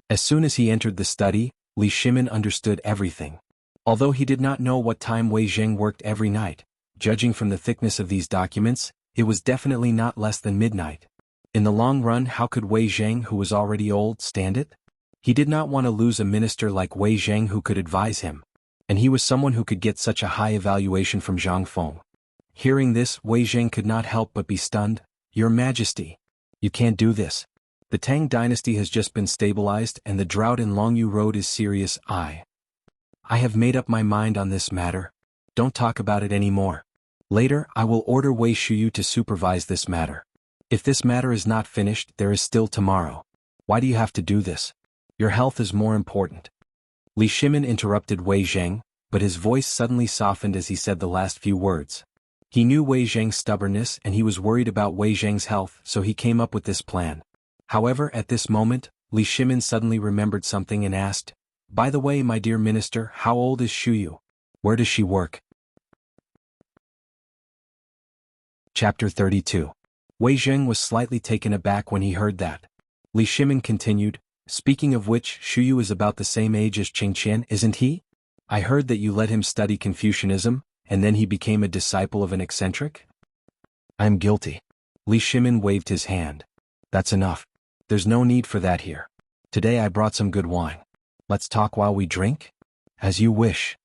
As soon as he entered the study, Li Shimin understood everything. Although he did not know what time Wei Zheng worked every night, judging from the thickness of these documents, it was definitely not less than midnight. In the long run, how could Wei Zheng, who was already old, stand it? He did not want to lose a minister like Wei Zheng who could advise him. And he was someone who could get such a high evaluation from Zhang Feng. Hearing this, Wei Zheng could not help but be stunned. Your Majesty, you can't do this. The Tang dynasty has just been stabilized and the drought in Longyu Road is serious. I have made up my mind on this matter. Don't talk about it anymore. Later, I will order Wei Shuyu to supervise this matter. If this matter is not finished, there is still tomorrow. Why do you have to do this? Your health is more important. Li Shimin interrupted Wei Zheng, but his voice suddenly softened as he said the last few words. He knew Wei Zheng's stubbornness and he was worried about Wei Zheng's health, so he came up with this plan. However, at this moment, Li Shimin suddenly remembered something and asked, by the way, my dear minister, how old is Shuyu? Where does she work? Chapter 32. Wei Zheng was slightly taken aback when he heard that. Li Shimin continued, speaking of which, Shuyu is about the same age as Qingqian, isn't he? I heard that you let him study Confucianism, and then he became a disciple of an eccentric? I am guilty. Li Shimin waved his hand. That's enough. There's no need for that here. Today I brought some good wine. Let's talk while we drink? As you wish.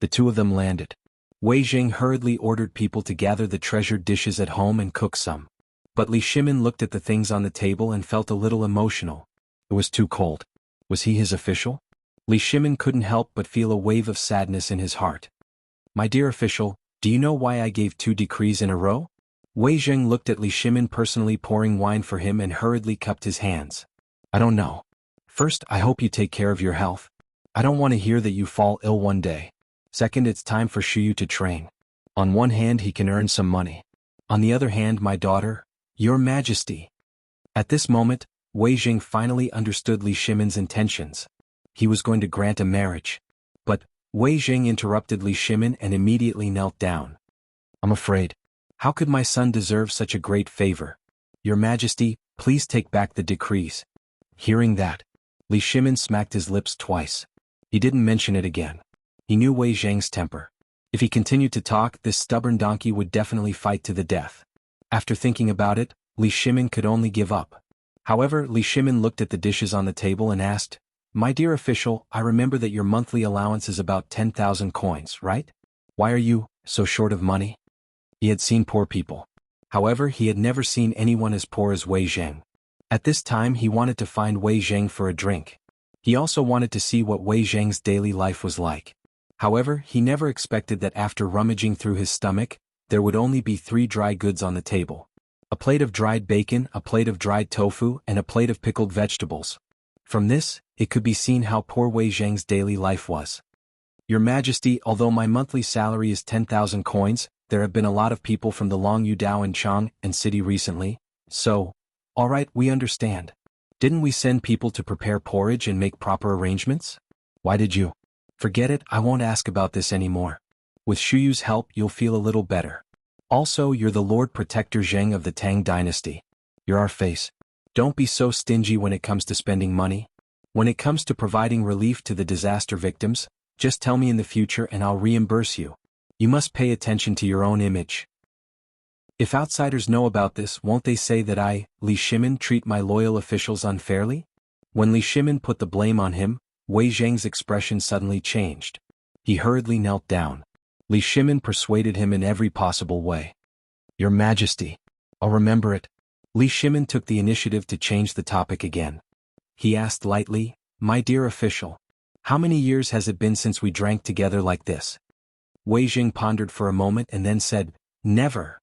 The two of them landed. Wei Zheng hurriedly ordered people to gather the treasured dishes at home and cook some. But Li Shimin looked at the things on the table and felt a little emotional. It was too cold. Was he his official? Li Shimin couldn't help but feel a wave of sadness in his heart. My dear official, Do you know why I gave 2 decrees in a row? Wei Zheng looked at Li Shimin personally pouring wine for him and hurriedly cupped his hands. I don't know. First, I hope you take care of your health. I don't want to hear that you fall ill one day. Second, it's time for Shuyu to train. On one hand, he can earn some money. On the other hand, my daughter, Your Majesty. At this moment, Wei Zheng finally understood Li Shimin's intentions. He was going to grant a marriage. But Wei Zheng interrupted Li Shimin and immediately knelt down. I'm afraid. How could my son deserve such a great favor? Your Majesty, please take back the decrees. Hearing that, Li Shimin smacked his lips twice. He didn't mention it again. He knew Wei Zheng's temper. If he continued to talk, this stubborn donkey would definitely fight to the death. After thinking about it, Li Shimin could only give up. However, Li Shimin looked at the dishes on the table and asked, My dear official, I remember that your monthly allowance is about 10,000 coins, right? Why are you so short of money? He had seen poor people. However, he had never seen anyone as poor as Wei Zheng. At this time he wanted to find Wei Zheng for a drink. He also wanted to see what Wei Zheng's daily life was like. However, he never expected that after rummaging through his stomach, there would only be 3 dry goods on the table. A plate of dried bacon, a plate of dried tofu, and a plate of pickled vegetables. From this, it could be seen how poor Wei Zheng's daily life was. Your Majesty, although my monthly salary is 10,000 coins, there have been a lot of people from the Longyu Dao and Chang and city recently, so, alright, we understand. Didn't we send people to prepare porridge and make proper arrangements? Why did you? Forget it, I won't ask about this anymore. With Shuyu's help you'll feel a little better. Also, you're the Lord Protector Zheng of the Tang dynasty. You're our face. Don't be so stingy when it comes to spending money. When it comes to providing relief to the disaster victims, just tell me in the future and I'll reimburse you. You must pay attention to your own image. If outsiders know about this, won't they say that I, Li Shimin, treat my loyal officials unfairly? When Li Shimin put the blame on him, Wei Zheng's expression suddenly changed. He hurriedly knelt down. Li Shimin persuaded him in every possible way. Your Majesty, I'll remember it. Li Shimin took the initiative to change the topic again. He asked lightly, My dear official, how many years has it been since we drank together like this? Wei Zheng pondered for a moment and then said, Never.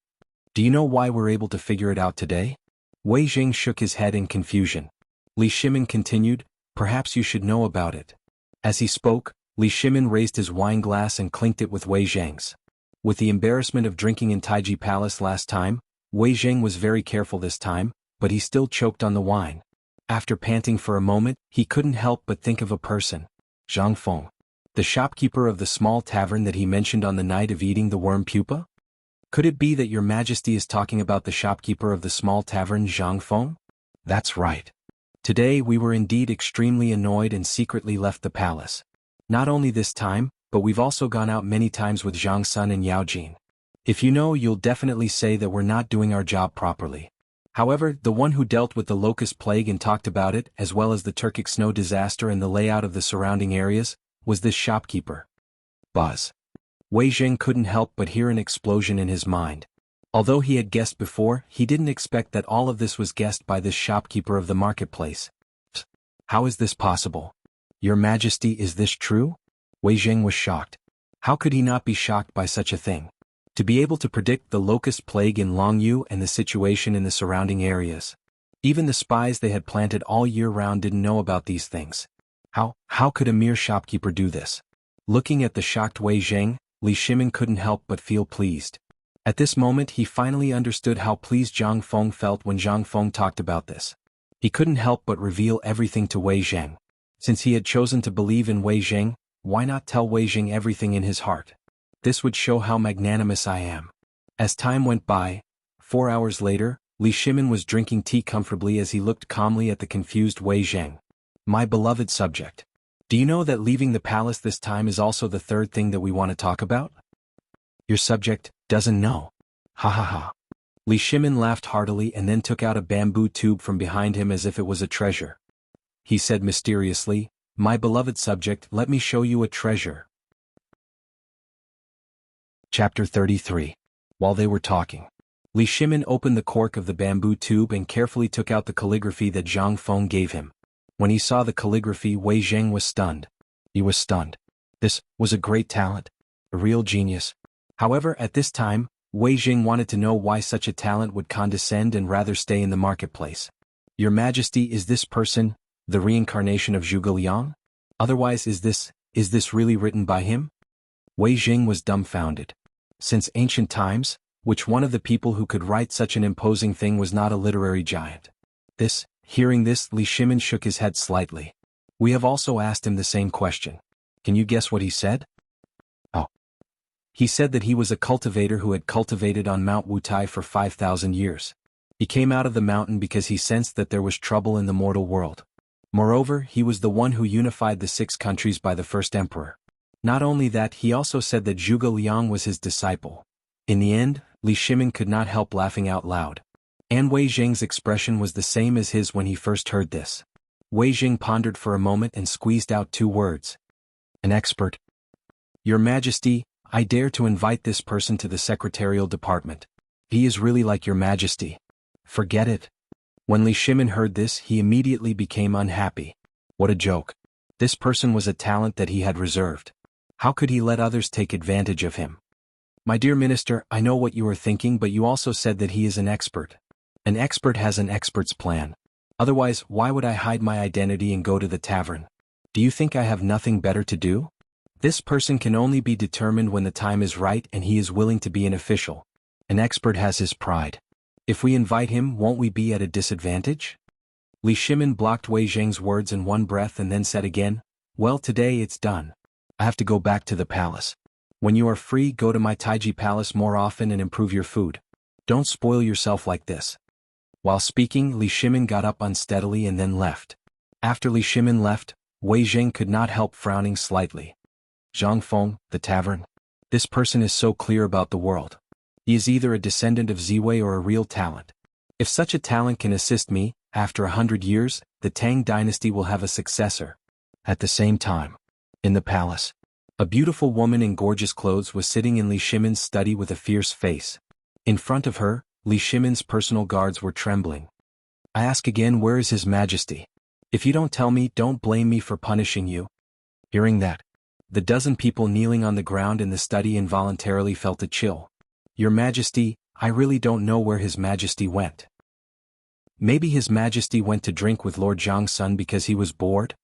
Do you know why we're able to figure it out today? Wei Zheng shook his head in confusion. Li Shimin continued, Perhaps you should know about it. As he spoke, Li Shimin raised his wine glass and clinked it with Wei Zheng's. With the embarrassment of drinking in Taiji Palace last time, Wei Zheng was very careful this time, but he still choked on the wine. After panting for a moment, he couldn't help but think of a person. Zhang Feng. The shopkeeper of the small tavern that he mentioned on the night of eating the worm pupa? Could it be that Your Majesty is talking about the shopkeeper of the small tavern Zhang Feng? That's right. Today we were indeed extremely annoyed and secretly left the palace. Not only this time, but we've also gone out many times with Zhang Sun and Yao Jin. If you know, you'll definitely say that we're not doing our job properly. However, the one who dealt with the locust plague and talked about it, as well as the Turkic snow disaster and the layout of the surrounding areas, was this shopkeeper. Buzz. Wei Zheng couldn't help but hear an explosion in his mind. Although he had guessed before, he didn't expect that all of this was guessed by this shopkeeper of the marketplace. How is this possible? Your Majesty, is this true? Wei Zheng was shocked. How could he not be shocked by such a thing? To be able to predict the locust plague in Longyu and the situation in the surrounding areas. Even the spies they had planted all year round didn't know about these things. How could a mere shopkeeper do this? Looking at the shocked Wei Zheng, Li Shimin couldn't help but feel pleased. At this moment he finally understood how pleased Zhang Feng felt when Zhang Feng talked about this. He couldn't help but reveal everything to Wei Zheng. Since he had chosen to believe in Wei Zheng, why not tell Wei Zheng everything in his heart? This would show how magnanimous I am. As time went by, 4 hours later, Li Shimin was drinking tea comfortably as he looked calmly at the confused Wei Zheng. My beloved subject. Do you know that leaving the palace this time is also the third thing that we want to talk about? Your subject doesn't know. Ha ha ha. Li Shimin laughed heartily and then took out a bamboo tube from behind him as if it was a treasure. He said mysteriously, My beloved subject, let me show you a treasure. Chapter 33. While they were talking, Li Shimin opened the cork of the bamboo tube and carefully took out the calligraphy that Zhang Feng gave him. When he saw the calligraphy, Wei Zheng was stunned. He was stunned. This was a great talent. A real genius. However, at this time, Wei Jing wanted to know why such a talent would condescend and rather stay in the marketplace. Your Majesty, is this person the reincarnation of Zhuge Liang? Otherwise, is this really written by him? Wei Jing was dumbfounded. Since ancient times, which one of the people who could write such an imposing thing was not a literary giant? Hearing this, Li Shimin shook his head slightly. We have also asked him the same question. Can you guess what he said? Oh. He said that he was a cultivator who had cultivated on Mount Wutai for 5,000 years. He came out of the mountain because he sensed that there was trouble in the mortal world. Moreover, he was the one who unified the 6 countries by the first emperor. Not only that, he also said that Zhuge Liang was his disciple. In the end, Li Shimin could not help laughing out loud. And Wei Jing's expression was the same as his when he first heard this. Wei Jing pondered for a moment and squeezed out 2 words. An expert. Your Majesty, I dare to invite this person to the secretarial department. He is really like your Majesty. Forget it. When Li Shimin heard this, he immediately became unhappy. What a joke. This person was a talent that he had reserved. How could he let others take advantage of him? My dear minister, I know what you are thinking, but you also said that he is an expert. An expert has an expert's plan. Otherwise, why would I hide my identity and go to the tavern? Do you think I have nothing better to do? This person can only be determined when the time is right and he is willing to be an official. An expert has his pride. If we invite him, won't we be at a disadvantage? Li Shimin blocked Wei Jing's words in one breath and then said again, well, today it's done. I have to go back to the palace. When you are free, go to my Taiji palace more often and improve your food. Don't spoil yourself like this. While speaking, Li Shimin got up unsteadily and then left. After Li Shimin left, Wei Jing could not help frowning slightly. Zhang Feng, the tavern. This person is so clear about the world. He is either a descendant of Ziwei or a real talent. If such a talent can assist me, after 100 years, the Tang dynasty will have a successor. At the same time, in the palace, a beautiful woman in gorgeous clothes was sitting in Li Shimin's study with a fierce face. In front of her, Li Shimin's personal guards were trembling. I ask again, where is His Majesty? If you don't tell me, don't blame me for punishing you. Hearing that, the dozen people kneeling on the ground in the study involuntarily felt a chill. Your Majesty, I really don't know where His Majesty went. Maybe His Majesty went to drink with Lord Zhangsun because he was bored?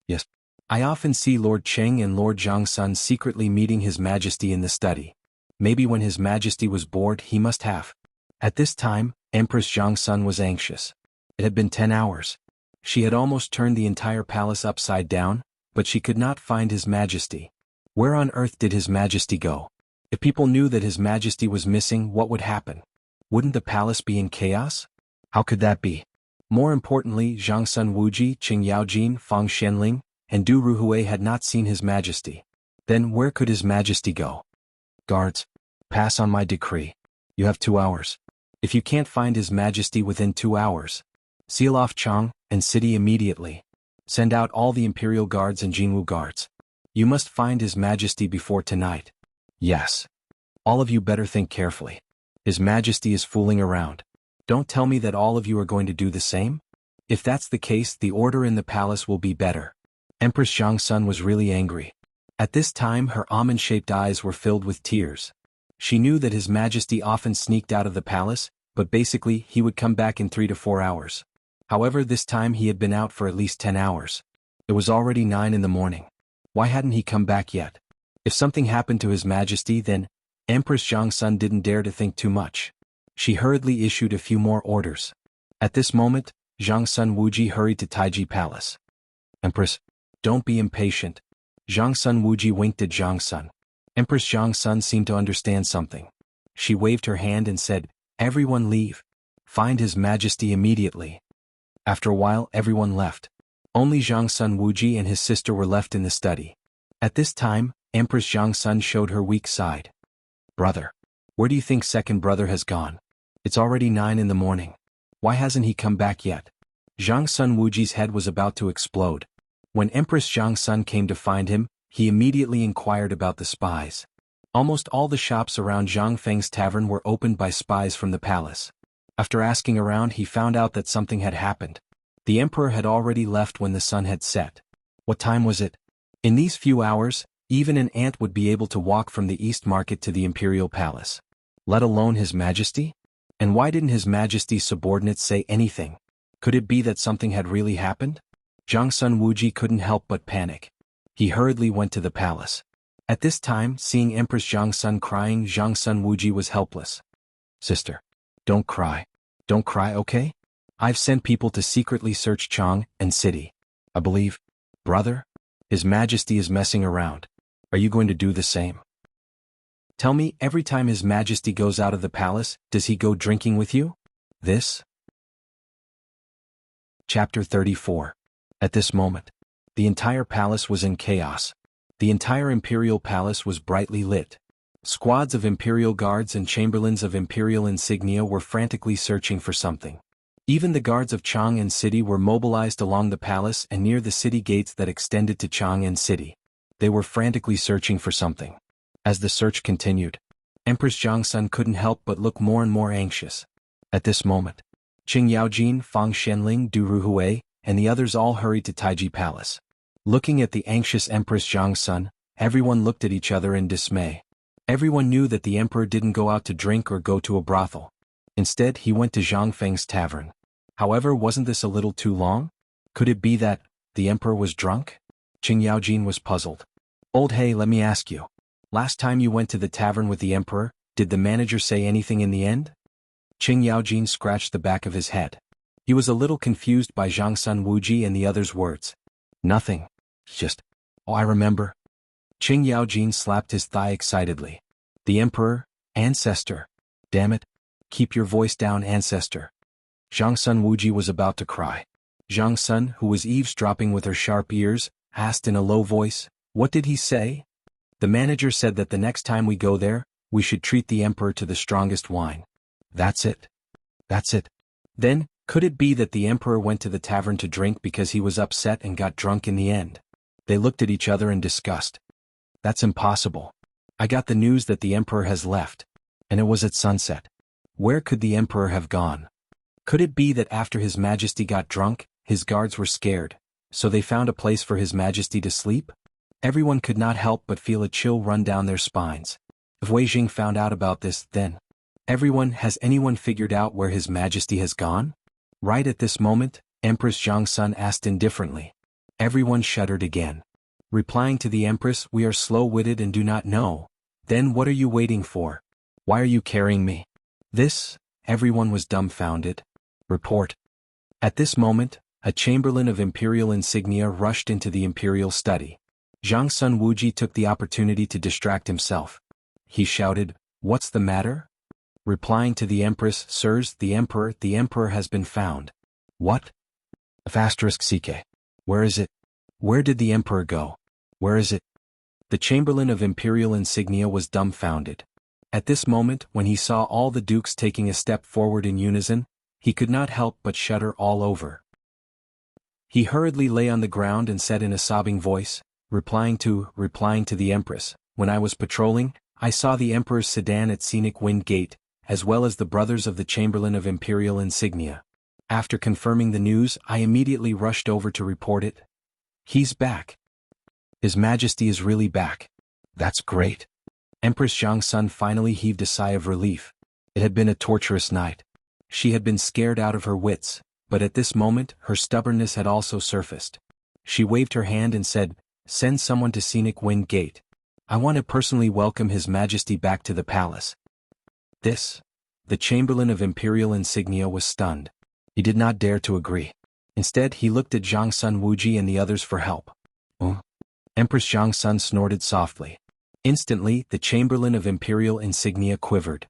Yes. I often see Lord Cheng and Lord Zhangsun secretly meeting His Majesty in the study. Maybe when His Majesty was bored, he must have. At this time, Empress Zhangsun was anxious. It had been 10 hours. She had almost turned the entire palace upside down, but she could not find His Majesty. Where on earth did His Majesty go? If people knew that His Majesty was missing, what would happen? Wouldn't the palace be in chaos? How could that be? More importantly, Zhangsun Wuji, Qing Yaojin, Fang Xianling, and Du Ruhui had not seen His Majesty. Then where could His Majesty go? Guards, pass on my decree. You have 2 hours. If you can't find His Majesty within 2 hours, seal off Chang and city immediately. Send out all the Imperial Guards and Jianghu Guards. You must find His Majesty before tonight. Yes. All of you better think carefully. His Majesty is fooling around. Don't tell me that all of you are going to do the same? If that's the case, the order in the palace will be better. Empress Zhangsun was really angry. At this time, her almond-shaped eyes were filled with tears. She knew that His Majesty often sneaked out of the palace, but basically he would come back in 3 to 4 hours. However, this time he had been out for at least 10 hours. It was already 9 in the morning. Why hadn't he come back yet? If something happened to His Majesty, then Empress Zhangsun didn't dare to think too much. She hurriedly issued a few more orders. At this moment, Zhangsun Wuji hurried to Taiji Palace. Empress, don't be impatient. Zhangsun Wuji winked at Zhangsun. Empress Zhangsun seemed to understand something. She waved her hand and said, everyone leave. Find His Majesty immediately. After a while, everyone left. Only Zhangsun Wuji and his sister were left in the study. At this time, Empress Zhangsun showed her weak side. Brother, where do you think second brother has gone? It's already 9 in the morning. Why hasn't he come back yet? Zhangsun Wuji's head was about to explode. When Empress Zhangsun came to find him, he immediately inquired about the spies. Almost all the shops around Zhang Feng's tavern were opened by spies from the palace. After asking around, he found out that something had happened. The emperor had already left when the sun had set. What time was it? In these few hours, Even an ant would be able to walk from the East Market to the Imperial Palace. Let alone His Majesty? And why didn't His Majesty's subordinates say anything? Could it be that something had really happened? Zhang Sun Wuji couldn't help but panic. He hurriedly went to the palace. At this time, seeing Empress Zhang Sun crying, Zhang Sun Wuji was helpless. Sister, don't cry. Don't cry, okay? I've sent people to secretly search Chang and city. I believe, brother, His Majesty is messing around. Are you going to do the same? Tell me, every time His Majesty goes out of the palace, does he go drinking with you? This? Chapter 34. At this moment, the entire palace was in chaos. The entire imperial palace was brightly lit. Squads of imperial guards and chamberlains of imperial insignia were frantically searching for something. Even the guards of Chang'an City were mobilized along the palace and near the city gates that extended to Chang'an City. They were frantically searching for something. As the search continued, Empress Zhang Sun couldn't help but look more and more anxious. At this moment, Qing Yaojin, Fang Shenling, Du Ruhui, and the others all hurried to Taiji Palace. Looking at the anxious Empress Zhang Sun, everyone looked at each other in dismay. Everyone knew that the emperor didn't go out to drink or go to a brothel. Instead, he went to Zhang Feng's tavern. However, wasn't this a little too long? Could it be that the emperor was drunk? Qing Yaojin was puzzled. Old Hey, let me ask you. Last time you went to the tavern with the emperor, did the manager say anything in the end? Qing Yaojin scratched the back of his head. He was a little confused by Zhang Sun Wuji and the others' words. Nothing. Just, oh, I remember. Qing Yaojin slapped his thigh excitedly. The emperor, ancestor. Damn it. Keep your voice down, ancestor. Zhang Sun Wuji was about to cry. Zhang Sun, who was eavesdropping with her sharp ears, asked in a low voice, what did he say? The manager said that the next time we go there, we should treat the emperor to the strongest wine. That's it. That's it. Then, could it be that the emperor went to the tavern to drink because he was upset and got drunk in the end? They looked at each other in disgust. That's impossible. I got the news that the emperor has left. And it was at sunset. Where could the emperor have gone? Could it be that after His Majesty got drunk, his guards were scared, so they found a place for His Majesty to sleep? Everyone could not help but feel a chill run down their spines. If Wei Jing found out about this, then... Has anyone figured out where His Majesty has gone? Right at this moment, Empress Zhang Sun asked indifferently. Everyone shuddered again. Replying to the Empress, we are slow-witted and do not know. Then what are you waiting for? Why are you carrying me? This? Everyone was dumbfounded. Report. At this moment, a chamberlain of imperial insignia rushed into the imperial study. Zhang Sun Wuji took the opportunity to distract himself. He shouted, what's the matter? Replying to the Empress, sirs, the Emperor has been found. What? *CK. Where is it? Where did the Emperor go? Where is it? The chamberlain of imperial insignia was dumbfounded. At this moment, when he saw all the dukes taking a step forward in unison, he could not help but shudder all over. He hurriedly lay on the ground and said in a sobbing voice, replying to the Empress, when I was patrolling, I saw the Emperor's sedan at Scenic Wind Gate, as well as the brothers of the Chamberlain of Imperial Insignia. After confirming the news, I immediately rushed over to report it. He's back. His Majesty is really back. That's great. Empress Zhang Sun finally heaved a sigh of relief. It had been a torturous night. She had been scared out of her wits, but at this moment, her stubbornness had also surfaced. She waved her hand and said, send someone to Scenic Wind Gate. I want to personally welcome His Majesty back to the palace. The Chamberlain of Imperial Insignia was stunned. He did not dare to agree. Instead, he looked at Zhang Sun Wuji and the others for help. Empress Zhang Sun snorted softly. Instantly, the Chamberlain of Imperial Insignia quivered.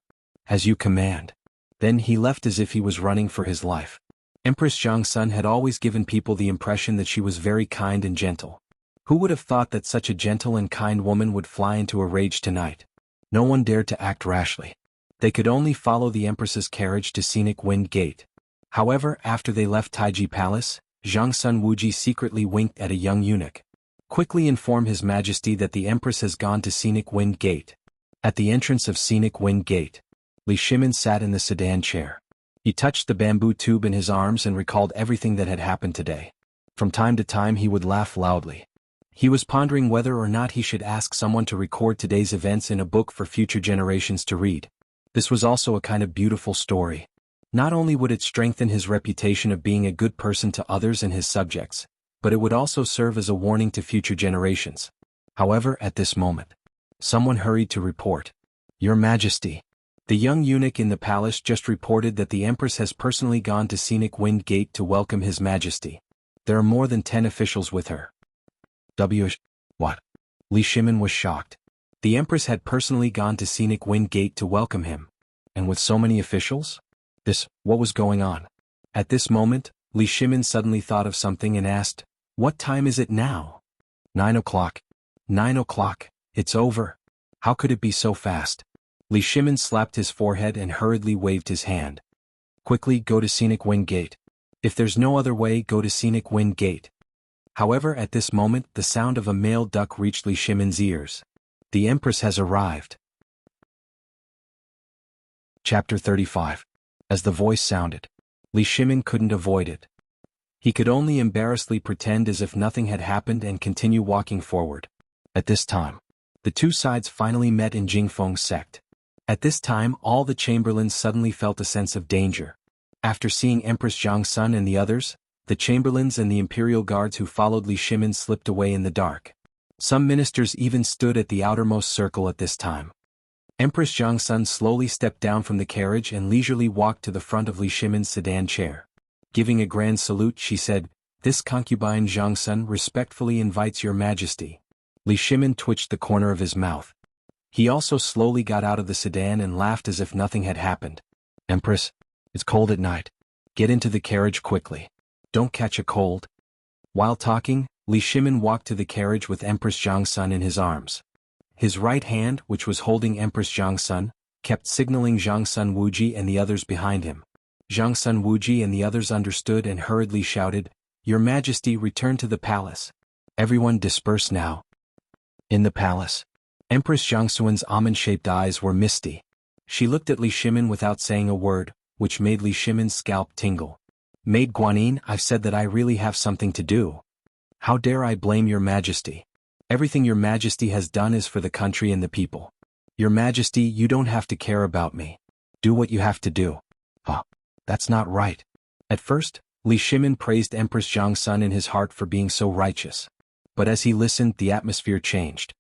As you command. Then he left as if he was running for his life. Empress Zhang Sun had always given people the impression that she was very kind and gentle. Who would have thought that such a gentle and kind woman would fly into a rage tonight? No one dared to act rashly. They could only follow the Empress's carriage to Scenic Wind Gate. However, after they left Taiji Palace, Zhang Sun Wuji secretly winked at a young eunuch. Quickly inform His Majesty that the Empress has gone to Scenic Wind Gate. At the entrance of Scenic Wind Gate, Li Shimin sat in the sedan chair. He touched the bamboo tube in his arms and recalled everything that had happened today. From time to time he would laugh loudly. He was pondering whether or not he should ask someone to record today's events in a book for future generations to read. This was also a kind of beautiful story. Not only would it strengthen his reputation of being a good person to others and his subjects, but it would also serve as a warning to future generations. However, at this moment, someone hurried to report. Your Majesty. The young eunuch in the palace just reported that the Empress has personally gone to Scenic Wind Gate to welcome His Majesty. There are more than 10 officials with her. What? Li Shimin was shocked. The Empress had personally gone to Scenic Wind Gate to welcome him. And with so many officials? What was going on? At this moment, Li Shimin suddenly thought of something and asked, "What time is it now?" 9 o'clock. 9 o'clock, it's over. How could it be so fast? Li Shimin slapped his forehead and hurriedly waved his hand. Quickly go to Scenic Wind Gate. If there's no other way, go to Scenic Wind Gate. However, at this moment, the sound of a male duck reached Li Shimin's ears. The Empress has arrived. Chapter 35. As the voice sounded, Li Shimin couldn't avoid it. He could only embarrassedly pretend as if nothing had happened and continue walking forward. At this time, the two sides finally met in Jingfeng's sect. At this time, all the chamberlains suddenly felt a sense of danger. After seeing Empress Jiangsun and the others, the chamberlains and the imperial guards who followed Li Shimin slipped away in the dark. Some ministers even stood at the outermost circle at this time. Empress Jiangsun slowly stepped down from the carriage and leisurely walked to the front of Li Shimin's sedan chair. Giving a grand salute, she said, "This concubine Jiangsun respectfully invites your Majesty." Li Shimin twitched the corner of his mouth. He also slowly got out of the sedan and laughed as if nothing had happened. "Empress, it's cold at night. Get into the carriage quickly. Don't catch a cold." While talking, Li Shimin walked to the carriage with Empress Jiangsun in his arms. His right hand, which was holding Empress Jiangsun, kept signaling Jiangsun Wuji and the others behind him. Jiangsun Wuji and the others understood and hurriedly shouted, "Your Majesty, return to the palace. Everyone disperse now." In the palace, Empress Jiangsun's almond-shaped eyes were misty. She looked at Li Shimin without saying a word, which made Li Shimin's scalp tingle. "Maid Guanyin, I've said that I really have something to do. How dare I blame your Majesty? Everything your Majesty has done is for the country and the people. Your Majesty, you don't have to care about me. Do what you have to do." That's not right. At first, Li Shimin praised Empress Jiangsun in his heart for being so righteous. But as he listened, the atmosphere changed.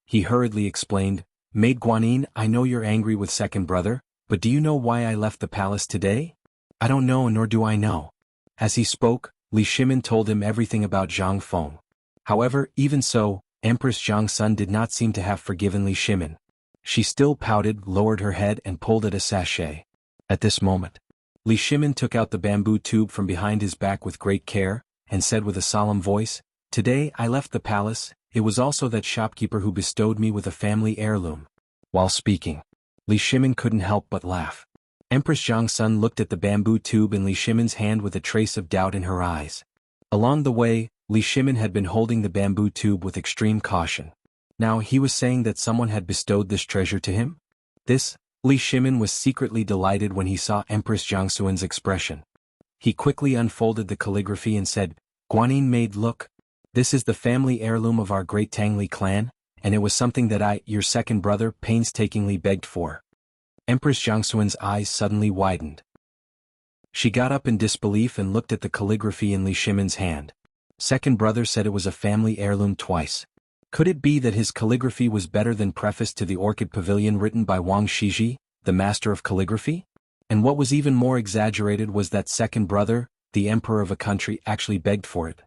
He hurriedly explained, "Maid Guanyin, I know you're angry with second brother, but do you know why I left the palace today?" "I don't know, nor do I know." As he spoke, Li Shimin told him everything about Zhang Feng. However, even so, Empress Jiangsun did not seem to have forgiven Li Shimin. She still pouted, lowered her head and pulled at a sachet. At this moment, Li Shimin took out the bamboo tube from behind his back with great care, and said with a solemn voice, "Today I left the palace, it was also that shopkeeper who bestowed me with a family heirloom." While speaking, Li Shimin couldn't help but laugh. Empress Jiangsun looked at the bamboo tube in Li Shimin's hand with a trace of doubt in her eyes. Along the way, Li Shimin had been holding the bamboo tube with extreme caution. Now he was saying that someone had bestowed this treasure to him? Li Shimin was secretly delighted when he saw Empress Jiangsun's expression. He quickly unfolded the calligraphy and said, "Guanyin maid, look. This is the family heirloom of our great Tang clan, and it was something that I, your second brother, painstakingly begged for." Empress Jiangsun's eyes suddenly widened. She got up in disbelief and looked at the calligraphy in Li Shimin's hand. Second brother said it was a family heirloom twice. Could it be that his calligraphy was better than preface to the Orchid Pavilion written by Wang Shiji, the master of calligraphy? And what was even more exaggerated was that second brother, the emperor of a country, actually begged for it.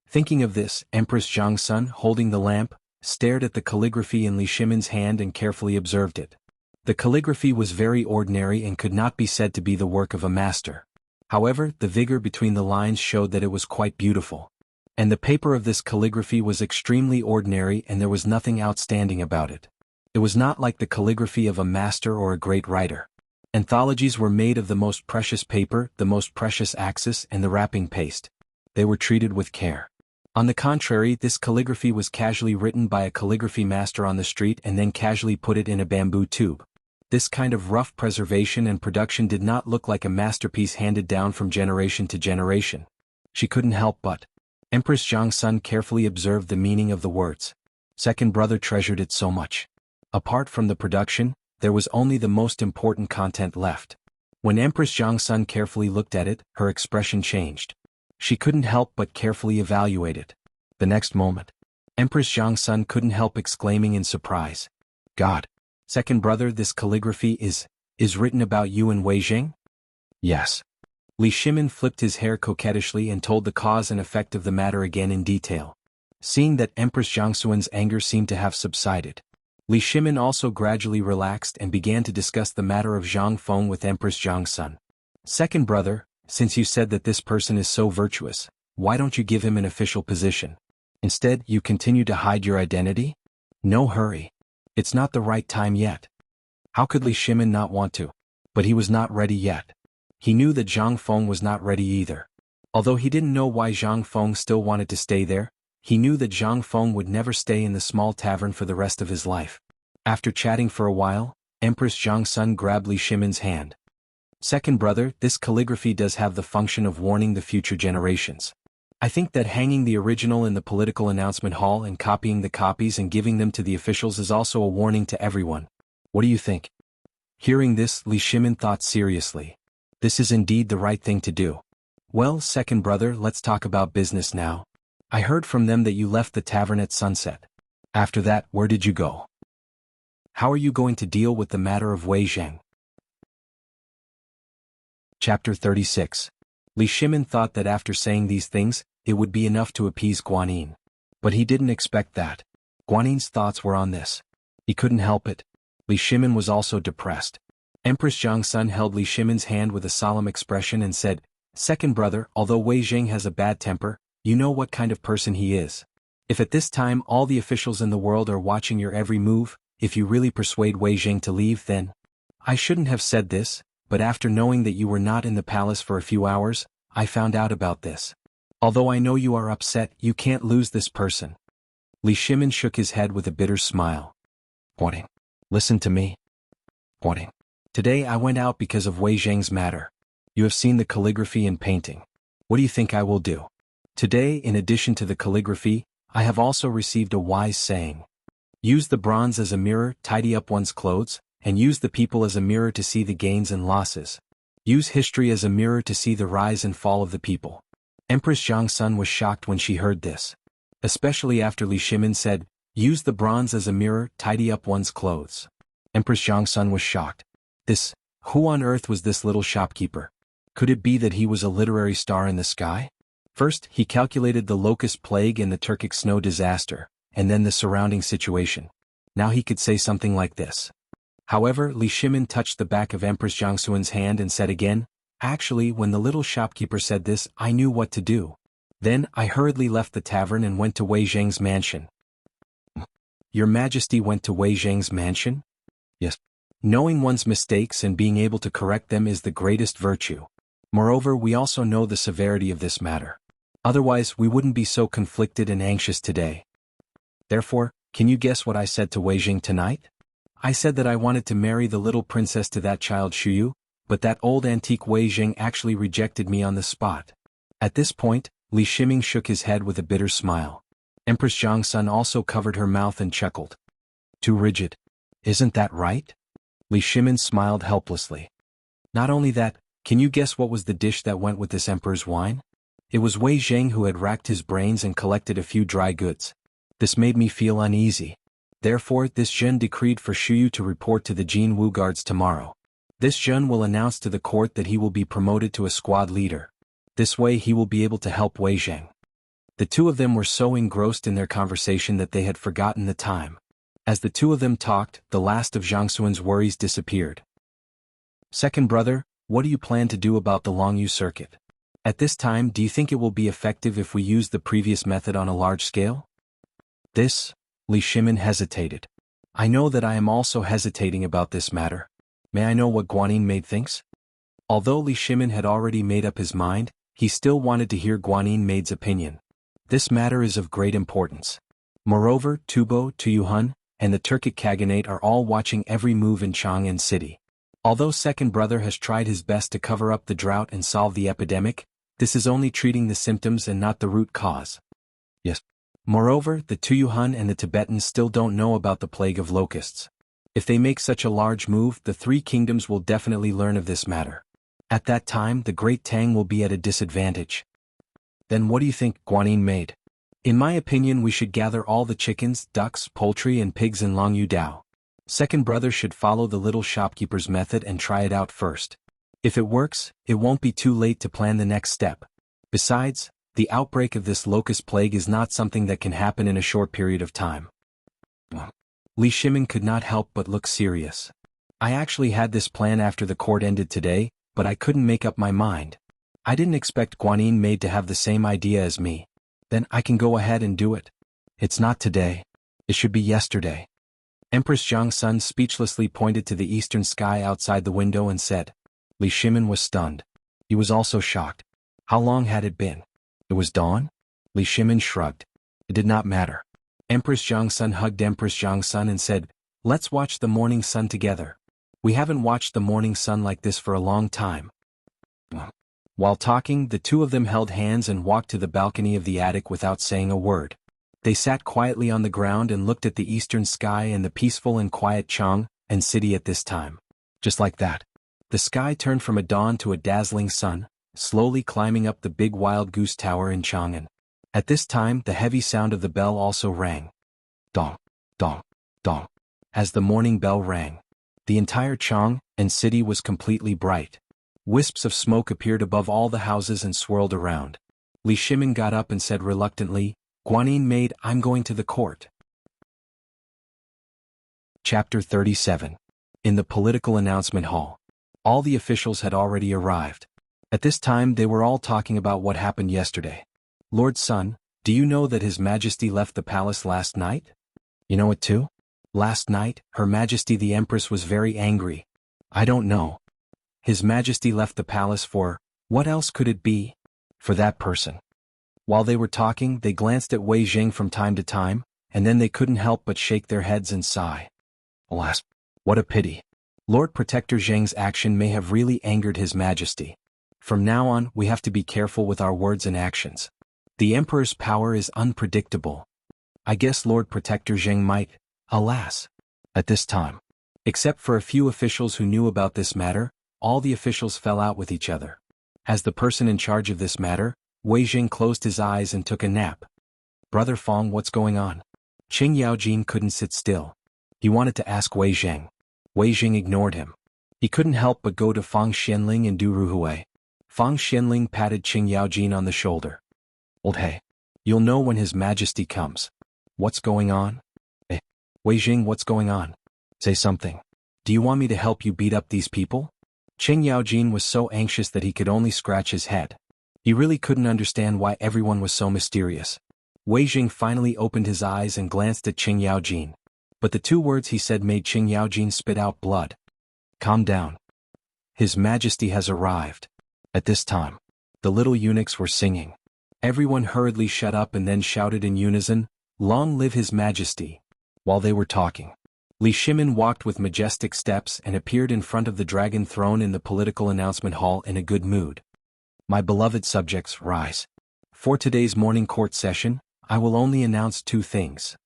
Thinking of this, Empress Jiangsun, holding the lamp, stared at the calligraphy in Li Shimin's hand and carefully observed it. The calligraphy was very ordinary and could not be said to be the work of a master. However, the vigor between the lines showed that it was quite beautiful. And the paper of this calligraphy was extremely ordinary and there was nothing outstanding about it. It was not like the calligraphy of a master or a great writer. Anthologies were made of the most precious paper, the most precious axes, and the wrapping paste. They were treated with care. On the contrary, this calligraphy was casually written by a calligraphy master on the street and then casually put it in a bamboo tube. This kind of rough preservation and production did not look like a masterpiece handed down from generation to generation. She couldn't help but. Empress Jiangsun carefully observed the meaning of the words. Second brother treasured it so much. Apart from the production, there was only the most important content left. When Empress Jiangsun carefully looked at it, her expression changed. She couldn't help but carefully evaluate it. The next moment, Empress Jiangsun couldn't help exclaiming in surprise. God! Second brother, this calligraphy is written about you and Wei Zheng? Yes. Li Shimin flipped his hair coquettishly and told the cause and effect of the matter again in detail. Seeing that Empress Jiangsun's anger seemed to have subsided, Li Shimin also gradually relaxed and began to discuss the matter of Zhang Feng with Empress Jiangsun. Second brother, since you said that this person is so virtuous, why don't you give him an official position? Instead, you continue to hide your identity? No hurry. It's not the right time yet. How could Li Shimin not want to? But he was not ready yet. He knew that Zhang Feng was not ready either. Although he didn't know why Zhang Feng still wanted to stay there, he knew that Zhang Feng would never stay in the small tavern for the rest of his life. After chatting for a while, Empress Jiangsun grabbed Li Shimin's hand. Second brother, this calligraphy does have the function of warning the future generations. I think that hanging the original in the political announcement hall and copying the copies and giving them to the officials is also a warning to everyone. What do you think? Hearing this, Li Shimin thought seriously. This is indeed the right thing to do. Well, second brother, let's talk about business now. I heard from them that you left the tavern at sunset. After that, where did you go? How are you going to deal with the matter of Wei Zheng? Chapter 36. Li Shimin thought that after saying these things, it would be enough to appease Guanyin. But he didn't expect that. Guanyin's thoughts were on this. He couldn't help it. Li Shimin was also depressed. Empress Jiangsun held Li Shimin's hand with a solemn expression and said, Second brother, although Wei Zheng has a bad temper, you know what kind of person he is. If at this time all the officials in the world are watching your every move, if you really persuade Wei Zheng to leave, then... I shouldn't have said this, but after knowing that you were not in the palace for a few hours, I found out about this. Although I know you are upset, you can't lose this person. Li Shimin shook his head with a bitter smile. Pointing. Listen to me. Pointing. Today I went out because of Wei Zheng's matter. You have seen the calligraphy and painting. What do you think I will do? Today, in addition to the calligraphy, I have also received a wise saying. Use the bronze as a mirror, tidy up one's clothes, and use the people as a mirror to see the gains and losses. Use history as a mirror to see the rise and fall of the people. Empress Jiangsun was shocked when she heard this. Especially after Li Shimin said, use the bronze as a mirror, tidy up one's clothes. Empress Jiangsun was shocked. Who on earth was this little shopkeeper? Could it be that he was a literary star in the sky? First, he calculated the locust plague and the Turkic snow disaster, and then the surrounding situation. Now he could say something like this. However, Li Shimin touched the back of Empress Jiangsun's hand and said again, Actually, when the little shopkeeper said this, I knew what to do. Then, I hurriedly left the tavern and went to Wei Zheng's mansion. Your Majesty went to Wei Zheng's mansion? Yes. Knowing one's mistakes and being able to correct them is the greatest virtue. Moreover, we also know the severity of this matter. Otherwise, we wouldn't be so conflicted and anxious today. Therefore, can you guess what I said to Wei Zheng tonight? I said that I wanted to marry the little princess to that child Shuyu, but that old antique Wei Zheng actually rejected me on the spot. At this point, Li Shimin shook his head with a bitter smile. Empress Jiangsun also covered her mouth and chuckled. Too rigid. Isn't that right? Li Shimin smiled helplessly. Not only that, can you guess what was the dish that went with this emperor's wine? It was Wei Zheng who had racked his brains and collected a few dry goods. This made me feel uneasy. Therefore, this Zhen decreed for Shuyu to report to the Jianghu guards tomorrow. This Zhen will announce to the court that he will be promoted to a squad leader. This way he will be able to help Wei Zheng. The two of them were so engrossed in their conversation that they had forgotten the time. As the two of them talked, the last of Zhang Xuan's worries disappeared. Second brother, what do you plan to do about the Longyu circuit? At this time, do you think it will be effective if we use the previous method on a large scale? Li Shimin hesitated. I know that I am also hesitating about this matter. May I know what Guanyin maid thinks? Although Li Shimin had already made up his mind, he still wanted to hear Guanyin maid's opinion. This matter is of great importance. Moreover, Tubo, Tuyuhun, and the Turkic Khaganate are all watching every move in Chang'an City. Although second brother has tried his best to cover up the drought and solve the epidemic, This is only treating the symptoms and not the root cause. Yes. Moreover, the Tuyuhun and the Tibetans still don't know about the plague of locusts. If they make such a large move, the three kingdoms will definitely learn of this matter. At that time, the great Tang will be at a disadvantage. Then what do you think Guanyin made? In my opinion, we should gather all the chickens, ducks, poultry and pigs in Longyu Dao. Second brother should follow the little shopkeeper's method and try it out first. If it works, it won't be too late to plan the next step. Besides, the outbreak of this locust plague is not something that can happen in a short period of time. Li Shimin could not help but look serious. I actually had this plan after the court ended today, but I couldn't make up my mind. I didn't expect Guanyin Maid to have the same idea as me. Then I can go ahead and do it. It's not today. It should be yesterday. Empress Jiangsun speechlessly pointed to the eastern sky outside the window and said. Li Shimin was stunned. He was also shocked. How long had it been? It was dawn? Li Shimin shrugged. It did not matter. Empress Jiangsun hugged Empress Jiangsun and said, let's watch the morning sun together. We haven't watched the morning sun like this for a long time. While talking, the two of them held hands and walked to the balcony of the attic without saying a word. They sat quietly on the ground and looked at the eastern sky and the peaceful and quiet Chang and city at this time. Just like that. The sky turned from a dawn to a dazzling sun, slowly climbing up the big wild goose tower in Chang'an. At this time, the heavy sound of the bell also rang. Dong, dong, dong. As the morning bell rang, the entire Chang'an city was completely bright. Wisps of smoke appeared above all the houses and swirled around. Li Shimin got up and said reluctantly, Guanyin Maid, I'm going to the court. Chapter 37. In the political announcement hall. All the officials had already arrived. At this time they were all talking about what happened yesterday. Lord Sun, do you know that His Majesty left the palace last night? You know it too? Last night, Her Majesty the Empress was very angry. I don't know. His Majesty left the palace for, what else could it be? For that person. While they were talking, they glanced at Wei Jing from time to time, and then they couldn't help but shake their heads and sigh. Alas, what a pity. Lord Protector Zheng's action may have really angered His Majesty. From now on, we have to be careful with our words and actions. The Emperor's power is unpredictable. I guess Lord Protector Zheng might, alas. At this time. Except for a few officials who knew about this matter, all the officials fell out with each other. As the person in charge of this matter, Wei Jing closed his eyes and took a nap. Brother Fong, what's going on? Qing Yaojin couldn't sit still. He wanted to ask Wei Jing. Wei Jing ignored him. He couldn't help but go to Fang Xianling and do Ruhui. Fang Xianling patted Qing Yaojin on the shoulder. Old hey. You'll know when His Majesty comes. What's going on? Wei Jing, what's going on? Say something. Do you want me to help you beat up these people? Qing Yaojin was so anxious that he could only scratch his head. He really couldn't understand why everyone was so mysterious. Wei Jing finally opened his eyes and glanced at Qing Yaojin. But the two words he said made Qing Yaojin spit out blood. Calm down. His Majesty has arrived. At this time, the little eunuchs were singing. Everyone hurriedly shut up and then shouted in unison, Long live His Majesty. While they were talking, Li Shimin walked with majestic steps and appeared in front of the dragon throne in the political announcement hall in a good mood. My beloved subjects, rise. For today's morning court session, I will only announce two things.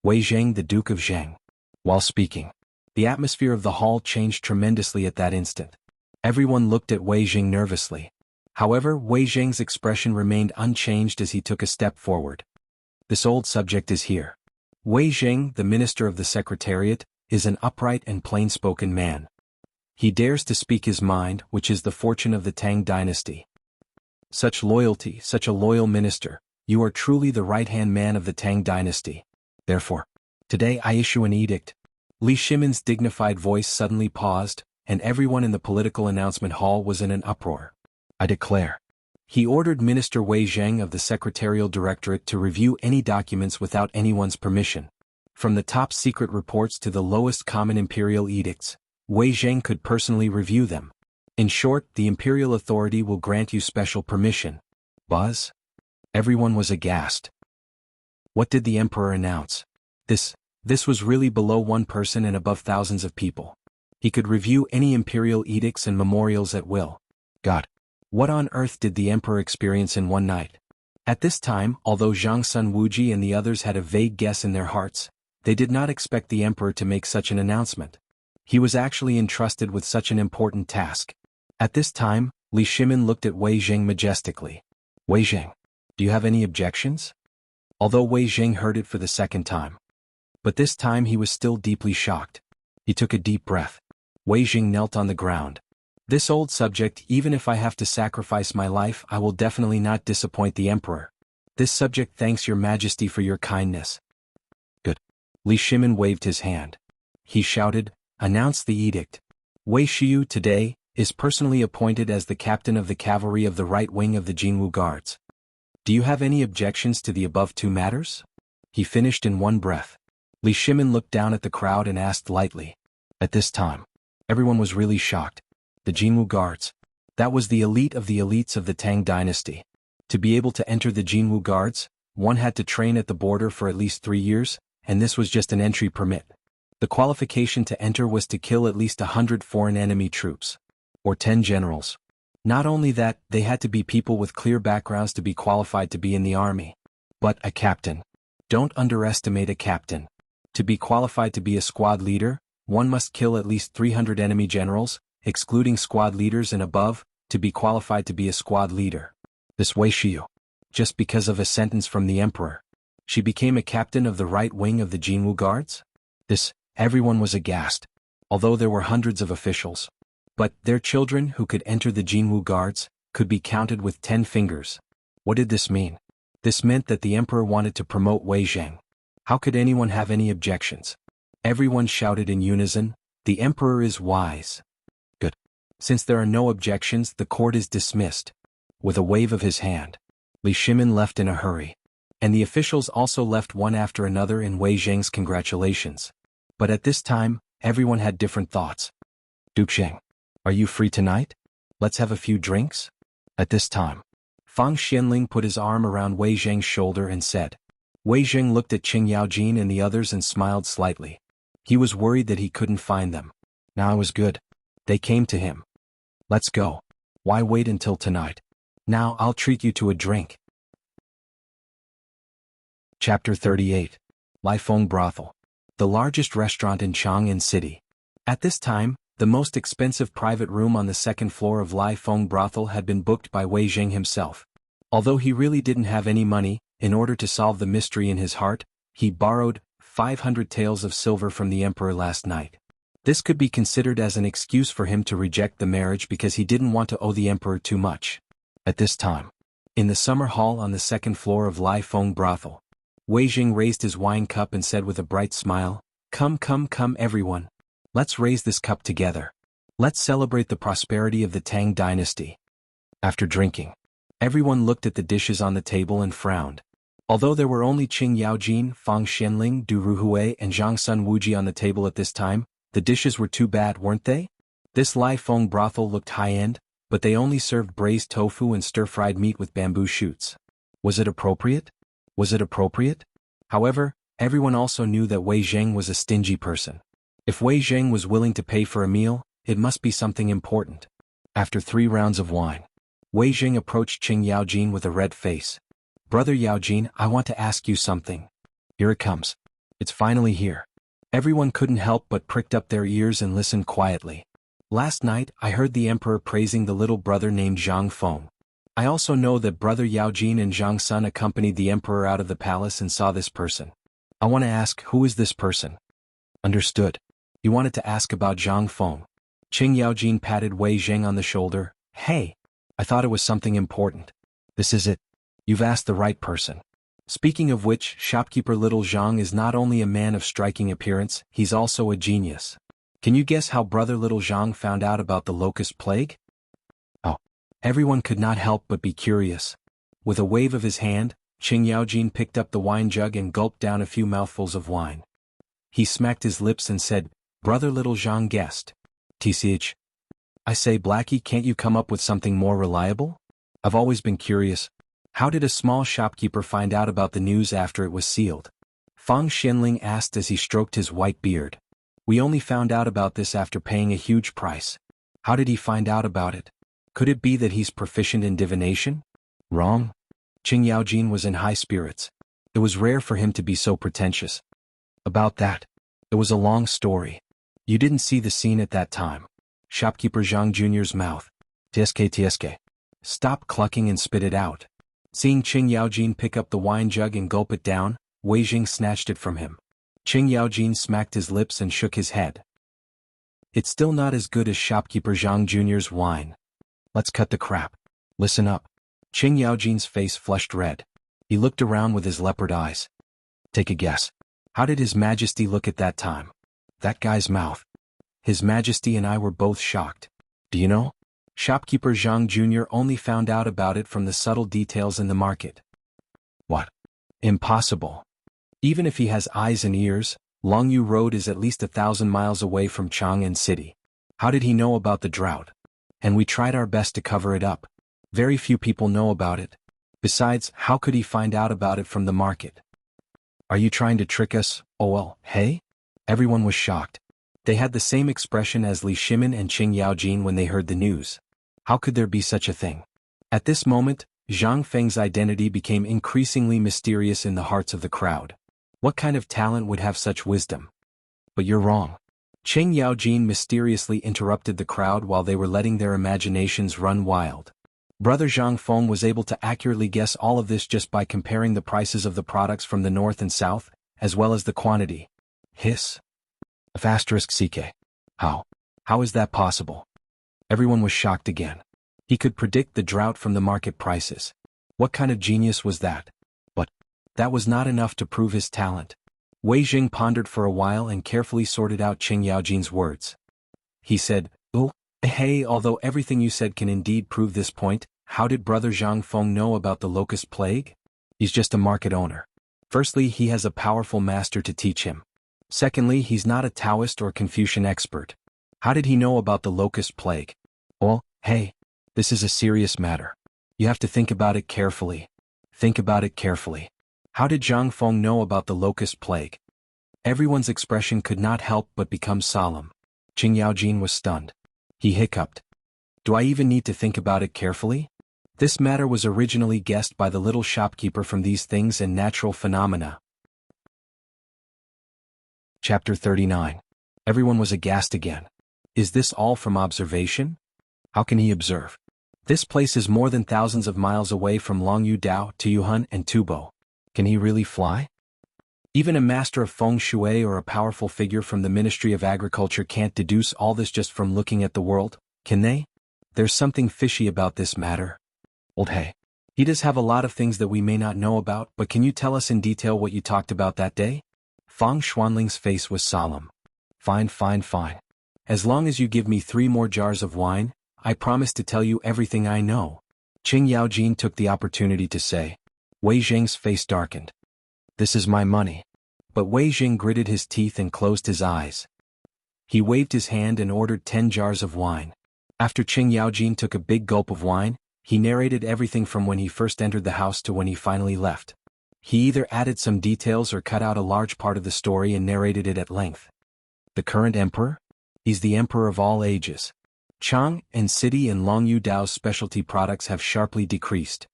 Wei Zheng, the Duke of Zheng. While speaking, the atmosphere of the hall changed tremendously at that instant. Everyone looked at Wei Zheng nervously. However, Wei Zheng's expression remained unchanged as he took a step forward. This old subject is here. Wei Zheng, the Minister of the Secretariat, is an upright and plain-spoken man. He dares to speak his mind, which is the fortune of the Tang dynasty. Such loyalty, such a loyal minister, you are truly the right-hand man of the Tang dynasty. Therefore, today I issue an edict. Li Shimin's dignified voice suddenly paused, and everyone in the political announcement hall was in an uproar. I declare. He ordered Minister Wei Zheng of the Secretarial Directorate to review any documents without anyone's permission. From the top secret reports to the lowest common imperial edicts, Wei Zheng could personally review them. In short, the imperial authority will grant you special permission. Buzz? Everyone was aghast. What did the emperor announce? This was really below one person and above thousands of people. He could review any imperial edicts and memorials at will. God. What on earth did the emperor experience in one night? At this time, although Zhang Sun Wuji and the others had a vague guess in their hearts, they did not expect the emperor to make such an announcement. He was actually entrusted with such an important task. At this time, Li Shimin looked at Wei Jing majestically. Wei Jing, do you have any objections? Although Wei Jing heard it for the second time. But this time he was still deeply shocked. He took a deep breath. Wei Jing knelt on the ground. This old subject, even if I have to sacrifice my life, I will definitely not disappoint the emperor. This subject thanks your majesty for your kindness. Good. Li Shimin waved his hand. He shouted, announce the edict. Wei Shiyu today is personally appointed as the captain of the cavalry of the right wing of the Jianghu Guards. Do you have any objections to the above two matters? He finished in one breath. Li Shimin looked down at the crowd and asked lightly. At this time, everyone was really shocked. The Jianghu Guards. That was the elite of the elites of the Tang dynasty. To be able to enter the Jianghu Guards, one had to train at the border for at least 3 years, and this was just an entry permit. The qualification to enter was to kill at least 100 foreign enemy troops. Or 10 generals. Not only that, they had to be people with clear backgrounds to be qualified to be in the army. But a captain. Don't underestimate a captain. To be qualified to be a squad leader, one must kill at least 300 enemy generals, excluding squad leaders and above, to be qualified to be a squad leader. This Wei Shiyu. Just because of a sentence from the emperor. She became a captain of the right wing of the Jianghu Guards? Everyone was aghast. Although there were hundreds of officials. But their children who could enter the Jianghu Guards could be counted with 10 fingers. What did this mean? This meant that the emperor wanted to promote Wei Zheng. How could anyone have any objections? Everyone shouted in unison, the emperor is wise. Good. Since there are no objections, the court is dismissed. With a wave of his hand, Li Shimin left in a hurry. And the officials also left one after another in Wei Zheng's congratulations. But at this time, everyone had different thoughts. Duke Zheng, are you free tonight? Let's have a few drinks? At this time, Fang Xianling put his arm around Wei Zheng's shoulder and said. Wei Zheng looked at Qing Yaojin and the others and smiled slightly. He was worried that he couldn't find them. Now it was good. They came to him. Let's go. Why wait until tonight? Now I'll treat you to a drink. Chapter 38. Laifeng Brothel. The largest restaurant in Chang'an City. At this time, the most expensive private room on the second floor of Laifeng Brothel had been booked by Wei Zheng himself. Although he really didn't have any money, in order to solve the mystery in his heart, he borrowed 500 taels of silver from the emperor last night. This could be considered as an excuse for him to reject the marriage because he didn't want to owe the emperor too much. At this time, in the summer hall on the second floor of Laifeng Brothel, Wei Zheng raised his wine cup and said with a bright smile, Come everyone. Let's raise this cup together. Let's celebrate the prosperity of the Tang dynasty. After drinking, everyone looked at the dishes on the table and frowned. Although there were only Qing Yaojin, Fang Xianling, Du Ruhui and Zhang Sun Wuji on the table at this time, the dishes were too bad, weren't they? This Laifeng Brothel looked high-end, but they only served braised tofu and stir-fried meat with bamboo shoots. Was it appropriate? However, everyone also knew that Wei Zheng was a stingy person. If Wei Zheng was willing to pay for a meal, it must be something important. After 3 rounds of wine, Wei Zheng approached Qing Yaojin with a red face. Brother Yaojin, I want to ask you something. Here it comes. It's finally here. Everyone couldn't help but pricked up their ears and listened quietly. Last night, I heard the emperor praising the little brother named Zhang Feng. I also know that brother Yaojin and Zhang Sun accompanied the emperor out of the palace and saw this person. I want to ask, who is this person? Understood. You wanted to ask about Zhang Feng. Qing Yaojin patted Wei Zheng on the shoulder. Hey, I thought it was something important. This is it. You've asked the right person. Speaking of which, shopkeeper Little Zhang is not only a man of striking appearance, he's also a genius. Can you guess how brother Little Zhang found out about the locust plague? Oh, everyone could not help but be curious. With a wave of his hand, Qing Yaojin picked up the wine jug and gulped down a few mouthfuls of wine. He smacked his lips and said, Brother Little Zhang guessed. TCH. I say, Blackie, can't you come up with something more reliable? I've always been curious. How did a small shopkeeper find out about the news after it was sealed? Fang Xianling asked as he stroked his white beard. We only found out about this after paying a huge price. How did he find out about it? Could it be that he's proficient in divination? Wrong. Qing Yaojin was in high spirits. It was rare for him to be so pretentious. About that. It was a long story. You didn't see the scene at that time. Shopkeeper Zhang Jr.'s mouth. Tsk. Stop clucking and spit it out. Seeing Qing Yaojin pick up the wine jug and gulp it down, Wei Jing snatched it from him. Qing Yaojin smacked his lips and shook his head. It's still not as good as Shopkeeper Zhang Jr.'s wine. Let's cut the crap. Listen up. Qing Yaojin's face flushed red. He looked around with his leopard eyes. Take a guess. How did His Majesty look at that time? That guy's mouth. His Majesty and I were both shocked. Do you know? Shopkeeper Zhang Jr. only found out about it from the subtle details in the market. What? Impossible. Even if he has eyes and ears, Longyu Road is at least 1,000 miles away from Chang'an City. How did he know about the drought? And we tried our best to cover it up. Very few people know about it. Besides, how could he find out about it from the market? Are you trying to trick us, OL, hey? Everyone was shocked. They had the same expression as Li Shimin and Qing Yaojin when they heard the news. How could there be such a thing? At this moment, Zhang Feng's identity became increasingly mysterious in the hearts of the crowd. What kind of talent would have such wisdom? But you're wrong. Qing Yaojin mysteriously interrupted the crowd while they were letting their imaginations run wild. Brother Zhang Feng was able to accurately guess all of this just by comparing the prices of the products from the north and south, as well as the quantity. Hiss. *CK. How is that possible? Everyone was shocked again. He could predict the drought from the market prices. What kind of genius was that? But that was not enough to prove his talent. Wei Jing pondered for a while and carefully sorted out Qing Yaojin's words. He said, "Oh, hey, although everything you said can indeed prove this point, how did Brother Zhang Feng know about the locust plague? He's just a market owner. Firstly, he has a powerful master to teach him. Secondly, he's not a Taoist or Confucian expert. How did he know about the locust plague? Oh, hey, this is a serious matter. You have to think about it carefully. Think about it carefully. How did Zhang Feng know about the locust plague?" Everyone's expression could not help but become solemn. Qing Yaojin was stunned. He hiccuped. Do I even need to think about it carefully? This matter was originally guessed by the little shopkeeper from These Things and Natural Phenomena. Chapter 39. Everyone was aghast again. Is this all from observation? How can he observe? This place is more than thousands of miles away from Longyu Dao, Tuyuhun, and Tubo. Can he really fly? Even a master of feng shui or a powerful figure from the Ministry of Agriculture can't deduce all this just from looking at the world, can they? There's something fishy about this matter. Old hey. He does have a lot of things that we may not know about, but can you tell us in detail what you talked about that day? Fang Xuanling's face was solemn. Fine. As long as you give me 3 more jars of wine, I promise to tell you everything I know. Qing Yaojin took the opportunity to say. Wei Jing's face darkened. This is my money. But Wei Jing gritted his teeth and closed his eyes. He waved his hand and ordered 10 jars of wine. After Qing Yaojin took a big gulp of wine, he narrated everything from when he first entered the house to when he finally left. He either added some details or cut out a large part of the story and narrated it at length. The current emperor? He's the emperor of all ages. Chang'an City and Longyu Dao's specialty products have sharply decreased.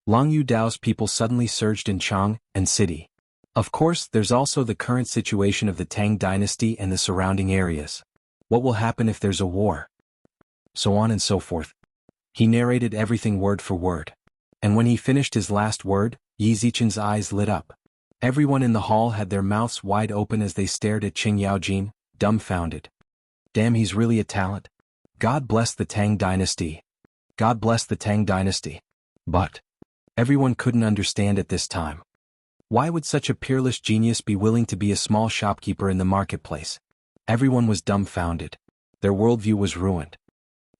Longyu Dao's people suddenly surged in Chang'an City. Of course, there's also the current situation of the Tang dynasty and the surrounding areas. What will happen if there's a war? So on and so forth. He narrated everything word for word. And when he finished his last word, Yi Zichen's eyes lit up. Everyone in the hall had their mouths wide open as they stared at Qing Yaojin, dumbfounded. Damn, he's really a talent. God bless the Tang dynasty. God bless the Tang dynasty. But everyone couldn't understand at this time. Why would such a peerless genius be willing to be a small shopkeeper in the marketplace? Everyone was dumbfounded. Their worldview was ruined.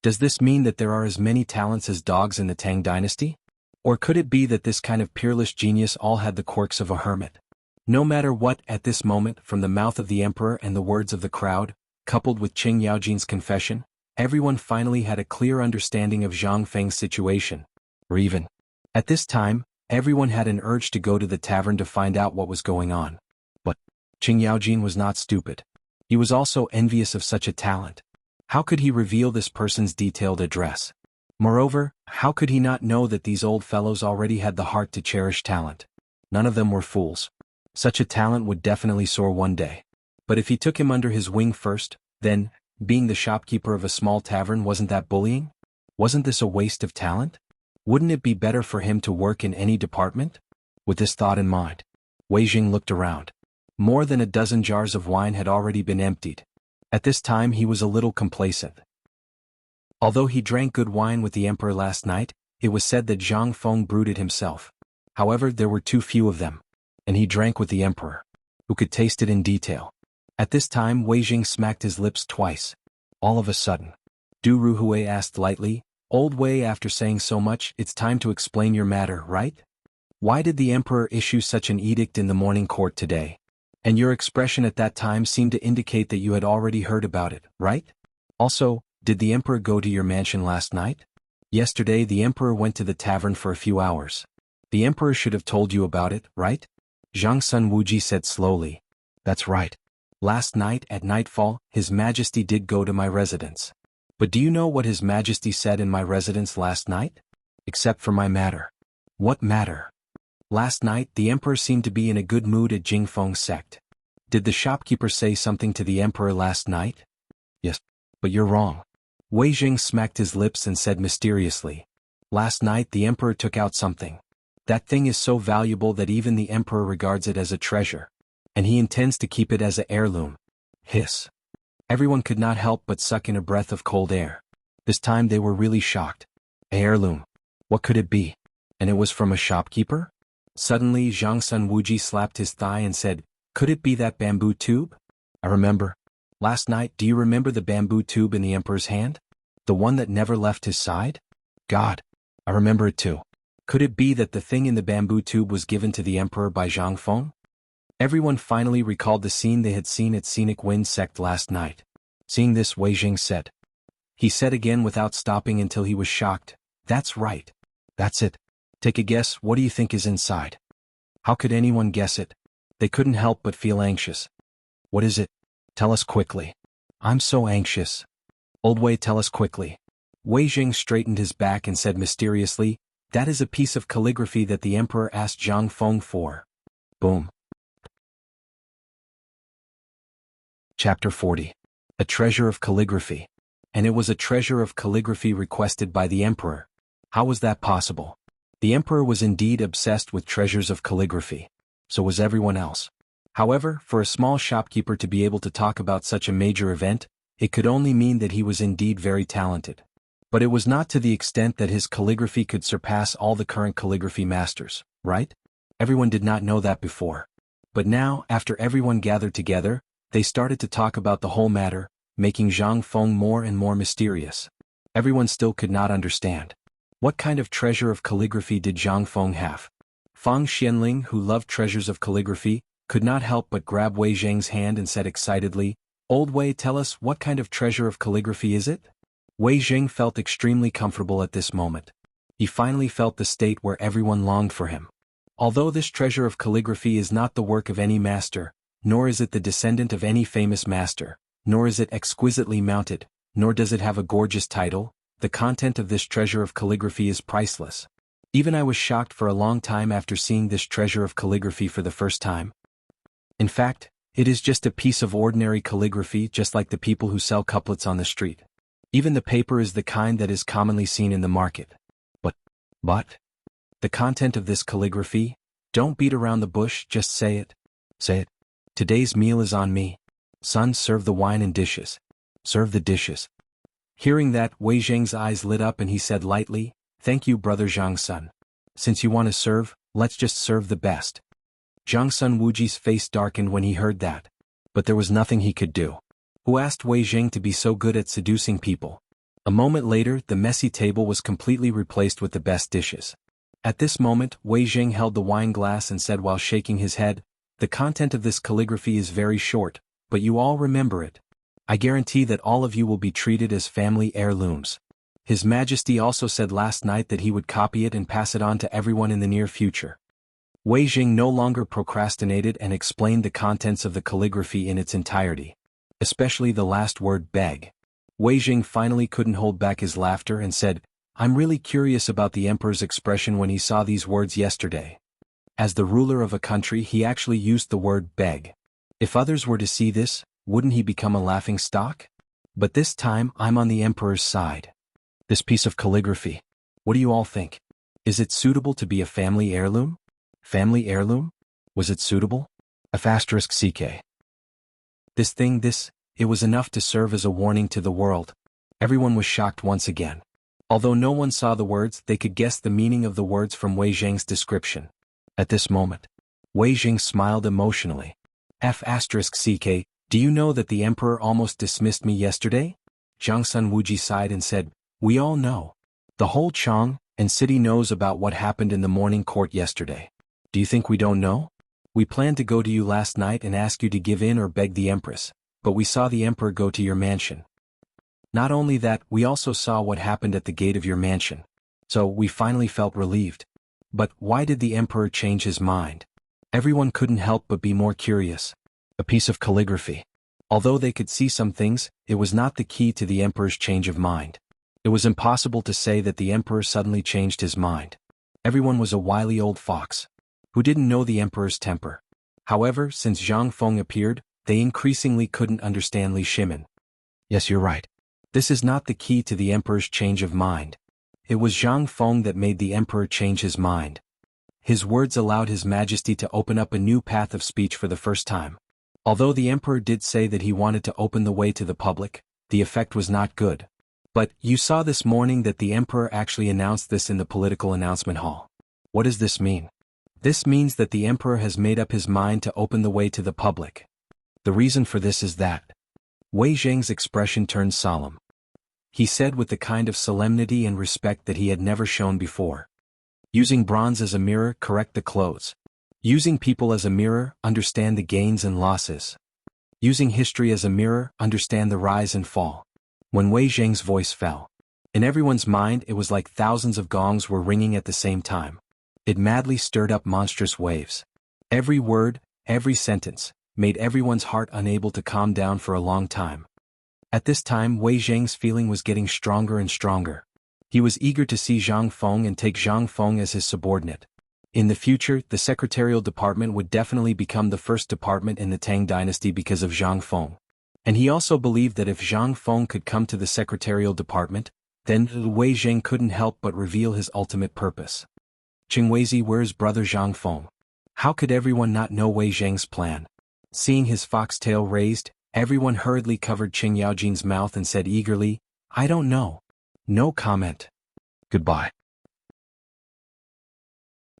Does this mean that there are as many talents as dogs in the Tang dynasty? Or could it be that this kind of peerless genius all had the quirks of a hermit? No matter what, at this moment, from the mouth of the emperor and the words of the crowd, coupled with Qing Yaojin's confession, everyone finally had a clear understanding of Zhang Feng's situation. Or even, at this time, everyone had an urge to go to the tavern to find out what was going on. But Qing Yaojin was not stupid. He was also envious of such a talent. How could he reveal this person's detailed address? Moreover, how could he not know that these old fellows already had the heart to cherish talent? None of them were fools. Such a talent would definitely soar one day. But if he took him under his wing first, then, being the shopkeeper of a small tavern, wasn't that bullying? Wasn't this a waste of talent? Wouldn't it be better for him to work in any department? With this thought in mind, Wei Jing looked around. More than a dozen jars of wine had already been emptied. At this time he was a little complacent. Although he drank good wine with the emperor last night, it was said that Zhang Feng brewed it himself. However, there were too few of them. And he drank with the emperor, who could taste it in detail. At this time Wei Jing smacked his lips twice. All of a sudden, Du Ruhui asked lightly, "Old Wei, after saying so much, it's time to explain your matter, right? Why did the emperor issue such an edict in the morning court today? And your expression at that time seemed to indicate that you had already heard about it, right? Also, did the emperor go to your mansion last night? Yesterday the emperor went to the tavern for a few hours. The emperor should have told you about it, right?" Zhang Sun Wuji said slowly. "That's right. Last night at nightfall, His Majesty did go to my residence. But do you know what His Majesty said in my residence last night? Except for my matter." "What matter?" "Last night the emperor seemed to be in a good mood at Jingfeng's sect. Did the shopkeeper say something to the emperor last night?" "Yes, but you're wrong." Wei Jing smacked his lips and said mysteriously, "Last night the emperor took out something. That thing is so valuable that even the emperor regards it as a treasure. And he intends to keep it as an heirloom." Hiss. Everyone could not help but suck in a breath of cold air. This time they were really shocked. A heirloom. What could it be? And it was from a shopkeeper? Suddenly Zhang Sun Wuji slapped his thigh and said, "Could it be that bamboo tube? I remember. Last night, do you remember the bamboo tube in the emperor's hand? The one that never left his side? God, I remember it too. Could it be that the thing in the bamboo tube was given to the emperor by Zhang Feng?" Everyone finally recalled the scene they had seen at Scenic Wind Sect last night. Seeing this, Wei Jing said. He said again without stopping until he was shocked, "That's right. That's it. Take a guess, what do you think is inside?" How could anyone guess it? They couldn't help but feel anxious. "What is it? Tell us quickly." "I'm so anxious." "Old Wei, tell us quickly." Wei Jing straightened his back and said mysteriously, "That is a piece of calligraphy that the emperor asked Zhang Feng for." Boom. Chapter 40. A treasure of calligraphy. And it was a treasure of calligraphy requested by the emperor. How was that possible? The emperor was indeed obsessed with treasures of calligraphy. So was everyone else. However, for a small shopkeeper to be able to talk about such a major event, it could only mean that he was indeed very talented. But it was not to the extent that his calligraphy could surpass all the current calligraphy masters, right? Everyone did not know that before. But now, after everyone gathered together, they started to talk about the whole matter, making Zhang Feng more and more mysterious. Everyone still could not understand. What kind of treasure of calligraphy did Zhang Feng have? Fang Xianling, who loved treasures of calligraphy, could not help but grab Wei Zheng's hand and said excitedly, "Old Wei, tell us, what kind of treasure of calligraphy is it?" Wei Zheng felt extremely comfortable at this moment. He finally felt the state where everyone longed for him. Although this treasure of calligraphy is not the work of any master, nor is it the descendant of any famous master, nor is it exquisitely mounted, nor does it have a gorgeous title, the content of this treasure of calligraphy is priceless. Even I was shocked for a long time after seeing this treasure of calligraphy for the first time. In fact, it is just a piece of ordinary calligraphy, just like the people who sell couplets on the street. Even the paper is the kind that is commonly seen in the market. But, the content of this calligraphy? Don't beat around the bush, just say it. Say it. Today's meal is on me. Son, serve the wine and dishes. Serve the dishes. Hearing that, Wei Zheng's eyes lit up and he said lightly, "Thank you, brother Zhang Sun. Since you want to serve, let's just serve the best." Zhang Sun Wuji's face darkened when he heard that. But there was nothing he could do. Who asked Wei Zheng to be so good at seducing people? A moment later, the messy table was completely replaced with the best dishes. At this moment, Wei Zheng held the wine glass and said while shaking his head, "The content of this calligraphy is very short, but you all remember it. I guarantee that all of you will be treated as family heirlooms. His Majesty also said last night that he would copy it and pass it on to everyone in the near future." Wei Zheng no longer procrastinated and explained the contents of the calligraphy in its entirety. Especially the last word, beg. Wei Zheng finally couldn't hold back his laughter and said, I'm really curious about the emperor's expression when he saw these words yesterday. As the ruler of a country, he actually used the word beg. If others were to see this, wouldn't he become a laughing stock? But this time, I'm on the emperor's side. This piece of calligraphy. What do you all think? Is it suitable to be a family heirloom? Family heirloom? Was it suitable? *CK. It was enough to serve as a warning to the world. Everyone was shocked once again. Although no one saw the words, they could guess the meaning of the words from Wei Zheng's description. At this moment, Wei Zheng smiled emotionally. *CK, do you know that the emperor almost dismissed me yesterday? Jiang Sun Wuji sighed and said, we all know. The whole Chang and city knows about what happened in the morning court yesterday. Do you think we don't know? We planned to go to you last night and ask you to give in or beg the empress, but we saw the emperor go to your mansion. Not only that, we also saw what happened at the gate of your mansion. So we finally felt relieved. But why did the emperor change his mind? Everyone couldn't help but be more curious. A piece of calligraphy. Although they could see some things, it was not the key to the emperor's change of mind. It was impossible to say that the emperor suddenly changed his mind. Everyone was a wily old fox, who didn't know the emperor's temper. However, since Zhang Feng appeared, they increasingly couldn't understand Li Shimin. Yes, you're right. This is not the key to the emperor's change of mind. It was Zhang Feng that made the emperor change his mind. His words allowed His Majesty to open up a new path of speech for the first time. Although the emperor did say that he wanted to open the way to the public, the effect was not good. But you saw this morning that the emperor actually announced this in the political announcement hall. What does this mean? This means that the emperor has made up his mind to open the way to the public. The reason for this is that Wei Zheng's expression turned solemn. He said with the kind of solemnity and respect that he had never shown before. Using bronze as a mirror, correct the clothes. Using people as a mirror, understand the gains and losses. Using history as a mirror, understand the rise and fall. When Wei Zheng's voice fell, in everyone's mind it was like thousands of gongs were ringing at the same time. It madly stirred up monstrous waves. Every word, every sentence, made everyone's heart unable to calm down for a long time. At this time, Wei Zheng's feeling was getting stronger and stronger. He was eager to see Zhang Feng and take Zhang Feng as his subordinate. In the future, the secretarial department would definitely become the first department in the Tang dynasty because of Zhang Feng. And he also believed that if Zhang Feng could come to the secretarial department, then Wei Zheng couldn't help but reveal his ultimate purpose. Qingweizi, where's brother Zhang Feng? How could everyone not know Wei Zheng's plan? Seeing his foxtail raised, everyone hurriedly covered Qing Yaojin's mouth and said eagerly, I don't know. No comment. Goodbye.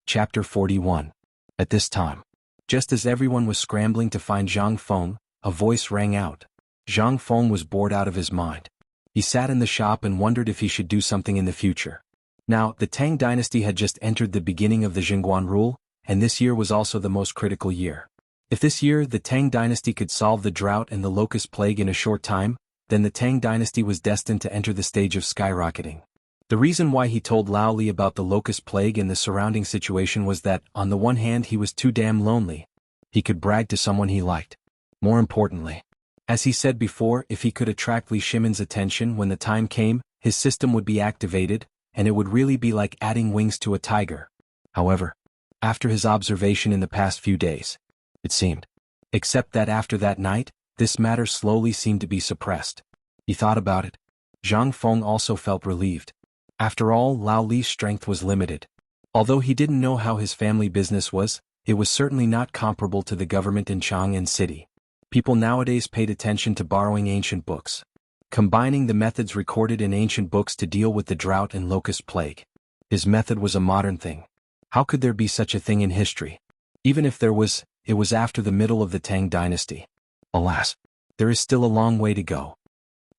Chapter 41. At this time, just as everyone was scrambling to find Zhang Feng, a voice rang out. Zhang Feng was bored out of his mind. He sat in the shop and wondered if he should do something in the future. Now, the Tang dynasty had just entered the beginning of the Jingguan rule, and this year was also the most critical year. If this year the Tang dynasty could solve the drought and the locust plague in a short time, then the Tang dynasty was destined to enter the stage of skyrocketing. The reason why he told Lao Li about the locust plague and the surrounding situation was that, on the one hand, he was too damn lonely. He could brag to someone he liked. More importantly, as he said before, if he could attract Li Shimin's attention when the time came, his system would be activated, and it would really be like adding wings to a tiger. However, after his observation in the past few days, it seemed. Except that after that night, this matter slowly seemed to be suppressed. He thought about it. Zhang Feng also felt relieved. After all, Lao Li's strength was limited. Although he didn't know how his family business was, it was certainly not comparable to the government in Chang'an City. People nowadays paid attention to borrowing ancient books, combining the methods recorded in ancient books to deal with the drought and locust plague. His method was a modern thing. How could there be such a thing in history? Even if there was, it was after the middle of the Tang dynasty. Alas, there is still a long way to go.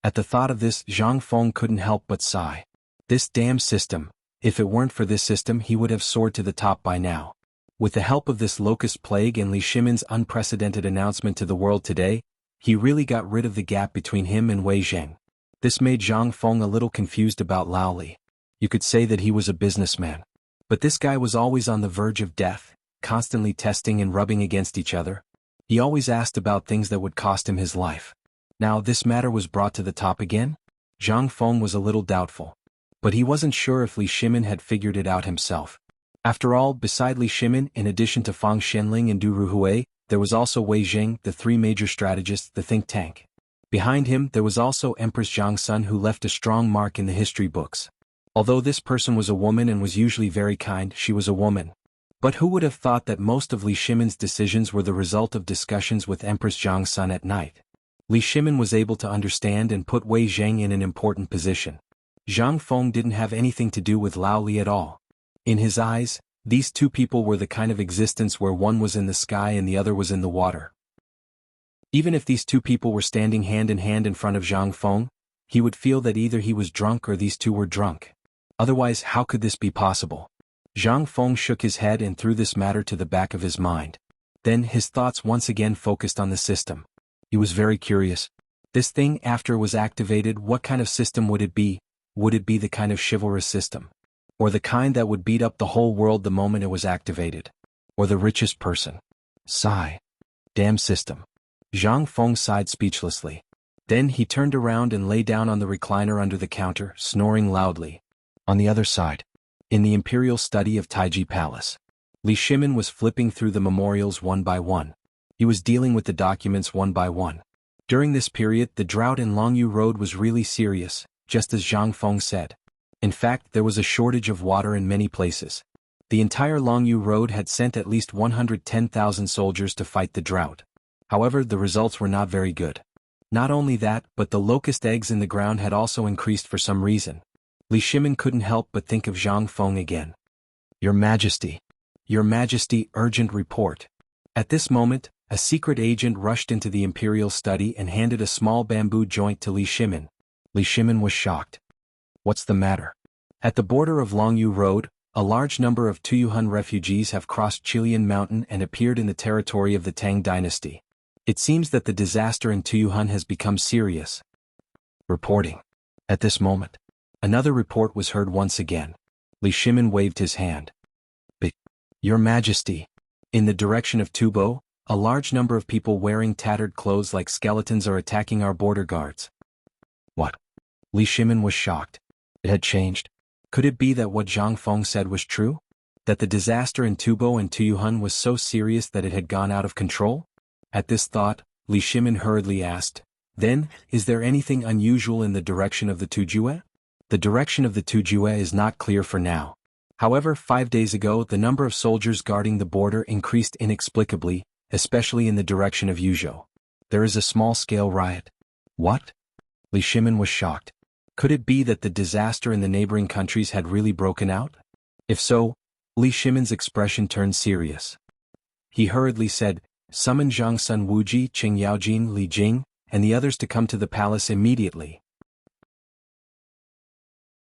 At the thought of this, Zhang Feng couldn't help but sigh. This damn system, if it weren't for this system he would have soared to the top by now. With the help of this locust plague and Li Shimin's unprecedented announcement to the world today, he really got rid of the gap between him and Wei Zheng. This made Zhang Feng a little confused about Lao Li. You could say that he was a businessman. But this guy was always on the verge of death, constantly testing and rubbing against each other. He always asked about things that would cost him his life. Now this matter was brought to the top again? Zhang Feng was a little doubtful. But he wasn't sure if Li Shimin had figured it out himself. After all, beside Li Shimin, in addition to Fang Xianling and Du Ruhui, there was also Wei Jing, the three major strategists, the think tank. Behind him, there was also Empress Jiang Sun, who left a strong mark in the history books. Although this person was a woman and was usually very kind, she was a woman. But who would have thought that most of Li Shimin's decisions were the result of discussions with Empress Jiang Sun at night? Li Shimin was able to understand and put Wei Zheng in an important position. Zhang Feng didn't have anything to do with Lao Li at all. In his eyes, these two people were the kind of existence where one was in the sky and the other was in the water. Even if these two people were standing hand in hand in front of Zhang Feng, he would feel that either he was drunk or these two were drunk. Otherwise, how could this be possible? Zhang Feng shook his head and threw this matter to the back of his mind. Then his thoughts once again focused on the system. He was very curious. This thing, after it was activated, what kind of system would it be? Would it be the kind of chivalrous system? Or the kind that would beat up the whole world the moment it was activated? Or the richest person? Sigh. Damn system. Zhang Feng sighed speechlessly. Then he turned around and lay down on the recliner under the counter, snoring loudly. On the other side, in the imperial study of Taiji Palace, Li Shimin was flipping through the memorials one by one. He was dealing with the documents one by one. During this period, the drought in Longyu Road was really serious, just as Zhang Feng said. In fact, there was a shortage of water in many places. The entire Longyu Road had sent at least 110,000 soldiers to fight the drought. However, the results were not very good. Not only that, but the locust eggs in the ground had also increased for some reason. Li Shimin couldn't help but think of Zhang Feng again. Your Majesty. Your Majesty, urgent report. At this moment, a secret agent rushed into the imperial study and handed a small bamboo joint to Li Shimin. Li Shimin was shocked. What's the matter? At the border of Longyu Road, a large number of Tuyuhun refugees have crossed Qilian Mountain and appeared in the territory of the Tang dynasty. It seems that the disaster in Tuyuhun has become serious. Reporting. At this moment, another report was heard once again. Li Shimin waved his hand. But, Your Majesty. In the direction of Tubo, a large number of people wearing tattered clothes like skeletons are attacking our border guards. What? Li Shimin was shocked. It had changed. Could it be that what Zhang Feng said was true? That the disaster in Tubo and Tuyuhun was so serious that it had gone out of control? At this thought, Li Shimin hurriedly asked, Then, is there anything unusual in the direction of the Tujue? The direction of the Tujue is not clear for now. However, 5 days ago the number of soldiers guarding the border increased inexplicably, especially in the direction of Yuzhou. There is a small-scale riot. What? Li Shimin was shocked. Could it be that the disaster in the neighboring countries had really broken out? If so, Li Shimin's expression turned serious. He hurriedly said, Summon Zhang Sun Wuji, Qing Yaojin, Li Jing, and the others to come to the palace immediately.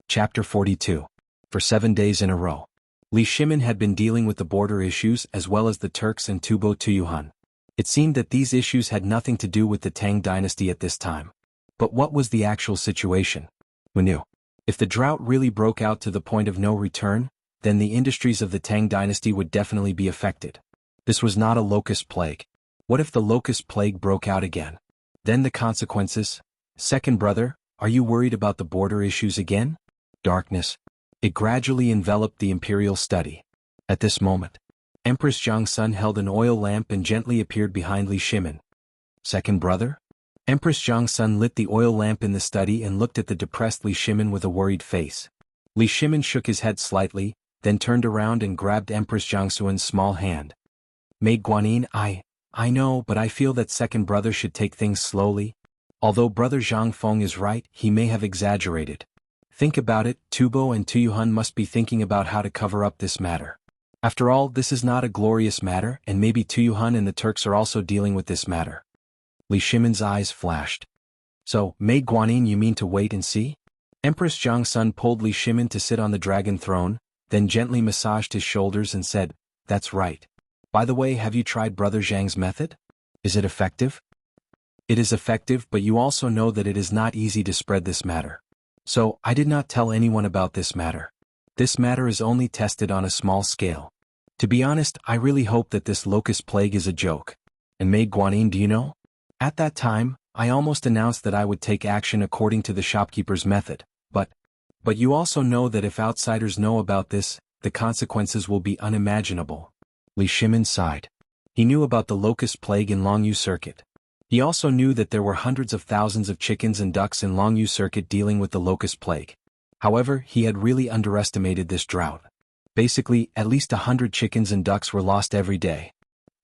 Chapter 42. For 7 days in a row, Li Shimin had been dealing with the border issues as well as the Turks and Tubo Tuyuhun. It seemed that these issues had nothing to do with the Tang dynasty at this time. But what was the actual situation? Who knew? If the drought really broke out to the point of no return, then the industries of the Tang dynasty would definitely be affected. This was not a locust plague. What if the locust plague broke out again? Then the consequences? Second brother, are you worried about the border issues again? Darkness. It gradually enveloped the imperial study. At this moment, Empress Jiang Sun held an oil lamp and gently appeared behind Li Shimin. Second brother? Empress Jiang Sun lit the oil lamp in the study and looked at the depressed Li Shimin with a worried face. Li Shimin shook his head slightly, then turned around and grabbed Empress Jiang Sun's small hand. Maid Guanyin, I know, but I feel that second brother should take things slowly. Although brother Zhang Feng is right, he may have exaggerated. Think about it, Tubo and Tuyuhun must be thinking about how to cover up this matter. After all, this is not a glorious matter, and maybe Tuyuhun and the Turks are also dealing with this matter. Li Shimin's eyes flashed. So, Maid Guanyin, you mean to wait and see? Empress Jiang Sun pulled Li Shimin to sit on the dragon throne, then gently massaged his shoulders and said, That's right. By the way, have you tried Brother Zhang's method? Is it effective? It is effective, but you also know that it is not easy to spread this matter. So, I did not tell anyone about this matter. This matter is only tested on a small scale. To be honest, I really hope that this locust plague is a joke. And Maid Guanyin, do you know? At that time, I almost announced that I would take action according to the shopkeeper's method, but But you also know that if outsiders know about this, the consequences will be unimaginable. Li Shimin sighed. He knew about the locust plague in Longyu Circuit. He also knew that there were hundreds of thousands of chickens and ducks in Longyu Circuit dealing with the locust plague. However, he had really underestimated this drought. Basically, at least 100 chickens and ducks were lost every day.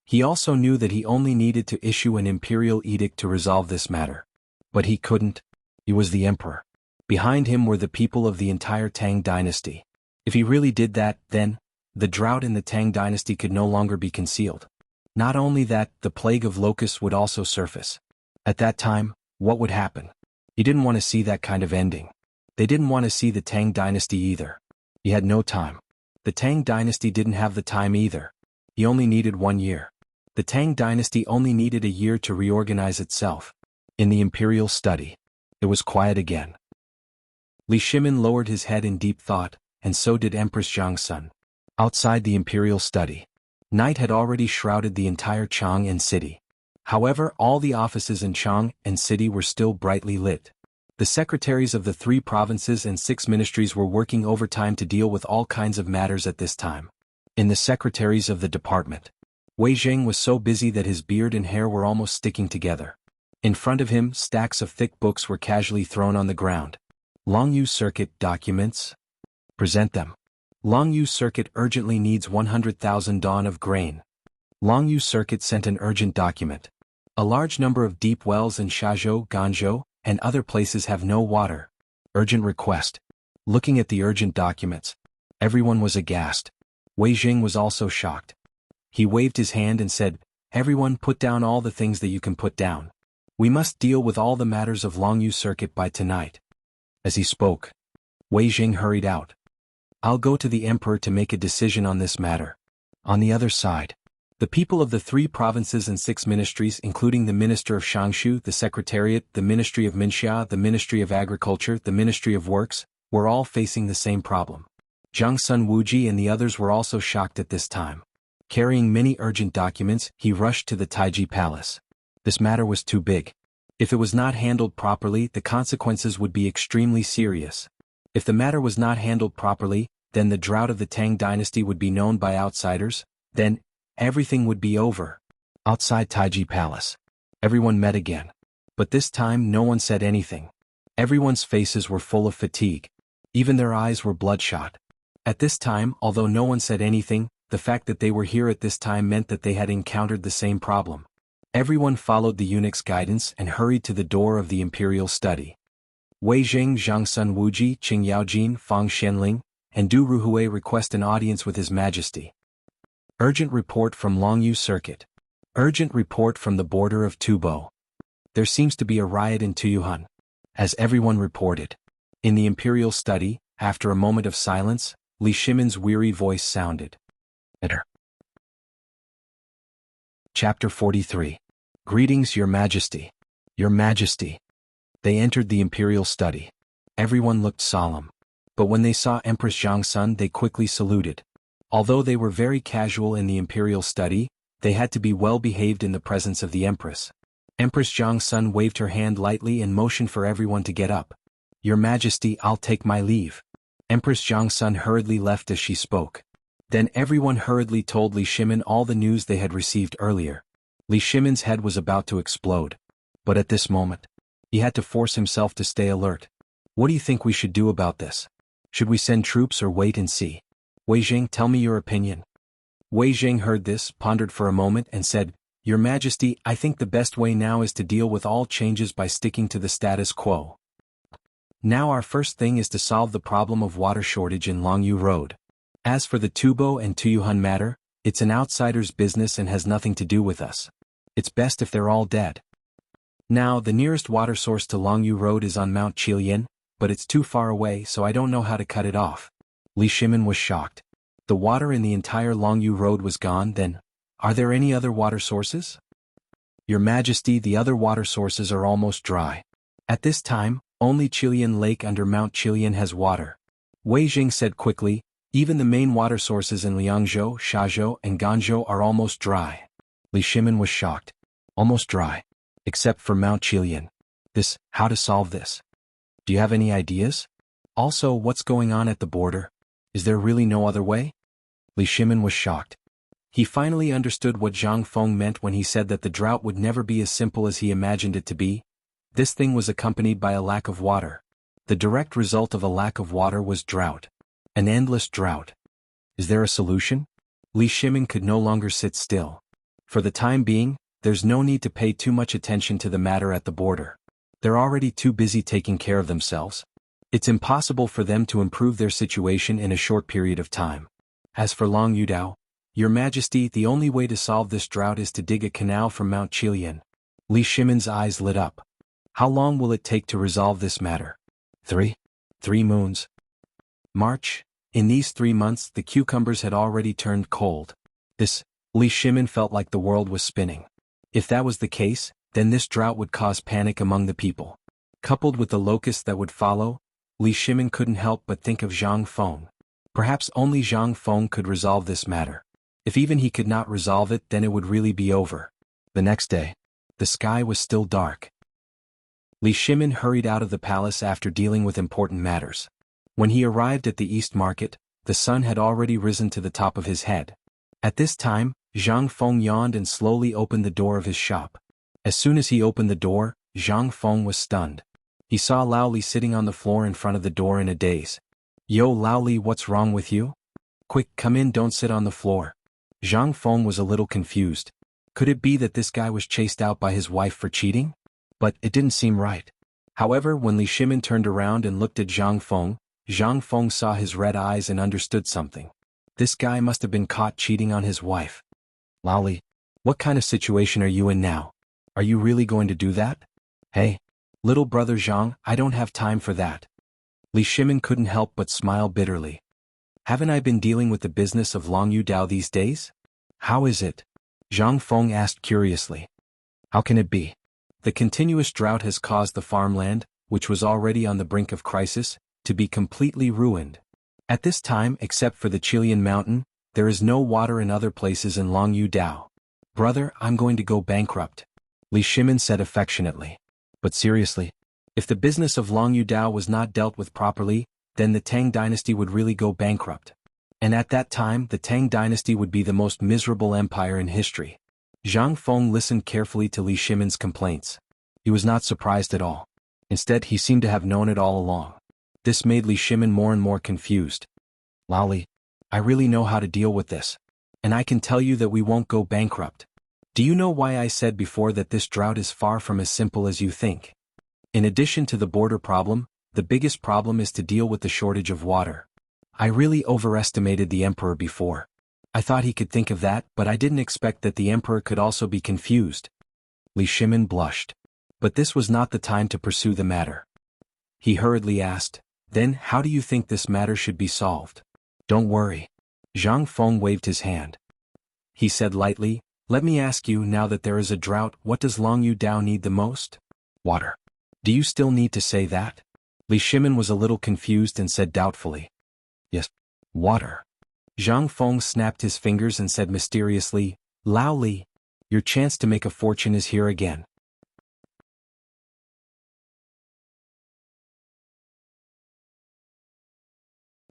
He also knew that he only needed to issue an imperial edict to resolve this matter. But he couldn't. He was the emperor. Behind him were the people of the entire Tang dynasty. If he really did that, then the drought in the Tang dynasty could no longer be concealed. Not only that, the plague of locusts would also surface. At that time, what would happen? He didn't want to see that kind of ending. They didn't want to see the Tang dynasty either. He had no time. The Tang dynasty didn't have the time either. He only needed 1 year. The Tang dynasty only needed a year to reorganize itself. In the imperial study, it was quiet again. Li Shimin lowered his head in deep thought, and so did Empress Jiangsun. Outside the imperial study, night had already shrouded the entire Chang'an city. However, all the offices in Chang'an city were still brightly lit. The secretaries of the 3 provinces and 6 ministries were working overtime to deal with all kinds of matters at this time. In the secretaries of the department, Wei Zheng was so busy that his beard and hair were almost sticking together. In front of him, stacks of thick books were casually thrown on the ground. Longyu Circuit documents? Present them. Longyu Circuit urgently needs 100,000 dawn of grain. Longyu Circuit sent an urgent document. A large number of deep wells in Shazhou, Ganzhou, and other places have no water. Urgent request. Looking at the urgent documents, everyone was aghast. Wei Zheng was also shocked. He waved his hand and said, "Everyone put down all the things that you can put down. We must deal with all the matters of Longyu Circuit by tonight." As he spoke, Wei Zheng hurried out. "I'll go to the emperor to make a decision on this matter." On the other side, the people of the 3 provinces and 6 ministries, including the Minister of Shangshu, the Secretariat, the Ministry of Minxia, the Ministry of Agriculture, the Ministry of Works, were all facing the same problem. Jiangsun Wuji and the others were also shocked at this time. Carrying many urgent documents, he rushed to the Taiji Palace. This matter was too big. If it was not handled properly, the consequences would be extremely serious. If the matter was not handled properly, then the drought of the Tang dynasty would be known by outsiders, then everything would be over. Outside Taiji Palace, everyone met again. But this time no one said anything. Everyone's faces were full of fatigue. Even their eyes were bloodshot. At this time, although no one said anything, the fact that they were here at this time meant that they had encountered the same problem. Everyone followed the eunuch's guidance and hurried to the door of the imperial study. Wei Zheng, Jiangsun Wuji, Qing Yaojin, Fang Xianling, and Du Ruhui request an audience with His Majesty. Urgent report from Longyu Circuit. Urgent report from the border of Tubo. There seems to be a riot in Tuyuhan. As everyone reported. In the imperial study, after a moment of silence, Li Shimin's weary voice sounded. Enter. Chapter 43. Greetings, Your Majesty. Your Majesty. They entered the imperial study. Everyone looked solemn. But when they saw Empress Jiangsun, they quickly saluted. Although they were very casual in the imperial study, they had to be well behaved in the presence of the Empress. Empress Jiangsun waved her hand lightly and motioned for everyone to get up. Your Majesty, I'll take my leave. Empress Jiangsun hurriedly left as she spoke. Then everyone hurriedly told Li Shimin all the news they had received earlier. Li Shimin's head was about to explode. But at this moment, he had to force himself to stay alert. What do you think we should do about this? Should we send troops or wait and see? Wei Zheng, tell me your opinion. Wei Zheng heard this, pondered for a moment and said, Your Majesty, I think the best way now is to deal with all changes by sticking to the status quo. Now our first thing is to solve the problem of water shortage in Longyu Road. As for the Tubo and Tuyuhan matter, it's an outsider's business and has nothing to do with us. It's best if they're all dead. Now the nearest water source to Longyu Road is on Mount Qilian, but it's too far away so I don't know how to cut it off. Li Shimin was shocked. The water in the entire Longyu Road was gone, then, are there any other water sources? Your Majesty, the other water sources are almost dry. At this time, only Qilian Lake under Mount Qilian has water. Wei Zheng said quickly, even the main water sources in Liangzhou, Shazhou, and Ganzhou are almost dry. Li Shimin was shocked. Almost dry. Except for Mount Qilian. How to solve this? Do you have any ideas? Also, what's going on at the border? Is there really no other way? Li Shimin was shocked. He finally understood what Zhang Feng meant when he said that the drought would never be as simple as he imagined it to be. This thing was accompanied by a lack of water. The direct result of a lack of water was drought. An endless drought. Is there a solution? Li Shimin could no longer sit still. For the time being, there's no need to pay too much attention to the matter at the border. They're already too busy taking care of themselves. It's impossible for them to improve their situation in a short period of time. As for Long Yudao, Your Majesty, the only way to solve this drought is to dig a canal from Mount Qilian. Li Shimin's eyes lit up. How long will it take to resolve this matter? 3 moons. March. In these 3 months the cucumbers had already turned cold. Li Shimin felt like the world was spinning. If that was the case, then this drought would cause panic among the people. Coupled with the locusts that would follow, Li Shimin couldn't help but think of Zhang Feng. Perhaps only Zhang Feng could resolve this matter. If even he could not resolve it, then it would really be over. The next day, the sky was still dark. Li Shimin hurried out of the palace after dealing with important matters. When he arrived at the East Market, the sun had already risen to the top of his head. At this time, Zhang Feng yawned and slowly opened the door of his shop. As soon as he opened the door, Zhang Feng was stunned. He saw Lao Li sitting on the floor in front of the door in a daze. Yo Lao Li, what's wrong with you? Quick, come in, don't sit on the floor. Zhang Feng was a little confused. Could it be that this guy was chased out by his wife for cheating? But it didn't seem right. However, when Li Shimin turned around and looked at Zhang Feng saw his red eyes and understood something. This guy must have been caught cheating on his wife. Lao Li, what kind of situation are you in now? Are you really going to do that? Hey, little brother Zhang, I don't have time for that. Li Shimin couldn't help but smile bitterly. Haven't I been dealing with the business of Long Yudao these days? How is it? Zhang Feng asked curiously. How can it be? The continuous drought has caused the farmland, which was already on the brink of crisis, to be completely ruined. At this time, except for the Qilian mountain, there is no water in other places in Long Yudao. Brother, I'm going to go bankrupt. Li Shimin said affectionately. But seriously, if the business of Long Yudao was not dealt with properly, then the Tang dynasty would really go bankrupt. And at that time, the Tang dynasty would be the most miserable empire in history. Zhang Feng listened carefully to Li Shimin's complaints. He was not surprised at all. Instead, he seemed to have known it all along. This made Li Shimin more and more confused. Lao Li, I really know how to deal with this. And I can tell you that we won't go bankrupt. Do you know why I said before that this drought is far from as simple as you think? In addition to the border problem, the biggest problem is to deal with the shortage of water. I really overestimated the emperor before. I thought he could think of that, but I didn't expect that the emperor could also be confused. Li Shimin blushed. But this was not the time to pursue the matter. He hurriedly asked, then how do you think this matter should be solved? Don't worry. Zhang Feng waved his hand. He said lightly, let me ask you, now that there is a drought, what does Long Yudao need the most? Water. Do you still need to say that? Li Shimin was a little confused and said doubtfully. Yes, water. Zhang Feng snapped his fingers and said mysteriously, Lao Li, your chance to make a fortune is here again.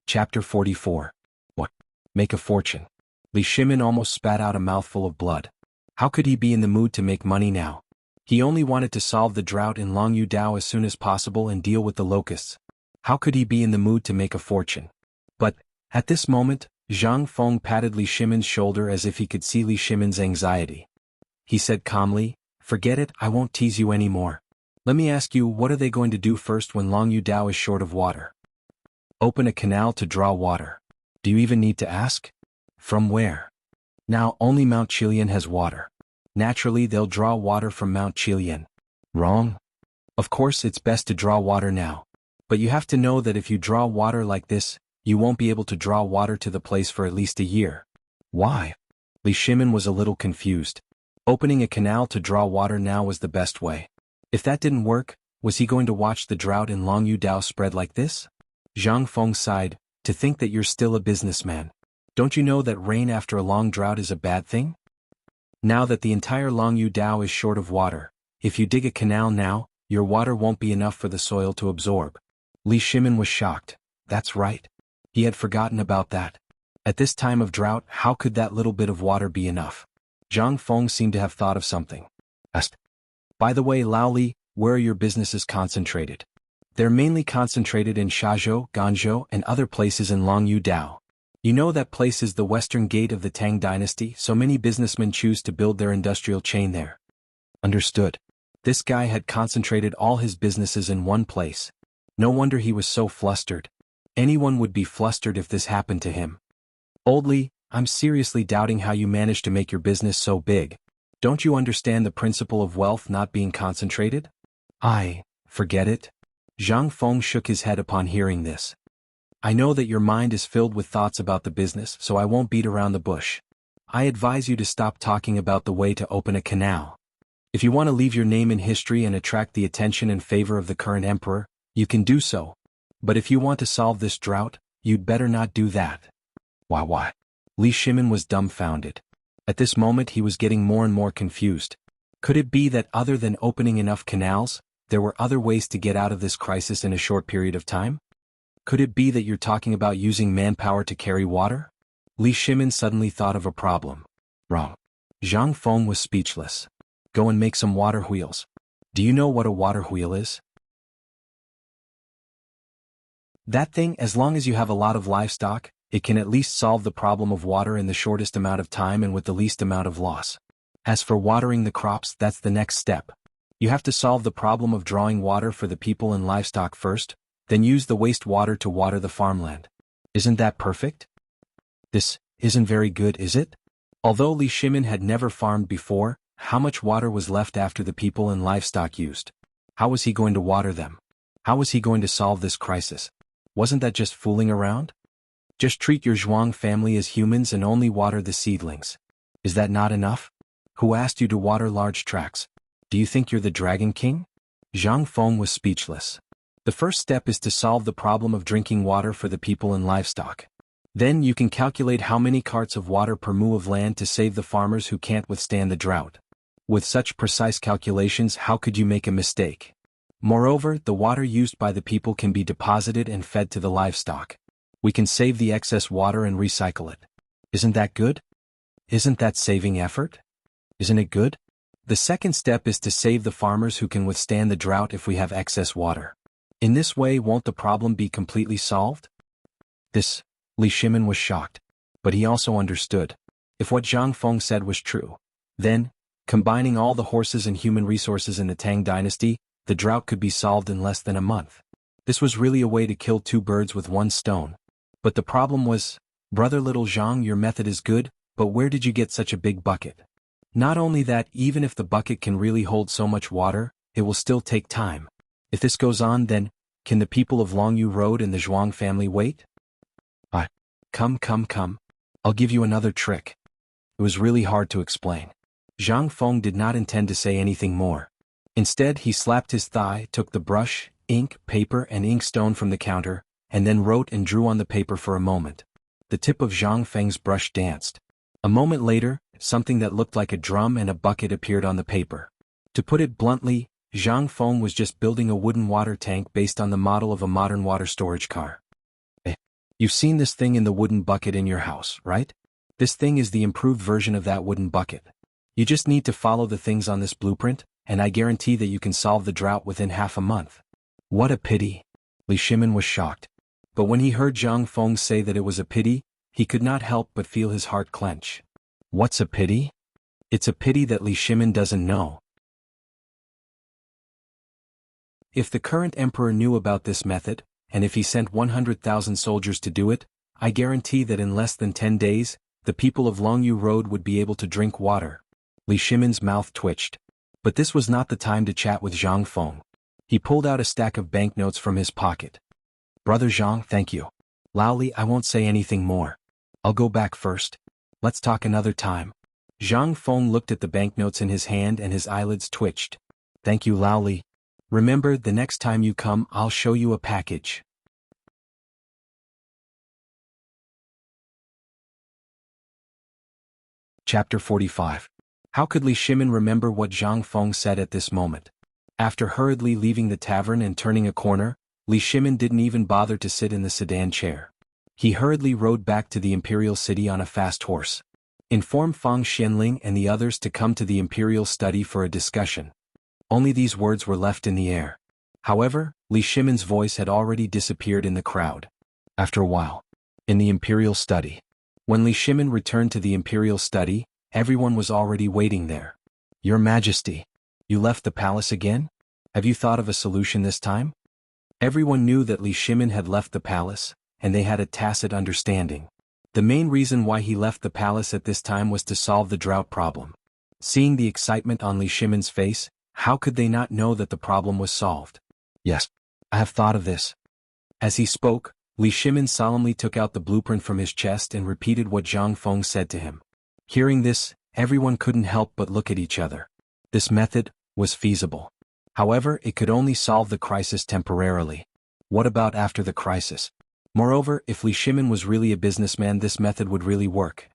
Chapter 44. What? Make a fortune. Li Shimin almost spat out a mouthful of blood. How could he be in the mood to make money now? He only wanted to solve the drought in Long Yudao as soon as possible and deal with the locusts. How could he be in the mood to make a fortune? But, at this moment, Zhang Feng patted Li Shimin's shoulder as if he could see Li Shimin's anxiety. He said calmly, forget it, I won't tease you anymore. Let me ask you, what are they going to do first when Long Yudao is short of water? Open a canal to draw water. Do you even need to ask? From where? Now only Mount Qilian has water. Naturally they'll draw water from Mount Qilian. Wrong? Of course it's best to draw water now. But you have to know that if you draw water like this, you won't be able to draw water to the place for at least a year. Why? Li Shimin was a little confused. Opening a canal to draw water now was the best way. If that didn't work, was he going to watch the drought in Long Yudao spread like this? Zhang Feng sighed, to think that you're still a businessman. Don't you know that rain after a long drought is a bad thing? Now that the entire Long Yudao is short of water, if you dig a canal now, your water won't be enough for the soil to absorb. Li Shimin was shocked. That's right. He had forgotten about that. At this time of drought, how could that little bit of water be enough? Zhang Feng seemed to have thought of something. Asked. By the way, Lao Li, where are your businesses concentrated? They're mainly concentrated in Shazhou, Ganzhou, and other places in Longyu Dao. You know that place is the western gate of the Tang dynasty, so many businessmen choose to build their industrial chain there. Understood. This guy had concentrated all his businesses in one place. No wonder he was so flustered. Anyone would be flustered if this happened to him. Old Li, I'm seriously doubting how you managed to make your business so big. Don't you understand the principle of wealth not being concentrated? Forget it. Zhang Feng shook his head upon hearing this. I know that your mind is filled with thoughts about the business, so I won't beat around the bush. I advise you to stop talking about the way to open a canal. If you want to leave your name in history and attract the attention and favor of the current emperor, you can do so. But if you want to solve this drought, you'd better not do that. Why? Li Shimin was dumbfounded. At this moment he was getting more and more confused. Could it be that other than opening enough canals, there were other ways to get out of this crisis in a short period of time? Could it be that you're talking about using manpower to carry water? Li Shimin suddenly thought of a problem. Wrong. Zhang Feng was speechless. Go and make some water wheels. Do you know what a water wheel is? That thing, as long as you have a lot of livestock, it can at least solve the problem of water in the shortest amount of time and with the least amount of loss. As for watering the crops, that's the next step. You have to solve the problem of drawing water for the people and livestock first, then use the wastewater to water the farmland. Isn't that perfect? This isn't very good, is it? Although Li Shimin had never farmed before, how much water was left after the people and livestock used? How was he going to water them? How was he going to solve this crisis? Wasn't that just fooling around? Just treat your Zhuang family as humans and only water the seedlings. Is that not enough? Who asked you to water large tracts? Do you think you're the Dragon King? Zhang Feng was speechless. The first step is to solve the problem of drinking water for the people and livestock. Then you can calculate how many carts of water per mu of land to save the farmers who can't withstand the drought. With such precise calculations, how could you make a mistake? Moreover, the water used by the people can be deposited and fed to the livestock. We can save the excess water and recycle it. Isn't that good? Isn't that saving effort? Isn't it good? The second step is to save the farmers who can withstand the drought if we have excess water. In this way, won't the problem be completely solved? Li Shimin was shocked. But he also understood. If what Zhang Feng said was true, then, combining all the horses and human resources in the Tang dynasty, the drought could be solved in less than a month. This was really a way to kill two birds with one stone. But the problem was, Brother Little Zhang, your method is good, but where did you get such a big bucket? Not only that, even if the bucket can really hold so much water, it will still take time. If this goes on, then, can the people of Longyu Road and the Zhuang family wait? Come. I'll give you another trick. It was really hard to explain. Zhang Feng did not intend to say anything more. Instead, he slapped his thigh, took the brush, ink, paper and inkstone from the counter, and then wrote and drew on the paper for a moment. The tip of Zhang Feng's brush danced. A moment later, something that looked like a drum and a bucket appeared on the paper. To put it bluntly, Zhang Feng was just building a wooden water tank based on the model of a modern water storage car. You've seen this thing in the wooden bucket in your house, right? This thing is the improved version of that wooden bucket. You just need to follow the things on this blueprint, and I guarantee that you can solve the drought within half a month. What a pity. Li Shimin was shocked. But when he heard Zhang Feng say that it was a pity, he could not help but feel his heart clench. What's a pity? It's a pity that Li Shimin doesn't know. If the current emperor knew about this method, and if he sent 100,000 soldiers to do it, I guarantee that in less than 10 days, the people of Longyu Road would be able to drink water. Li Shimin's mouth twitched. But this was not the time to chat with Zhang Feng. He pulled out a stack of banknotes from his pocket. Brother Zhang, thank you. Lao Li, I won't say anything more. I'll go back first. Let's talk another time. Zhang Feng looked at the banknotes in his hand and his eyelids twitched. Thank you, Lao Li. Remember, the next time you come, I'll show you a package. Chapter 45. How could Li Shimin remember what Zhang Feng said at this moment? After hurriedly leaving the tavern and turning a corner, Li Shimin didn't even bother to sit in the sedan chair. He hurriedly rode back to the imperial city on a fast horse. Inform Fang Xianling and the others to come to the imperial study for a discussion. Only these words were left in the air. However, Li Shimin's voice had already disappeared in the crowd. After a while, in the imperial study. When Li Shimin returned to the imperial study, everyone was already waiting there. Your Majesty, you left the palace again? Have you thought of a solution this time? Everyone knew that Li Shimin had left the palace, and they had a tacit understanding. The main reason why he left the palace at this time was to solve the drought problem. Seeing the excitement on Li Shimin's face, how could they not know that the problem was solved? Yes, I have thought of this. As he spoke, Li Shimin solemnly took out the blueprint from his chest and repeated what Zhang Feng said to him. Hearing this, everyone couldn't help but look at each other. This method was feasible. However, it could only solve the crisis temporarily. What about after the crisis? Moreover, if Li Shimin was really a businessman, this method would really work.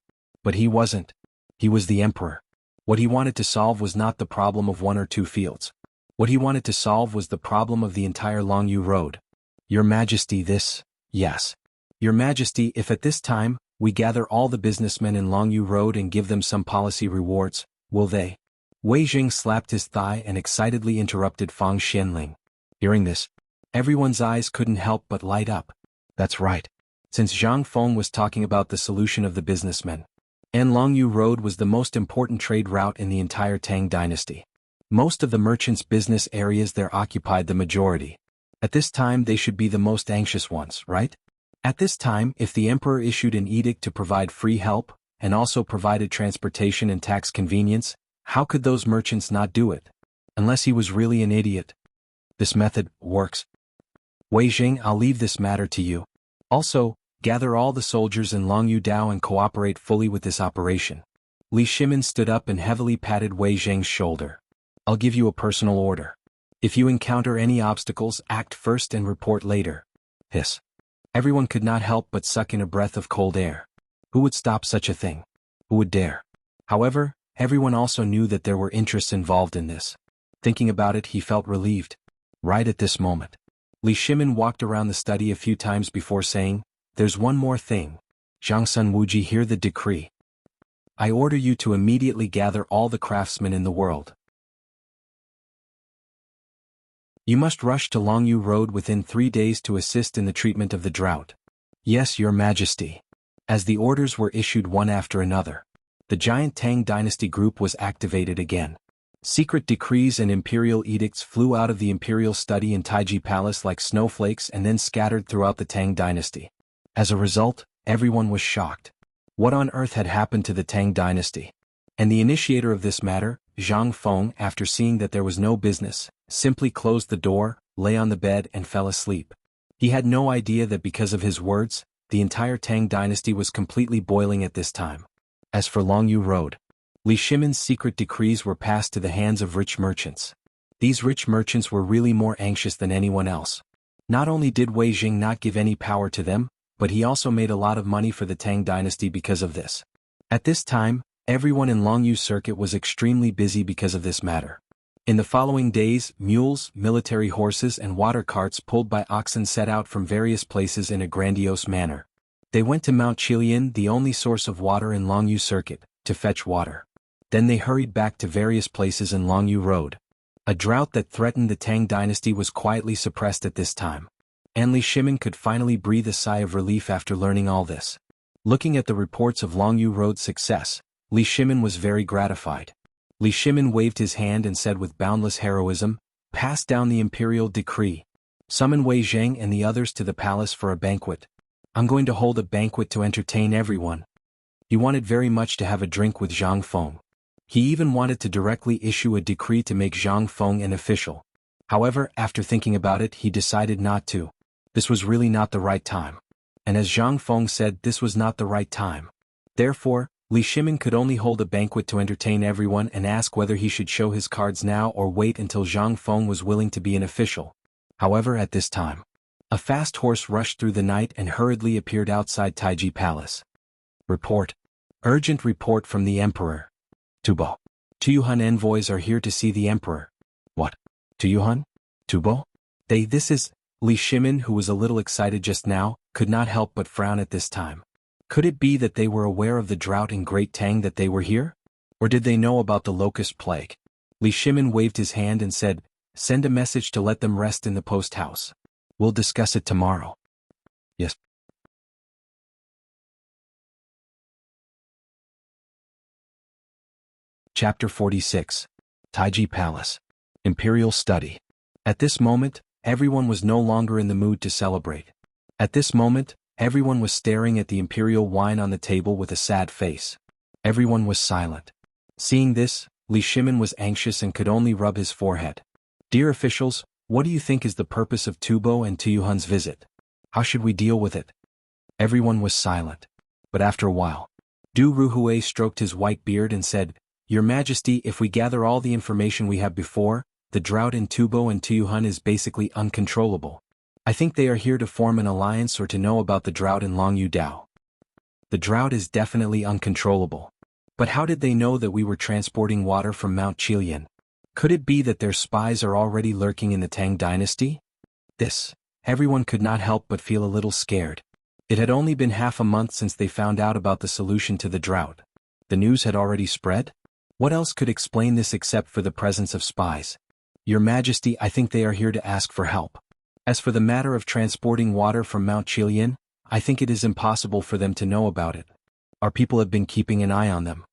But he wasn't. He was the emperor. What he wanted to solve was not the problem of one or two fields. What he wanted to solve was the problem of the entire Longyu Road. Your Majesty, this. Yes. Your Majesty, if at this time, we gather all the businessmen in Longyu Road and give them some policy rewards, will they? Wei Jing slapped his thigh and excitedly interrupted Fang Xianling. Hearing this, everyone's eyes couldn't help but light up. That's right. Since Zhang Feng was talking about the solution of the businessmen, and Longyu Road was the most important trade route in the entire Tang dynasty. Most of the merchants' business areas there occupied the majority. At this time they should be the most anxious ones, right? At this time, if the emperor issued an edict to provide free help, and also provided transportation and tax convenience, how could those merchants not do it? Unless he was really an idiot. This method works. Wei Jing, I'll leave this matter to you. Also, gather all the soldiers in Longyu Dao and cooperate fully with this operation. Li Shimin stood up and heavily patted Wei Jing's shoulder. I'll give you a personal order. If you encounter any obstacles, act first and report later. Hiss. Everyone could not help but suck in a breath of cold air. Who would stop such a thing? Who would dare? However, everyone also knew that there were interests involved in this. Thinking about it, he felt relieved. Right at this moment, Li Shimin walked around the study a few times before saying, "There's one more thing. Zhang Sun Wuji, hear the decree. I order you to immediately gather all the craftsmen in the world. You must rush to Longyu Road within 3 days to assist in the treatment of the drought." Yes, Your Majesty. As the orders were issued one after another, the giant Tang dynasty group was activated again. Secret decrees and imperial edicts flew out of the imperial study in Taiji Palace like snowflakes and then scattered throughout the Tang dynasty. As a result, everyone was shocked. What on earth had happened to the Tang dynasty? And the initiator of this matter, Zhang Feng, after seeing that there was no business, simply closed the door, lay on the bed and fell asleep. He had no idea that because of his words, the entire Tang dynasty was completely boiling at this time. As for Longyu Road, Li Shimin's secret decrees were passed to the hands of rich merchants. These rich merchants were really more anxious than anyone else. Not only did Wei Jing not give any power to them, but he also made a lot of money for the Tang dynasty because of this. At this time, everyone in Longyu circuit was extremely busy because of this matter. In the following days, mules, military horses and water carts pulled by oxen set out from various places in a grandiose manner. They went to Mount Qilian, the only source of water in Longyu circuit, to fetch water. Then they hurried back to various places in Longyu Road. A drought that threatened the Tang dynasty was quietly suppressed at this time. And Li Shimin could finally breathe a sigh of relief after learning all this. Looking at the reports of Longyu Road's success, Li Shimin was very gratified. Li Shimin waved his hand and said with boundless heroism, "Pass down the imperial decree. Summon Wei Zhang and the others to the palace for a banquet. I'm going to hold a banquet to entertain everyone." He wanted very much to have a drink with Zhang Feng. He even wanted to directly issue a decree to make Zhang Feng an official. However, after thinking about it, he decided not to. This was really not the right time. And as Zhang Feng said, this was not the right time. Therefore, Li Shimin could only hold a banquet to entertain everyone and ask whether he should show his cards now or wait until Zhang Feng was willing to be an official. However, at this time, a fast horse rushed through the night and hurriedly appeared outside Taiji Palace. Report. Urgent report from the Emperor. Tubo. Tuyuhun envoys are here to see the Emperor. What? Tuyuhun? Tubo? This is... Li Shimin, who was a little excited just now, could not help but frown at this time. Could it be that they were aware of the drought in Great Tang that they were here? Or did they know about the locust plague? Li Shimin waved his hand and said, "Send a message to let them rest in the post house. We'll discuss it tomorrow." Yes. Chapter 46. Taiji Palace. Imperial Study. At this moment, everyone was no longer in the mood to celebrate. At this moment, everyone was staring at the imperial wine on the table with a sad face. Everyone was silent. Seeing this, Li Shimin was anxious and could only rub his forehead. "Dear officials, what do you think is the purpose of Tubo and Tuyuhan's visit? How should we deal with it?" Everyone was silent. But after a while, Du Ruhui stroked his white beard and said, "Your Majesty, if we gather all the information we have before, the drought in Tubo and Tuyuhan is basically uncontrollable. I think they are here to form an alliance or to know about the drought in Longyu Dao. The drought is definitely uncontrollable. But how did they know that we were transporting water from Mount Qilian? Could it be that their spies are already lurking in the Tang dynasty?" Everyone could not help but feel a little scared. It had only been half a month since they found out about the solution to the drought. The news had already spread? What else could explain this except for the presence of spies? "Your Majesty, I think they are here to ask for help. As for the matter of transporting water from Mount Qilian, I think it is impossible for them to know about it. Our people have been keeping an eye on them.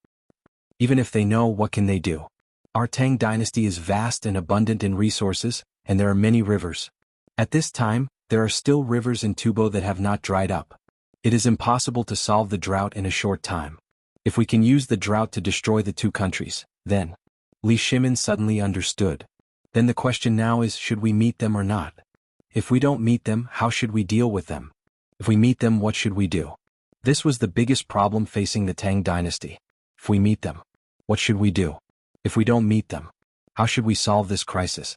Even if they know, what can they do? Our Tang dynasty is vast and abundant in resources, and there are many rivers. At this time, there are still rivers in Tubo that have not dried up. It is impossible to solve the drought in a short time. If we can use the drought to destroy the two countries, then..." Li Shimin suddenly understood. "Then the question now is, should we meet them or not? If we don't meet them, how should we deal with them? If we meet them, what should we do?" This was the biggest problem facing the Tang dynasty. If we meet them, what should we do? If we don't meet them, how should we solve this crisis?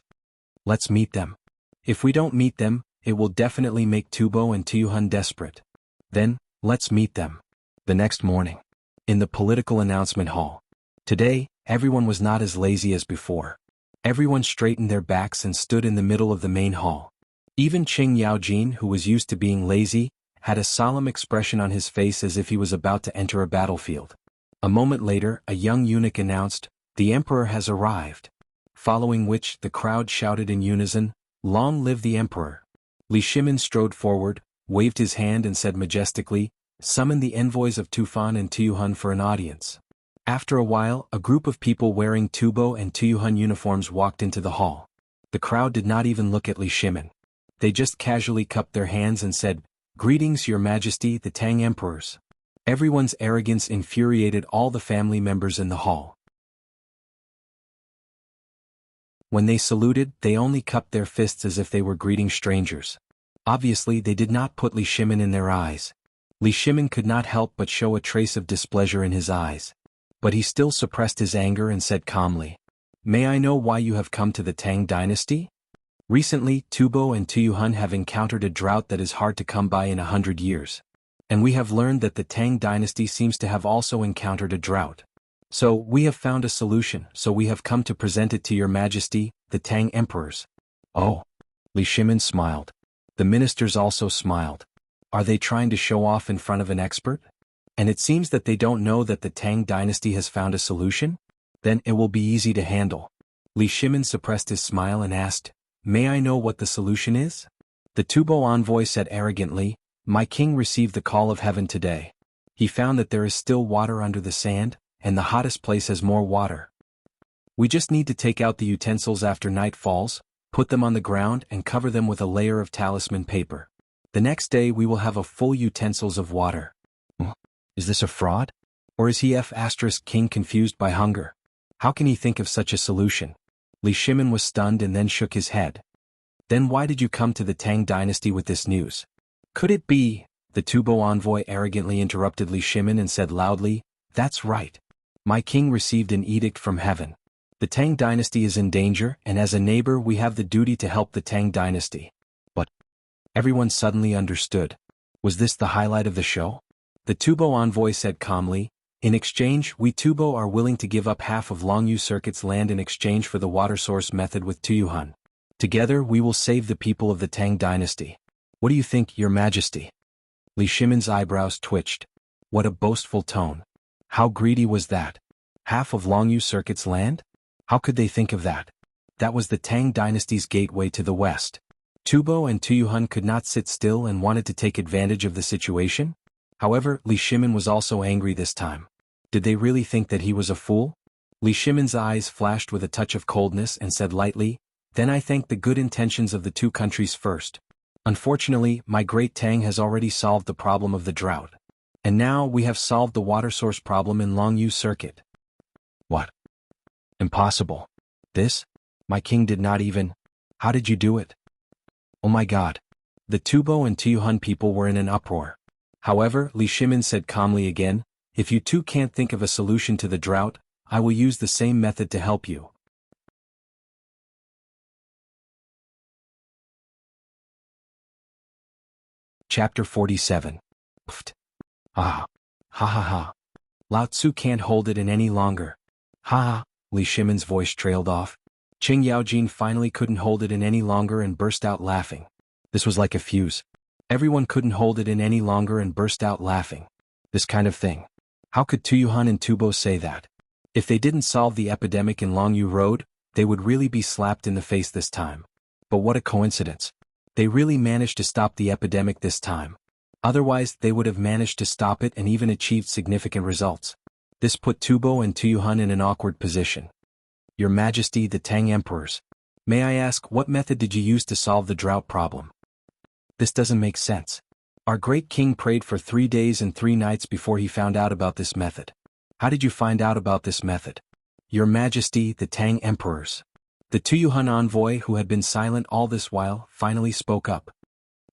Let's meet them. If we don't meet them, it will definitely make Tubo and Tuyuhan desperate. Then, let's meet them. The next morning, in the political announcement hall. Today, everyone was not as lazy as before. Everyone straightened their backs and stood in the middle of the main hall. Even Qing Yaojin, who was used to being lazy, had a solemn expression on his face as if he was about to enter a battlefield. A moment later, a young eunuch announced, "The Emperor has arrived." Following which, the crowd shouted in unison, "Long live the Emperor." Li Shimin strode forward, waved his hand and said majestically, "Summon the envoys of Tufan and Tuyuhan for an audience." After a while, a group of people wearing Tubo and Tuyuhan uniforms walked into the hall. The crowd did not even look at Li Shimin. They just casually cupped their hands and said, "Greetings, Your Majesty, the Tang Emperors." Everyone's arrogance infuriated all the family members in the hall. When they saluted, they only cupped their fists as if they were greeting strangers. Obviously, they did not put Li Shimin in their eyes. Li Shimin could not help but show a trace of displeasure in his eyes. But he still suppressed his anger and said calmly, "May I know why you have come to the Tang dynasty?" Recently, Tubo and Tuyuhan have encountered a drought that is hard to come by in 100 years. And we have learned that the Tang dynasty seems to have also encountered a drought. So, we have found a solution, so we have come to present it to Your Majesty, the Tang Emperors. Oh. Li Shimin smiled. The ministers also smiled. Are they trying to show off in front of an expert? And it seems that they don't know that the Tang dynasty has found a solution? Then it will be easy to handle. Li Shimin suppressed his smile and asked, "May I know what the solution is?" The Tubo envoy said arrogantly, "My king received the call of heaven today. He found that there is still water under the sand, and the hottest place has more water. We just need to take out the utensils after night falls, put them on the ground and cover them with a layer of talisman paper. The next day we will have a full utensils of water." Is this a fraud? Or is he king confused by hunger? How can he think of such a solution? Li Shimin was stunned and then shook his head. "Then why did you come to the Tang dynasty with this news? Could it be?" The Tubo envoy arrogantly interrupted Li Shimin and said loudly, "That's right. My king received an edict from heaven. The Tang dynasty is in danger, and as a neighbor we have the duty to help the Tang dynasty." But everyone suddenly understood. Was this the highlight of the show? The Tubo envoy said calmly, "In exchange, we Tubo are willing to give up half of Longyu Circuit's land in exchange for the water source method with Tuyuhan. Together we will save the people of the Tang dynasty. What do you think, Your Majesty? Li Shimin's eyebrows twitched. What a boastful tone. How greedy was that? Half of Longyu Circuit's land? How could they think of that? That was the Tang dynasty's gateway to the west. Tubo and Tuyuhun could not sit still and wanted to take advantage of the situation? However, Li Shimin was also angry this time. Did they really think that he was a fool? Li Shimin's eyes flashed with a touch of coldness and said lightly, "Then I thank the good intentions of the two countries first. Unfortunately, my great Tang has already solved the problem of the drought. And now we have solved the water source problem in Longyu Circuit." What? Impossible. This? My king did not even... How did you do it? Oh my god. The Tubo and Tuyuhun people were in an uproar. However, Li Shimin said calmly again, "If you two can't think of a solution to the drought, I will use the same method to help you." Chapter 47. Pfft. Ah. Ha ha ha. Lao Tzu can't hold it in any longer. Ha ha. Li Shimin's voice trailed off. Qing Yaojin finally couldn't hold it in any longer and burst out laughing. This was like a fuse. Everyone couldn't hold it in any longer and burst out laughing. This kind of thing. How could Tuyuhun and Tubo say that? If they didn't solve the epidemic in Longyu Road, they would really be slapped in the face this time. But what a coincidence. They really managed to stop the epidemic this time. Otherwise, they would have managed to stop it and even achieved significant results. This put Tubo and Tuyuhun in an awkward position. Your Majesty, the Tang Emperors. May I ask, what method did you use to solve the drought problem? This doesn't make sense. Our great king prayed for 3 days and 3 nights before he found out about this method. How did you find out about this method? Your Majesty, the Tang Emperors. The Tuyuhun envoy, who had been silent all this while, finally spoke up.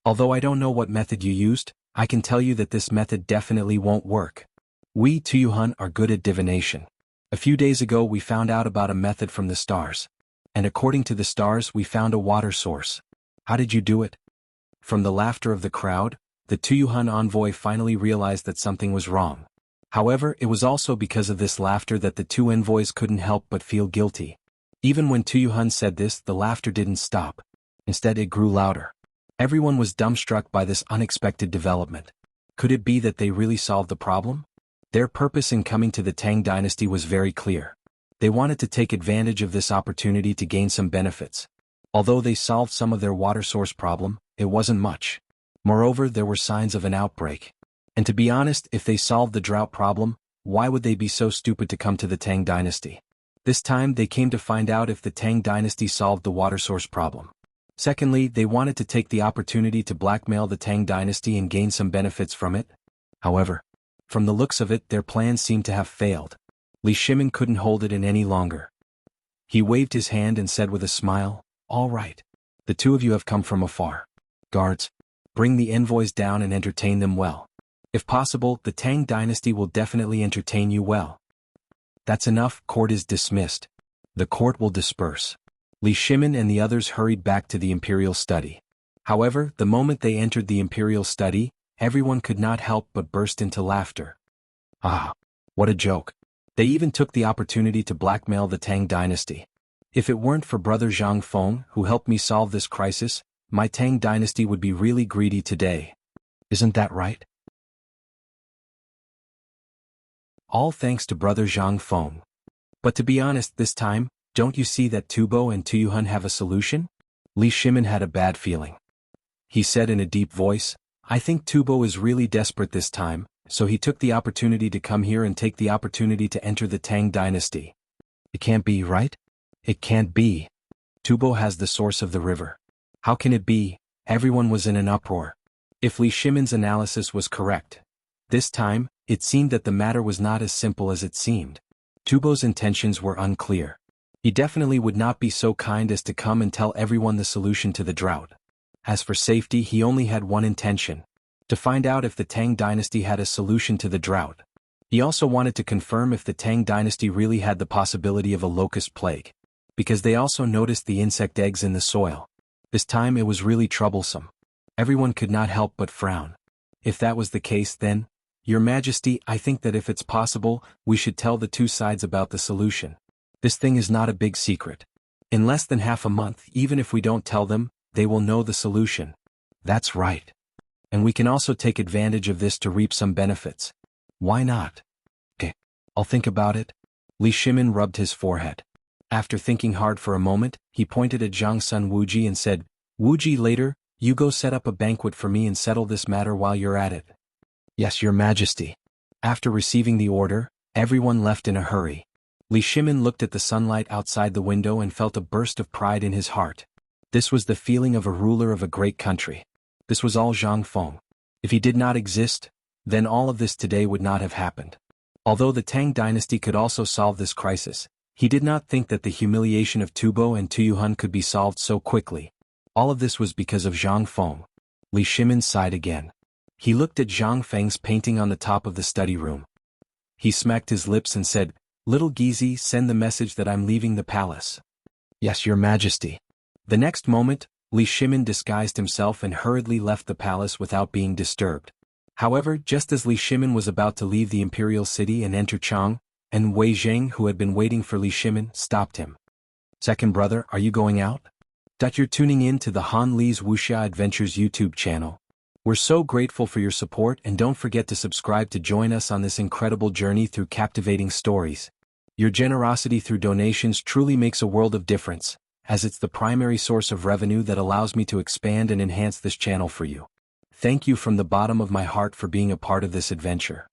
Although I don't know what method you used, I can tell you that this method definitely won't work. We Tuyuhun are good at divination. A few days ago we found out about a method from the stars. And according to the stars we found a water source. How did you do it? From the laughter of the crowd, the Tuyuhun envoy finally realized that something was wrong. However, it was also because of this laughter that the two envoys couldn't help but feel guilty. Even when Tuyuhun said this, the laughter didn't stop. Instead, it grew louder. Everyone was dumbstruck by this unexpected development. Could it be that they really solved the problem? Their purpose in coming to the Tang dynasty was very clear. They wanted to take advantage of this opportunity to gain some benefits. Although they solved some of their water source problem, it wasn't much. Moreover, there were signs of an outbreak. And to be honest, if they solved the drought problem, why would they be so stupid to come to the Tang dynasty? This time they came to find out if the Tang dynasty solved the water source problem. Secondly, they wanted to take the opportunity to blackmail the Tang dynasty and gain some benefits from it. However, from the looks of it, their plans seemed to have failed. Li Shimin couldn't hold it in any longer. He waved his hand and said with a smile, "All right. The two of you have come from afar. Guards, bring the envoys down and entertain them well. If possible, the Tang dynasty will definitely entertain you well." That's enough, court is dismissed. The court will disperse. Li Shimin and the others hurried back to the imperial study. However, the moment they entered the imperial study, everyone could not help but burst into laughter. Ah, what a joke. They even took the opportunity to blackmail the Tang dynasty. If it weren't for brother Zhang Feng, who helped me solve this crisis, my Tang dynasty would be really greedy today. Isn't that right? All thanks to brother Zhang Feng. But to be honest this time, don't you see that Tubo and Tuyuhun have a solution? Li Shimin had a bad feeling. He said in a deep voice, "I think Tubo is really desperate this time, so he took the opportunity to come here and take the opportunity to enter the Tang dynasty. It can't be, right? It can't be. Tubo has the source of the river. How can it be?" Everyone was in an uproar. If Li Shimin's analysis was correct, this time, it seemed that the matter was not as simple as it seemed. Tubo's intentions were unclear. He definitely would not be so kind as to come and tell everyone the solution to the drought. As for safety, he only had one intention: to find out if the Tang dynasty had a solution to the drought. He also wanted to confirm if the Tang dynasty really had the possibility of a locust plague, because they also noticed the insect eggs in the soil. This time it was really troublesome. Everyone could not help but frown. If that was the case, then, Your Majesty, I think that if it's possible, we should tell the two sides about the solution. This thing is not a big secret. In less than half a month, even if we don't tell them, they will know the solution. That's right. And we can also take advantage of this to reap some benefits. Why not? Okay, I'll think about it. Li Shimin rubbed his forehead. After thinking hard for a moment, he pointed at Zhang's son Wuji and said, Wuji, later, you go set up a banquet for me and settle this matter while you're at it. Yes, your majesty. After receiving the order, everyone left in a hurry. Li Shimin looked at the sunlight outside the window and felt a burst of pride in his heart. This was the feeling of a ruler of a great country. This was all Zhang Feng. If he did not exist, then all of this today would not have happened. Although the Tang dynasty could also solve this crisis, he did not think that the humiliation of Tubo and Tuyuhun could be solved so quickly. All of this was because of Zhang Feng. Li Shimin sighed again. He looked at Zhang Feng's painting on the top of the study room. He smacked his lips and said, Little Gizi, send the message that I'm leaving the palace. Yes, your majesty. The next moment, Li Shimin disguised himself and hurriedly left the palace without being disturbed. However, just as Li Shimin was about to leave the imperial city and enter Chang, and Wei Zheng, who had been waiting for Li Shimin, stopped him. Second brother, are you going out? You're tuning in to the Han Li's Wuxia Adventures YouTube channel. We're so grateful for your support, and don't forget to subscribe to join us on this incredible journey through captivating stories. Your generosity through donations truly makes a world of difference, as it's the primary source of revenue that allows me to expand and enhance this channel for you. Thank you from the bottom of my heart for being a part of this adventure.